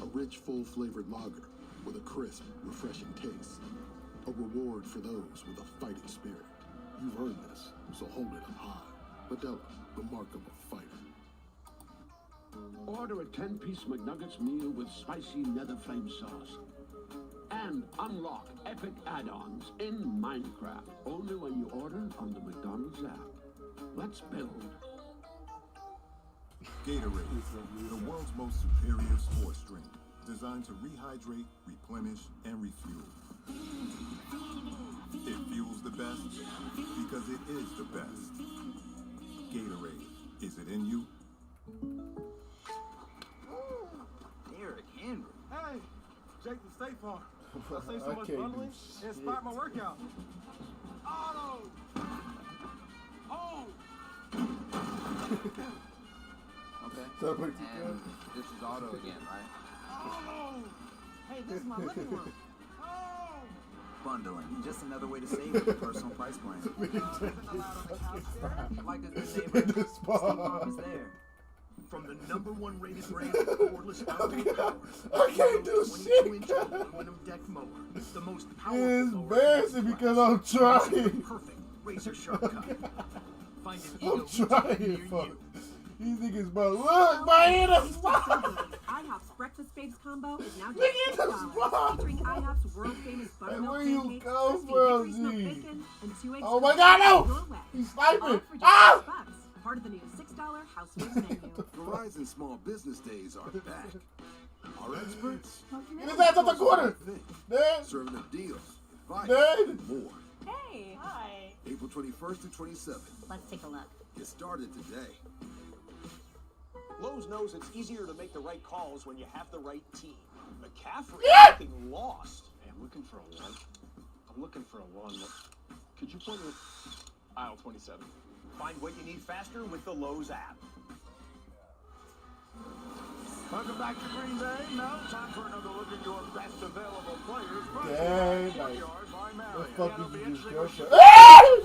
A rich, full-flavored lager with a crisp, refreshing taste. A reward for those with a fighting spirit. You've earned this, so hold it up high. Modelo, the mark of a fighter. Order a 10-piece McNuggets meal with spicy nether flame sauce. And unlock epic add-ons in Minecraft. Only when you order on the McDonald's app. Let's build. Gatorade, the world's most superior sports drink, designed to rehydrate, replenish, and refuel. It fuels the best because it is the best. Gatorade, is it in you? Derrick Henry. Hey, Jake the State Farm. I say so I much can't bundling, do it inspired my workout. Auto! Oh! Okay. So, but And this is Auto again, right? Oh! Hey, this is my living room. Bundling. Just another way to save with a personal price plan. Like a good neighbor, State Farm is there. From the #1 rated brand of cordless outdoor power. I can't do shit. 22-inch aluminum deck mower. The most powerful It's mower. embarrassing because I'm trying. Perfect razor sharp cut. Find an I'm Ego trying, near fuck. you. These niggas, but look, my hand is IHOP's Breakfast Babes combo is now just $6, featuring IHOP's world famous buttermilk where you pancakes, go crispy from, hickory smoked G? bacon, and 2 eggs Oh my cooked God, no! your way. He's All sniping. for just Ah! $6, part of the new $6 House Babes menu. Verizon Small Business Days are back. Our experts Get his ass up the corner. Dad. serving up deals, advice, Dad. and more. Hey. Hi. April 21st to 27th. Let's take a look. Get started today. Lowe's knows it's easier to make the right calls when you have the right team. McCaffrey Yeah. looking lost. Hey, I'm looking for a one. I'm looking for a one. Could you point me aisle 27? Find what you need faster with the Lowe's app. Welcome back to Green Bay. Now time for another look at your best available players. Dang, like, Courtyard by the Marriott. fuck did you just go for?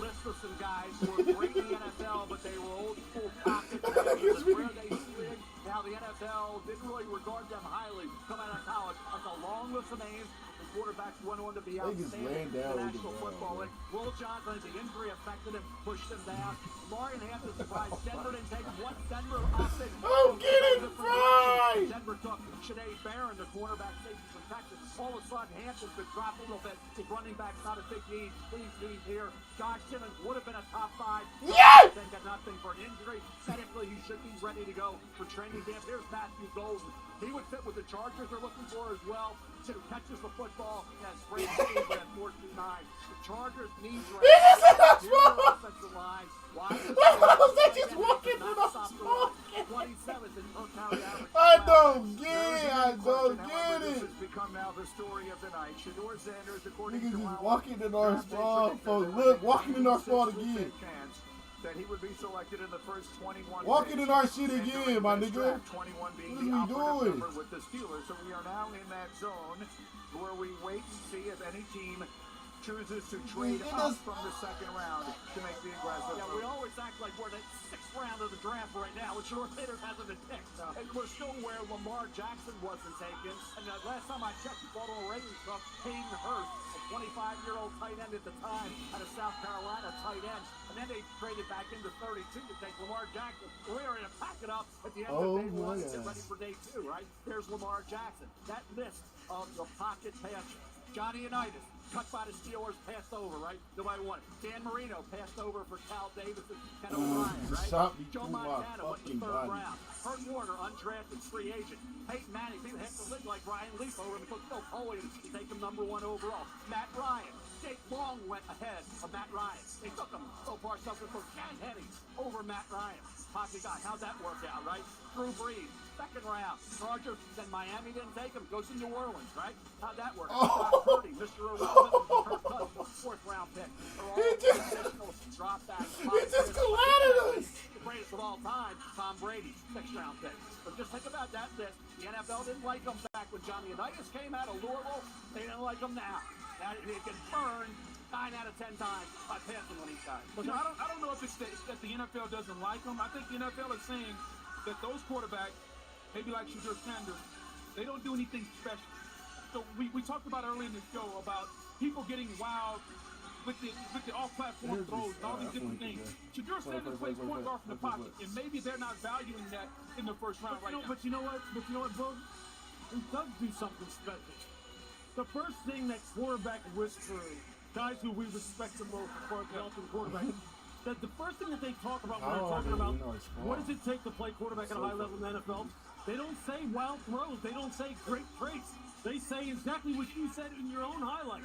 List of some guys who were great in the NFL, but they were old school pockets. Where they slid. Now the NFL didn't really regard them highly come out of college. That's a long list of names. The quarterbacks went on to be outstanding in the National Football League. Will Johnson, the injury affected him, pushed him down. Marion Hampton surprised Denver didn't take him. What Denver opted? Oh, get it right! Denver took Sinead Barron, the cornerback safety from Texas. All of a sudden, Hampton's been dropped a little bit. His running back's not a big need. Please need here. Josh Simmons would have been a top 5. Yeah! Then got nothing for an injury. Technically, he should be ready to go for training camp. Here's Matthew Golden. He would fit what the Chargers are looking for as well. Two catches the football and has great speed at 4.29. The Chargers need offensive line. Why? They just walking through the smoke. 27 according Niggas to just our walking in our draft spot, picture, folks. there Look, was a walking in our spot 96% again. chance that he would be selected in the first 21 Walking picks. in our shit And again, during my this nigga. draft, 21 being What is the we operative doing? number with the Steelers. So we are now in that zone where we wait to see if any team chooses to trade up from the second round to make the aggressive Yeah, move. we always act like we're in the 6th round of the draft right now, which Short Hitters hasn't been picked. And we're still where Lamar Jackson wasn't taken. And last time I checked, the Baltimore Ravens took Hayden Hurst, a 25-year-old tight end at the time, out of South Carolina, tight end. And then they traded back into 32 to take Lamar Jackson. We're going to pack it up at the end of day one and get ready for day two, right? There's Lamar Jackson. That list of the pocket passer. Johnny Unitas, cut by the Steelers, passed over, right? Nobody wanted. Dan Marino passed over for Cal Davis and Ken O'Brien, right? Shot me Joe through my Montana went in fucking the 3rd body. round. Kurt Warner, undrafted free agent. Peyton Manning, people have to live like Ryan Leaf over him because Bill Foley to take him #1 overall. Matt Ryan. Jake Long went ahead of Matt Ryan. They took him so far suffering for Ken Henny over Matt Ryan. Pocket guy. How'd that work out, right? Drew Brees, 2nd round. Chargers, then Miami didn't take him. Goes to New Orleans, right? How'd that work? Brock Purdy, Mr. Irrelevant, Kirk Cousins, 4th round pick. He just drop back. He just collided us. The greatest of all time, Tom Brady, 6th round pick. So just think about that list. The NFL didn't like him back when Johnny Unitas came out of Louisville. They didn't like him now. Now they can burn 9 out of 10 times by passing on these guys. You know, I don't know if it's that the NFL doesn't like them. I think the NFL is saying that those quarterbacks, maybe like Shadur Sanders, they don't do anything special. So we talked about earlier in the show about people getting wild with the off-platform throws and all these different things. Shadur Sanders plays point guard from the pocket, and maybe they're not valuing that in the first round right now. But you know what, bro? He does do something special. The first thing that quarterback whisperers, guys who we respect the most as far as developing quarterback, that the first thing that they talk about when they're talking about what does it take to play quarterback at a high level in the NFL, they don't say wild throws, they don't say great traits. They say exactly what you said in your own highlight.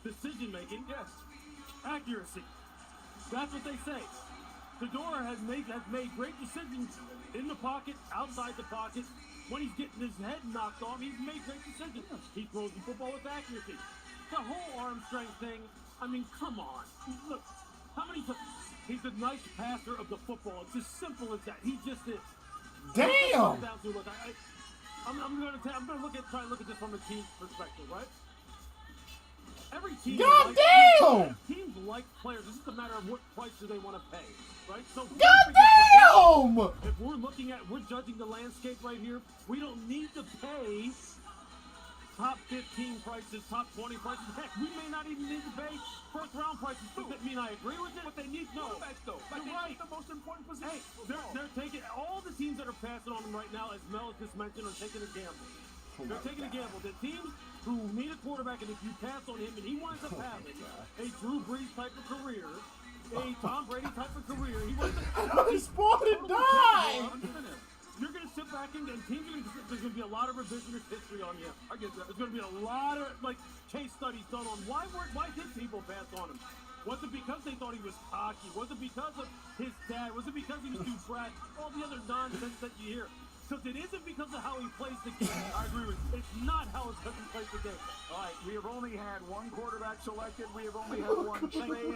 Decision making, yes. Accuracy. That's what they say. Fedora has made great decisions in the pocket, outside the pocket. When he's getting his head knocked off, he's made great decisions. He throws the football with accuracy. The whole arm strength thing, I mean, come on. Look, how many times? He's a nice passer of the football. It's as simple as that. He just is. Damn! Look, I'm going to try and look at this from a team perspective, right? Every team teams like players. This is a matter of what price do they want to pay, right? So goddamn! If we're judging the landscape right here, we don't need to pay top 15 prices, top 20 prices. Heck, we may not even need to pay 1st round prices. Does that mean I agree with it? But they need no. Though. You're right. The most important position. Hey, they're taking all the teams that are passing on them right now, as Mel just mentioned, are taking a gamble. They're taking a gamble. The teams who need a quarterback, and if you pass on him and he winds up having a Drew Brees type of career, a Tom Brady type of career, he spawned and died. You're going to sit back and teams there's going to be a lot of revisionist history on you. I get that. There's going to be a lot of case studies done on why did people pass on him? Was it because they thought he was cocky? Was it because of his dad? Was it because he was too trash? All the other nonsense that you hear. Because it isn't because of how he plays the game. I agree with you. It's not how he plays the game. All right, we have only had one quarterback selected. We have only had one trade made.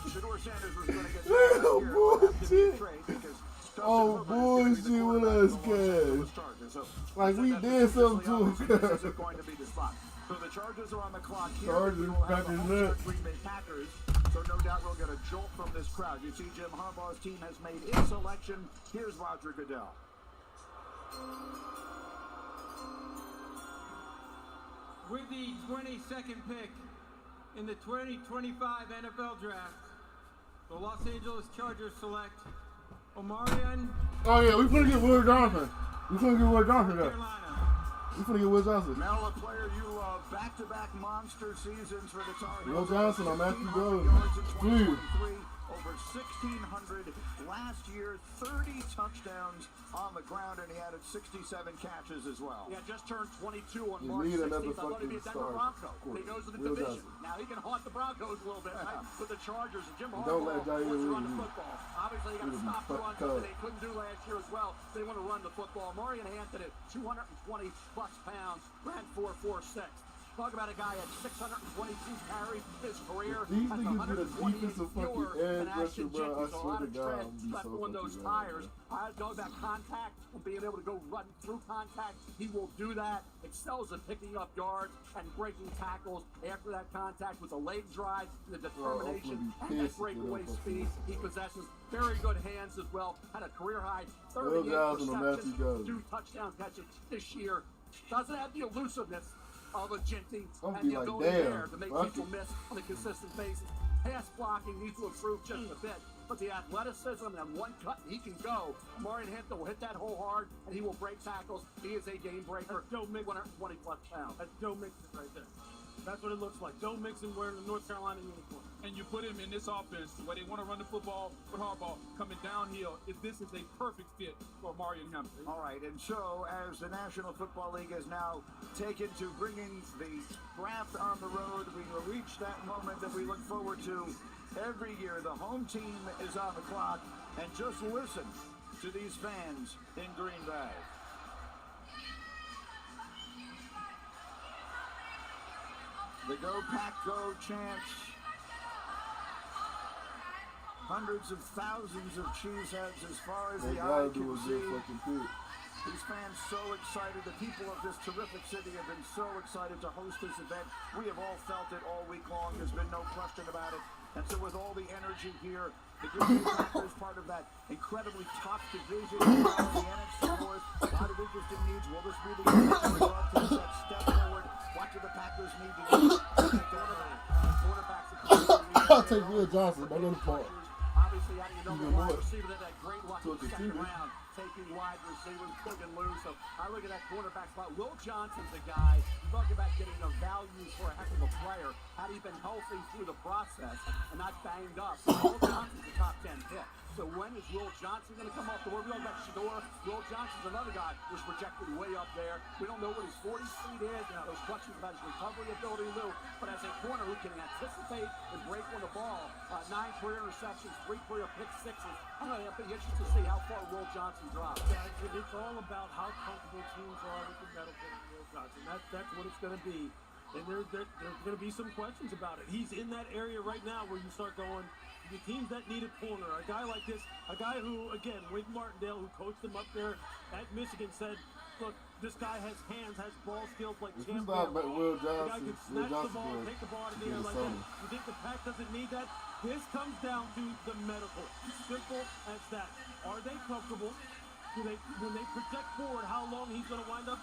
Shadur Sanders was going to get here trade because bullshit with us, guys. Like we did something to him. This is going to be the spot. So the Chargers are on the clock here. Chargers, Green Bay Packers. So no doubt we'll get a jolt from this crowd. You see Jim Harbaugh's team has made its selection. Here's Roger Goodell. With the 22nd pick in the 2025 NFL Draft, the Los Angeles Chargers select Omarion. Oh yeah, we finna get Will Johnson. We finna get Will Johnson. Now a player you love, back-to-back monster seasons for the Tar Heels. Will Johnson on Matthew Rose. Over 1,600 last year, 30 touchdowns on the ground, and he added 67 catches as well. Yeah, just turned 22 on You March need 16th. another I thought he'd be a fucking Denver star. Bronco. He goes to the Will division. Johnson. Now he can haunt the Broncos a little bit, right? With the Chargers and Jim Don't let Harbaugh Jair wants to run Williams the football. Obviously, you got to stop the run, something they couldn't do last year as well. They want to run the football. Marion Hampton at 220 plus pounds, ran 4.46. Talk about a guy at 622 carries his career. These That's niggas get a 128 defensive fewer fucking than edge rusher, Ashton bro. I Jenkins. A swear lot to of God, tread I'm be left so on those fucking tires. mad, I know about contact and being able to go run through contact. He will do that. Excels at picking up yards and breaking tackles after that contact with the leg drive, the determination, and that breakaway speed. He possesses very good hands as well. Had a career high 38 receptions, 2 touchdown catches this year. Doesn't have the elusiveness of a Ginty and the ability there to make people miss on a consistent basis. Pass blocking needs to improve just a bit, but the athleticism and one cut he can go. Marion Hampton will hit that hole hard and he will break tackles. He is a game breaker. That's Joe Mixon. 120 plus pounds. That's Joe Mixon right there. That's what it looks like. Joe Mixon wearing the North Carolina uniform. And you put him in this offense where they want to run the football with Harbaugh coming downhill. This is a perfect fit for Marion Hampton. All right, and so as the National Football League has now taken to bringing the draft on the road, we will reach that moment that we look forward to every year. The home team is on the clock, and just listen to these fans in Green Bay. The Go Pack Go chants. Hundreds of thousands of cheeseheads as far as the eye can see. These fans so excited. The people of this terrific city have been so excited to host this event. We have all felt it all week long. There's been no question about it. And so with all the energy here, the Green Bay Packers, part of that incredibly tough division in the NFC North. A lot of interesting needs. Will this be the year to take that step forward? What do the Packers need to do? I'll take Will Johnson, my little part. Obviously, how do you know the wide receiver that had great luck in the second round, taking wide receivers, big and loose. So I look at that quarterback spot. Will Johnson's a guy, you talk about getting a value for a heck of a player. Had he been healthy through the process and not banged up, Will Johnson's a top 10 pick. So when is Will Johnson going to come off the board? We don't about Shador. Will Johnson's another guy who's projected way up there. We don't know what his 40 speed is. Those questions about his recovery ability, Lou. But as a corner who can anticipate and break on the ball, 9 career interceptions, 3 career pick sixes. I'm going to be interested to see how far Will Johnson drops. Yeah, it's all about how comfortable teams are with the medical of Will Johnson. That's what it's going to be. And there's going to be some questions about it. He's in that area right now where you start going, the teams that need a corner, a guy like this, a guy who, again, Wade Martindale, who coached him up there at Michigan, said, look, this guy has hands, has ball skills like Cam Ward. Will The guy Johnson, can snatch the ball, take the ball out of the air like that. You think the Pack doesn't need that? This comes down to the medical. Simple as that. Are they comfortable? When they project forward how long he's going to wind up,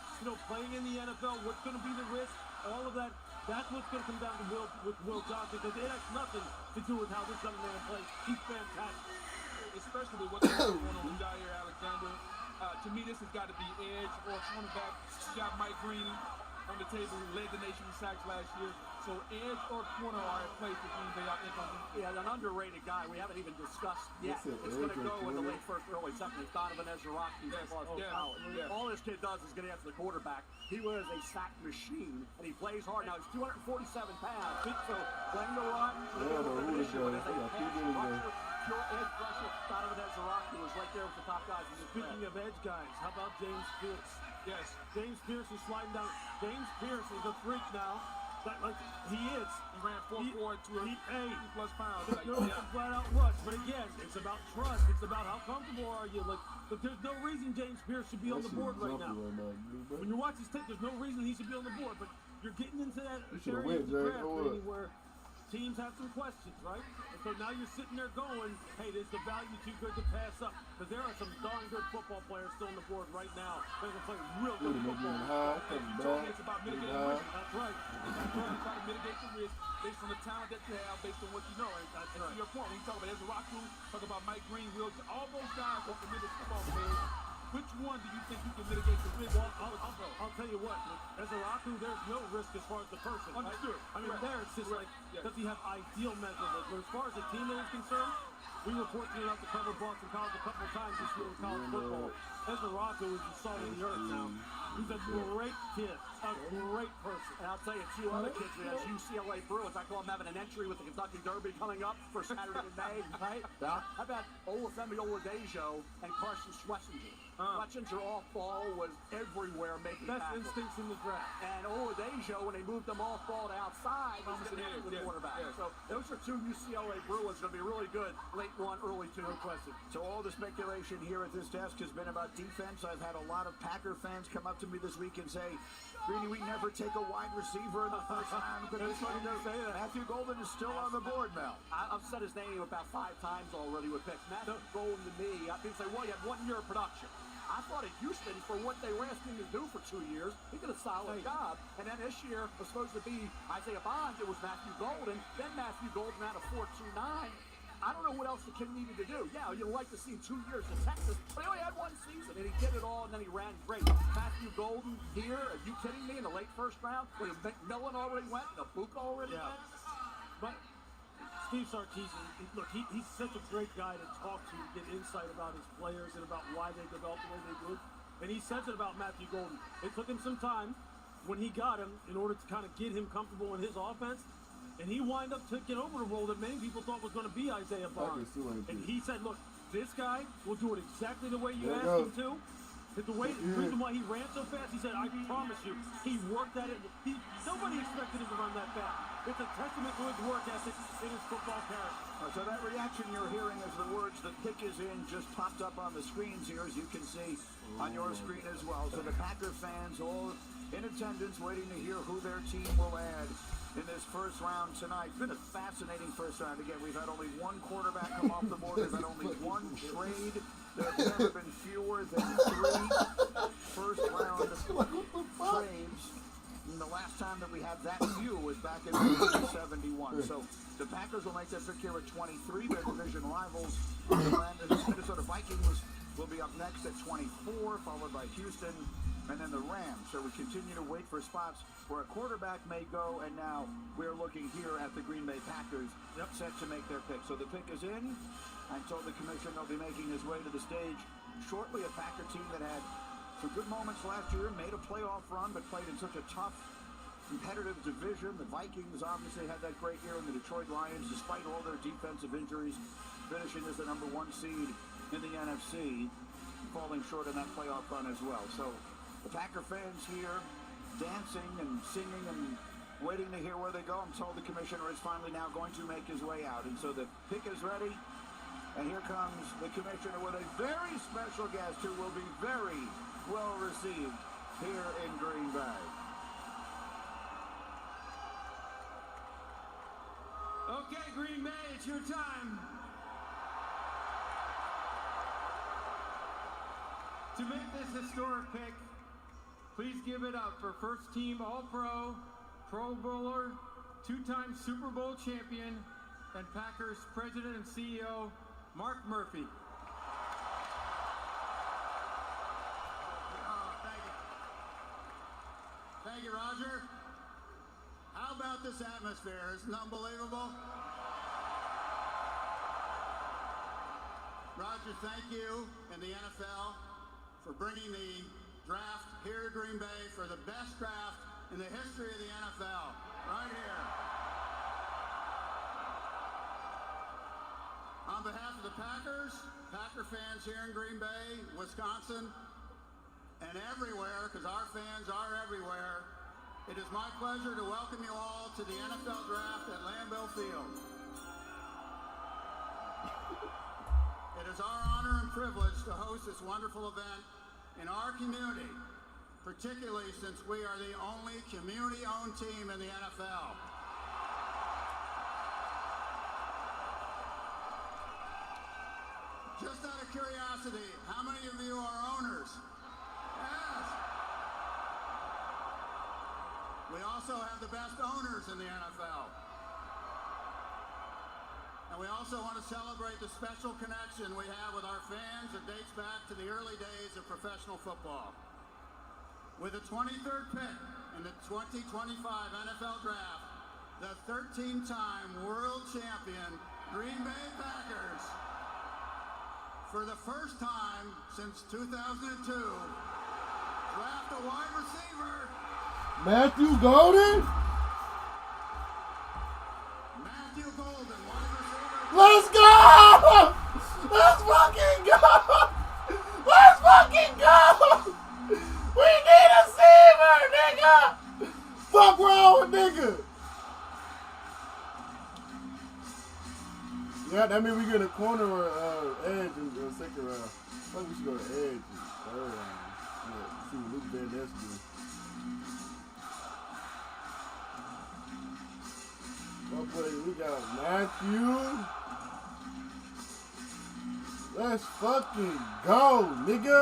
playing in the NFL, what's going to be the risk, all of that, that's what's going to come down to Will Johnson, because it has nothing to do with how this young man plays. He's fantastic. Especially with what's going on with Jair Alexander. To me, this has got to be edge or cornerback. You got Mike Green on the table, who led the nation in sacks last year. So edge or corner are at play for Green Bay out there. Yeah, an underrated guy we haven't even discussed yet. It's going to go in the late first, early second. It's Donovan Ezra-Rocky. All this kid does is get after the quarterback. He was a sack machine, and he plays hard. Now, he's 247 pounds. So playing the run, pure edge rusher, Donovan Ezra-Rocky was right there with the top guys. Speaking of edge guys, how about James Pierce? Yes. James Pierce is sliding down. James Pierce is a freak now. Like he is. He ran 4.4 to 80 plus pounds. It's a flat out rush. But again, it's about trust. It's about how comfortable are you. But there's no reason James Pierce should be on the board right now. When you watch his tape, there's no reason he should be on the board. But you're getting into that area of the draft where teams have some questions, right? And so now you're sitting there going, hey, is the value too good to pass up? Because there are some darn good football players still on the board right now. They're going to play real good football. It's about mitigating risk. That's right. It's try to mitigate the risk based on the talent that you have, based on what you know. And to your point, when you talk about Ezra-Rocky, talk about Mike Green, all those guys are tremendous football players. Which one do you think you can mitigate the risk? Well, I'll tell you what. Ezra-Rocky, there's no risk as far as the person. Understood. Right? I mean, there it's just like, does he have ideal measurables? But as far as the teammate is concerned, We were fortunate enough to cover Boston College a couple of times this year in college football. Esperanto is the salt of the earth now. He's a great kid, a great person. And I'll tell you, two other kids, we have UCLA Bruins. I call them having an entry with the Kentucky Derby coming up for Saturday in May, right? Yeah. How about Olufemi Oladejo and Carson Schlesinger? Schlesinger off ball was everywhere making best tackles. instincts in the draft. And Oladejo, when they moved them off ball to outside, was going to hit the quarterback. So those are two UCLA Bruins going to be really good. Late one, early two. No question. So all the speculation here at this desk has been about defense. I've had a lot of Packer fans come up to me this week and say, Greeny, we never take a wide receiver in the first round. That's funny to say that. Matthew Golden is still on the board, Mel. I've said his name about 5 times already with picks. Matthew Golden to me, people say, well, you had 1 year of production. I thought at Houston, for what they were asking him to do for 2 years, he did a solid job. And then this year was supposed to be Isaiah Bonds. It was Matthew Golden. Then Matthew Golden had a 4.29. I don't know what else the kid needed to do. Yeah, you'd like to see 2 years in Texas, but he only had 1 season, and he did it all, and then he ran great. Matthew Golden here, are you kidding me, in the late first round? When McMillan already went, and Abuka already went? But Steve Sarkisian, look, he's such a great guy to talk to get insight about his players and about why they developed the way they did. And he says it about Matthew Golden. It took him some time when he got him in order to kind of get him comfortable in his offense. And he wound up taking over the role that many people thought was going to be Isaiah Bonds. And he said, look, this guy will do it exactly the way you asked him to. The reason why he ran so fast, he said, I promise you, he worked at it. Nobody expected him to run that fast. It's a testament to his work ethic and his football character. So that reaction you're hearing as the words "the pick is in" just popped up on the screens here, as you can see on your screen as well. So the Packer fans all in attendance waiting to hear who their team will add in this first round tonight. It's been a fascinating first round. Again, we've had only 1 quarterback come off the board. We've had only 1 trade. There have never been fewer than 3 first-round trades. And the last time that we had that few was back in 1971. So the Packers will make their pick here at 23. Their division rivals, the Minnesota Vikings, will be up next at 24, followed by Houston, and then the Rams. So we continue to wait for spots where a quarterback may go, and now we're looking here at the Green Bay Packers set to make their pick. So the pick is in. I told the commission they'll be making his way to the stage shortly. A Packer team that had some good moments last year, made a playoff run, but played in such a tough, competitive division. The Vikings obviously had that great year, and the Detroit Lions, despite all their defensive injuries, finishing as the number 1 seed in the NFC, falling short in that playoff run as well. So the Packer fans here dancing and singing and waiting to hear where they go. I'm told the commissioner is finally now going to make his way out. And so the pick is ready. And here comes the commissioner with a very special guest who will be very well received here in Green Bay. Okay, Green Bay, it's your time. To make this historic pick, please give it up for first-team All-Pro, Pro Bowler, 2-time Super Bowl champion, and Packers President and CEO, Mark Murphy. Thank you, Roger. How about this atmosphere? Isn't it unbelievable? Roger, thank you and the NFL for bringing the draft here to Green Bay for the best draft in the history of the NFL. Right here. On behalf of the Packers, Packer fans here in Green Bay, Wisconsin, and everywhere, because our fans are everywhere, it is my pleasure to welcome you all to the NFL Draft at Lambeau Field. It is our honor and privilege to host this wonderful event in our community, particularly since we are the only community-owned team in the NFL. Just out of curiosity, how many of you are owners? Yes. We also have the best owners in the NFL. And we also want to celebrate the special connection we have with our fans that dates back to the early days of professional football. With the 23rd pick in the 2025 NFL Draft, the 13-time world champion Green Bay Packers for the first time since 2002, draft a wide receiver. Matthew Golden? Matthew Golden, wide receiver. Let's go! Let's fucking go! Let's fucking go! We need a receiver, nigga! Fuck wrong with nigga? Yeah, that means we get a corner or edge in the second round. I think we should go to edge in the third round. Yeah, see what Luke Van Ness do. Oh boy, we got Matthew. Let's fucking go, nigga.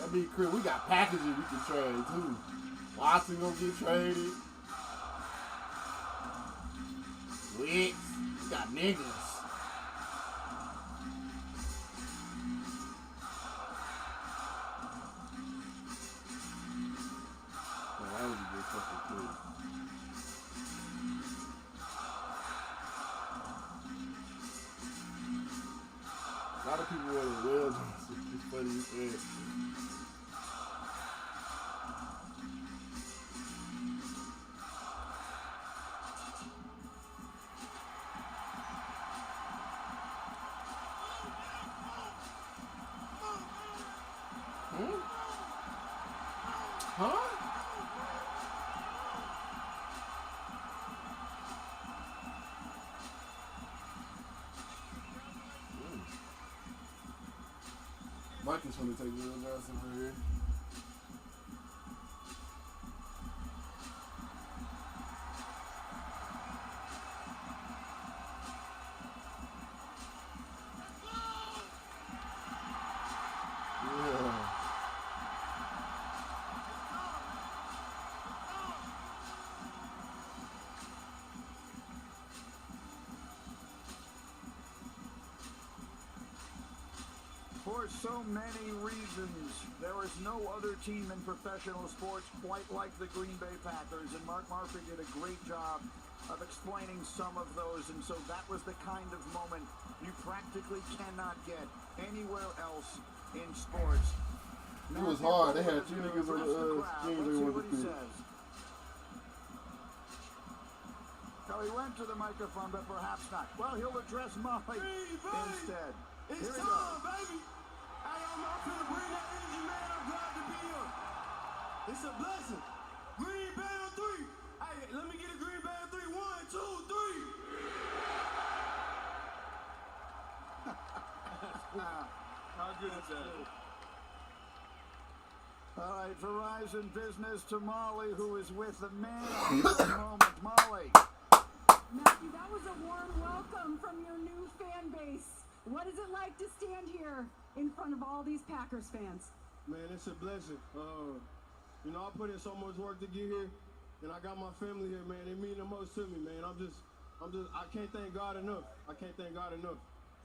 That be crib. We got packages we can trade too. Watson gonna get traded. Wicks. We got niggas. Oh, that would be good fucking cool. A lot of people wear the wheels. It's funny you said. Huh? Mike is going to take Will Johnson for here. Yeah. For so many reasons, there is no other team in professional sports quite like the Green Bay Packers, and Mark Murphy did a great job of explaining some of those, and so that was the kind of moment you practically cannot get anywhere else in sports. It was hard. They had two niggas on the team they wanted to pick. So he went to the microphone, but perhaps not. Well, he'll address Molly instead. It's Here we time, go. baby. Hey, I'm finna bring that energy, man. I'm glad to be here. It's a blessing. Green Bay on 3. Hey, let me get a Green Bay on 3. 1, 2, 3. How good is that? All right, Verizon Business to Molly, who is with the man of the moment. Molly. Matthew, that was a warm welcome from your new fan base. What is it like to stand here in front of all these Packers fans? Man, it's a blessing. You know, I put in so much work to get here, and I got my family here, man. They mean the most to me, man. I can't thank God enough. I can't thank God enough.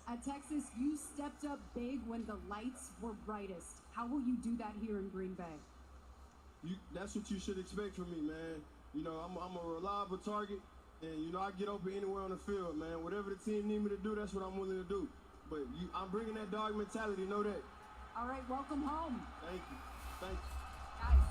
At Texas, you stepped up big when the lights were brightest. How will you do that here in Green Bay? That's what you should expect from me, man. You know, I'm a reliable target, and, you know, I get open anywhere on the field, man. Whatever the team need me to do, that's what I'm willing to do. But I'm bringing that dog mentality, know that. All right, welcome home. Thank you. Thank you. Guys.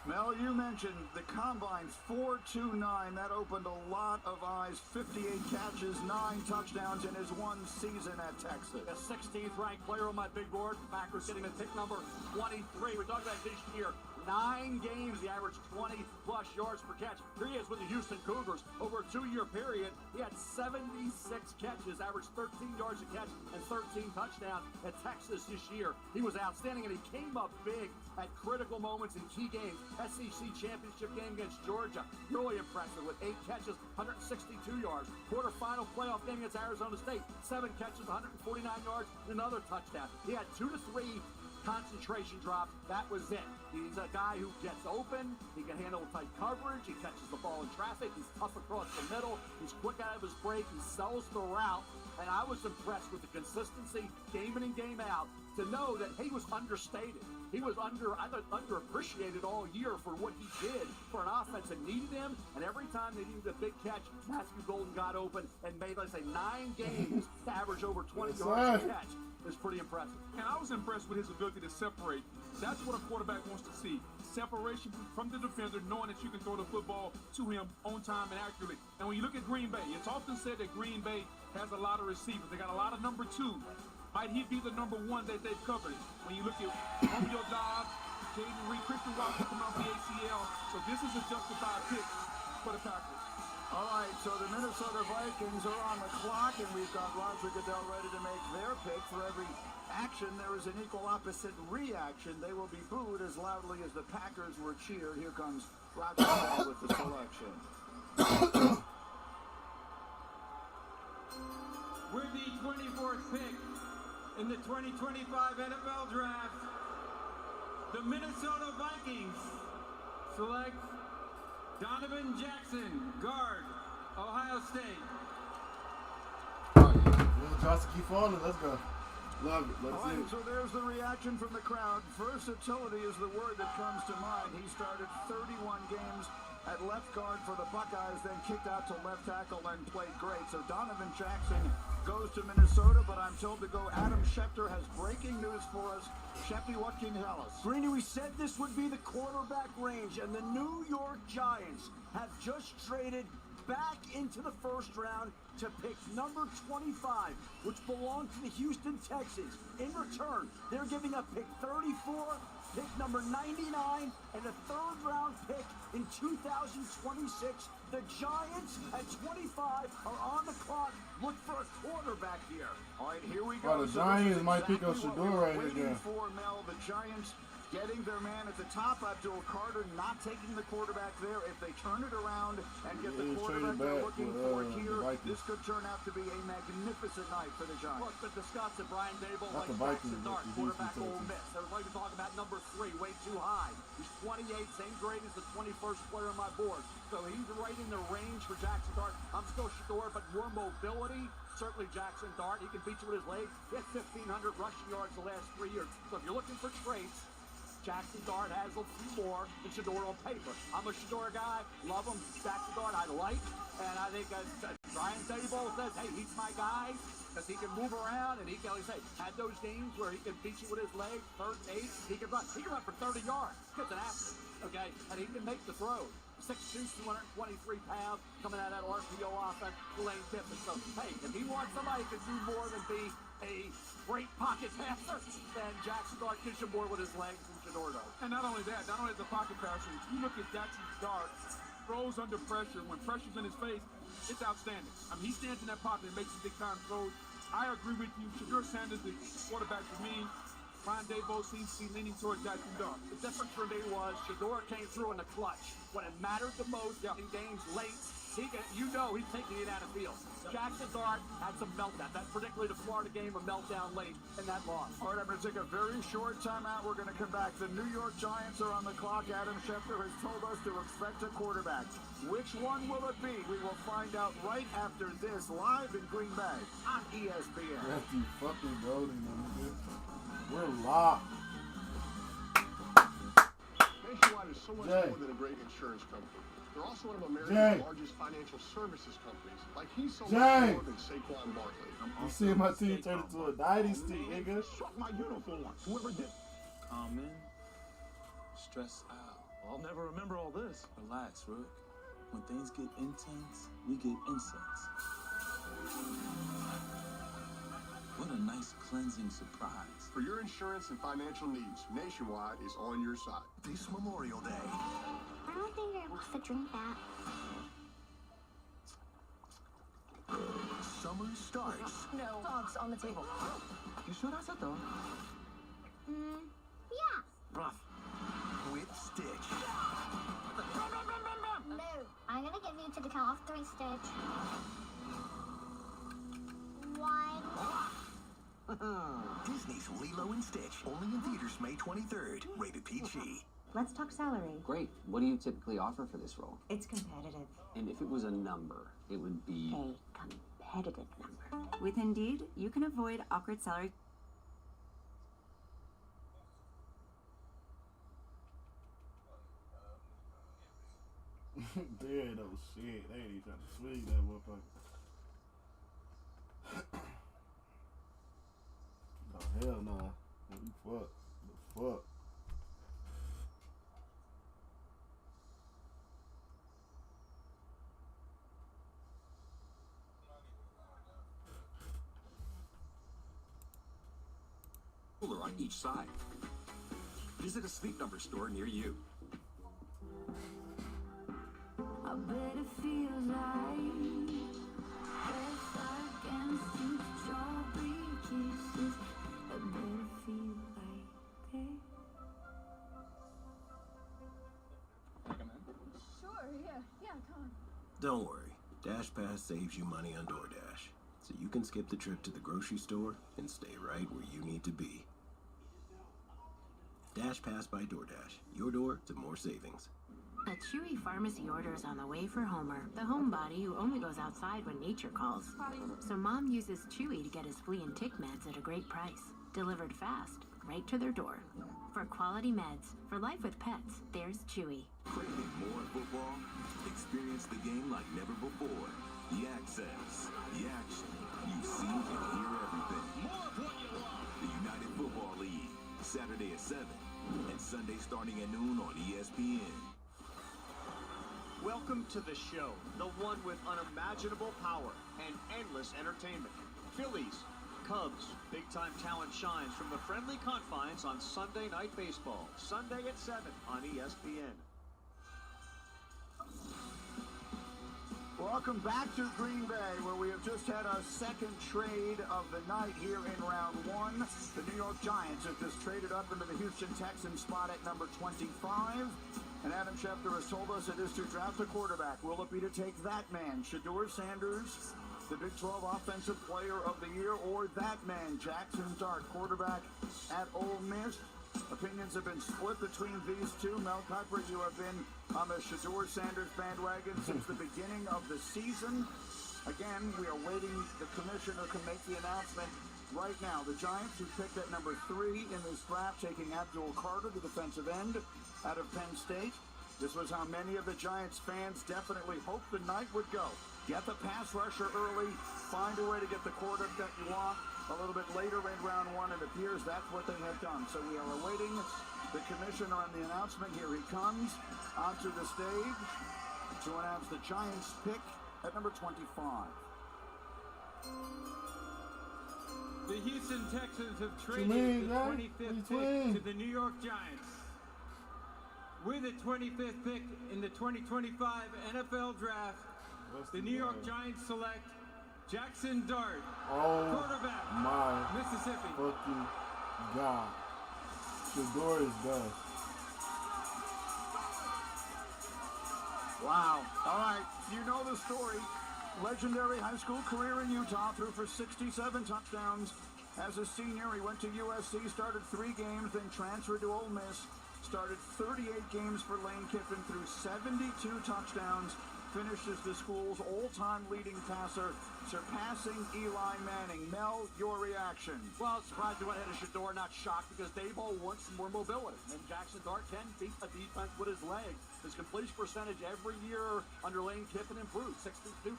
Mel, you mentioned the Combine's 4.29. That opened a lot of eyes. 58 catches, 9 touchdowns in his one season at Texas. The 16th ranked player on my big board. Packers getting the pick number 23. We talked about this year. 9 games, he averaged 20-plus yards per catch. Here he is with the Houston Cougars. Over a 2-year period, he had 76 catches, averaged 13 yards a catch, and 13 touchdowns at Texas this year. He was outstanding, and he came up big at critical moments in key games. SEC championship game against Georgia, really impressive with 8 catches, 162 yards. Quarterfinal playoff game against Arizona State, 7 catches, 149 yards, and another touchdown. He had 2 to 3 concentration drops. That was it. He's a guy who gets open. He can handle tight coverage. He catches the ball in traffic. He's tough across the middle. He's quick out of his break. He sells the route. And I was impressed with the consistency, game in and game out, to know that he was understated. He was underappreciated all year for what he did for an offense that needed him. And every time they needed a big catch, Matthew Golden got open and made, let's say, 9 games to average over 20 yards a catch. It's pretty impressive. And I was impressed with his ability to separate. That's what a quarterback wants to see. Separation from the defender, knowing that you can throw the football to him on time and accurately. And when you look at Green Bay, it's often said that Green Bay has a lot of receivers. They got a lot of number 2. Might he be the number 1 that they've covered? When you look at Romeo Dobbs, Jaden Reed, Christian Watson coming off the ACL. So this is a justified pick for the Packers. All right, so the Minnesota Vikings are on the clock, and we've got Roger Goodell ready to make their pick. For every action, there is an equal opposite reaction. They will be booed as loudly as the Packers were cheered. Here comes Roger Goodell with the selection. With the 24th pick in the 2025 NFL Draft, the Minnesota Vikings select Donovan Jackson, guard, Ohio State. Little Johnson, keep falling. Let's go. Love it. Let's see it. So there's the reaction from the crowd. Versatility is the word that comes to mind. He started 31 games at left guard for the Buckeyes, then kicked out to left tackle and played great. So Donovan Jackson goes to Minnesota, but I'm told to go. Adam Schefter has breaking news for us. Shefty, what can you tell us? Greeny, we said this would be the quarterback range, and the New York Giants have just traded back into the first round to pick number 25, which belonged to the Houston Texans. In return, they're giving up pick 34, pick number 99, and a third-round pick in 2026. The Giants at 25 are on the clock. Look for a quarterback here. All right, here we go. Oh, the Giants might pick up Shador right here. Waiting for Mel. The Giants getting their man at the top. Abdul Carter not taking the quarterback there. If they turn it around and get the quarterback they're looking for here, this could turn out to be a magnificent night for the Giants. Look, the discuss that Brian Dable Not likes the Vikings, Jackson Dart, but the quarterback Houston Ole Miss. Everybody talking about number 3, way too high. He's 28, same grade as the 21st player on my board. So he's right in the range for Jackson Dart. I'm still Shador, but more mobility. Certainly Jackson Dart. He can beat you with his legs. He had 1,500 rushing yards the last 3 years. So if you're looking for traits, Jackson Dart has a few more than Shador on paper. I'm a Shador guy. Love him. Jackson Dart I like. And I think as Brian Dable says, hey, he's my guy because he can move around and he can, like I say, had those games where he can beat you with his legs, 3rd, 8. He can run for 30 yards. He's an athlete, okay? And he can make the throw. 6'2", 223 pounds, coming out of that RPO offense, Lane Kiffin. So, hey, if he wants somebody who can do more than be a great pocket passer, then Jackson Dart gives you more with his legs than Shador does. And not only that, not only the pocket passer, if you look at Jackson Dart, throws under pressure, when pressure's in his face, it's outstanding. I mean, he stands in that pocket and makes some big-time throws. I agree with you. Shador Sanders, the quarterback for me. Brian Dable seems to be leaning toward Jackson Dart. The difference for me was Shador came through in the clutch. When it mattered the most in games late, he's taking it out of field. Jackson Dart had some meltdown. That particularly the Florida game, a meltdown late in that loss. All right, I'm going to take a very short timeout. We're going to come back. The New York Giants are on the clock. Adam Schefter has told us to expect a quarterback. Which one will it be? We will find out right after this, live in Green Bay on ESPN. That's the fucking golden, nigga. We're locked. Nationwide is so much more than a great insurance company. They're also one of America's largest financial services companies. Like he's so much more than Saquon Barkley. You see my team turn into a dynasty, nigga. Struck my uniform. Whoever did. Calm in. Stress out. I'll never remember all this. Relax, Rook. When things get intense, we get incense. What a nice cleansing surprise. For your insurance and financial needs, Nationwide is on your side. This Memorial Day. I don't think you're supposed to drink that. Summer starts. No. Dogs on the table. You sure that's it though? Yeah. Rough. With Stitch. No. I'm gonna give you to the count of 3, Stitch. 1. Disney's Lilo and Stitch. Only in theaters May 23rd. Rated PG. Let's talk salary. Great. What do you typically offer for this role? It's competitive. And if it was a number, it would be... A competitive number. With Indeed, you can avoid awkward salary There ain't no shit. They ain't even trying to swing that motherfucker. Oh, hell nah. You fuck. The fuck. Cooler on each side. Visit a Sleep Number store near you. I bet it feels like pressed against you, strawberry kisses. I bet it feels like that. Sure, yeah, come on. Don't worry. DashPass saves you money on DoorDash, so you can skip the trip to the grocery store and stay right where you need to be. DashPass by DoorDash. Your door to more savings. A Chewy pharmacy order is on the way for Homer, the homebody who only goes outside when nature calls. So Mom uses Chewy to get his flea and tick meds at a great price. Delivered fast, right to their door. For quality meds, for life with pets, there's Chewy. Craving more football? Experience the game like never before. The access, the action. You see and hear everything. More of what you want. The United Football League. Saturday at 7 and Sunday starting at noon on ESPN. Welcome to the show, the one with unimaginable power and endless entertainment. Phillies, Cubs, big-time talent shines from the friendly confines on Sunday Night Baseball. Sunday at 7 on ESPN. Welcome back to Green Bay, where we have just had our second trade of the night here in round one. The New York Giants have just traded up into the Houston Texans spot at number 25. And Adam Schefter has told us it is to draft a quarterback. Will it be to take that man, Shedeur Sanders, the Big 12 Offensive Player of the Year, or that man, Jackson Dart, quarterback at Ole Miss? Opinions have been split between these two. Mel Kiper, you have been on the Shedeur Sanders bandwagon since the beginning of the season. Again, we are waiting. The commissioner can make the announcement right now. The Giants, who picked at number 3 in this draft, taking Abdul Carter, the defensive end out of Penn State. This was how many of the Giants fans definitely hoped the night would go. Get the pass rusher early, find a way to get the quarterback that you want. A little bit later in round one, it appears that's what they have done. So we are awaiting the commissioner on the announcement. Here he comes onto the stage to announce the Giants pick at number 25. The Houston Texans have traded the 25th pick to the New York Giants. With the 25th pick in the 2025 NFL Draft, the New York Giants select Jackson Dart, quarterback, Mississippi. Fucking God. Shedeur is done. Wow. All right. You know the story. Legendary high school career in Utah, threw for 67 touchdowns. As a senior, he went to USC, started 3 games, then transferred to Ole Miss. Started 38 games for Lane Kiffin, threw 72 touchdowns. Finished as the school's all-time leading passer, surpassing Eli Manning. Mel, your reaction? Well, surprised he went ahead of Shedeur, not shocked, because Daboll wants some more mobility. And Jackson Dart can beat a defense with his legs. His completion percentage every year under Lane Kiffin improved. 62%,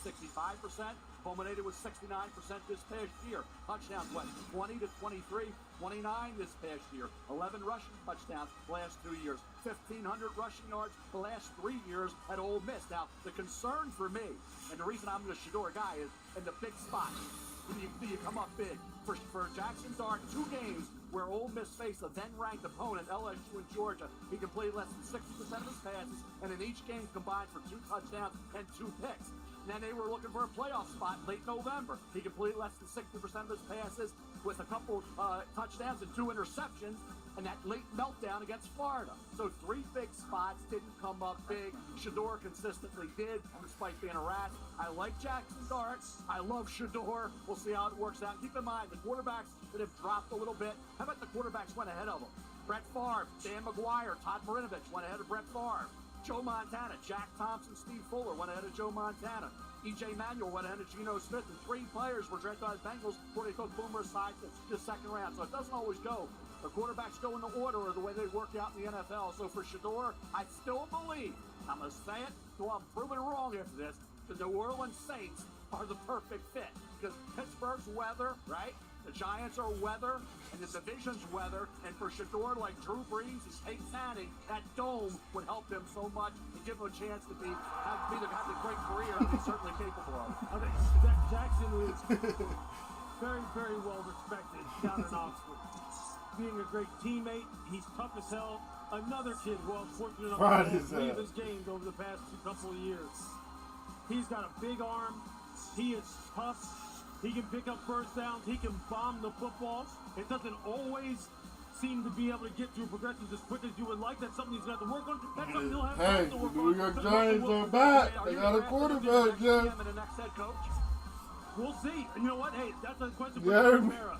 65%, culminated with 69% this past year. Touchdowns went 20 to 23, 29 this past year. 11 rushing touchdowns the last 2 years. 1,500 rushing yards the last 3 years at Ole Miss. Now, the concern for me, and the reason I'm the Shedeur guy, is in the big spots. Do you come up big? For Jackson Dart, 2 games where Ole Miss faced a then-ranked opponent, LSU and Georgia, he completed less than 60% of his passes, and in each game combined for 2 touchdowns and 2 picks. And then they were looking for a playoff spot late November. He completed less than 60% of his passes with a couple touchdowns and 2 interceptions, and that late meltdown against Florida. So 3 big spots didn't come up big. Shedeur consistently did, despite being a rat. I like Jackson Dart. I love Shedeur. We'll see how it works out. Keep in mind, the quarterbacks that have dropped a little bit, how about the quarterbacks went ahead of them? Brett Favre, Dan McGuire, Todd Marinovich went ahead of Brett Favre. Joe Montana, Jack Thompson, Steve Fuller went ahead of Joe Montana. E.J. Manuel went ahead of Geno Smith, and 3 players were drafted by the Bengals before they took Boomer aside to the second round. So it doesn't always go The quarterbacks go in the order of the way they work out in the NFL. So for Shador, I still believe, I'm going to say it till I'm proven wrong after this, the New Orleans Saints are the perfect fit. Because Pittsburgh's weather, right? The Giants are weather, and the division's weather. And for Shador, like Drew Brees and Peyton Manning, that dome would help them so much and give him a chance to have a great career that he's certainly capable of. I think Jackson is very, very well respected down in Oxford. Being a great teammate, he's tough as hell. Another kid, well, fortunate enough to play 3 of his games over the past couple of years. He's got a big arm. He is tough. He can pick up first downs. He can bomb the football. It doesn't always seem to be able to get through progressions as quick as you would like. That's something he's going to have to work on. That's something he'll have to work on. New York Giants are back. They got a quarterback, Jeff. We'll see. And you know what? Hey, that's a question for Camara.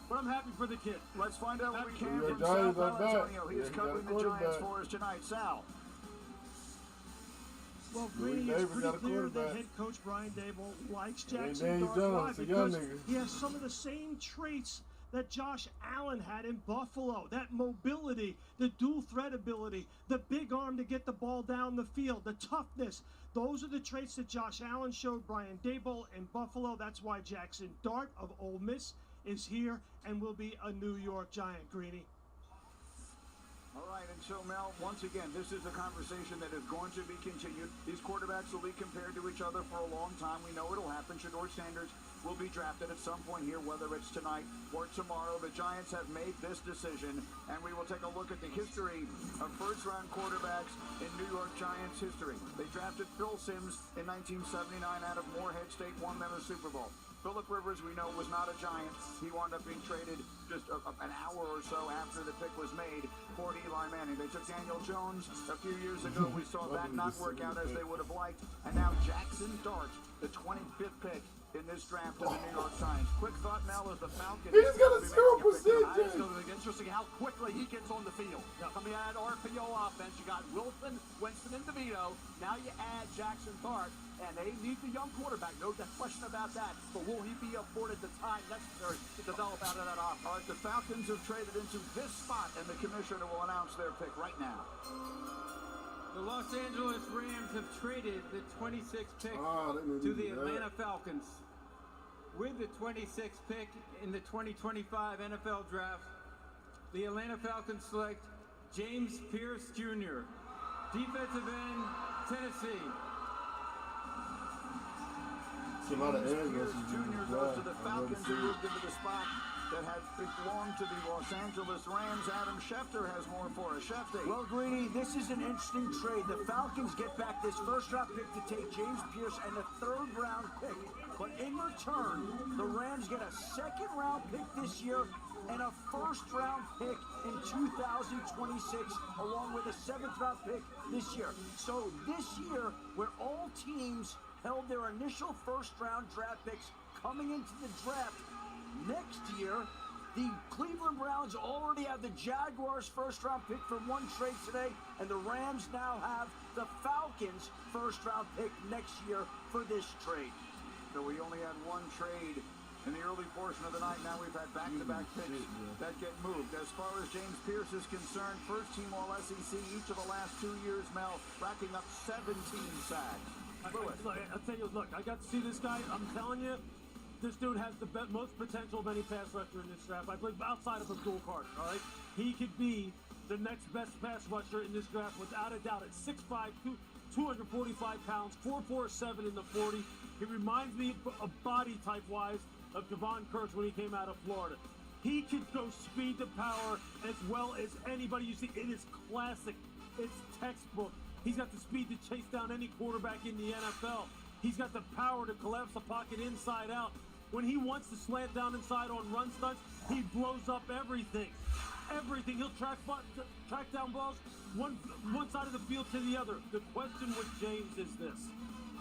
But I'm happy for the kid. Let's find out what we can from Sal Paolantonio. He is covering the Giants for us tonight. Sal. Well, Greeny, it's pretty clear that head coach Brian Daboll likes Jackson Dart because he has some of the same traits that Josh Allen had in Buffalo. That mobility, the dual threat ability, the big arm to get the ball down the field, the toughness. Those are the traits that Josh Allen showed Brian Daboll in Buffalo. That's why Jackson Dart of Ole Miss is here and will be a New York Giant, Greeny. All right, and so, Mel, once again, this is a conversation that is going to be continued. These quarterbacks will be compared to each other for a long time. We know it'll happen. Shador Sanders will be drafted at some point here, whether it's tonight or tomorrow. The Giants have made this decision, and we will take a look at the history of first-round quarterbacks in New York Giants history. They drafted Phil Simms in 1979 out of Morehead State, won them a Super Bowl. Phillip Rivers, we know, was not a Giant. He wound up being traded just an hour or so after the pick was made for Eli Manning. They took Daniel Jones a few years ago. We saw that not work out as they would have liked. And now Jackson Dart, the 25th pick in this draft of the New York Giants. Quick thought, Mel, as the Falcons. He just got a 0%. It's going to be interesting how quickly he gets on the field. Coming out of RPO offense, you got Wilson, Winston, and DeVito. Now you add Jackson Dart. And they need the young quarterback, no question about that. But will he be afforded the time necessary to develop out of that offense? All right, the Falcons have traded into this spot, and the commissioner will announce their pick right now. The Los Angeles Rams have traded the 26th pick to the Atlanta Falcons. With the 26th pick in the 2025 NFL Draft, the Atlanta Falcons select James Pierce Jr., defensive end, Tennessee. A lot of air Pierce Jr. goes to the Falcons, who moved into the spot that had belonged to the Los Angeles Rams. Adam Schefter has more for us. Schefter. Well, Greeny, this is an interesting trade. The Falcons get back this first-round pick to take James Pierce and a third-round pick. But in return, the Rams get a second-round pick this year and a first-round pick in 2026, along with a seventh-round pick this year. So this year, where all teams held their initial first-round draft picks coming into the draft, next year, the Cleveland Browns already have the Jaguars' first-round pick from one trade today, and the Rams now have the Falcons' first-round pick next year for this trade. So we only had one trade in the early portion of the night. Now we've had back-to-back picks that get moved. As far as James Pierce is concerned, first-team All-SEC each of the last 2 years, Mel, racking up 17 sacks. I'll tell you, look, I got to see this guy. I'm telling you, this dude has the most potential of any pass rusher in this draft. I believe outside of Abdul Carter, all right? He could be the next best pass rusher in this draft without a doubt. At 6'5", 245 pounds, 4.47 in the 40. He reminds me of body type-wise of Javon Curse when he came out of Florida. He could go speed to power as well as anybody you see. It is classic. It's textbook. He's got the speed to chase down any quarterback in the NFL. He's got the power to collapse the pocket inside out. When he wants to slant down inside on run stunts, he blows up everything. Everything. He'll track down balls one side of the field to the other. The question with James is this: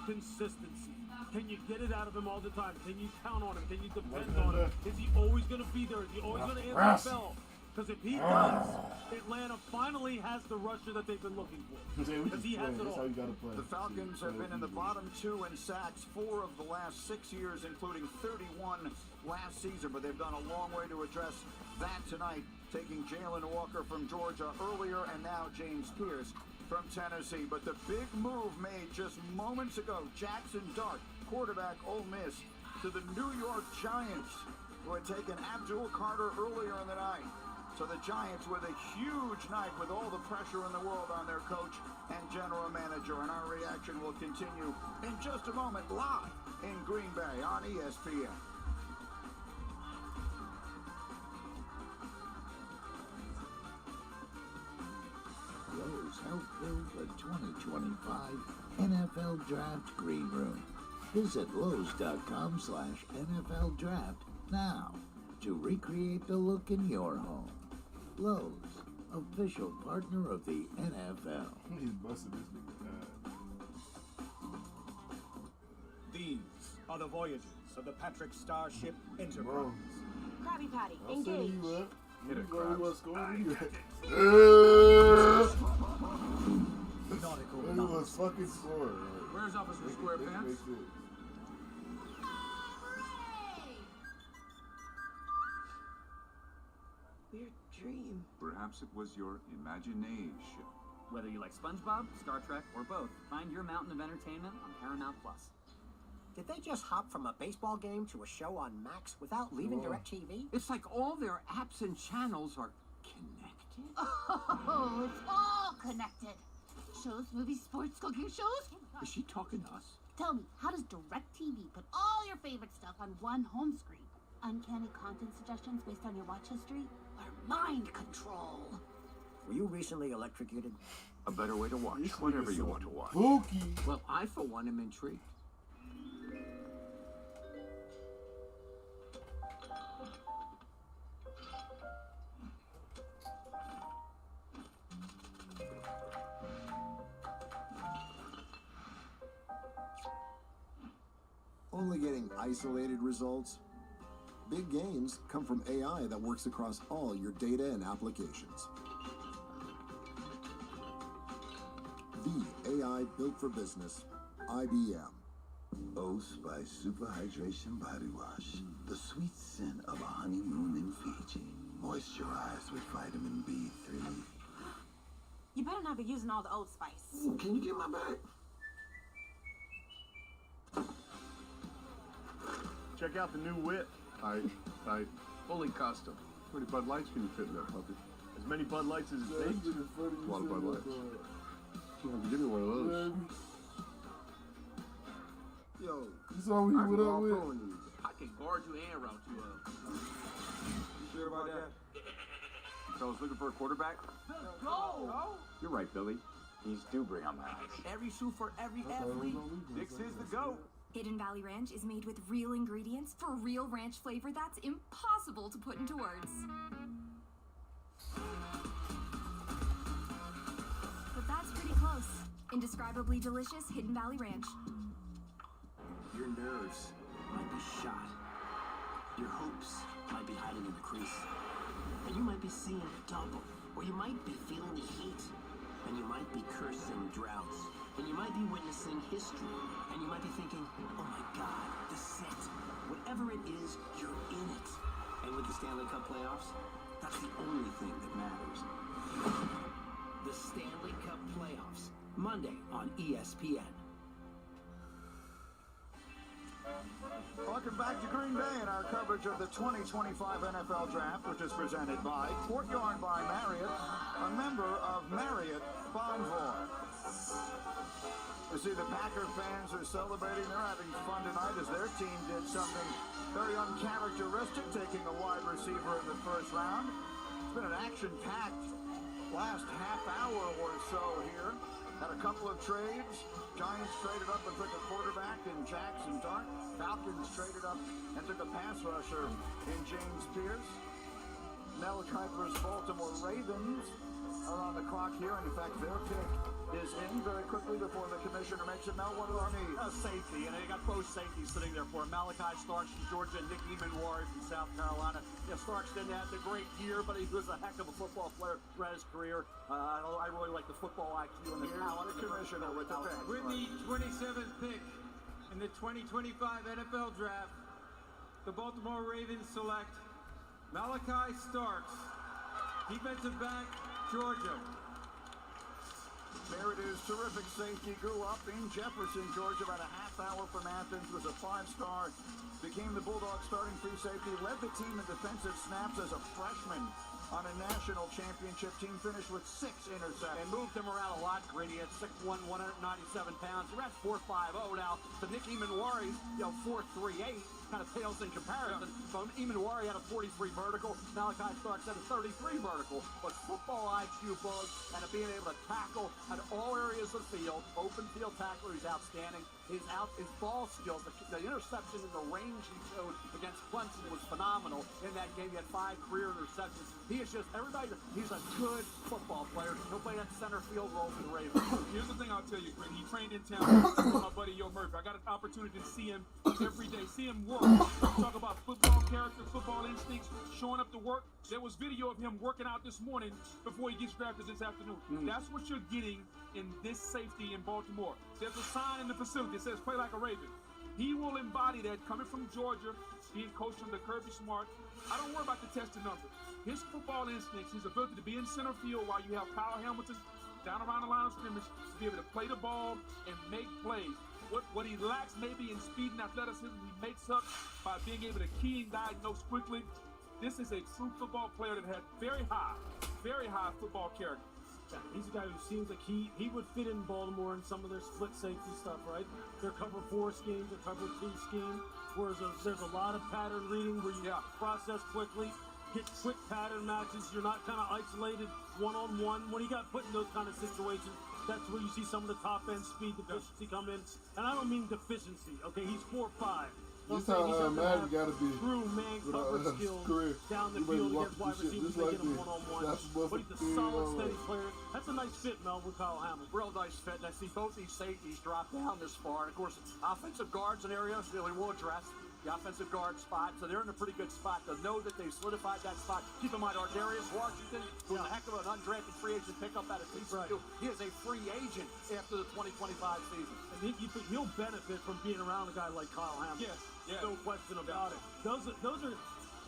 consistency. Can you get it out of him all the time? Can you count on him? Can you depend on him? Is he always going to be there? Is he always going to answer the bell? Because if he does, Atlanta finally has the rusher that they've been looking for. Because he has it all. The Falcons have been in the bottom 2 in sacks 4 of the last 6 years, including 31 last season. But they've done a long way to address that tonight taking Jalen Walker from Georgia earlier, and now James Pierce from Tennessee. But the big move made just moments ago, Jackson Dart, quarterback Ole Miss, to the New York Giants, who had taken Abdul Carter earlier in the night. So the Giants with a huge night with all the pressure in the world on their coach and general manager. And our reaction will continue in just a moment live in Green Bay on ESPN. Lowe's helped build the 2025 NFL Draft Green Room. Visit Lowe's.com/NFL Draft now to recreate the look in your home. Lowe's, official partner of the NFL. He's busting this nigga. These are the voyages of the Patrick Starship Enterprise. Krabby Patty, I'll engage. send you up. Hit it, You know what's Krabs. going on. Nautical It was fucking score. Where's Officer SquarePants? Weird dream. Perhaps it was your imagination. Whether you like SpongeBob, Star Trek, or both, find your mountain of entertainment on Paramount+. Did they just hop from a baseball game to a show on Max without leaving DirecTV? It's like all their apps and channels are connected. Oh, it's all connected. Shows, movies, sports, cooking shows. Is she talking to us? Tell me, how does DirecTV put all your favorite stuff on one home screen? Uncanny content suggestions based on your watch history? Or mind control? Were you recently electrocuted? A better way to watch whatever you want to watch. Spooky. Well, I, for one, am intrigued. Only getting isolated results? Big gains come from AI that works across all your data and applications. The AI built for business, IBM. Oath by Super Hydration Body Wash. The sweet scent of a honeymoon in Fiji. Moisturized with vitamin B3. You better not be using all the Old Spice. Ooh, can you get my bag? Check out the new whip. Tight. Fully custom. How many Bud Lights can you fit in there, puppy? As many Bud Lights as it takes. A lot of Bud Lights. Give me one of those. Yo, This all we I what can up all with? throw in these. I can guard you and route you up. You sure about that? So I was looking for a quarterback? Go! You're right, Billy. These do bring on my eyes. Every shoe for every athlete. Dix is the GOAT. Hidden Valley Ranch is made with real ingredients for real ranch flavor that's impossible to put into words. But that's pretty close. Indescribably delicious Hidden Valley Ranch. Your nerves might be shot. Your hopes might be hiding in the crease. And you might be seeing double. Or you might be feeling the heat. And you might be cursing droughts. And you might be witnessing history. And you might be thinking, oh my God, the set. Whatever it is, you're in it. And with the Stanley Cup playoffs, that's the only thing that matters. The Stanley Cup playoffs. Monday on ESPN. Welcome back to Green Bay and our coverage of the 2025 NFL Draft, which is presented by Courtyard by Marriott, a member of Marriott Bonvoy. You see, the Packer fans are celebrating. They're having fun tonight as their team did something very uncharacteristic, taking a wide receiver in the first round. It's been an action-packed last half hour or so here. Had a couple of trades. Giants traded up and took a quarterback in Jackson Dart. Falcons traded up and took a pass rusher in James Pierce. Mel Kiper's Baltimore Ravens are on the clock here, and in fact, their pick is in very quickly before the commissioner makes it. Mel, what do they need? Safety, and they got both safeties sitting there for Malachi Starks from Georgia and Nick Eamon-Ward from South Carolina. Yeah, Starks didn't have the great year, but he was a heck of a football player throughout his career. I really like the football IQ and the talent. The commissioner with the pick. With the 27th pick in the 2025 NFL Draft, the Baltimore Ravens select Malachi Starks, Defensive back, Georgia. There it is, terrific safety. Grew up in Jefferson, Georgia, about a half hour from Athens. Was a 5-star. Became the Bulldogs starting free safety. Led the team in defensive snaps as a freshman on a national championship team. Finished with 6 interceptions. And moved him around a lot, Grady. At 6'1", 197 pounds. He ran 4.50 now. To Nick Emanwari's, 4.38. Kind of pales in comparison. From Emanwari had a 43 vertical. Malachi Starks had a 33 vertical. But football IQ bug and being able to tackle at all areas of the field. Open field tackler, he's outstanding. His ball skills, the interception and the range he showed against Clemson was phenomenal. In that game, he had 5 career interceptions. He is just he's a good football player. He'll play that center field role for the Ravens. Here's the thing I'll tell you, Green. He trained in town with my buddy Yo Murphy. I got an opportunity to see him every day, see him work. Talk about football character, football instincts, showing up to work. There was video of him working out this morning before he gets drafted this afternoon. That's what you're getting in this safety in Baltimore. There's a sign in the facility that says play like a Raven. He will embody that coming from Georgia, being coached under Kirby Smart. I don't worry about the tested numbers. His football instincts, his ability to be in center field while you have Kyle Hamilton down around the line of scrimmage, to be able to play the ball and make plays. What he lacks maybe in speed and athleticism, he makes up by being able to key and diagnose quickly. This is a true football player that had very high football character. Yeah, he's a guy who seems like he would fit in Baltimore in some of their split safety stuff, right? Their cover 4 scheme, their cover 2 scheme, whereas there's a lot of pattern reading where you process quickly, get quick pattern matches. You're not kind of isolated one-on-one. When he got put in those kind of situations, that's where you see some of the top end speed deficiency come in. And I don't mean deficiency, okay? He's 4'5". This how mad you gotta be. True man coverage skills down the field against wide receivers. They get him one-on-one. But he's a solid, steady player. That's a nice fit, Mel, with Kyle Hamilton. Real nice fit. And I see both these safeties drop down this far. And of course, offensive guards and areas really will address the offensive guard spot, so they're in a pretty good spot to know that they've solidified that spot. Keep in mind, Ardarius Washington, who's a heck of an undrafted free agent pickup out of TCU. He is a free agent after the 2025 season. And he'll benefit from being around a guy like Kyle Hamilton. Yes. No question about it. Those are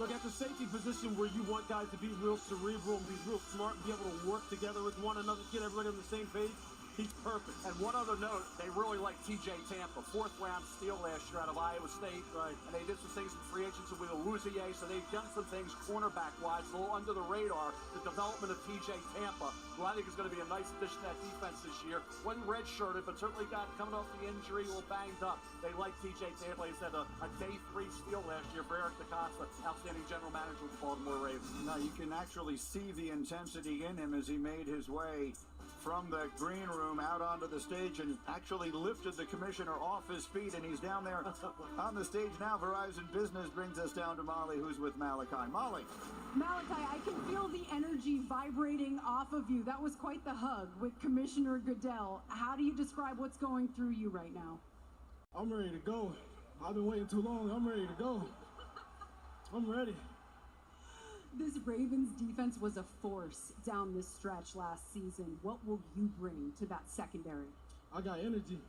look at the safety position where you want guys to be real cerebral and be real smart and be able to work together with one another, get everybody on the same page. He's perfect. And one other note, they really like TJ Tampa, 4th round steal last year out of Iowa State. Right. And they did some things with free agents with Louisier, so they've done some things cornerback-wise, a little under the radar. The development of TJ Tampa, who I think is going to be a nice addition to that defense this year. Wasn't redshirted, but certainly got coming off the injury, a little banged up. They like TJ Tampa. He said a day 3 steal last year for Eric DeCosta, outstanding general manager with the Baltimore Ravens. Now you can actually see the intensity in him as he made his way from the green room out onto the stage and actually lifted the commissioner off his feet, and he's down there on the stage now. Verizon Business brings us down to Molly, who's with Malachi. Molly. Malachi, I can feel the energy vibrating off of you. That was quite the hug with Commissioner Goodell. How do you describe what's going through you right now? I'm ready to go. I've been waiting too long. I'm ready to go. I'm ready. This Ravens defense was a force down this stretch last season. What will you bring to that secondary? I got energy.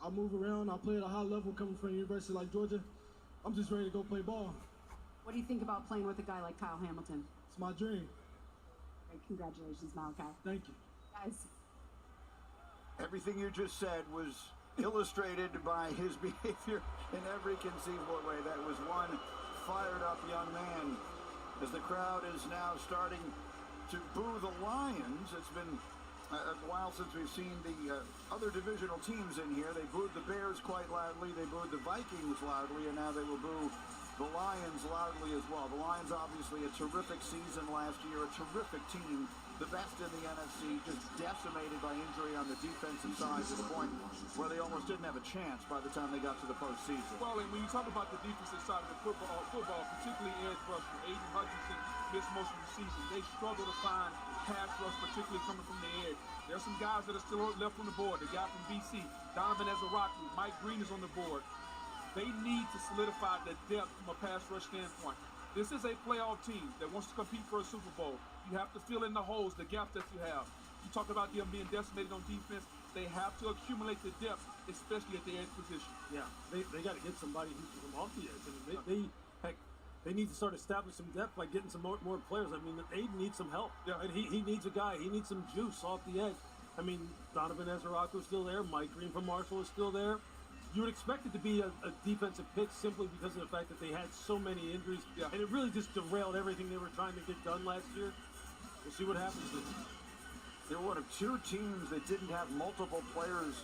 I move around. I play at a high level coming from a university like Georgia. I'm just ready to go play ball. What do you think about playing with a guy like Kyle Hamilton? It's my dream. Great, congratulations, Malachi. Thank you. Guys. Everything you just said was illustrated by his behavior in every conceivable way. That was one fired up young man. As the crowd is now starting to boo the Lions, it's been a while since we've seen the other divisional teams in here. They booed the Bears quite loudly, they booed the Vikings loudly, and now they will boo the Lions loudly as well. The Lions obviously a terrific season last year, a terrific team, the best in the NFC, just decimated by injury on the defensive side to the point where they almost didn't have a chance by the time they got to the postseason. Well, and when you talk about the defensive side of the football, particularly edge rusher, Aiden Hutchinson missed most of the season. They struggle to find pass rush, particularly coming from the edge. There's some guys that are still left on the board. The guy from BC, Donovan Ezeraki, Mike Green is on the board. They need to solidify the depth from a pass rush standpoint. This is a playoff team that wants to compete for a Super Bowl. You have to fill in the holes, the gaps that you have. You talk about them being decimated on defense. They have to accumulate the depth, especially at the edge position. Yeah, they got to get somebody who's from off the edge. I mean, they need to start establishing some depth by getting some more players. I mean, Aiden needs some help. Yeah. And he needs a guy. He needs some juice off the edge. I mean, Donovan Ezerako is still there. Mike Green from Marshall is still there. You would expect it to be a defensive pick simply because of the fact that they had so many injuries. Yeah. And it really just derailed everything they were trying to get done last year. We'll see what happens. They're one of 2 teams that didn't have multiple players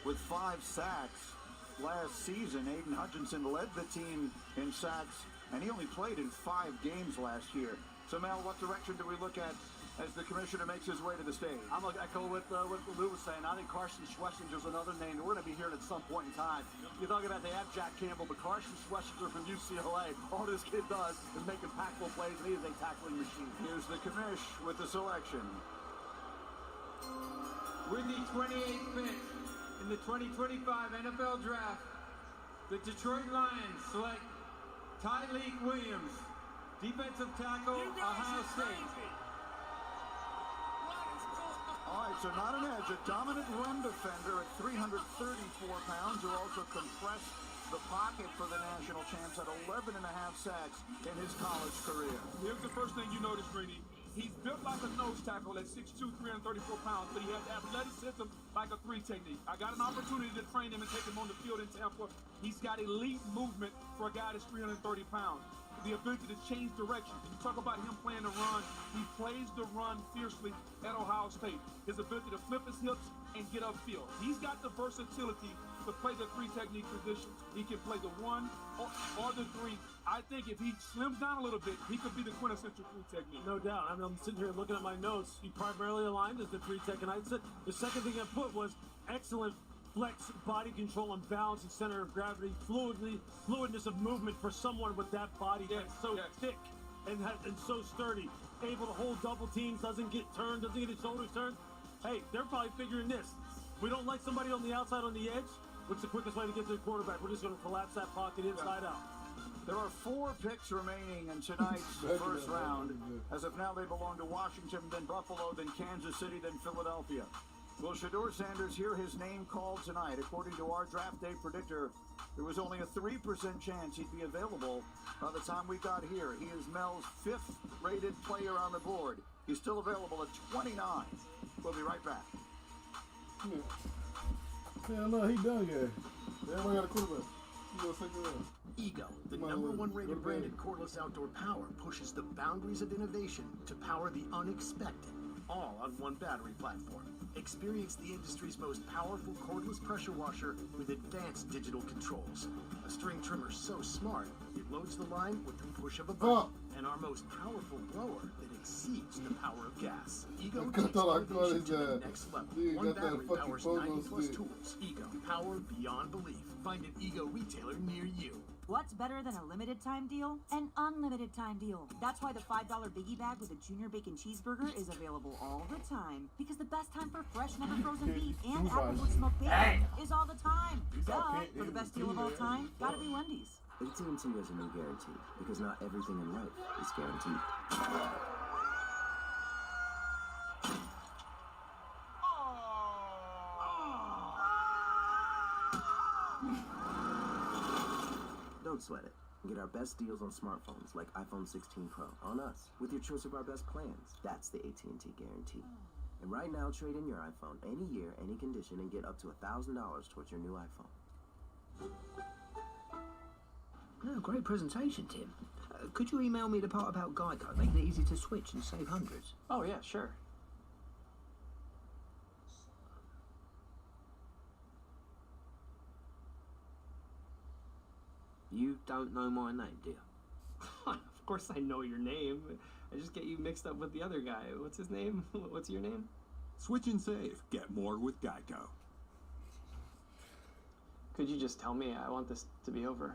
with 5 sacks last season. Aiden Hutchinson led the team in sacks, and he only played in 5 games last year. So, Mel, what direction do we look at as the commissioner makes his way to the stage? I'm going to echo what Lou was saying. I think Carson Schwessinger's another name that we're going to be hearing at some point in time. You're talking about they have Jack Campbell, but Carson Schwessinger from UCLA, all this kid does is make impactful plays, and he is a tackling machine. Here's the commish with the selection. With the 28th pick in the 2025 NFL Draft, the Detroit Lions select Tyleik Williams, defensive tackle, Ohio State. All right, so not an edge, a dominant run defender at 334 pounds who also compressed the pocket for the national champs at 11.5 sacks in his college career. Here's the first thing you notice, Greeny. He's built like a nose tackle at 6'2", 334 pounds, but he has athleticism like a 3 technique. I got an opportunity to train him and take him on the field in Tampa. He's got elite movement for a guy that's 330 pounds. The ability to change direction. You talk about him playing the run. He plays the run fiercely at Ohio State. His ability to flip his hips and get upfield. He's got the versatility to play the 3 technique position. He can play the 1 or the 3. I think if he slims down a little bit, he could be the quintessential 3 technique. No doubt. I mean, I'm sitting here looking at my notes. He primarily aligned as the 3 tech, and I said the second thing I put was excellent flex, body control, and balance and center of gravity, fluidness of movement for someone with that body that's so thick and so sturdy, able to hold double teams, doesn't get turned, doesn't get his shoulders turned. Hey, they're probably figuring this. We don't like somebody on the outside on the edge. What's the quickest way to get to the quarterback? We're just going to collapse that pocket inside out. There are 4 picks remaining in tonight's first round. As of now, they belong to Washington, then Buffalo, then Kansas City, then Philadelphia. Will Shedeur Sanders hear his name called tonight? According to our draft day predictor, there was only a 3% chance he'd be available by the time we got here. He is Mel's 5th rated player on the board. He's still available at 29. We'll be right back. Hell no, he done yet. Everybody got a quarterback. Ego, the #1 rated brand in cordless outdoor power, pushes the boundaries of innovation to power the unexpected, all on one battery platform. Experience the industry's most powerful cordless pressure washer with advanced digital controls. A string trimmer so smart, it loads the line with the push of a button. And our most powerful blower that exceeds the power of gas. Ego takes innovation to the next level. One battery powers 90+ tools. Ego, power beyond belief. Find an Ego retailer near you. What's better than a limited time deal? An unlimited time deal. That's why the $5 biggie bag with a junior bacon cheeseburger is available all the time. Because the best time for fresh, never frozen beef and applewood smoked bacon is all the time. Duh. For the best deal of all time, gotta be Wendy's. AT&T has a new guarantee, because not everything in life is guaranteed. Don't sweat it. Get our best deals on smartphones like iPhone 16 Pro on us with your choice of our best plans. That's the AT&T guarantee. And right now, trade in your iPhone any year, any condition, and get up to $1,000 towards your new iPhone. Oh, great presentation, Tim. Could you email me the part about Geico, making it easy to switch and save hundreds? Oh, yeah, sure. You don't know my name, do you? Of course I know your name. I just get you mixed up with the other guy. What's his name? What's your name? Switch and save. Get more with Geico. Could you just tell me? I want this to be over.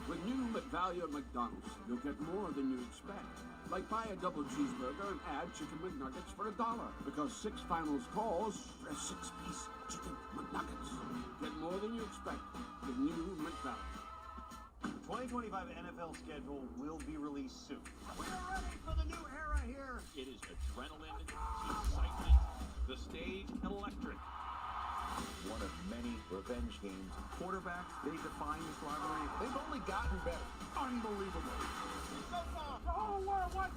With new McValue at McDonald's, you'll get more than you expect. Like buy a double cheeseburger and add chicken McNuggets for $1. Because 6 finals calls for a 6-piece chicken McNuggets. Get more than you expect with new McValue. The 2025 NFL schedule will be released soon. We are ready for the new era here. It is adrenaline, excitement, the stage electric. One of many revenge games. Quarterbacks, they define this rivalry. They've only gotten better. Unbelievable. Oh, what?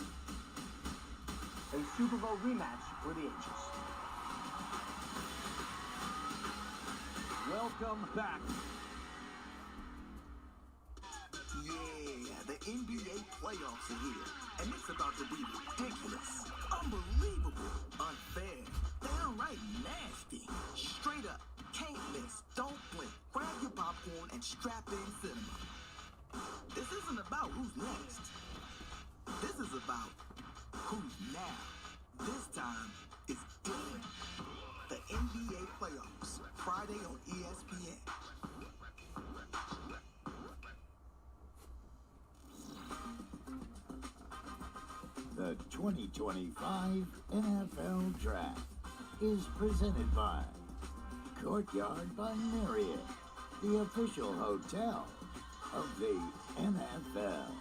A Super Bowl rematch for the ages. Welcome back. Yeah, the NBA playoffs are here, and it's about to be ridiculous, unbelievable, unfair, downright nasty, straight up, can't miss, don't blink, grab your popcorn and strap in cinema. This isn't about who's next. This is about who's now. This time is different. The NBA playoffs, Friday on ESPN. The 2025 NFL Draft is presented by Courtyard by Marriott, the official hotel of the NFL.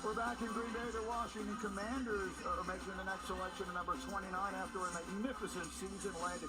We're back in Green Bay. The Washington Commanders are making the next selection, number 29, after a magnificent season led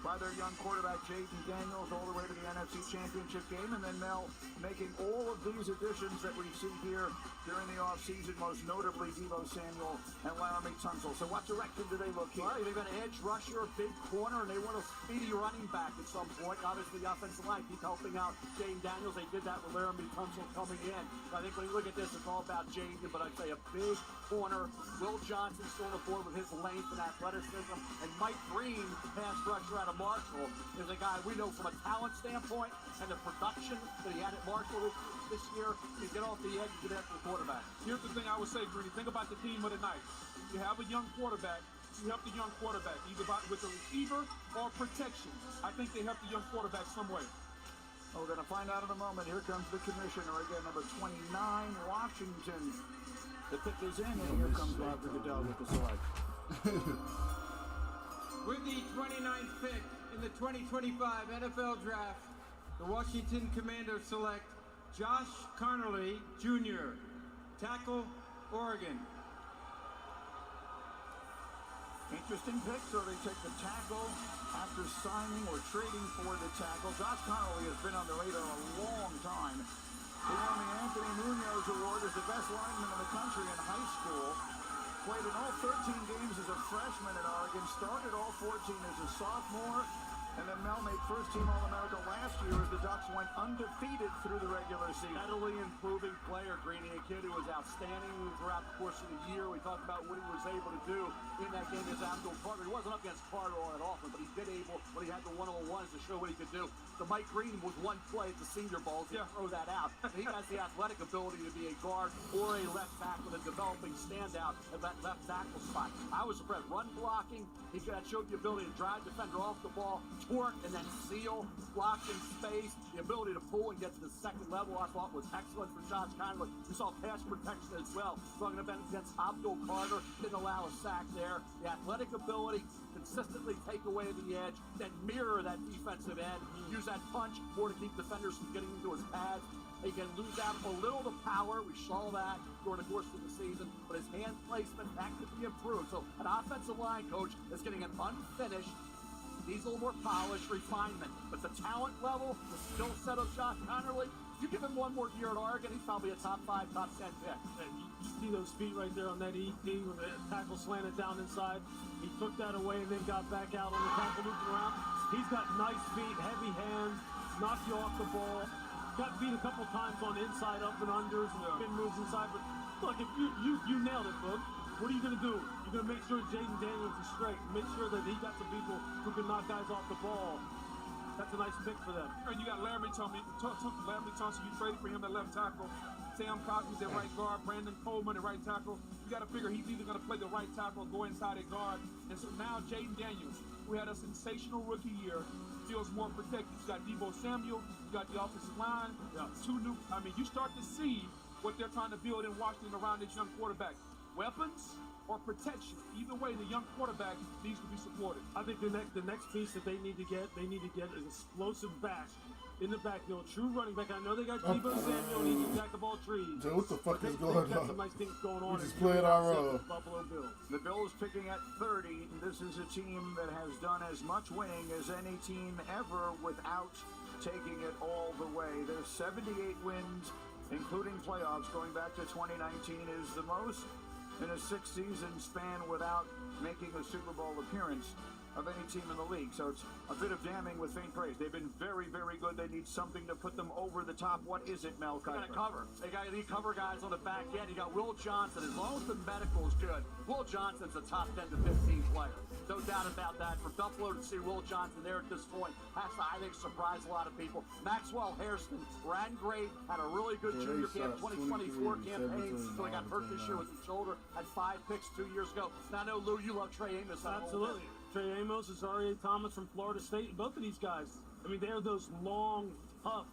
by their young quarterback, Jaden Daniels, all the way to the NFC Championship game. And then Mel making all of these additions that we see here during the offseason, most notably Deebo Samuel and Laramie Tunsil. So what direction do they look here? Well, they've got an edge rusher, a big corner, and they want a speedy running back at some point. Obviously, the offensive line keep helping out Jaden Daniels. They did that with Laramie Tunsil coming in. I think when you look at this, it's all about Jaden, but I'd say a big corner. Will Johnson still on the board with his length and athleticism. And Mike Green, pass rusher out of Marshall, is a guy we know from a talent standpoint and the production that he had at Marshall this year. He's get off the edge and get after the quarterback. Here's the thing I would say, Greeny. Think about the team of the night. You have a young quarterback. You help the young quarterback, either with a receiver or protection. I think they help the young quarterback some way. We're going to find out in a moment. Here comes the commissioner again, number 29, Washington. The pick is in, and here comes Roger Goodell with the selection. With the 29th pick in the 2025 NFL Draft, the Washington Commanders select Josh Conerly Jr., tackle, Oregon. Interesting pick, so they take the tackle after signing or trading for the tackle. Josh Conerly has been on the radar a long time. He won the Anthony Munoz Award as the best lineman in the country in high school. Played in all 13 games as a freshman at Oregon. Started all 14 as a sophomore. And then Mel made first-team All-America last year as the Ducks went undefeated through the regular season. Steadily improving player, Greeny, a kid who was outstanding throughout the course of the year. We talked about what he was able to do in that game against Abdul Carter. He wasn't up against Carter all that often, but he did able, when he had the one-on-ones, to show what he could do. The Mike Green was one play at the Senior Bowl to throw that out. He has the athletic ability to be a guard or a left tackle, a developing standout at that left tackle spot. I was impressed. Run blocking, he showed the ability to drive defender off the ball, torque, and then seal, block in space, the ability to pull and get to the second level, I thought was excellent for Josh Conerly. We saw pass protection as well. Talking about against Abdul Carter, didn't allow a sack there. The athletic ability, consistently take away the edge, then mirror that defensive end, use that punch more to keep defenders from getting into his pads. He can lose out a little of the power. We saw that during the course of the season, but his hand placement, that could be improved. So an offensive line coach is getting an unfinished, needs a little more polish, refinement. But the talent level, the skill set of Josh Conerly, if you give him one more year at Oregon, he's probably a top 5, top 10 pick. And you see those feet right there on that ET when the tackle slanted down inside. He took that away and then got back out on the tackle looping around. He's got nice feet, heavy hands, knock you off the ball. Got beat a couple times on inside up and unders and spin moves inside. But look, if you nailed it, Boog. What are you going to do? You're going to make sure Jaden Daniels is straight. Make sure that he got some people who can knock guys off the ball. That's a nice pick for them. And you got Laramie Tunsil. You traded for him at left tackle. Sam Cosby's at right guard. Brandon Coleman at right tackle. You got to figure he's either going to play the right tackle or go inside at guard. And so now Jaden Daniels, who had a sensational rookie year, feels more protected. You got Deebo Samuel. You got the offensive line. You start to see what they're trying to build in Washington around this young quarterback. Weapons, or protection. Either way, the young quarterback needs to be supported. I think the next piece that they need to get is explosive back in the backfield, true running back. I know they got Deebo Samuel, and he can jack of all trees. Dude, what the fuck is going They've got on? some nice things going on. We just played our Buffalo Bills. The Bills picking at 30. This is a team that has done as much winning as any team ever without taking it all the way. Their 78 wins, including playoffs, going back to 2019, is the most in a 6-season span without making a Super Bowl appearance of any team in the league. So it's a bit of damning with faint praise. They've been very, very good. They need something to put them over the top. What is it, Mel Kiper? They got to cover. They got to cover guys on the back end. You got Will Johnson. As long as the medical is good, Will Johnson's a top 10 to 15 player. No doubt about that. For Buffalo to see Will Johnson there at this point has to, I think, surprise a lot of people. Maxwell Hairston ran great, had a really good junior camp, 2024 campaign, until he got hurt this year with his shoulder, had 5 picks 2 years ago. Now, I know, Lou, you love Trey Amos. Absolutely. Trey Amos, Azaria Thomas from Florida State. Both of these guys, I mean, they're those long, tough,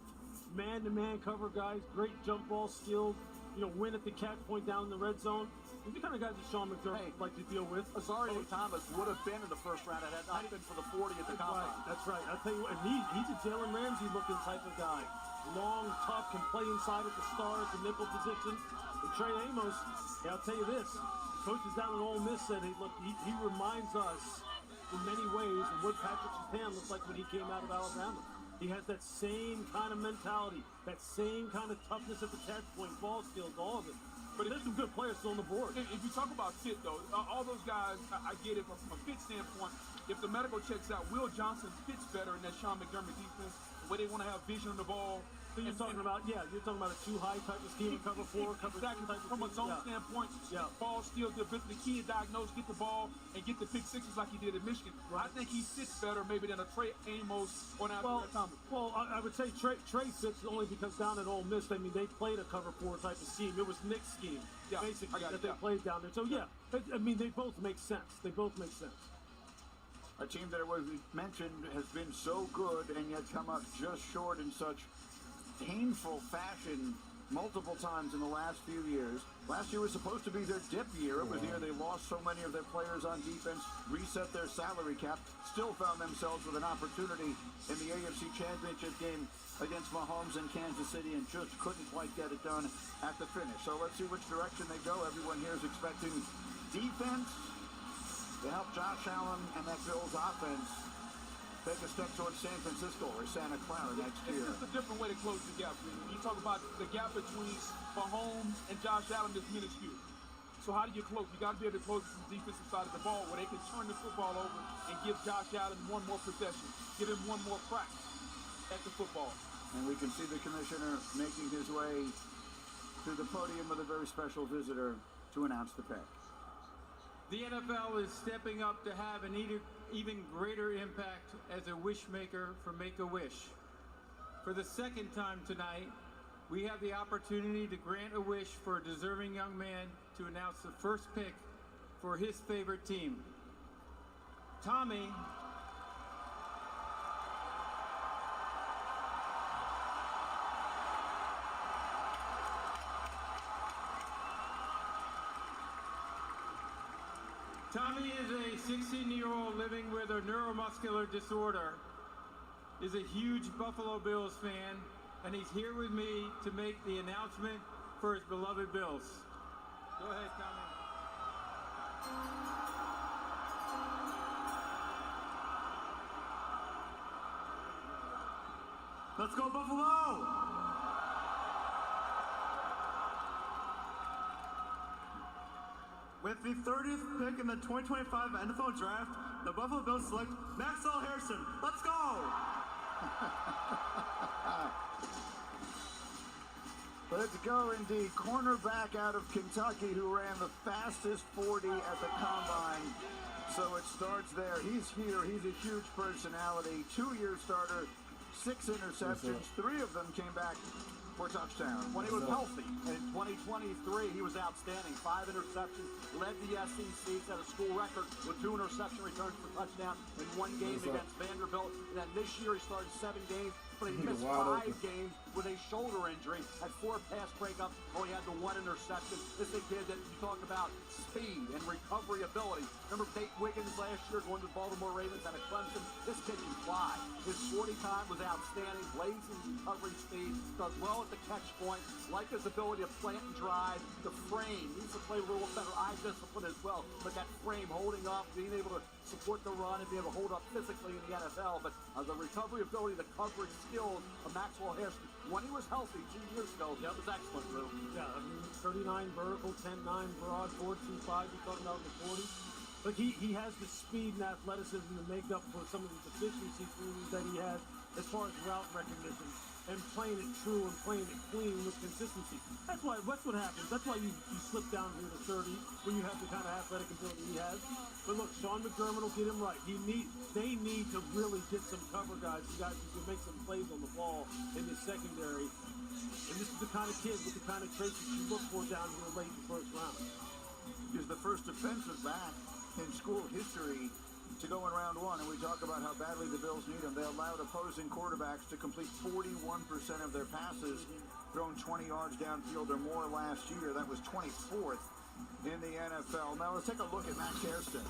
man-to-man cover guys. Great jump ball skilled. Win at the catch point down in the red zone. These are the kind of guys that Sean McDermott like to deal with. Azaria Thomas would have been in the first round. It had not been for the 40 at the combine. That's right. I'll tell you what, and he's a Jalen Ramsey-looking type of guy. Long, tough, can play inside at the star at the nickel position. And Trey Amos, I'll tell you this. Coaches down in Ole Miss said, hey, look, he reminds us in many ways of what Patrick Surtain looked like when he came out of Alabama. He has that same kind of mentality, that same kind of toughness at the catch point, ball skills, all of it. But there's some good players still on the board. If you talk about fit, though, all those guys, I get it from a fit standpoint. If the medical checks out, Will Johnson fits better in that Sean McDermott defense, where they want to have vision on the ball. So you're talking about a too high type of scheme, cover 4, cover 2 type of from a zone standpoint. Ball steals, the ability to key and diagnose, get the ball, and get the pick sixes like he did at Michigan. I think he fits better maybe than a Trey Amos or an Azaria Thomas. Well, I would say Trey fits only because down at Ole Miss, I mean, they played a cover 4 type of scheme. It was Nick's scheme, basically, that they played down there. So, I mean, they both make sense. A team that was mentioned has been so good and yet come up just short in such painful fashion multiple times in the last few years. Last year was supposed to be their dip year. It was the year they lost so many of their players on defense, reset their salary cap, still found themselves with an opportunity in the AFC Championship game against Mahomes in Kansas City and just couldn't quite get it done at the finish. So let's see which direction they go. Everyone here is expecting defense to help Josh Allen and that Bills offense take a step towards San Francisco or Santa Clara next year. It's just a different way to close the gap. You talk about the gap between Mahomes and Josh Allen is minuscule. So how do you close? You got to be able to close from the defensive side of the ball where they can turn the football over and give Josh Allen one more possession, give him one more crack at the football. And we can see the commissioner making his way to the podium with a very special visitor to announce the pick. The NFL is stepping up to have an even greater impact as a wish maker for Make-A-Wish. For the second time tonight, we have the opportunity to grant a wish for a deserving young man to announce the first pick for his favorite team. Tommy. Tommy is a 16-year-old living with a neuromuscular disorder, is a huge Buffalo Bills fan, and he's here with me to make the announcement for his beloved Bills. Go ahead, Tommy. Let's go, Buffalo! With the 30th pick in the 2025 NFL Draft, the Buffalo Bills select Maxwell Hairston. Let's go! Let's go indeed. Cornerback out of Kentucky who ran the fastest 40 at the combine. So it starts there. He's here. He's a huge personality. 2-year starter, 6 interceptions. 3 of them came back for touchdowns. When he was healthy. In 2023, he was outstanding. 5 interceptions, led the SEC, set a school record with 2 interception returns for touchdown in one game against Vanderbilt. And And this year he started 7 games, but he He's missed wide 5 open. games with a shoulder injury. Had 4 pass breakups, only had the 1 interception. This is a kid that you talk about speed and recovery ability. Remember Tate Wiggins last year going to the Baltimore Ravens out of Clemson? This kid can fly. His 40 time was outstanding. Blazing recovery speed, does well at the catch point. Like his ability to plant and drive. The frame, needs to play a little better eye discipline as well. But that frame holding up, being able to support the run and be able to hold up physically in the NFL. But the recovery ability, the coverage skills of Maxwell Hairston, when he was healthy 2 years ago, that was excellent, Drew. Yeah, I mean, 39 vertical, 10-9 broad, 4.25, you're talking about the 40. But he has the speed and athleticism to make up for some of the deficiencies that he has as far as route recognition and playing it true and playing it clean with consistency. That's what happens. That's why you slip down here to 30 when you have the kind of athletic ability he has. But look, Sean McDermott will get him right. They need to really get some cover guys, you guys who can make some plays on the ball in the secondary. And this is the kind of kid with the kind of traits that you look for down here late in the first round. He's the first defensive back in school history to go in round 1, and we talk about how badly the Bills need him. They allowed opposing quarterbacks to complete 41% of their passes, thrown 20 yards downfield or more last year. That was 24th in the NFL. Now let's take a look at Max Hairston.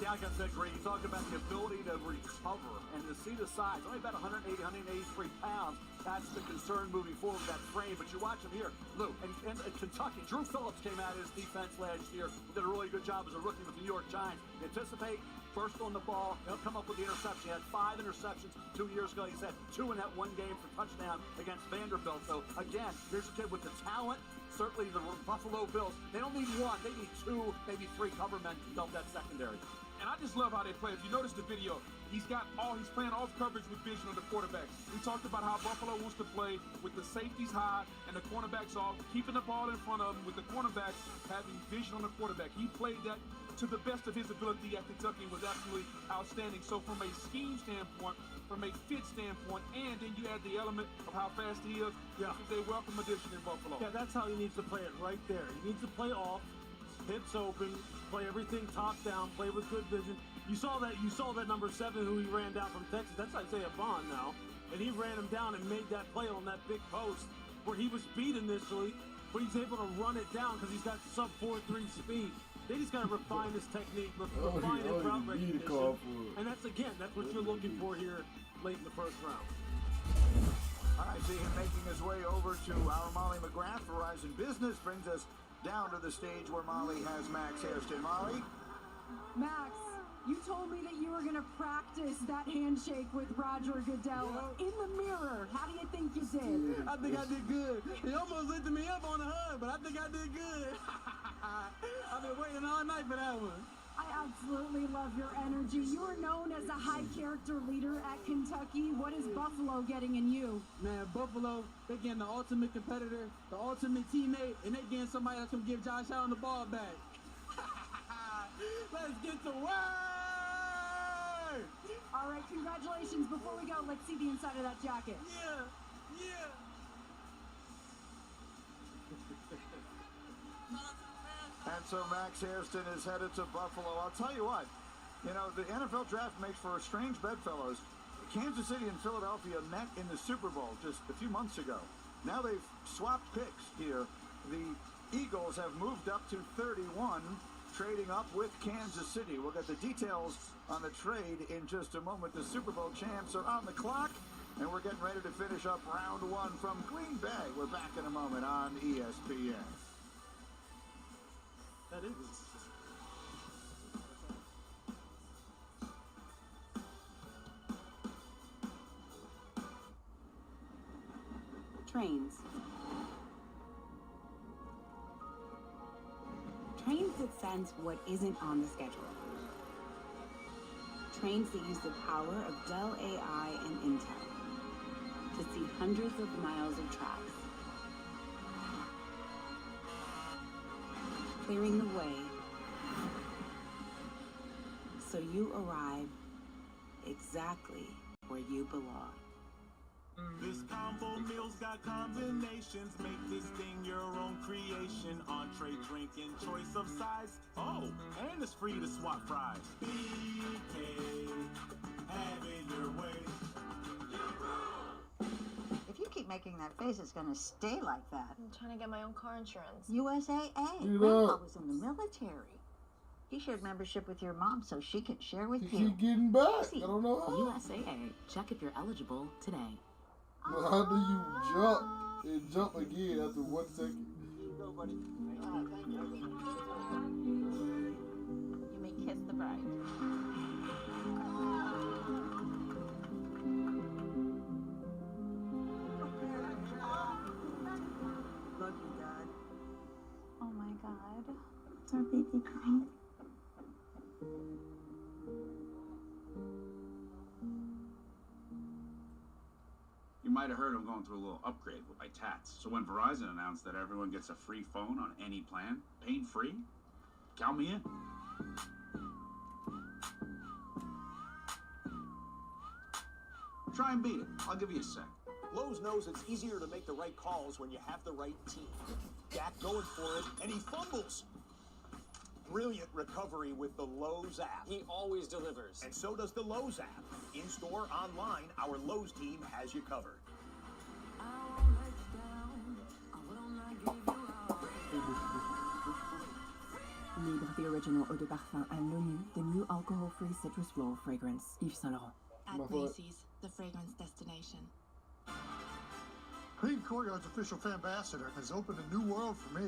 Yeah, like I said, Greg, you talked about the ability to recover and to see the size. Only about 180, 183 pounds. That's the concern moving forward with that frame. But you watch him here, Lou, and Kentucky. Drew Phillips came out of his defense last year. Did a really good job as a rookie with the New York Giants. Anticipate, first on the ball. He'll come up with the interception. He had 5 interceptions 2 years ago. He's had 2 in that one game for touchdown against Vanderbilt. So, again, here's a kid with the talent. Certainly the Buffalo Bills, they don't need 1. They need 2, maybe 3 cover men to dump that secondary. And I just love how they play. If you notice the video, he's playing off coverage with vision on the quarterback. We talked about how Buffalo wants to play with the safeties high and the cornerbacks off, keeping the ball in front of him with the cornerbacks having vision on the quarterback. He played that to the best of his ability at Kentucky and was absolutely outstanding. So from a scheme standpoint, from a fit standpoint, and then you add the element of how fast he is, this is a welcome addition in Buffalo. Yeah, that's how he needs to play it right there. He needs to play off, hips open, play everything top down, play with good vision. You saw that number 7 who he ran down from Texas. That's Isaiah Bond now. And he ran him down and made that play on that big post where he was beat initially, but he's able to run it down because he's got sub 4.3 speed. They just got to refine his technique, refine his route recognition. And that's what you're looking for here late in the first round. I see him making his way over to our Molly McGrath. Verizon Business brings us down to the stage where Molly has Max Hairston. Molly? Max, you told me that you were going to practice that handshake with Roger Goodell in the mirror. How do you think you did? I think I did good. He almost lifted me up on the hug, but I think I did good. I've been waiting all night for that one. I absolutely love your energy. You are known as a high-character leader at Kentucky. What is Buffalo getting in you? Man, Buffalo, they're getting the ultimate competitor, the ultimate teammate, and they're getting somebody that's going to give Josh Allen the ball back. Let's get to work! All right, congratulations. Before we go, let's see the inside of that jacket. Yeah. And so Max Hairston is headed to Buffalo. I'll tell you what, the NFL draft makes for a strange bedfellows. Kansas City and Philadelphia met in the Super Bowl just a few months ago. Now they've swapped picks here. The Eagles have moved up to 31, trading up with Kansas City. We'll get the details on the trade in just a moment. The Super Bowl champs are on the clock, and we're getting ready to finish up round 1 from Green Bay. We're back in a moment on ESPN. That is. Trains. Trains that sense what isn't on the schedule. Trains that use the power of Dell AI and Intel to see hundreds of miles of tracks, clearing the way so you arrive exactly where you belong. This combo meal's got combinations. Make this thing your own creation. Entree, drink, and choice of size. Oh, and it's free to swap fries. BK, have it that face is gonna stay like that. I'm trying to get my own car insurance. USAA. Get Grandpa up. was in the military. He shared membership with your mom so she could share with He you. keep getting back. I don't know how. USAA. Check if you're eligible today. Well, how do you jump and jump again after 1 second? You may kiss the bride. Love you, Dad. Oh my God. Is our baby crying? You might have heard I'm going through a little upgrade with my tats. So when Verizon announced that everyone gets a free phone on any plan, pain-free, count me in. Try and beat it. I'll give you a sec. Lowe's knows it's easier to make the right calls when you have the right team. Dak going for it, and he fumbles. Brilliant recovery with the Lowe's app. He always delivers. And so does the Lowe's app. In-store, online, our Lowe's team has you covered. Libre the original eau de parfum and l'ONU, the new alcohol-free citrus floral fragrance, Yves Saint Laurent. At Macy's, the fragrance destination. Being Courtyard's official fan ambassador has opened a new world for me.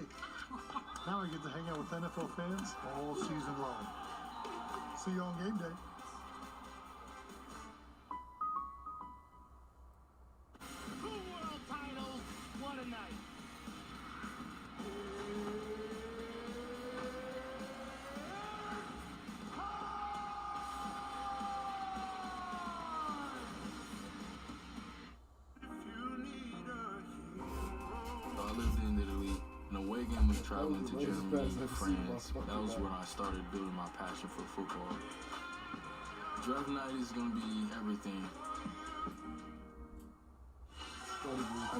Now I get to hang out with NFL fans all season long. See you on game day. World titles, what a night. I lived in Italy. An away game was traveling to Germany, France. That was when I started building my passion for football. Draft night is going to be everything.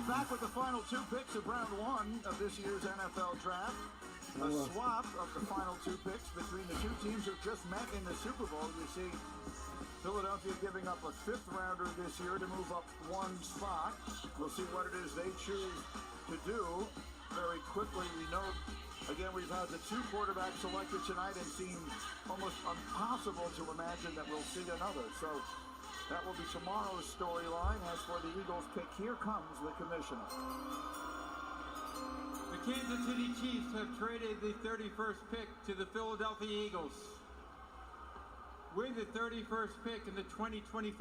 Back with the final 2 picks of round 1 of this year's NFL draft. A swap of the final 2 picks between the 2 teams who just met in the Super Bowl. You see Philadelphia giving up a 5th rounder this year to move up 1 spot. We'll see what it is they choose to do very quickly. We know, again, we've had the 2 quarterbacks selected tonight and seemed almost impossible to imagine that we'll see another. So that will be tomorrow's storyline. As for the Eagles pick, here comes the commissioner. The Kansas City Chiefs have traded the 31st pick to the Philadelphia Eagles. With the 31st pick in the 2025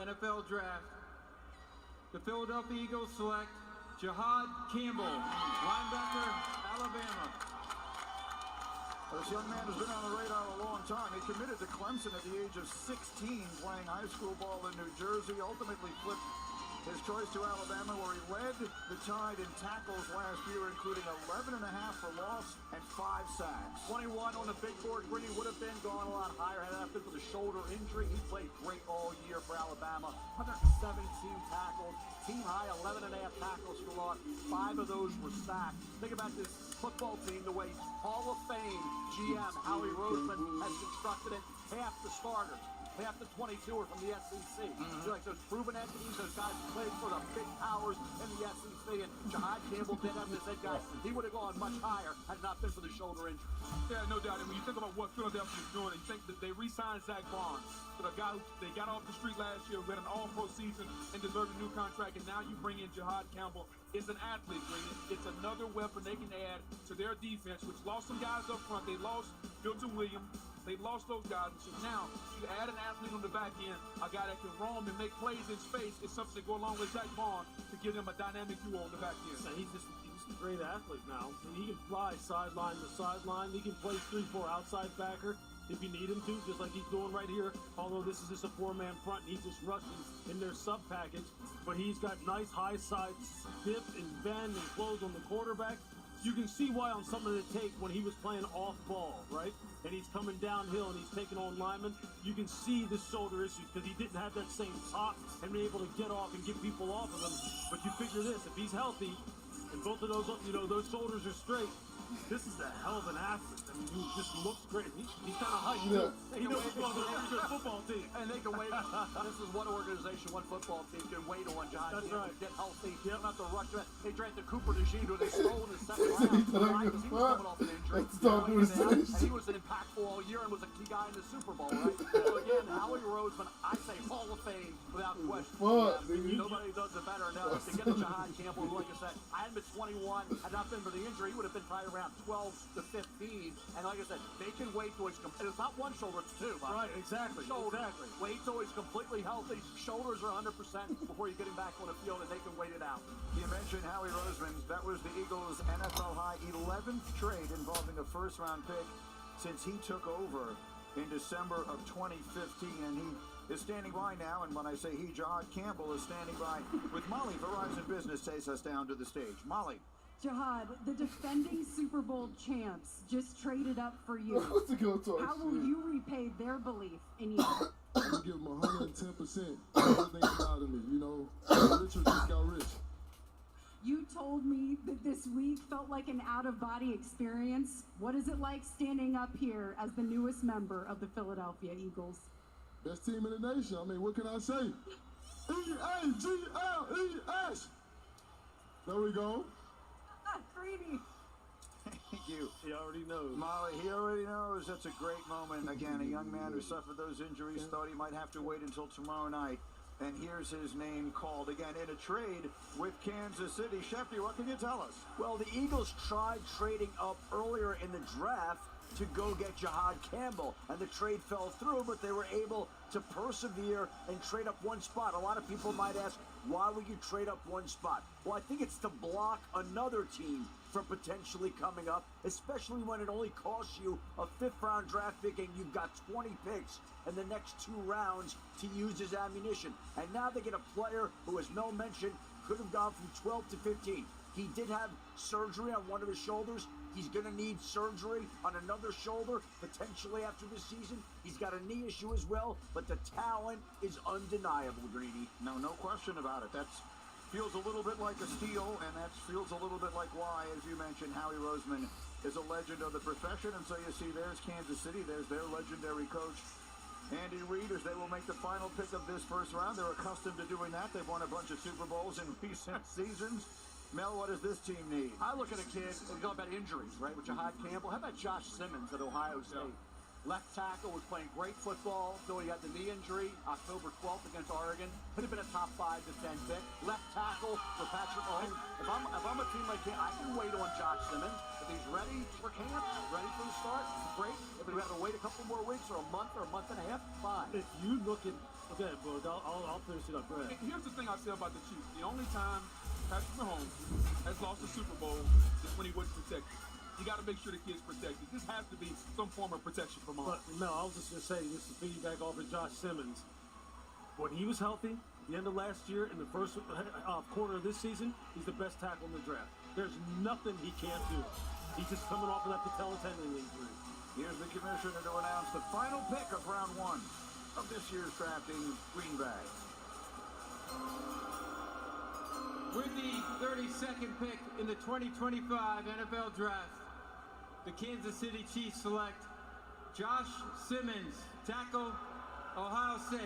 NFL Draft, the Philadelphia Eagles select Jihad Campbell, linebacker, Alabama. This young man has been on the radar a long time. He committed to Clemson at the age of 16, playing high school ball in New Jersey. Ultimately flipped his choice to Alabama, where he led the Tide in tackles last year, including 11.5 for loss and 5 sacks. 21 on the big board. Brady would have been going a lot higher had that been for the shoulder injury. He played great all year for Alabama. 117 tackles, team high 11.5 tackles for loss. 5 of those were sacks. Think about this football team, the way Hall of Fame GM Howie Roseman has constructed it. Half the starters, half the 22 are from the SEC. You're like those proven entities, those guys who played for the big powers in the SEC, and Jihad Campbell did have this head guy. He would have gone much higher had it not been for the shoulder injury. Yeah, no doubt. And when you think about what Philadelphia is doing, you think that they re-signed Zach Barnes, the guy who they got off the street last year, who had an all-pro season and deserved a new contract, and now you bring in Jihad Campbell. It's an athlete, Green. It's another weapon they can add to their defense, which lost some guys up front. They lost Milton Williams. They lost those guys. So now you add an athlete on the back end, a guy that can roam and make plays in space. It's something to go along with Zach Barnes to give them a dynamic duo on the back end. So he's a great athlete now. I mean, he can fly sideline to sideline. He can play 3-4 outside backer if you need him to, just like he's doing right here. Although this is just a 4-man front, and he just rushes in their sub package. But he's got nice high side dip and bend and close on the quarterback. You can see why on some of the tape when he was playing off ball, right? And he's coming downhill and he's taking on linemen. You can see the shoulder issues because he didn't have that same top and be able to get off and get people off of him. But you figure this, if he's healthy and both of those, those shoulders are straight, this is a hell of an athlete. I mean, he just looks great. He's kind of hyped, too. He knows he's on a pretty good football team. And they can wait. This is one organization, one football team can wait on John. That's right. Get healthy. You don't have to rush him. They drafted Cooper DeJean, who they stole in the second round. He was coming off an injury. And he was an impactful all year and was a key guy in the Super Bowl, right? So again, Howie Roseman, I say Hall of Fame without question. Nobody does it better now. To get to Jahad Campbell, who, like I said, I had been 21, had not been for the injury, he would have been probably around 12 to 15. And like I said, they can wait till he's and it's not one shoulder, it's two. Right, exactly. Exactly. Wait till he's completely healthy. Shoulders are 100% before you get him back on the field, and they can wait it out. You mentioned Howie Roseman. That was the Eagles' NFL high 11th trade involving a first-round pick since he took over in December of 2015, and he is standing by now. And when I say he, Jahad Campbell is standing by with Molly. Verizon Business takes us down to the stage. Molly. Jahad, the defending Super Bowl champs just traded up for you. How will you repay their belief in you? I'm gonna give them 110%. Everything out of me, you know. Richard just got rich. You told me that this week felt like an out-of-body experience. What is it like standing up here as the newest member of the Philadelphia Eagles? Best team in the nation. I mean, what can I say? E-A-G-L-E-S. There we go. Greedy. Thank you. He already knows. Molly, he already knows. That's a great moment. Again, a young man who suffered those injuries, thought he might have to wait until tomorrow night. And here's his name called again in a trade with Kansas City. Shefty, what can you tell us? Well, the Eagles tried trading up earlier in the draft to go get Jahad Campbell, and the trade fell through, but they were able to persevere and trade up one spot. A lot of people might ask, why would you trade up one spot? Well, I think it's to block another team from potentially coming up, especially when it only costs you a 5th-round draft pick and you've got 20 picks in the next 2 rounds to use as ammunition. And now they get a player who, as Mel mentioned, could have gone from 12 to 15. He did have surgery on one of his shoulders. He's going to need surgery on another shoulder, potentially after this season. He's got a knee issue as well, but the talent is undeniable, Greeny. No question about it. That feels a little bit like a steal, and that feels a little bit like why, as you mentioned, Howie Roseman is a legend of the profession. And so you see there's Kansas City. There's their legendary coach, Andy Reid, as they will make the final pick of this first round. They're accustomed to doing that. They've won a bunch of Super Bowls in recent seasons. Mel, what does this team need? I look at a kid, we talk about injuries, right, with Jahad Campbell. How about Josh Simmons at Ohio State? Left tackle, was playing great football, though he had the knee injury October 12th against Oregon. Could have been a top 5 to 10 pick. Left tackle for Patrick Mahomes. If I'm a team like him, I can wait on Josh Simmons. If he's ready for camp, ready for the start, great. If we have to wait a couple more weeks or a month and a half, fine. If you look at, okay, Bud, I'll finish it up. Go ahead. Here's the thing I say about the Chiefs. The only time Patrick Mahomes has lost a Super Bowl is when he wasn't protected. You got to make sure the kid's protected. This has to be some form of protection for Mahomes. But no, I was just going to say, this is piggyback off of Josh Simmons. When he was healthy, the end of last year, in the first quarter of this season, he's the best tackle in the draft. There's nothing he can't do. He's just coming off of that patella tendon injury. Here's the commissioner to announce the final pick of round 1 of this year's draft in Green Bay. With the 32nd pick in the 2025 NFL Draft, the Kansas City Chiefs select Josh Simmons, tackle, Ohio State.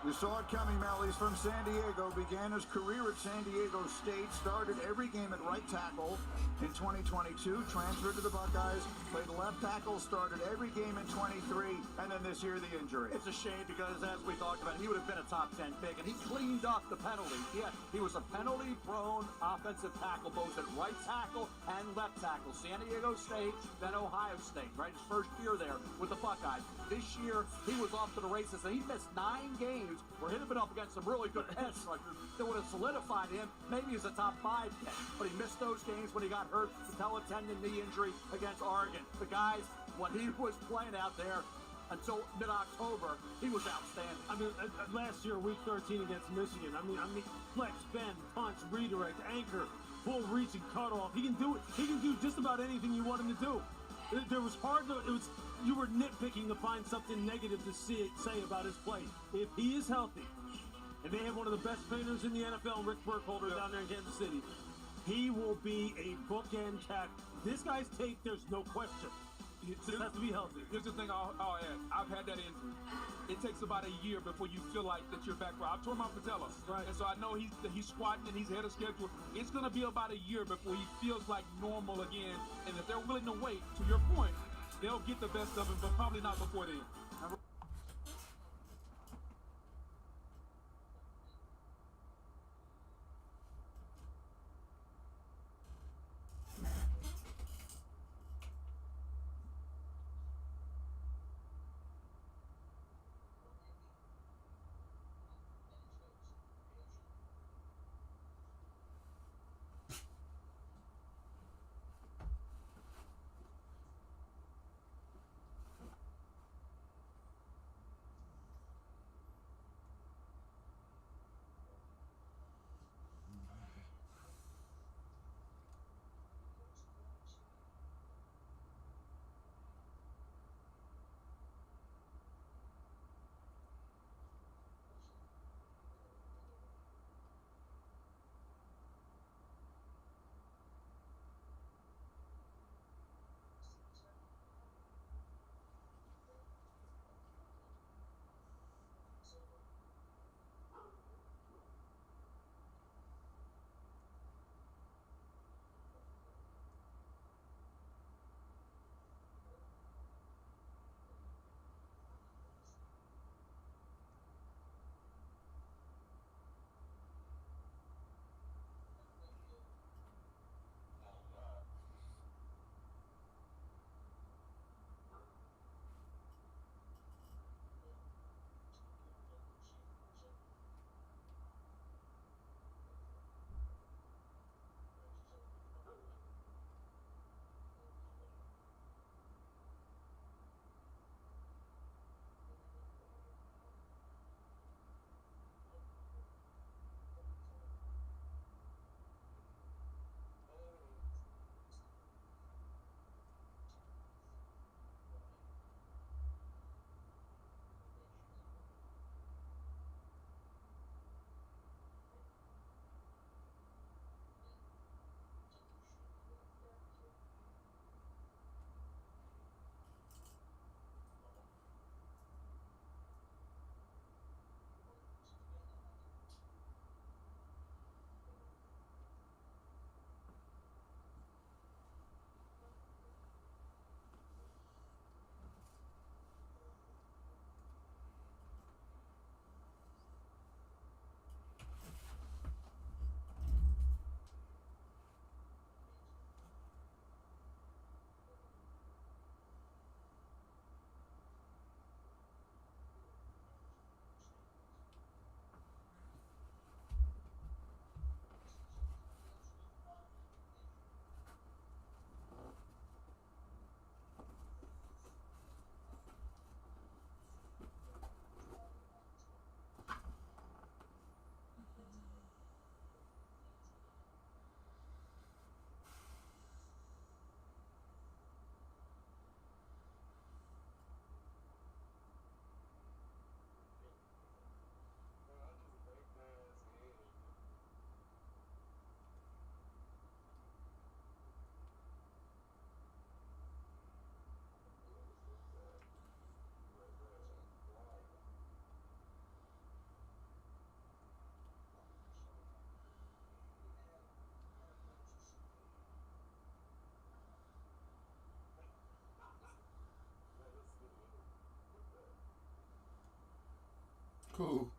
You saw it coming, Mel. He's from San Diego, began his career at San Diego State, started every game at right tackle in 2022, transferred to the Buckeyes, played left tackle, started every game in 23, and then this year the injury. It's a shame because, as we talked about, he would have been a top 10 pick, and he cleaned up the penalty. Yeah, he was a penalty-prone offensive tackle, both at right tackle and left tackle. San Diego State, then Ohio State, right? His first year there with the Buckeyes. This year, he was off to the races, and he missed 9 games where he'd have been up against some really good pass rushers that would have solidified him maybe as a top 5 pick. But he missed those games when he got hurt, patella tendon knee injury against Oregon. The guys, when he was playing out there until mid-October, he was outstanding. I mean, last year, week 13 against Michigan, I mean, flex, bend, punch, redirect, anchor, full reach and cutoff. He can do it. He can do just about anything you want him to do. There was you were nitpicking to find something negative to say about his play. If he is healthy, and they have one of the best trainers in the NFL, Rick Burkholder, down there in Kansas City, He will be a bookend tackle. This guy's tape, there's no question. Just has to be healthy. Here's the thing I'll add. I've had that injury. It takes about a year before you feel like that you're back. I've torn my patella. Right. And so I know he's squatting and he's ahead of schedule. It's going to be about a year before he feels like normal again. And if they're willing to wait, to your point, they'll get the best of him, but probably not before then. Cool.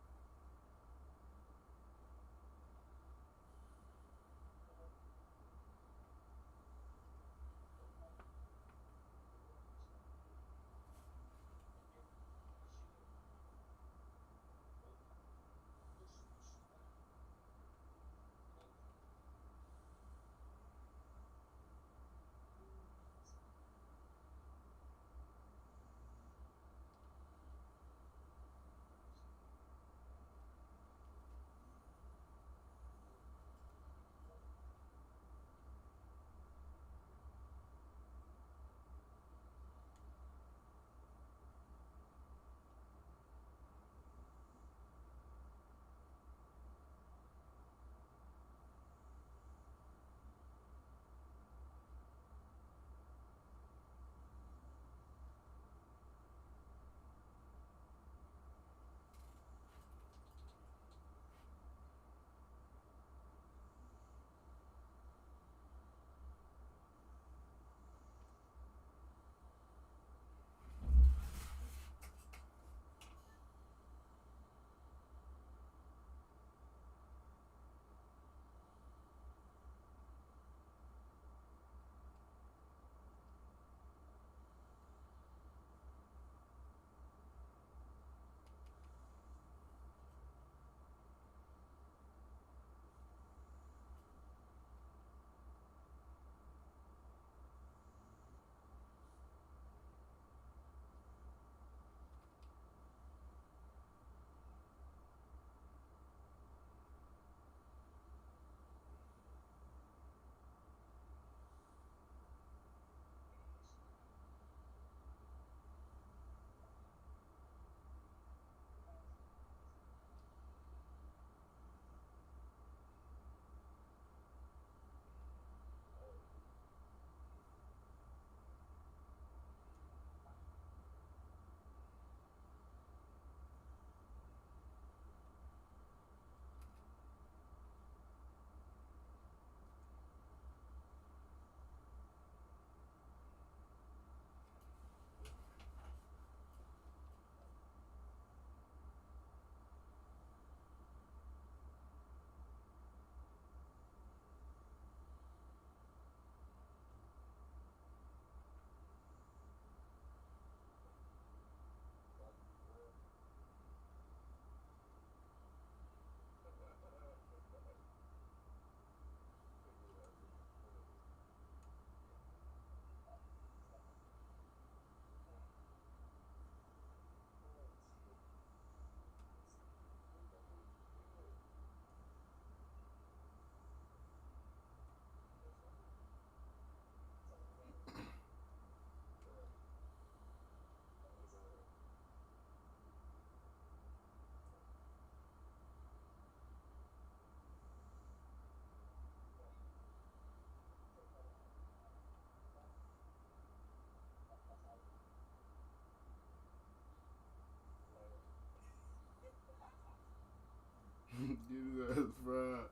his ass fried.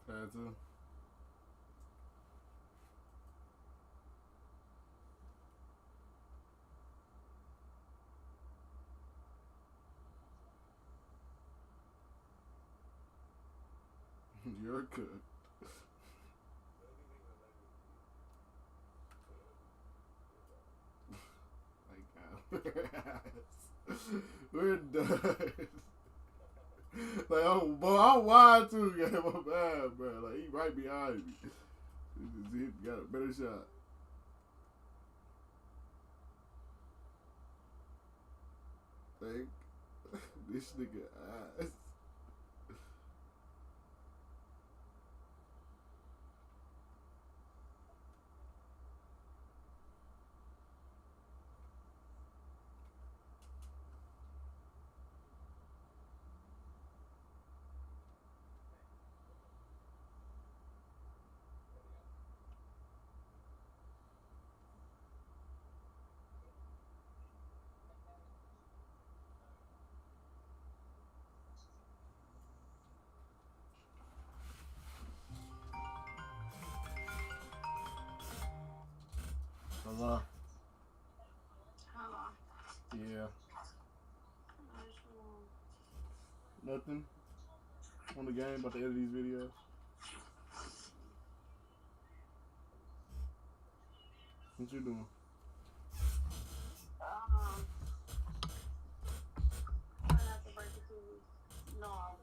Had to. You're good. We're done. Like, oh, boy, I'm wide too. Yeah, my bad, bro. Like, he right behind me. He got a better shot. Like, this nigga ass. Hello. Hello. Yeah. Nothing. On the game, about to edit these videos. What you doing? Trying not to break the TV. No.